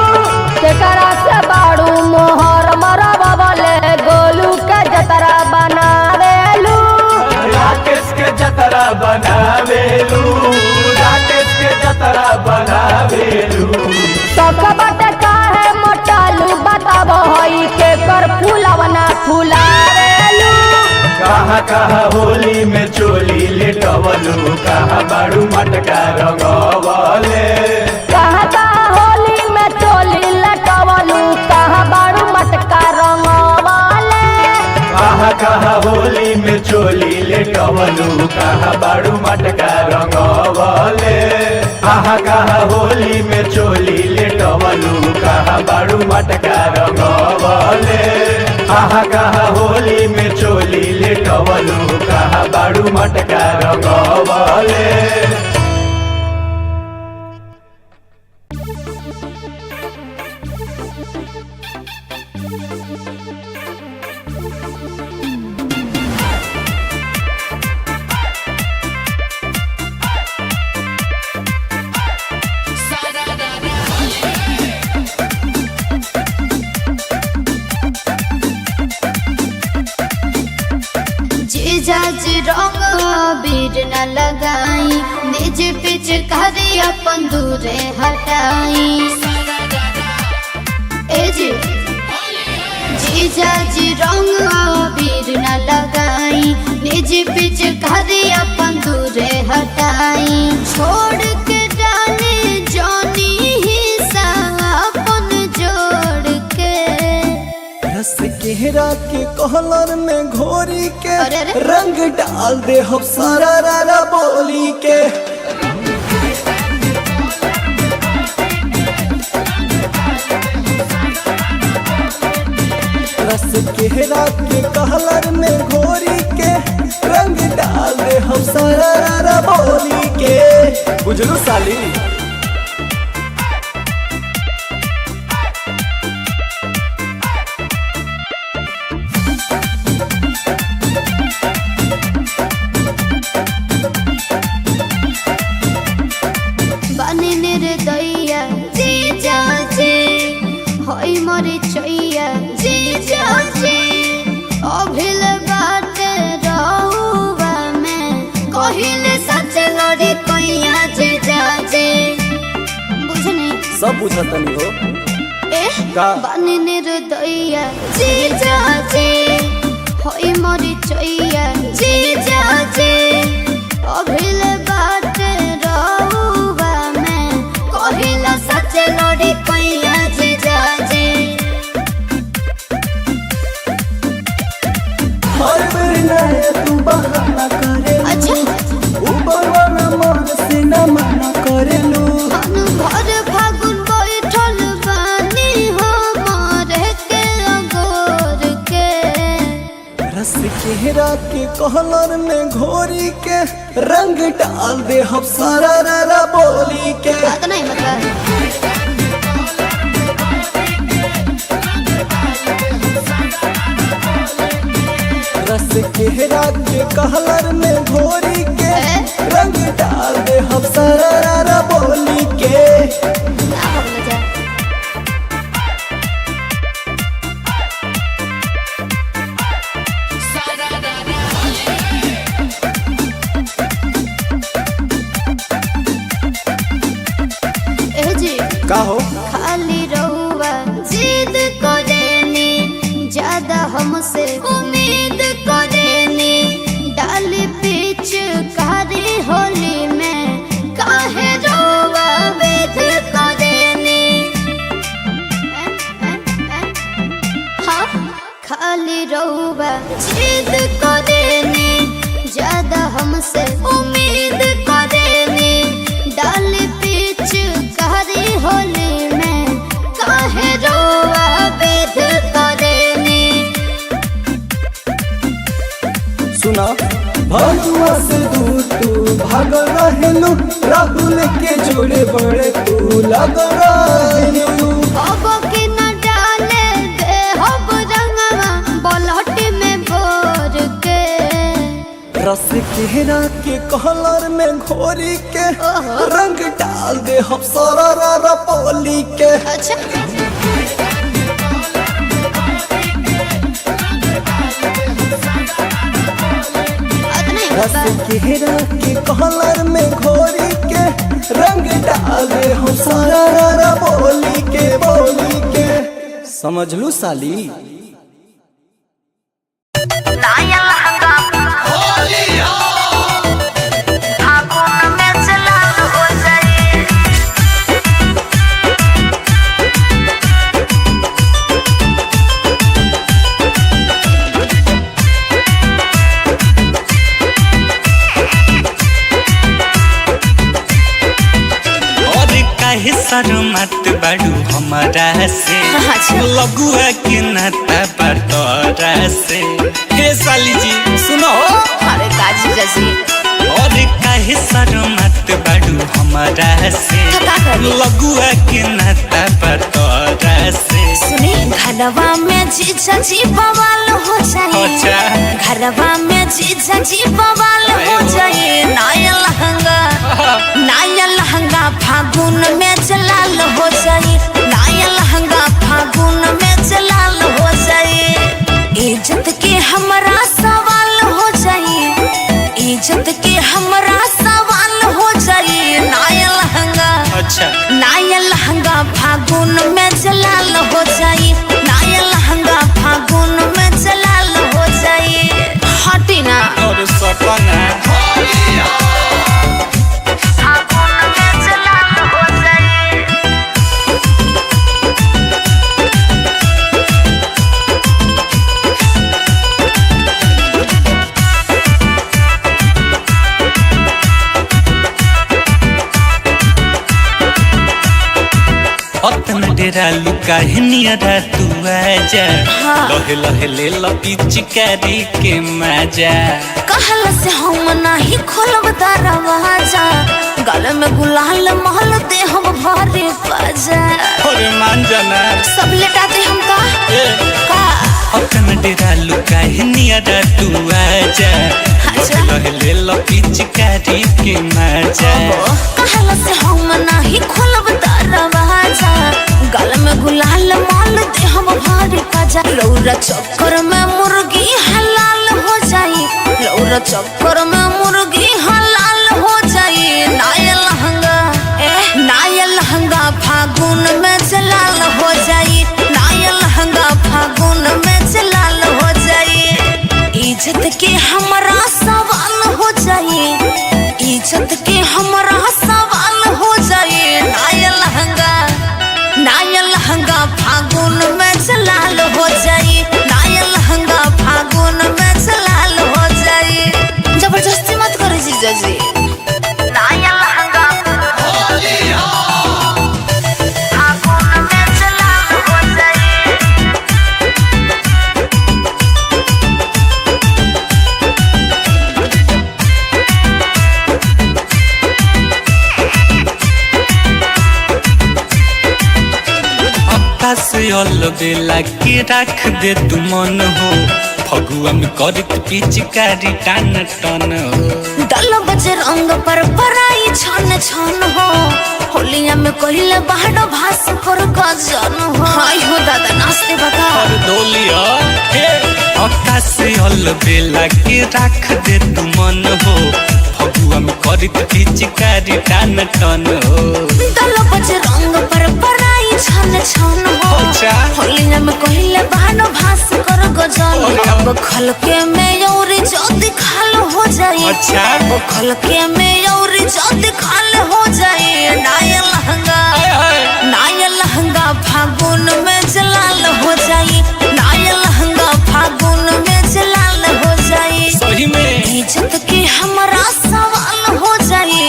केकरा से बाड़ू मोहर मरबले गोलू के जतरा बनावेलू राकेश के जतरा बनावेलू राकेश के जतरा बनावेलू शौक बाटे काहे मोटालू बताब हई के कर फूलवना फुलावेलू कहाँ होली में चोली ले टवलू कहाँ बाड़ू मटका रंगवले कहाँ होली में चोली लटवलू कहाँ बाड़ू मटका रंगवाले कहाँ होली में चोली ले टवलू कहाँ बाड़ू मटका रंगवले कहाँ होली में चोली ले टवलू कहाँ बाड़ू मटका रंगवले कहाँ होली में चोली ले टवलू कहाँ बाड़ू मटका रंगवले जीजाज रंग बीर न लगाई निज पिच करी अपन दूरे हटाई ए जी जीजाज रंग बीर न लगाई निज पिच करी अपन दूरे हटाई छोड़ के जाने जानी हिस्सा अपन जोड़ के रस केहरा के कहलर में घोरी के अरे अरे। रंग डाल दे हम सारा रारा बोली के रस केहरा के कहलर में घोरी के रंग डाल दे हम सारा रारा बोली के बुझलू साली बने रे दैया जीजा जी होई मरी चैया जीजा जी अभिल बाटे रहुआ में कहिले सच लड़ी कैया जीजा जी बुझनी सब बुझतनी हो ए का? बने रे दैया जीजा जी होई मरी चैया जीजा जी अभिल बाटे रहुआ में कहिला सच लड़ी कैया जीजा जी हर बेर नया तू बहाना करे अच्छा ऊपर वाला मन से न मना करेलू हम भर फागुन बैठल बानी हमारे के अगोर के रस केहरा के कहलर में घोरी के रंग डाल दे हम सारा रारा बोली के बात नहीं मतलब रस केहरा के कहलर में घोरी के रंग डाल दे हम सारा रारा बोली के ना बोला जा ए जी का हो खाली रहुआ जिद करेनी ज्यादा हमसे उम्मीद करेनी डाली पीछ कारी होली में काहे रहुआ वेद करेनी हाँ खाली रहुआ जिद करेनी ज्यादा हमसे उम्मीद सुना भगवा से दूर तू भाग रहेलू राहुल के जोड़े बड़े तू लग रहेलू अब के न डाले दे हब रंगवा बलहट में भोर के रस केहरा के कलर में घोरी के रंग डाल दे हम सारा पोली के अच्छा रस केहरा के कलर में घोरी के रंग डाल दे हम सारा बोली के समझ लू साली नाया लहंगा फागुन में जलाल हो जाए और काहे शर्मत बाड़ू हमारा से अच्छा। लगुआ के नाता बतौरा से हे साली जी सुनो अरे काजी जजी और काहे शर्मत बाड़ू हमारा से का करी? लगुआ के नाता बतौरा से सुनी घरवा में जीजा जी बवाल हो जाए अच्छा। घरवा में जीजा जी बवाल हो जाए नाया लहंगा फागुन में जलाल हो जाए नाया लहंगा फागुन में जलाल हो जाए इज्जत के हमरा सवाल हो जाए इज्जत के हमरा सवाल हो जाए नाया लहंगा अच्छा नाया लहंगा फागुन में जलाल हो जाए नाया लहंगा फागुन में जलाल हो जाए हटी ना और सपना फागुन में जलाल हो जाए अतना डेरा लुका है नियरा तू आजा लहे लहे ले लो पिचकारी के मजा कहल से हम नहीं खोलब दरवाजा गल में गुलाल महल दे हम भरे बाजा और मान जाना सब लेटा दे हम का अतना डेरा लुका है नियरा तू आजा लहे लहे ले लो पिचकारी के मजा कहल से हम नहीं खोलब दरवाजा गल में गुलाल माल दे हम भरे बाजा लौरा चक्कर में मुर्गी हलाल हो जाई लौरा चक्कर में मुर्गी हलाल हो जाई नाया लहंगा फागुन में जलाल हो जाई नाया लहंगा फागुन में जलाल हो जाई इज्जत के हमरा सवाल हो जाई इज्जत के हमरा सवाल हो जाई नाया लहंगा फागुन में जलाल हो जाई नाया लहंगा फागुन में जलाल हो जाई जबरदस्ती मत करो जीजा जी नाया लहंगा फागुन में जलाल हो जाई से अलबेला के रख दे तू मन हो फगुआ में करत पिचकारी टान टन हो दल बजे रंग पर पराई छन छन हो होलिया में कहिले बाहर भास पर गजन हो हाय हो दादा नाचते बता और डोलिया हे अक्का से अलबेला के रख दे तू मन हो फगुआ में करत पिचकारी टान टन हो दल बजे रंग पर पराई छन छन हो अच्छा। होलिया में कहिले बाहर भास कर गजन अब खलके में औरी जल्दी खाल हो जाए अच्छा। अब खलके में औरी जल्दी खाल हो जाए नाया लहंगा फागुन में जलाल हो जाए नाया लहंगा फागुन में जलाल हो जाए सही में इज्जत के हमरा सवाल हो जाए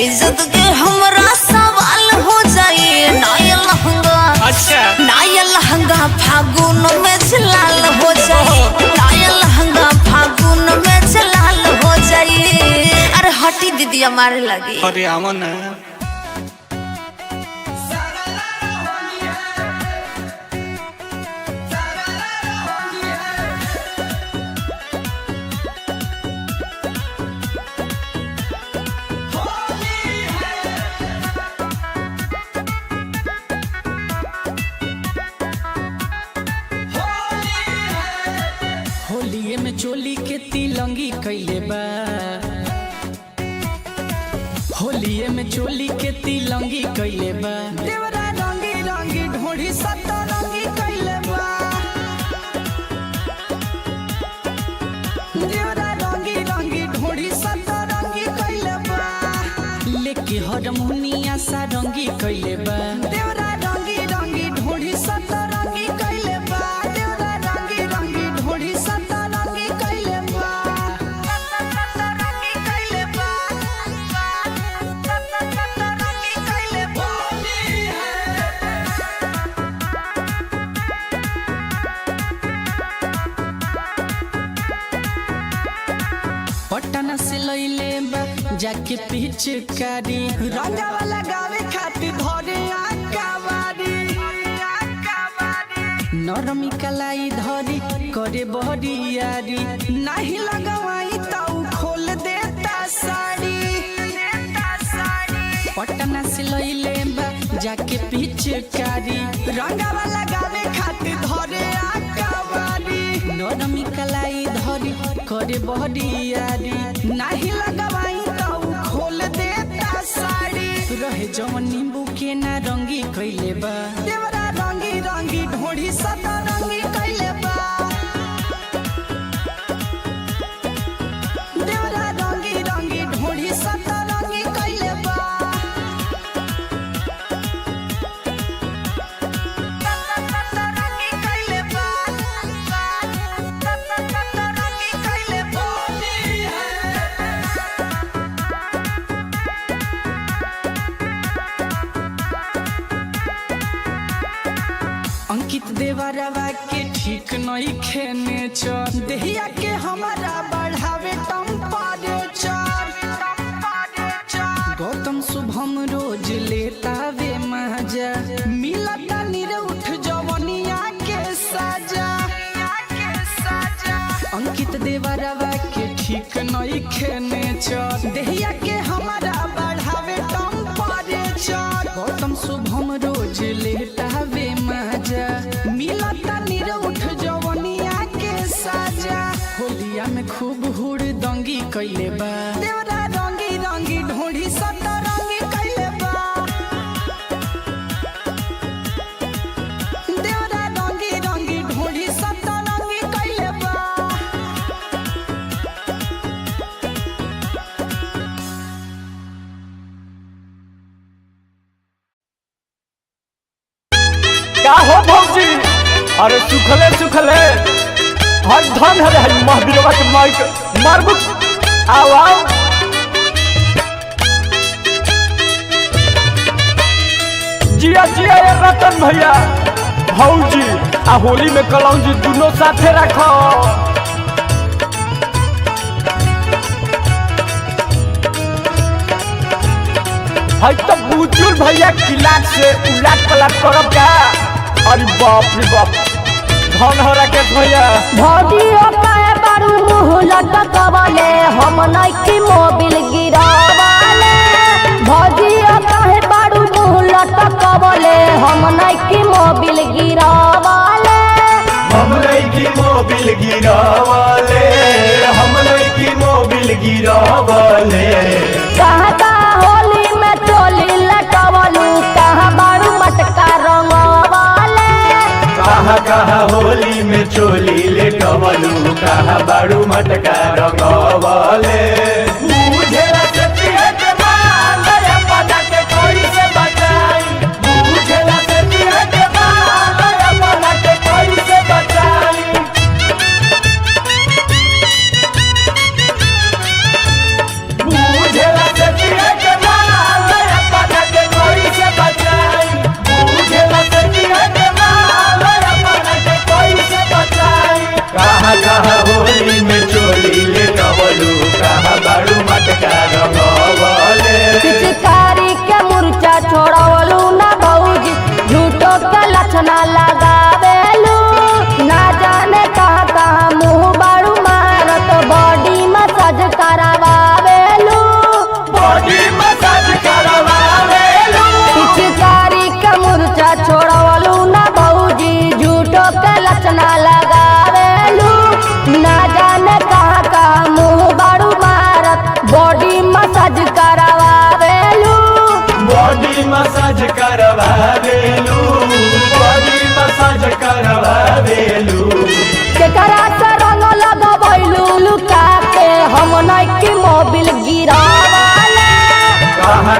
इज्जत के हमरा सवाल हो जाए नाया लहंगा फागुन में जलाल हो जाए नाया लहंगा फागुन में भैया मारे लगी। अरे आवा ना। होलिये में चोली के तिलंगी कैले बा, होलिये में चोली के तिलंगी कैले बा, देवरा रंगी रंगी ढोढ़ी सतरंगी कैले बा, देवरा रंगी रंगी ढोढ़ी सतरंगी कैले बा, लेके हारमोनिया सारंगी कैले बा, देवरा रंगी रंगी ढोढ़ी सतरंगी कैले बा, देवरा रंगी रंगी ढोढ़ी सतरंगी कैले बा, सतरंगी कैले बा, सतरंगी कैले बा। पटना से लइले बा जाके पिचकारी, रंगावा लगावे खातिर धरे आकावारी, नरमी कलाई धरी करे बहरियारी, नहीं लगवाई तो खोल देता साड़ी। पटना से लइले बा जाके पिचकारी, रंगावा लगावे खातिर धरे आकावारी, नरमी कलाई धरी करे बहरियारी, नहीं लगवाई तो खोल देता साड़ी। रहे जवन नींबू के ना रंगी कैले बा, देवरा रंगी रंगी ढोढ़ी सतरंगी कैले बा, देवरा रंगी रंगी ढोढ़ी सतरंगी कैले बा, सतरंगी कैले बा, सतरंगी कैले बा। अंकित देवरवा के ठीक नहीं खेने चर, देहिया के हमारा बढ़ावे टेम्परेचर, गौतम शुभम रोज लेता वे मजा, मिलता निरउठ जवनिया के सजा, अंकित देवरवा के ठीक नहीं खेने चर, देहिया के हमारा बढ़ावे टेम्परेचर, गौतम शुभम रोज लेता वे मजा, मिलता निरउठ जवनिया के सजा। होलिया में खूब हुड़दंगी कैले बा, देवरा रंगी रंगी ढोढ़ी सतरंगी कैले बा, देवरा रंगी रंगी ढोढ़ी सतरंगी कैले बा। क्या हो भौजी? अरे सुखले सुखले हर धन हरे हर महावीरवा के माइक मारबुक आओ आओ। जिया जिया ये रतन भैया भौजी आ होली में कलौजी दोनों साथे रखो। भाई तो बुजुर्ग भैया किलाट से उलाट पलाट करब का? अरे बाप रे बाप धन हो राकेश भैया। भौजी काहे बारू मुँह लटकवले, हम नइकी मोबिल गिरावले, भौजी काहे बारू मुँह लटकवले, हम नइकी मोबिल गिरावले, हम नइकी मोबिल गिरावले, हम नइकी मोबिल गिरावले। कहाँ का होली में चोली लटवलू, कहाँ बारू मटका रंगवले, कहाँ कहाँ होली में चोली लेटवलू, कहाँ बारू मटका रंगवले। बुझेला सतिया के माल अपना के कोई से बचाई, बुझेला सतिया के माल अपना के कोई से बचाई। बुझेला सतिया के माल अपना के कोई से बचाई, बुझेला सतिया के माल अपना के कोई से बचाई। कहाँ कहाँ होली में चोली लेटवलू, कहाँ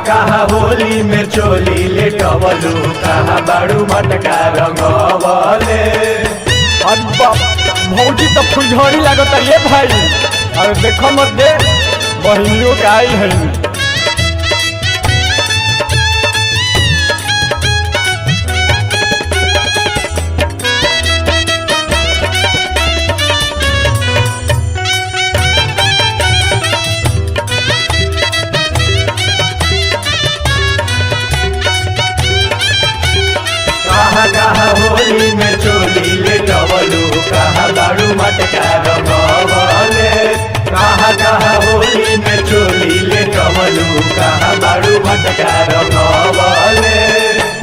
कहाँ होली में चोली ले टवलू कहाँ बाड़ू मटका रंगवले। अरे बाप भौजी तो फुलझड़ी लागत ये भाई। अरे देखो मत दे बहनियों के आई है। कहाँ होली में चोली ले टवलू कहाँ बाड़ू मटका रंगवले। कहाँ होली में चोली ले टवलू कहाँ बाड़ू मटका रंगवले।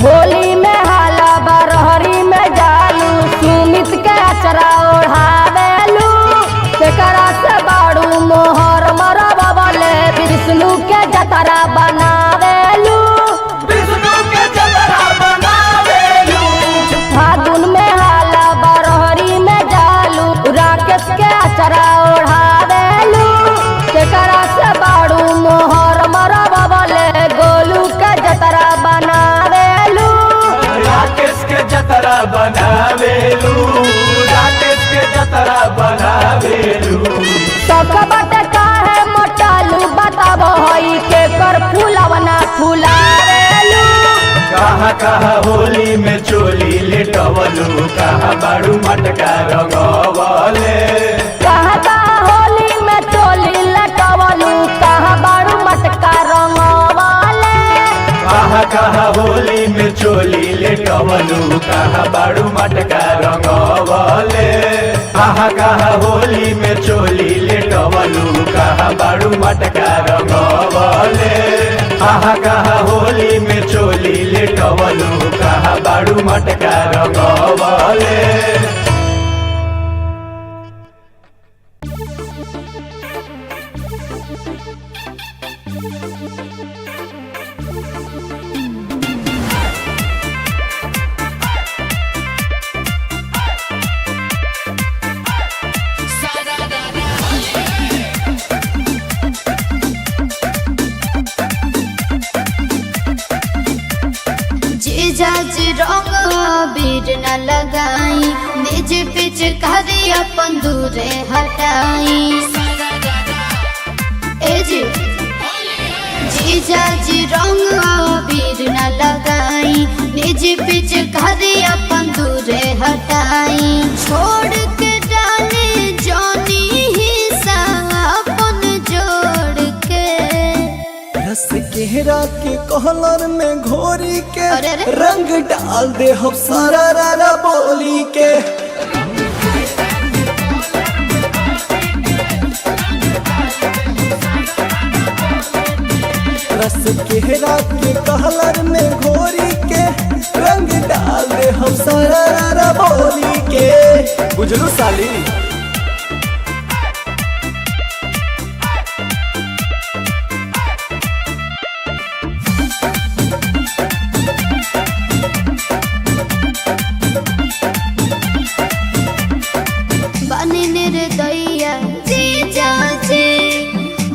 होली में हाला बरहरी में जालू सुमित के अचरा ओढ़ावेलू केकरा से बाड़ू मोहर मरबले विष्णु के जतरा बनावेलू। फागुन में हाला बरहरी में जालू राकेश के अचरा ओढ़ावेलू केकरा से बाड़ू मोहर मरबले गोलू के जतरा बनावेलू। राकेश के जतरा बनावेलू राकेश के जतरा बनावेलू। सकबट काहे मोटालू बताबो हई के कर फूलवना फुलावेलू। कहाँ होली में चोली ले टवलू कहाँ बाड़ू मटका रंगवले। कहाँ होली में चोली लटवलू कहाँ बाड़ू मटका रंगवले। कहाँ होली में चोली ले टवलू कहाँ बाड़ू मटका रंगवले। कहाँ होली में चोली ले टवलू कहाँ बाड़ू मटका रंगवले। कहाँ होली में चोली ले टवलू कहाँ बाड़ू मटका रंगवले। जीजाज रंग बीर न लगाई निज पिच करी अपन दूरे हटाई। ए जी जीजाज रंग बीर न लगाई निज पिच करी अपन दूरे हटाई। छोड़ के डाले जानी हिस्सा अपन जोड़ के रस केहरा के कहलर में घोरी के अरे अरे। रंग डाल दे हम सारा रारा बोली के। रस केहरा के कहलर में घोरी के रंग डाल दे हम सारा रारा बोली के। बुझलू साली। बनी निर्दया जीजा जी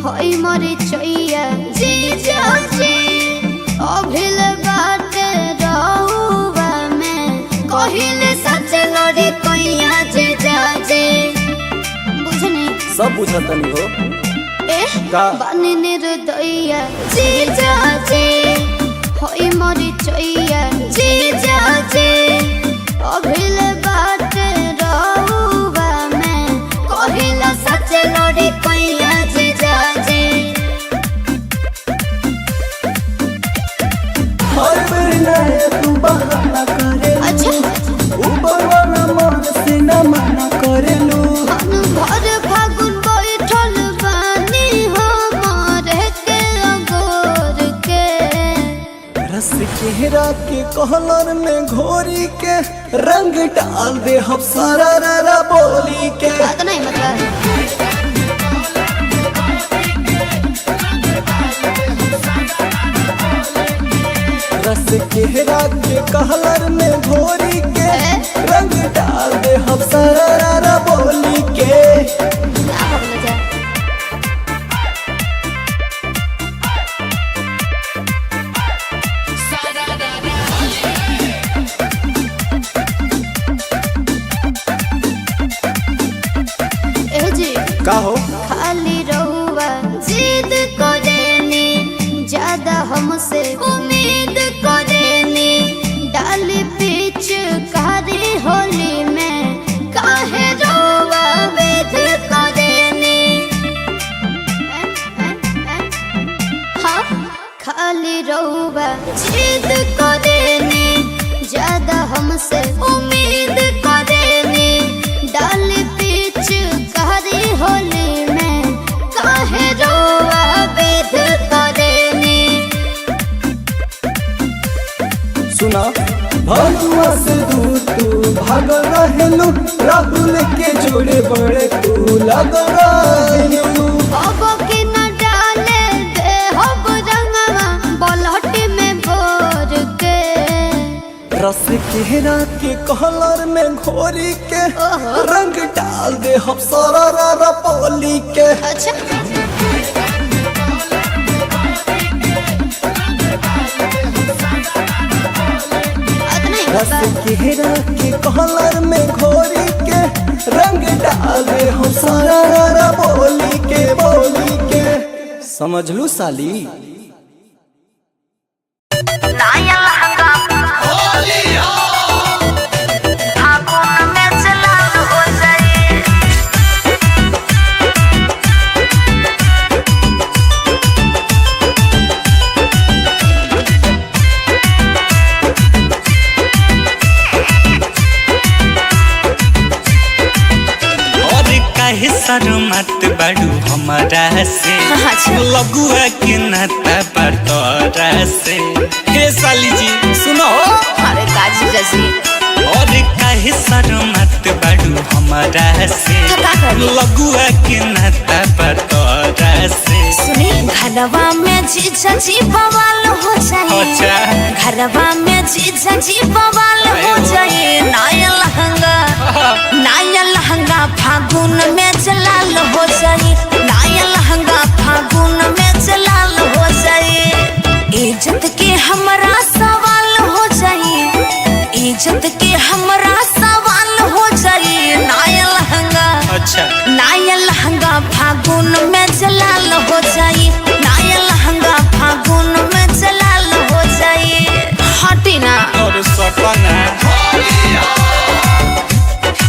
होई मोरी चैया जीजा जी अभिल बाटे रहुआ में कहिले सच लड़ी कैया जीजा जी। बुझनी सब बुझतनी हो। ए का? बनी निर्दया जीजा जी होई मोरी चैया जीजा जी अभिल बाटे रहुआ में कहिला सच लड़ी कैया जीजा जी। हर बेर नया तू बहाना करे। अच्छा ऊपर वाला मन से न मना करेलू। मन भर फागुन बैठल बानी हमारे के अगोर के। रस चेहरा के कहलर में घोरी के रंग डाल दे हम सारा रारा बोली के। बात नहीं मतलब रस चेहरा के कहलर में घोरी के रंग डाल दे हम सारा रारा बोली के। क्या बोला जाए। खाली रहुआ जिद करेनी, ज्यादा हमसे उम्मीद करेनी, डाली पीछ कारी होली में काहे रहुआ वेद करेनी। हाँ खाली रहुआ जिद करेनी, ज्यादा हमसे उम्मीद करेनी, डाली पीछ कारी होली में काहे रहुआ वेद करेनी। सुना भगवा से दूर तू भाग रहेलू, राहुल के जोड़े बड़े तू लग रहेलू। अब की न डाले दे हब रंगवा बलहटी में भोर के, रस केरा के कलर में घोरी के रंग डाल दे हम सारा पोली के। अच्छा रस केरा के कलर में घोरी के रंग डाल दे हम सारा बोली के। समझ लू साली। नाया लहंगा फागुन में चलाल हो जाए। और काहे शर्मत बाड़ू हमारा से, अच्छा। लगुआ के नाता बतौरा से। हे साली जी सुनो, अरे काजी जजी और काहे शर्मत बाड़ू हमारा से, का करी? लगुआ के नाता बतौरा से। सुनी घरवा में जीजा जी बवाल हो जाए। अच्छा। घरवा में जीजा जी बवाल हो जाए। नाया लहंगा फागुन में जलाल हो जाए। नाया लहंगा फागुन में जलाल हो जाए। इज्जत के हमरा सवाल हो जाए। इज्जत के हमरा सवाल हो जाए। नाया लहंगा, अच्छा नाया लहंगा फागुन में जलाल हो जाए। नाया लहंगा फागुन में जलाल हो जाए। हटी ना और सपना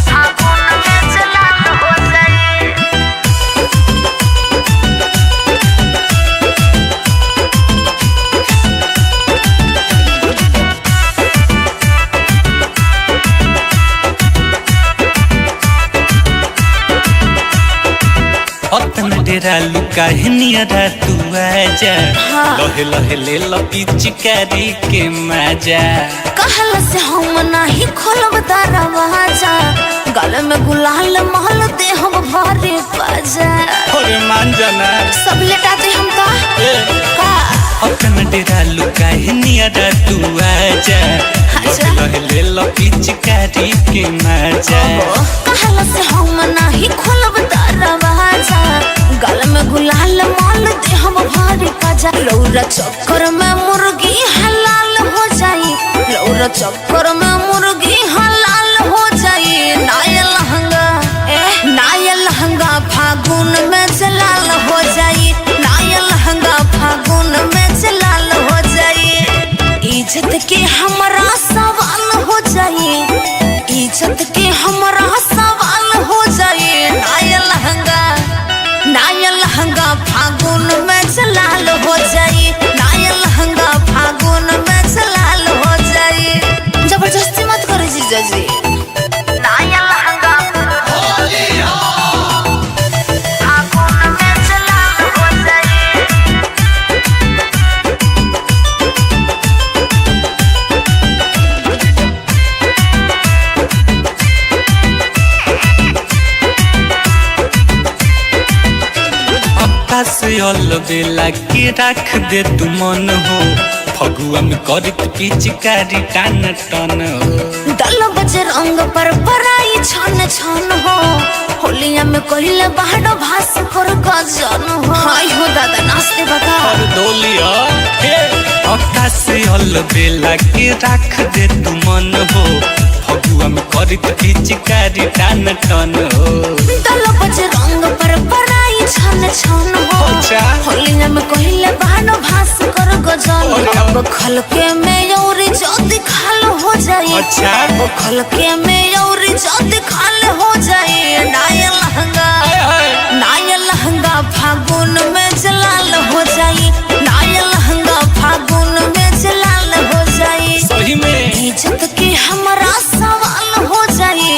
फागुन में जलाल हो जाए। अतना डेरा लुका नियरा तू आजा, लहे लहे ले लो पिचकारी के मजा। कहल से हम नहीं खोलब दरवाजा, गले में गुलाल महल दे हम भरे बाजा। और मान जाना सब लेटाते हम का अतना डेरा लुका नियरा तू आजा, अच्छा। लहे लहे ले लो पिचकारी के मजा। कहल से हम नहीं खोलब दरवाजा, गले में गुलाल महल दे हम भरे बाजा। लौरा चक्कर में मुर्गी हलाल हो जाई। लौरा चक्कर में मुर्गी हलाल हो जाई। नाया लहंगा नाया लहंगा फागुन में जलाल हो जाई। नाया लहंगा फागुन में जलाल हो जाई। इज्जत के हमरा सवाल हो जाई। इज्जत के हमरा सवाल हो जाई। नाया लहंगा, नाया लहंगा फागुन में जलाल हो जाई। नाया लहंगा फागुन में जलाल हो जाई। जबरदस्ती मत करो जीजा जी। नाया लहंगा फागुन में जलाल हो जाई। से अलबेला के रख दे तू मन हो, फगुआ में करत पिचकारी टान टन हो। दल बजे रंग पर पराई छन छन हो, होलिया में कहिले बाहर भास कर गजन हो। हाय हो दादा नाचते बगा और डोलिया हे अक्का से अलबेला के रख दे तू मन हो, फगुआ में करत पिचकारी टान टन हो। दल बजे रंग पर पराई छन छन हो अच्छा। होलिया में कहले बहनो भास कर गजल अरे। अब खलके में औरी जल्दी खाल हो जाए अच्छा। अब खलके में औरी जल्दी खाल हो जाए नाया लहंगा फागुन में जलाल हो जाए नाया लहंगा फागुन में जलाल हो जाए सही में इज्जत के हमरा सवाल हो जाए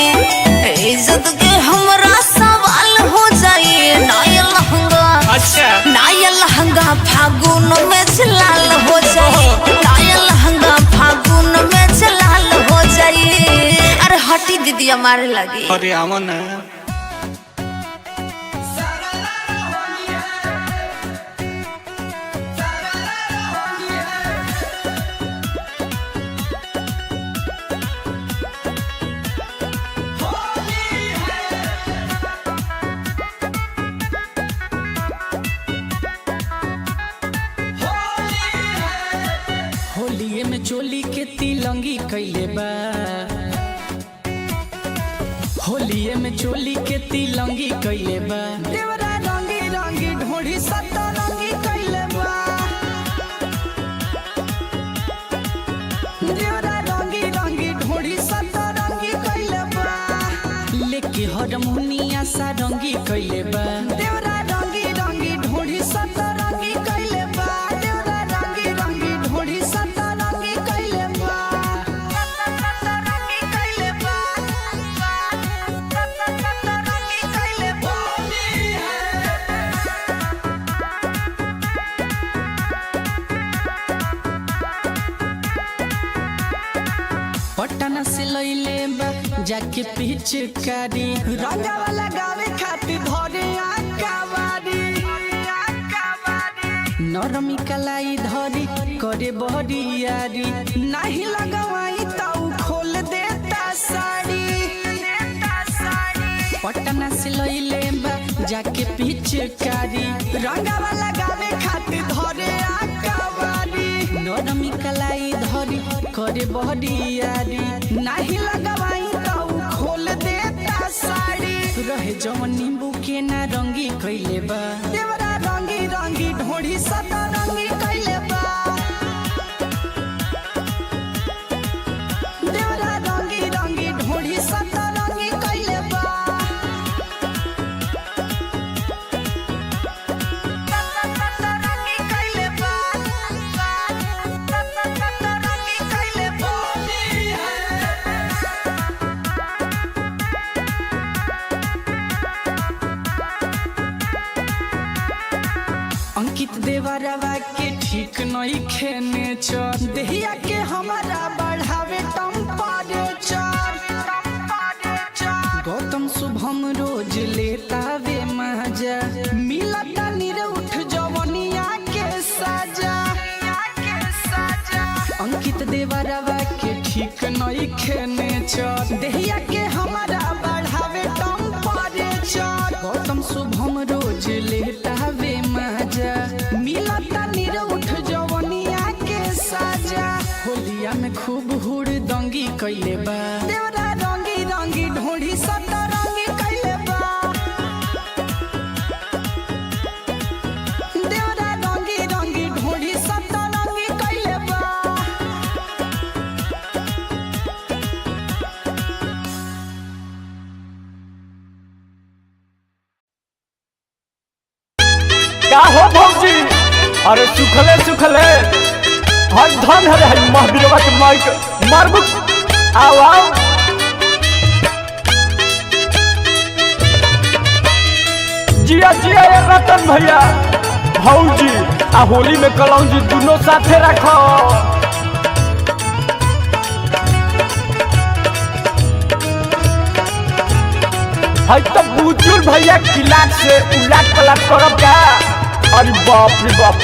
इज्जत के हमरा सवाल हो जाए नाया लहंगा अच्छा नाया लहंगा फागुन में जलाल हो जाए नाया लहंगा फागुन में जलाल हो जाए अरे हटी दीदी हमारे लगी अरे आवा ना होलिये में चोली के तिलंगी कैले बा होलिये में चोली के तिलंगी कैले बा देवरा रंगी रंगी ढोढ़ी सतरंगी कैले बा देवरा रंगी रंगी ढोढ़ी सतरंगी कैले बा लेके हारमोनिया सा रंगी कैले बा देवरा रंगी रंगी ढोढ़ी सतरंगी कैले बा देवरा रंगी रंगी ढोढ़ी सतरंगी कैले बा सतरंगी कैले बा सतरंगी कैले बा पटना से लइले बा जाके पिचकारी रंगावा लगावे खातिर धरे आकावारी नरमी कलाई धरी करे बहरियारी नहीं लगवाई तो खोल देता साड़ी पटना से लइले बा जाके पिचकारी रंगावा लगावे खातिर धरे आकावारी नरमी कलाई धरी करे बहरियारी नहीं लगवाई तो खोल देता साड़ी रहे जवन नींबू के ना रंगी कैले बा देवरा रंगी रंगी ढोढ़ी सतरंगी कैले बा देवरा रंगी रंगी ढोढ़ी सतरंगी कैले बा सतरंगी कैले बा सतरंगी कैले बा अंकित देवरवा के ठीक नहीं खेने चर देहिया के हमारा बढ़ावे टेम्परेचर गौतम शुभम रोज लेता वे मजा मिलता निरउठ जवनिया के सजा अंकित देवरवा के ठीक नहीं खेने चर देहिया के हमारा बढ़ावे टेम्परेचर गौतम शुभम रोज लेता वे मजा मिलता निरउठ जवनिया के सजा होलिया में खूब हुड़ दंगी कैले बा देवरा रंगी रंगी ढोढ़ी सतरंगी कैले बा देवरा रंगी रंगी ढोढ़ी सतरंगी कैले बा का हो भौजी अरे सुखले सुखले हर धन हरे महावीरवा के माइक मारबू आओ आओ जिया जिया ये रतन भैया भौजी आ होली में कलौजी दोनों साथे रखो है तो बुजुर्ग भैया किलाट से उलाट पलाट करब का अरे बाप रे बाप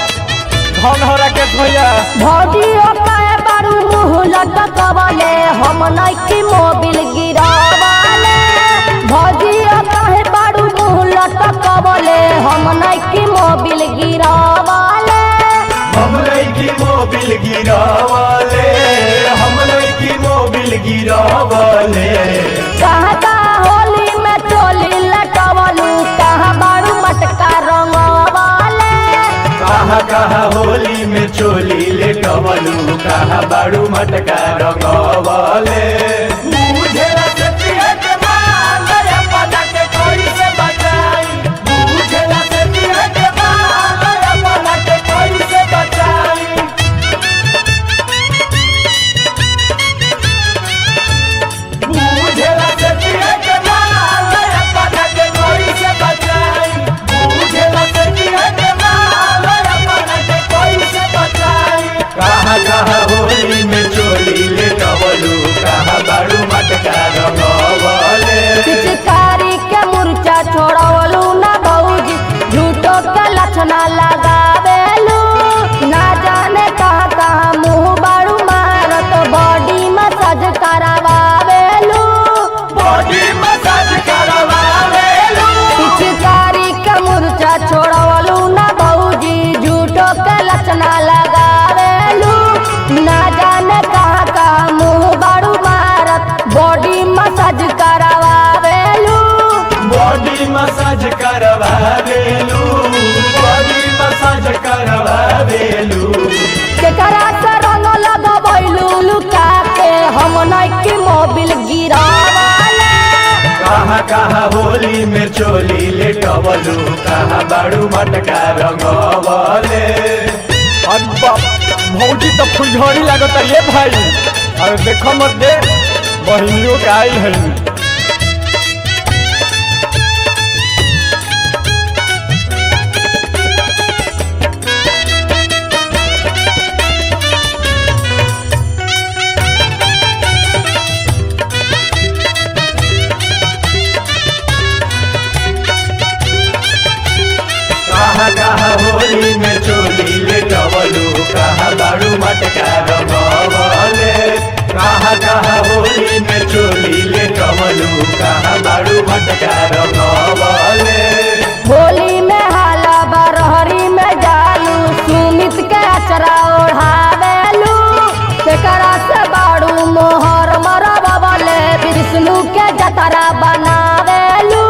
धन हो राकेश भैया भौजी काहे बारू मुँह लटकवले हम नइकी मोबिल गिरावले भौजी काहे बारू मुँह लटकवले हम नइकी मोबिल गिरावले हम नइकी मोबिल गिरावले हम नइकी मोबिल गिरावले कहाँ का होली में चोली लटवलू कहाँ बारू मटका लेटवलू कहा बाड़ू मटका रंगवले बुझेला से पिए के माल अपना के कैसे बचाई बुझेला से पिए के माल अपना के कैसे बचाई बुझेला से पिए के माल अपना के कैसे बचाई बुझेला से पिए के माल अपना के कैसे बचाई कहा कहा होली में चोली लेटवलू कहा बाड़ू मटका रंगवले पिचकारी के मुर्चा छोड़वलू ना भौजी झूठो के लक्षणा लगावेलू ना जाने कहाँ कहाँ मुँह बाड़ू मारत बॉडी मसाज करावेलू बॉडी मसाज करवावेलू पिचकारी के मुर्चा छोड़वलू ना भौजी झूठो के लक्षणा लगावेलू ना जाने कहाँ कहाँ मुँह बाड़ू मारत बॉडी मसाज करावेलू बॉडी मसाज करवावेलू बॉडी मसाज करवावेलू केकरा से रंग लगवैलू लुका के हम नइकी मोबिल गिरावाले कहा कहा होली में चोली लेटवलू कहा बाड़ू मटका रंगवले अरे बाप भौजी तो फुलझड़ी लागत ये भाई। अरे देखो मत दे बहिनियों के आई है। कहा कहा होली में चोली लेटवलू कहा बाड़ू मटका रंगवले कहा कहा होली में चोली लेटवलू कहा बाड़ू मटका रंगवले होली में हाला बरहरी में जालू सुमित के अचरा ओढ़ावेलू केकरा से बाड़ू मोहर मरबले विष्णु के जतरा बनावेलू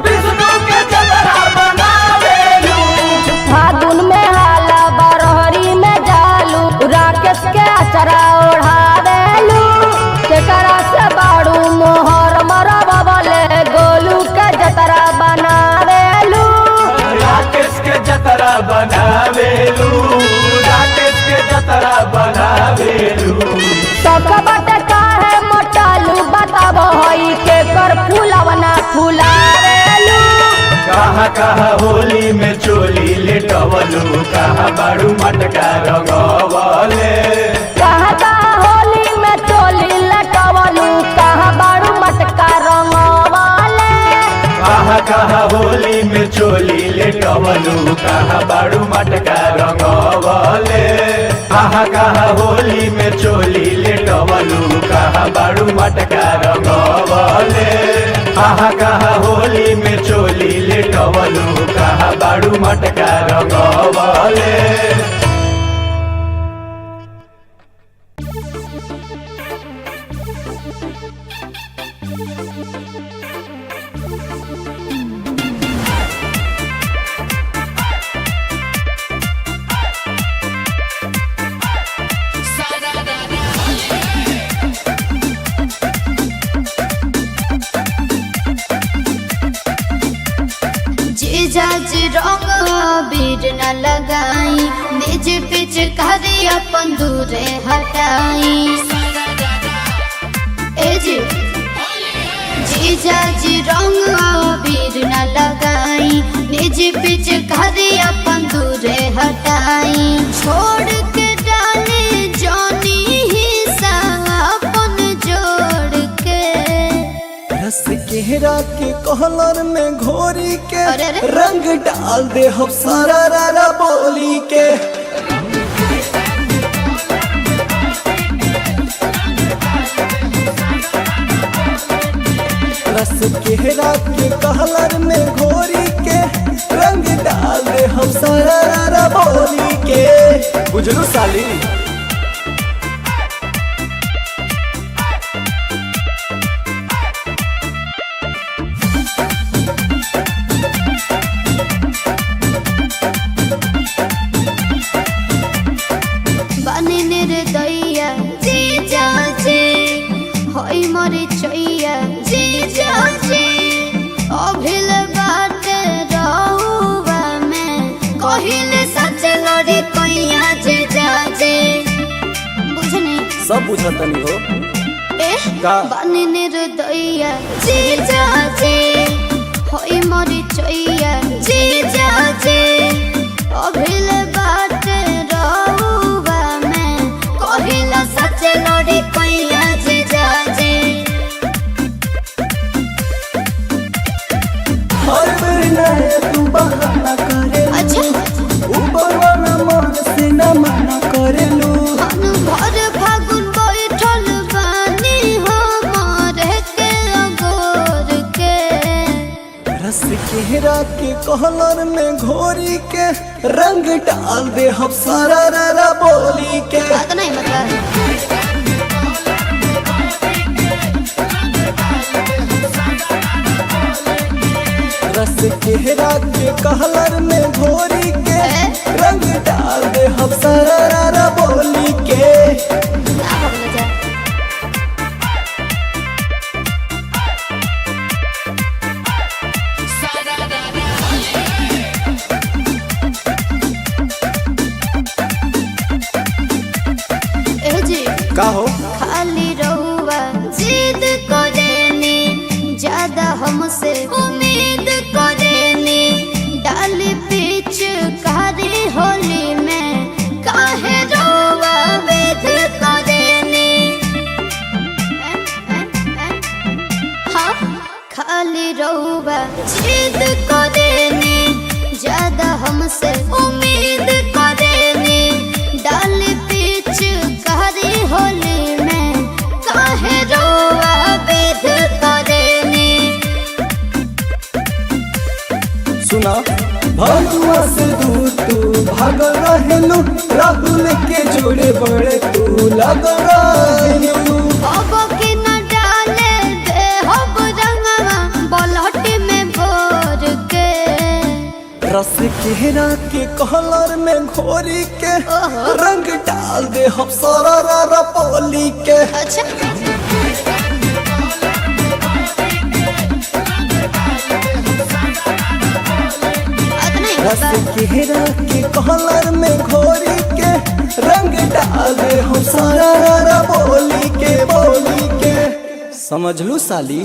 विष्णु के जतरा बनावेलू फागुन में हाला बरहरी में जालू राकेश के अचरा ओढ़ावेलू केकरा से बाड़ू मोहर मरबले गोलू के जतरा बनावेलू राकेश के जतरा बनावेलू राकेश के जतरा बनावेलू सकबट काहे मोटालू बताब हई के कर फूलवना फुलावेलू कहा कहा होली में चोली लेटवलू कहा बाड़ू मटका रंगवले कहाँ कहाँ होली में चोली लटवलू कहाँ बाड़ू मटका रंगवाले कहा कहा होली में चोली लेटवलू कहा बाड़ू मटका रंगवले कहा कहा होली में चोली लेटवलू कहा बाड़ू मटका रंगवले कहा कहा होली में चोली लेटवलू कहा बाड़ू मटका रंगवले जीजाज रंग बीर न लगाई निज पिच करी अपन दूरे हटाई ए जी जीजाज रंग बीर न लगाई निज पिच करी अपन दूरे हटाई छोड़ के डाले जोनी हिस्सा अपन जोड़ के रस केहरा के कहलर में घोरी के अरे अरे। रंग डाल दे हम सारा रारा बोली के रस केहरा के कहलर में घोरी के रंग डाल दे हम सारा रारा बोली के बुझलू साली। बने कहिले सच लड़ी कैया जे जाजे बुझनी सब बुझतनी हो का बानी निर्दया जे जाजे होई मरी चैया जे जाजे अभिले बाटे रहुवा में कहिला सच लड़ी कैया जे जाजे हर महीना तू बहाना करे अच्छा ऊपर वाला मन से न मना करे लो भर फागुन बैठल बानी हो मारे के अगोर के रस केहरा के कहलर में घोरी के रंग डाल दे हम सारा रा बोली के बात नहीं मतलब रस केहरा के कहलर में घोरी के रंग डाल दे हम सारा रा बोली के क्या बोला जा ए जी का हो खाली रहुआ जिद करेनी ज्यादा हमसे उम्मीद करेनी डाली पीछ कारी होली में काहे रहुआ वेद करेनी हाँ खाली रहुआ जिद करेनी ज्यादा हमसे उम्मीद करेनी डाली पीछ कारी होली में काहे रोवा वेद करेनी सुना भगवा से दूर तू भाग रहलू राहुल के जोड़े बड़े तू लग रहलू अब की न डाले दे हब रंगवा बलहटी में भोर के रस केहरा के कहलर में घोरी के रंग डाल दे हम सारा रा पोली के अच्छा बात नहीं रस मतलब केहरा के कहलर में घोरी के रंग डाल दे हम सारा रा बोली के समझ लू साली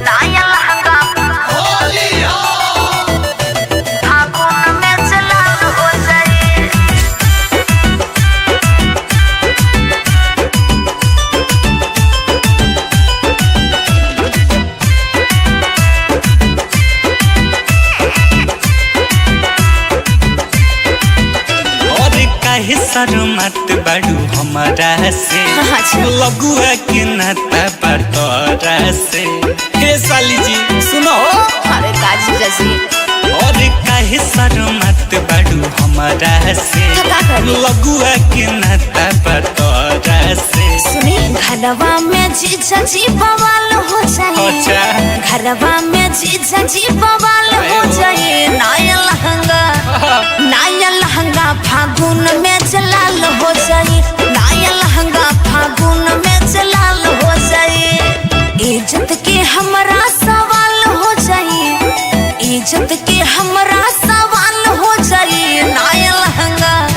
नाया लहंगा फागुन में चला हो जाए और काहे शर्मत बाड़ू हमारा से अच्छा। लगुआ के नाता बतौरा से हे साली जी सुनो अरे काजी जैसी और काहे शर्मत बाड़ू हमारा से का करी? लगुआ के नाता बतौरा से सुनी घरवा में जीजा जी बवाल हो जाए अच्छा घरवा में जीजा जी बवाल हो जाए नाया लहंगा फागुन में जलाल हो जाए नाया लहंगा फागुन में जलाल हो जाए इज्जत के हमरा सवाल हो जाए इज्जत के हमरा सवाल हो जाए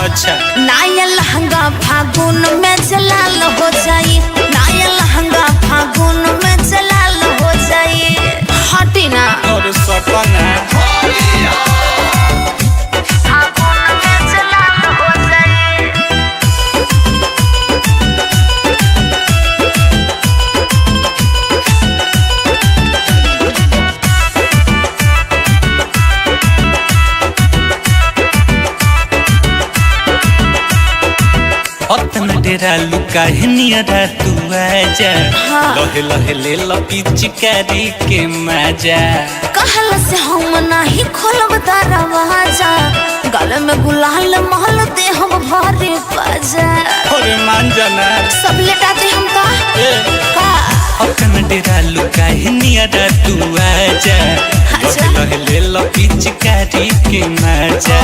अच्छा नाया लहंगा फागुन में जलाल हो जाए नाया लहंगा फागुन में जलाल हो जाए हटी ना और सपना फागुन में जलाल हो जाए अतना डेरा लुका नियरा तू आजा लहे लहे ले लो पिचकारी के मजा कहल से हम नाही खोलब दरवाजा गले में गुलाल महल दे हम भरे बाजा अरे मान जाना सब लेटाते हम का अतना डेरा लुका नियरा तू आजा अच्छा। लहे लहे ले लो पिचकारी के मजा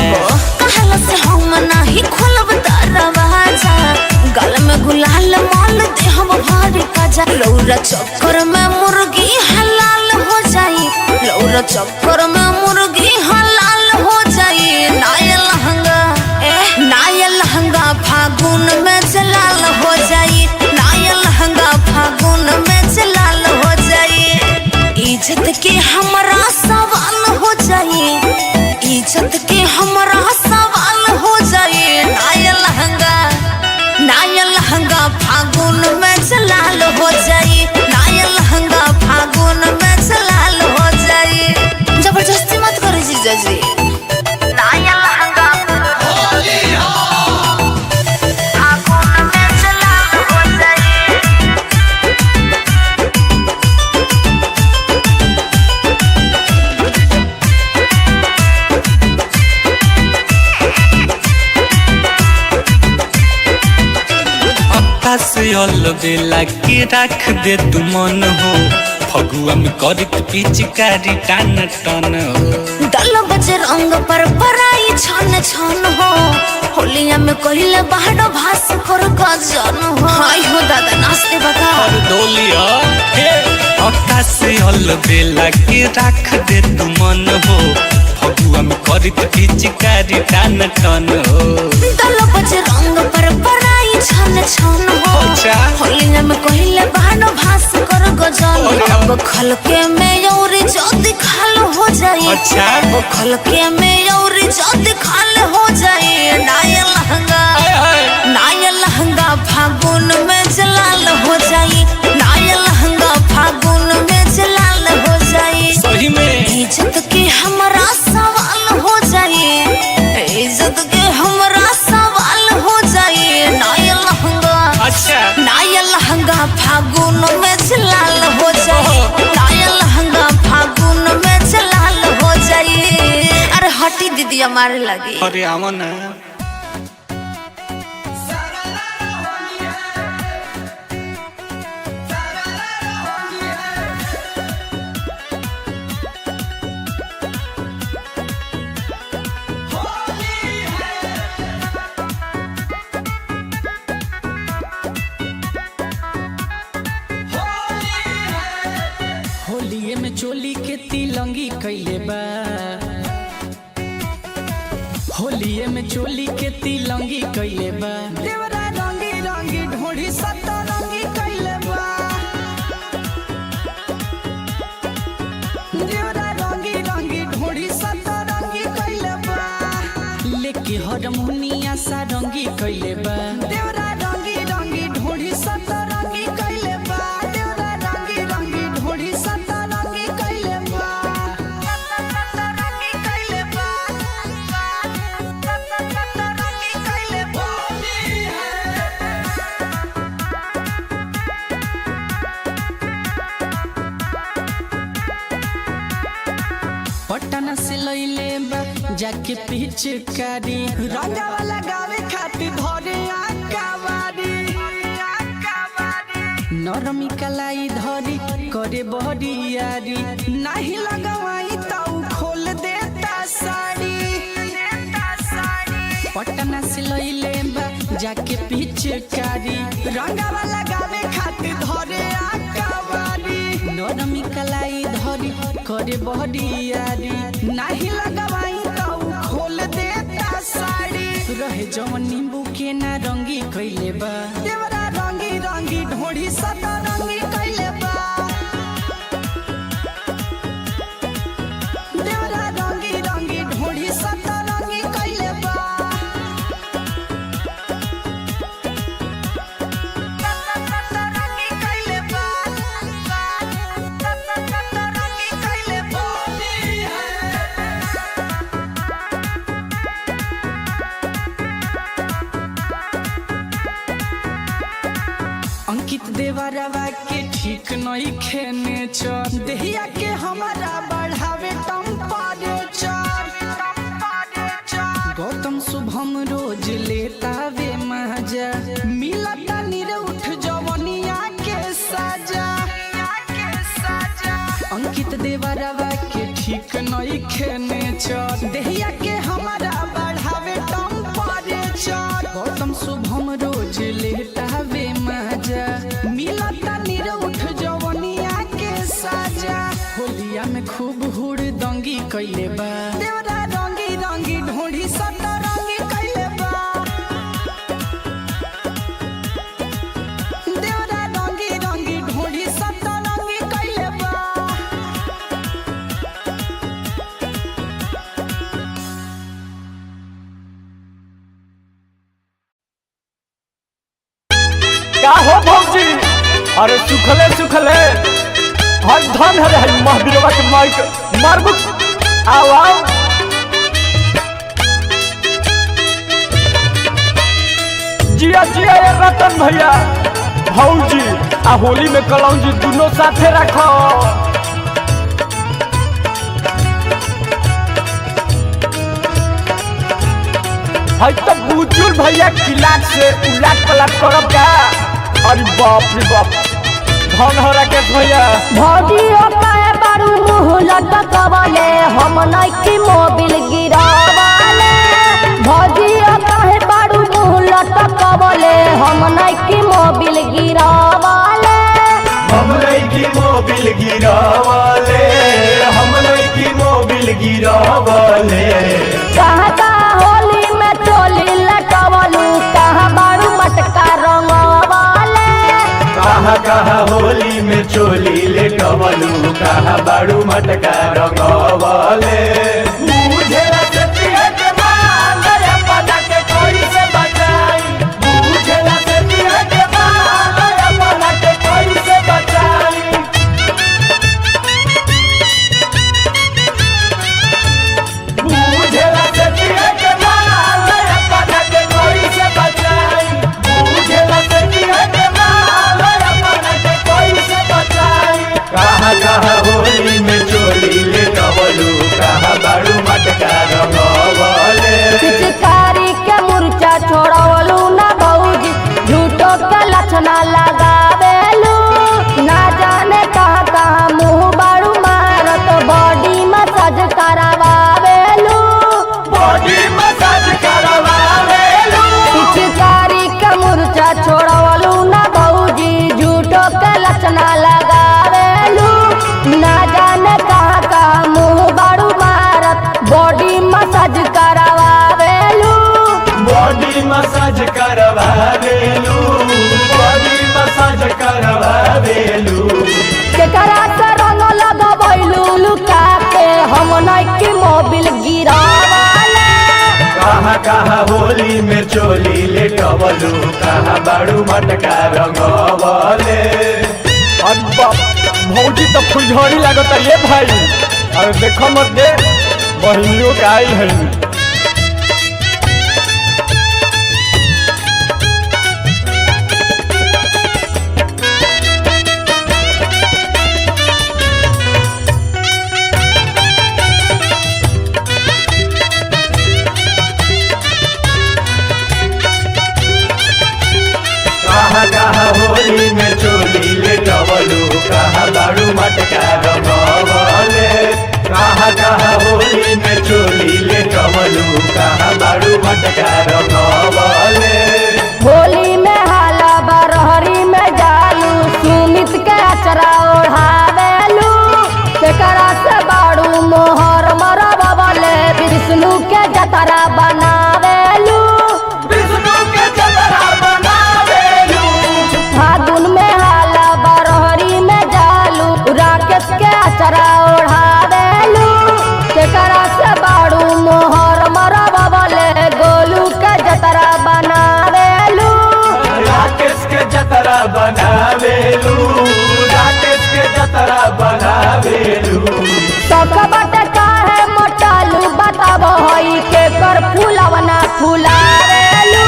कहल से हम नाही खोलब दरवाजा गले में गुलाल महल दे हम भरे बाजा लौरा चक्कर में मुर्गी हलाल हो जाई लौरा चक्कर में मुर्गी हलाल के हमरा सवाल हो जाए, इज्जत के हमरा सवाल हो जाए। नाया लहंगा फागुन में जलाल हो जाए, नाया लहंगा फागुन में जलाल हो जाए। जबरदस्ती मत करो जीजा जी। नाया लहंगा फागुन में जलाल हो जाए। से अलबेला के रख दे तू मन हो, फगुआ में करत पिचकारी टान टन हो। दल बजे रंग पर पराई छन छन हो, होलिया में कहिले बाहर भास कर गजन हो। हाय हो दादा नाचते बगा और डोलिया हे अक्का से अलबेला के रख दे तू मन हो, फगुआ में करत पिचकारी टान टन हो। दल बजे रंग पर पराई छन छन हो, होलिया में कहिले बाहर भास कर गजन। अब खलके में यौरी जल्दी खाल हो जाए, अब खलके में यौरी जल्दी खाल हो जाए। नाया लहंगा फागुन में जलाल हो जाए, नाया लहंगा फागुन में जलाल हो जाए। सही में इज्जत के हमरा सवाल हो जाए, इज्जत के हमरा सवाल हो जाए। नाया लहंगा फागुन में जलाल हो जाए, नाया लहंगा फागुन में जलाल हो जाए। अरे हटी दीदी हमारे लगे। अरे आवा ना होलिये में चोली के तिलंगी कैले बा, होलिये में चोली के तिलंगी कैले बा। देवरा रंगी रंगी ढोढ़ी सतरंगी कैले बा, देवरा रंगी रंगी ढोढ़ी सतरंगी कैले बा। लेके हारमोनिया सारंगी कैले बा, देवरा रंगी रंगी ढोढ़ी सतरंगी कैले बा, देवरा रंगी रंगी ढोढ़ी सतरंगी कैले बा। सतरंगी कैले बा, सतरंगी कैले बा। पटना से लइले बा जाके पिचकारी, रंगावा लगावे खातिर धरे आकावारी। नरमी कलाई धरी करे बहरियारी, नाही लगवाई तो खोल देता साड़ी। पटना से लइले बा जाके पिचकारी, रंगावा लगावे खातिर धरे आकावारी। नरमी कलाई धरी करे बहरियारी, नाही लगवाई तो खोल देता साड़ी। रहे जवन नींबू के ना रंगी कैले बा, देवरा रंगी रंगी ढोढ़ी सतरंगी कैले बा, देवरा रंगी रंगी ढोढ़ी सतरंगी कैले बा। सतरंगी कैले बा, सतरंगी कैले बा। अंकित देवरवा के ठीक नहीं खेने चर, देहिया के हमारा बढ़ावे टेम्परेचर। गौतम शुभम रोज लेता वे मजा, मिलता निरउठ जवनिया के सजा। अंकित देवरवा के ठीक नहीं खेने चर, देहिया के हमारा बढ़ावे टेम्परेचर। गौतम शुभम रोज लेता वे मजा, मिलता निरउठ जवनिया के सजा। होलिया में खूब हुड़ दंगी कैले बा, देवरा रंगी रंगी ढोढ़ी सतरंगी कैले बा, देवरा रंगी रंगी ढोढ़ी सतरंगी कैले बा। का हो भौजी अरे सुखले सुखले हर धन हरे है महावीरवा के माइक मारबू आओ आओ जिया जिया ये रतन भैया भौजी आ होली में कलौं जी दोनों साथे रखो है तो बुजुर्ग भैया किलाट से उलाट पलाट करब का अरे बाप रे बाप धन हो राकेश भैया भौजी काहे बारू मुँह लटकवले हम नइकी मोबिल गिरावले भौजी काहे बारू मुँह लटकवले हम नइकी मोबिल गिरावले हम नइकी मोबिल गिरावले हम नइकी मोबिल गिरावले कहाँ कहाँ होली में चोली लटवलू कहाँ बारू मटका रंगवले कहाँ कहाँ होली में चोली लेटवलू कहाँ बाड़ू मटका रंगवले बुझेला सतिया के माल रे पता के कोई से बचाई बुझेला सतिया के माल रे पता के कोई से बचाई बुझेला सतिया के माल रे पता के कोई से बचाई बुझेला सतिया के माल रे पता के कोई से बचाई कहाँ कहाँ होली में चोली लेटवलू कहाँ बाड़ू मटका रंगवले पिचकारी के मुर्चा छोड़वलू ना भौजी झूठो के लक्षणा लगावेलू ना जाने कहाँ कहाँ मुँह बारू मारत बॉडी मसाज करावेलू बॉडी मसाज करवावेलू पिचकारी के मुर्चा छोड़वलू ना भौजी झूठो के लक्षणा लगावेलू ना जाने कहाँ कहाँ मुँह बारू मारत बॉडी मसाज करावेलू बॉडी मसाज करवावेलू बॉडी मसाज करवावेलू केकरा से रंग लगवैलू लुका के हम नइकी मोबिल गिरावले कहाँ कहाँ होली में चोली लेटवलू कहाँ बाड़ू मटका रंगवले अरे बाप भौजी तो फुलझड़ी लागत ये भाई अरे देखो मत दे बहिनियों के आई है कहाँ कहाँ होली में चोली लेटवलू कहाँ बाड़ू मटका रंगवले कहाँ कहाँ होली में चोली लेटवलू कहाँ बाड़ू मटका रंगवले होली में हाला बरहरी में जालू सुमित के अचरा ओढ़ावेलू केकरा से बाड़ू मोहर मरबले विष्णु के जतरा बनावेलू विष्णु के जतरा बनावेलू फागुन में हाला बरहरी में जालू राकेश के अचरा ओढ़ावेलू केकरा से बाड़ू मोहर मरबले गोलू के जतरा बनावेलू राकेश के जतरा बनावेलू राकेश के जतरा बनावेलू सकबट काहे मोटालू बताब हई के कर फूलवना फुलावेलू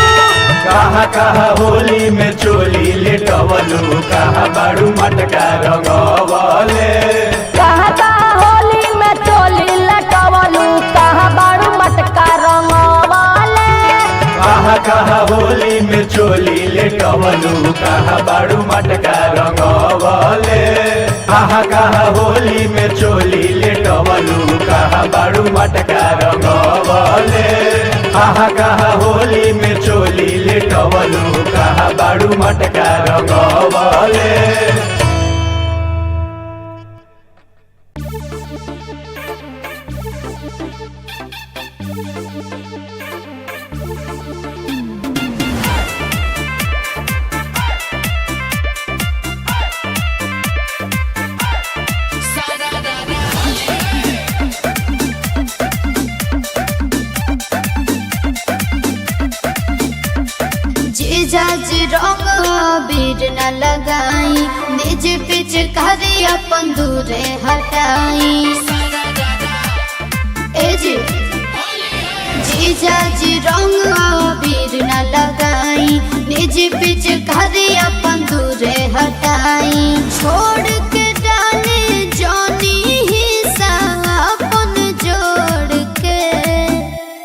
कहाँ कहाँ होली में चोली लेटवलू कहाँ बाड़ू मटका रंगवले कहाँ कहाँ होली में चोली लटवलू कहाँ बारू मटका रंगवले कहाँ कहाँ होली में चोली लेटवलू कहाँ बाड़ू मटका रंगवले कहाँ कहाँ होली में चोली लेटवलू कहाँ बाड़ू मटका रंगवले कहाँ कहाँ होली में चोली लेटवलू कहाँ बाड़ू मटका रंगवले जीजा जी रंग अबीर न लगाई, निज पिचकारी अपन दूरे हटाई। ए जीजा जी रंग अबीर न लगाई, निज पिचकारी अपन दूरे हटाई। छोड़ के डाले जानी हिस्सा अपन जोड़ के,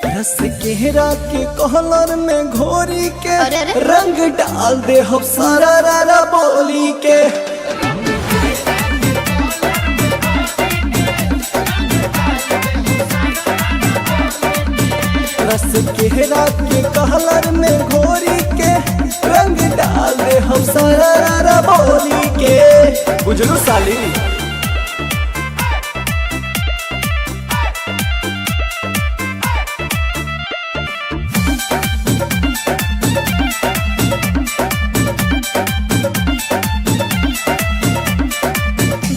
रस केहरा के कहलर में घोरी के अरे अरे। रंग डाल दे हम सारा रारा बोली के। रस केहरा के कहलर में घोरी के रंग डाल दे हम सारा रारा बोली के। बुझलू साली।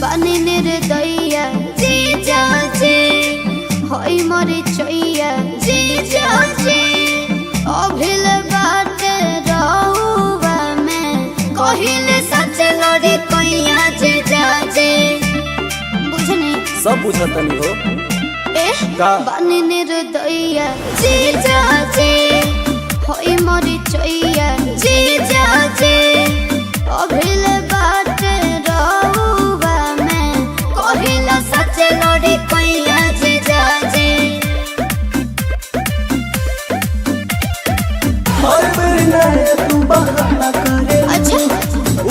बने निर्दया जीजा जी, होई मरी चैया जीजा जी। अभिल बाटे रहुआ में कहिले सच लड़ी कैया जीजा जी। बुझनी सब बुझतनी हो का? बने निर्दया जीजा जी, होई मरी चैया जीजा जी। अभिल बाटे रहुआ में कहिला सच लड़ी कैया जीजा जी। हर बेर नया तू बहाना करे। अच्छा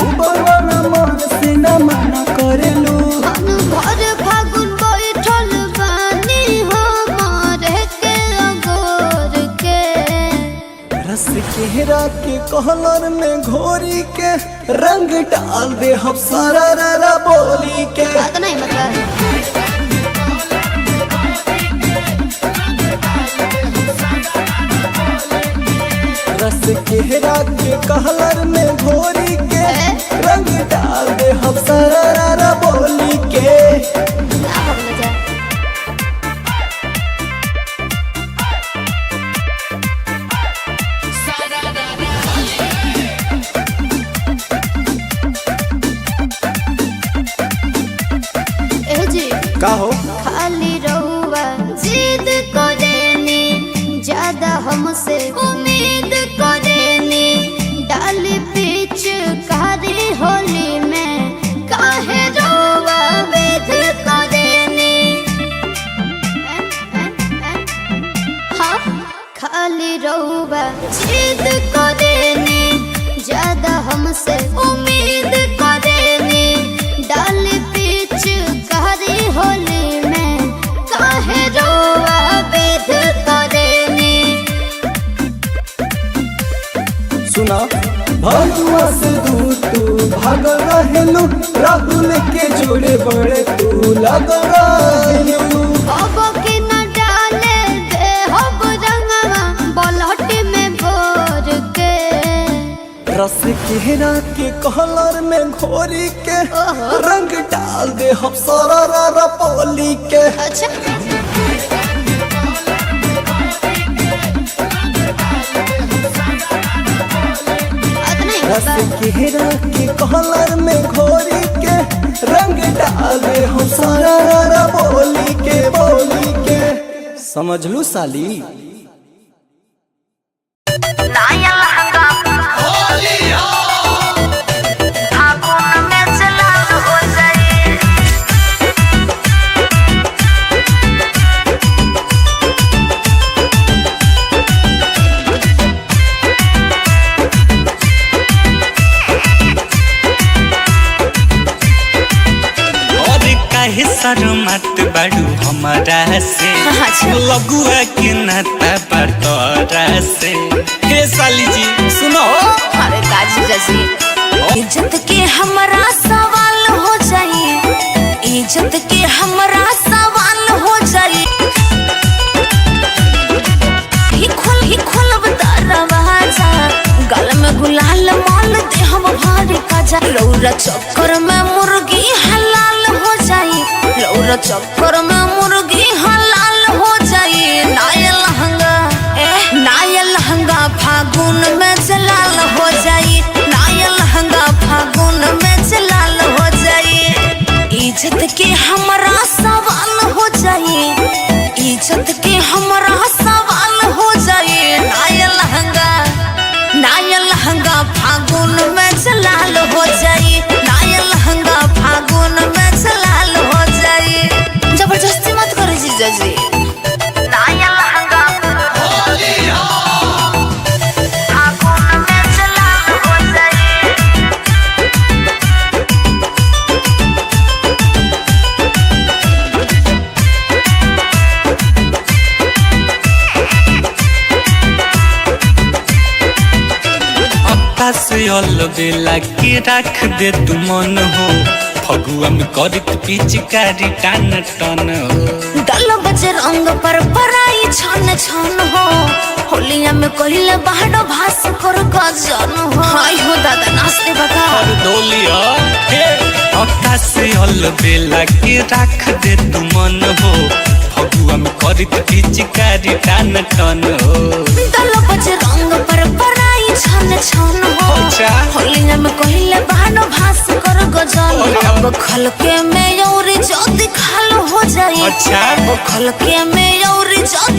ऊपर वाला मन से न मना करेलू। हम भर फागुन बैठल बानी हमारे के अगोर के। रस केहरा के कहलर में घोरी के रंग डाल दे हम सारा रारा बोली के। बात नहीं मतलब रस केहरा के कहलर में घोरी के रंग डाल दे हम सारा रारा बोली के। क्या बोल जा। ए जी का हो खाली रहुआ जिद करेनी, ज्यादा हमसे उम्मीद करेनी। डाली पीछ कारी होली में काहे रहुआ वेद करेनी। हाँ खाली रहुआ जिद करेनी, ज्यादा हमसे उम्मीद करेनी। डाली पीछ कारी होली में काहे रहुआ वेद करेनी। सुना भगवा से दूर तू भाग रहेलू। राहुल के जोड़े बड़े तू लग रहेलू। अब के न डाले दे हब रंगवा बलहट में भोर के। रस केहरा के कहलर में घोरी के रंग डाल दे हम सारा रारा बोली के। अच्छा बात नहीं रस मतलब केहरा के कहलर में घोरी के रंग डाल दे हम सारा रारा बोली के। समझ लू साली। नाया लहंगा फागुन में चला हो जाए। और काहे शर्मात बाड़ू हमारा से, अच्छा। लगुआ के नाता बटोरा से। हे साली जी सुनो, अरे काजी जैसी इज्जत के हमरा सवाल हो जाए। इज्जत के हमरा सवाल हो जाए। ही खोलब दरवाजा, गल में गुलाल माल दे हम भारी काजा। रौरा चक्कर में मुर्गी हलाल हो जाए। रौरा चक्कर में मुर्गी हलाल हो जाए। नाया लहंगा फागुन में जलाल हो जाए। कि हमरा सवाल हो जाए नाया लहंगा फागुन में जलाल हो जाए नाया लहंगा फागुन में जलाल हो जाए जबरदस्ती मत करो जीजा जी नाया लहंगा फागुन में जलाल हो जाए से अलबेला के रख दे तू मन हो फगुआ में करत पिचकारी टान टन हो दल बजे रंग पर पराई छन छन हो होलिया में कहिले बाहर भास कर गजन हो हाय हो दादा नाचते बता और डोलिया हे अक्का से अलबेला के रख दे तू मन हो फगुआ में करत पिचकारी टान टन हो दल बजे रंग पर पराई छन छन हो होलिया में कहिले बाहर भास कर गजन अब खलके में और जल्दी खाल हो जाए अच्छा खलके में और जल्दी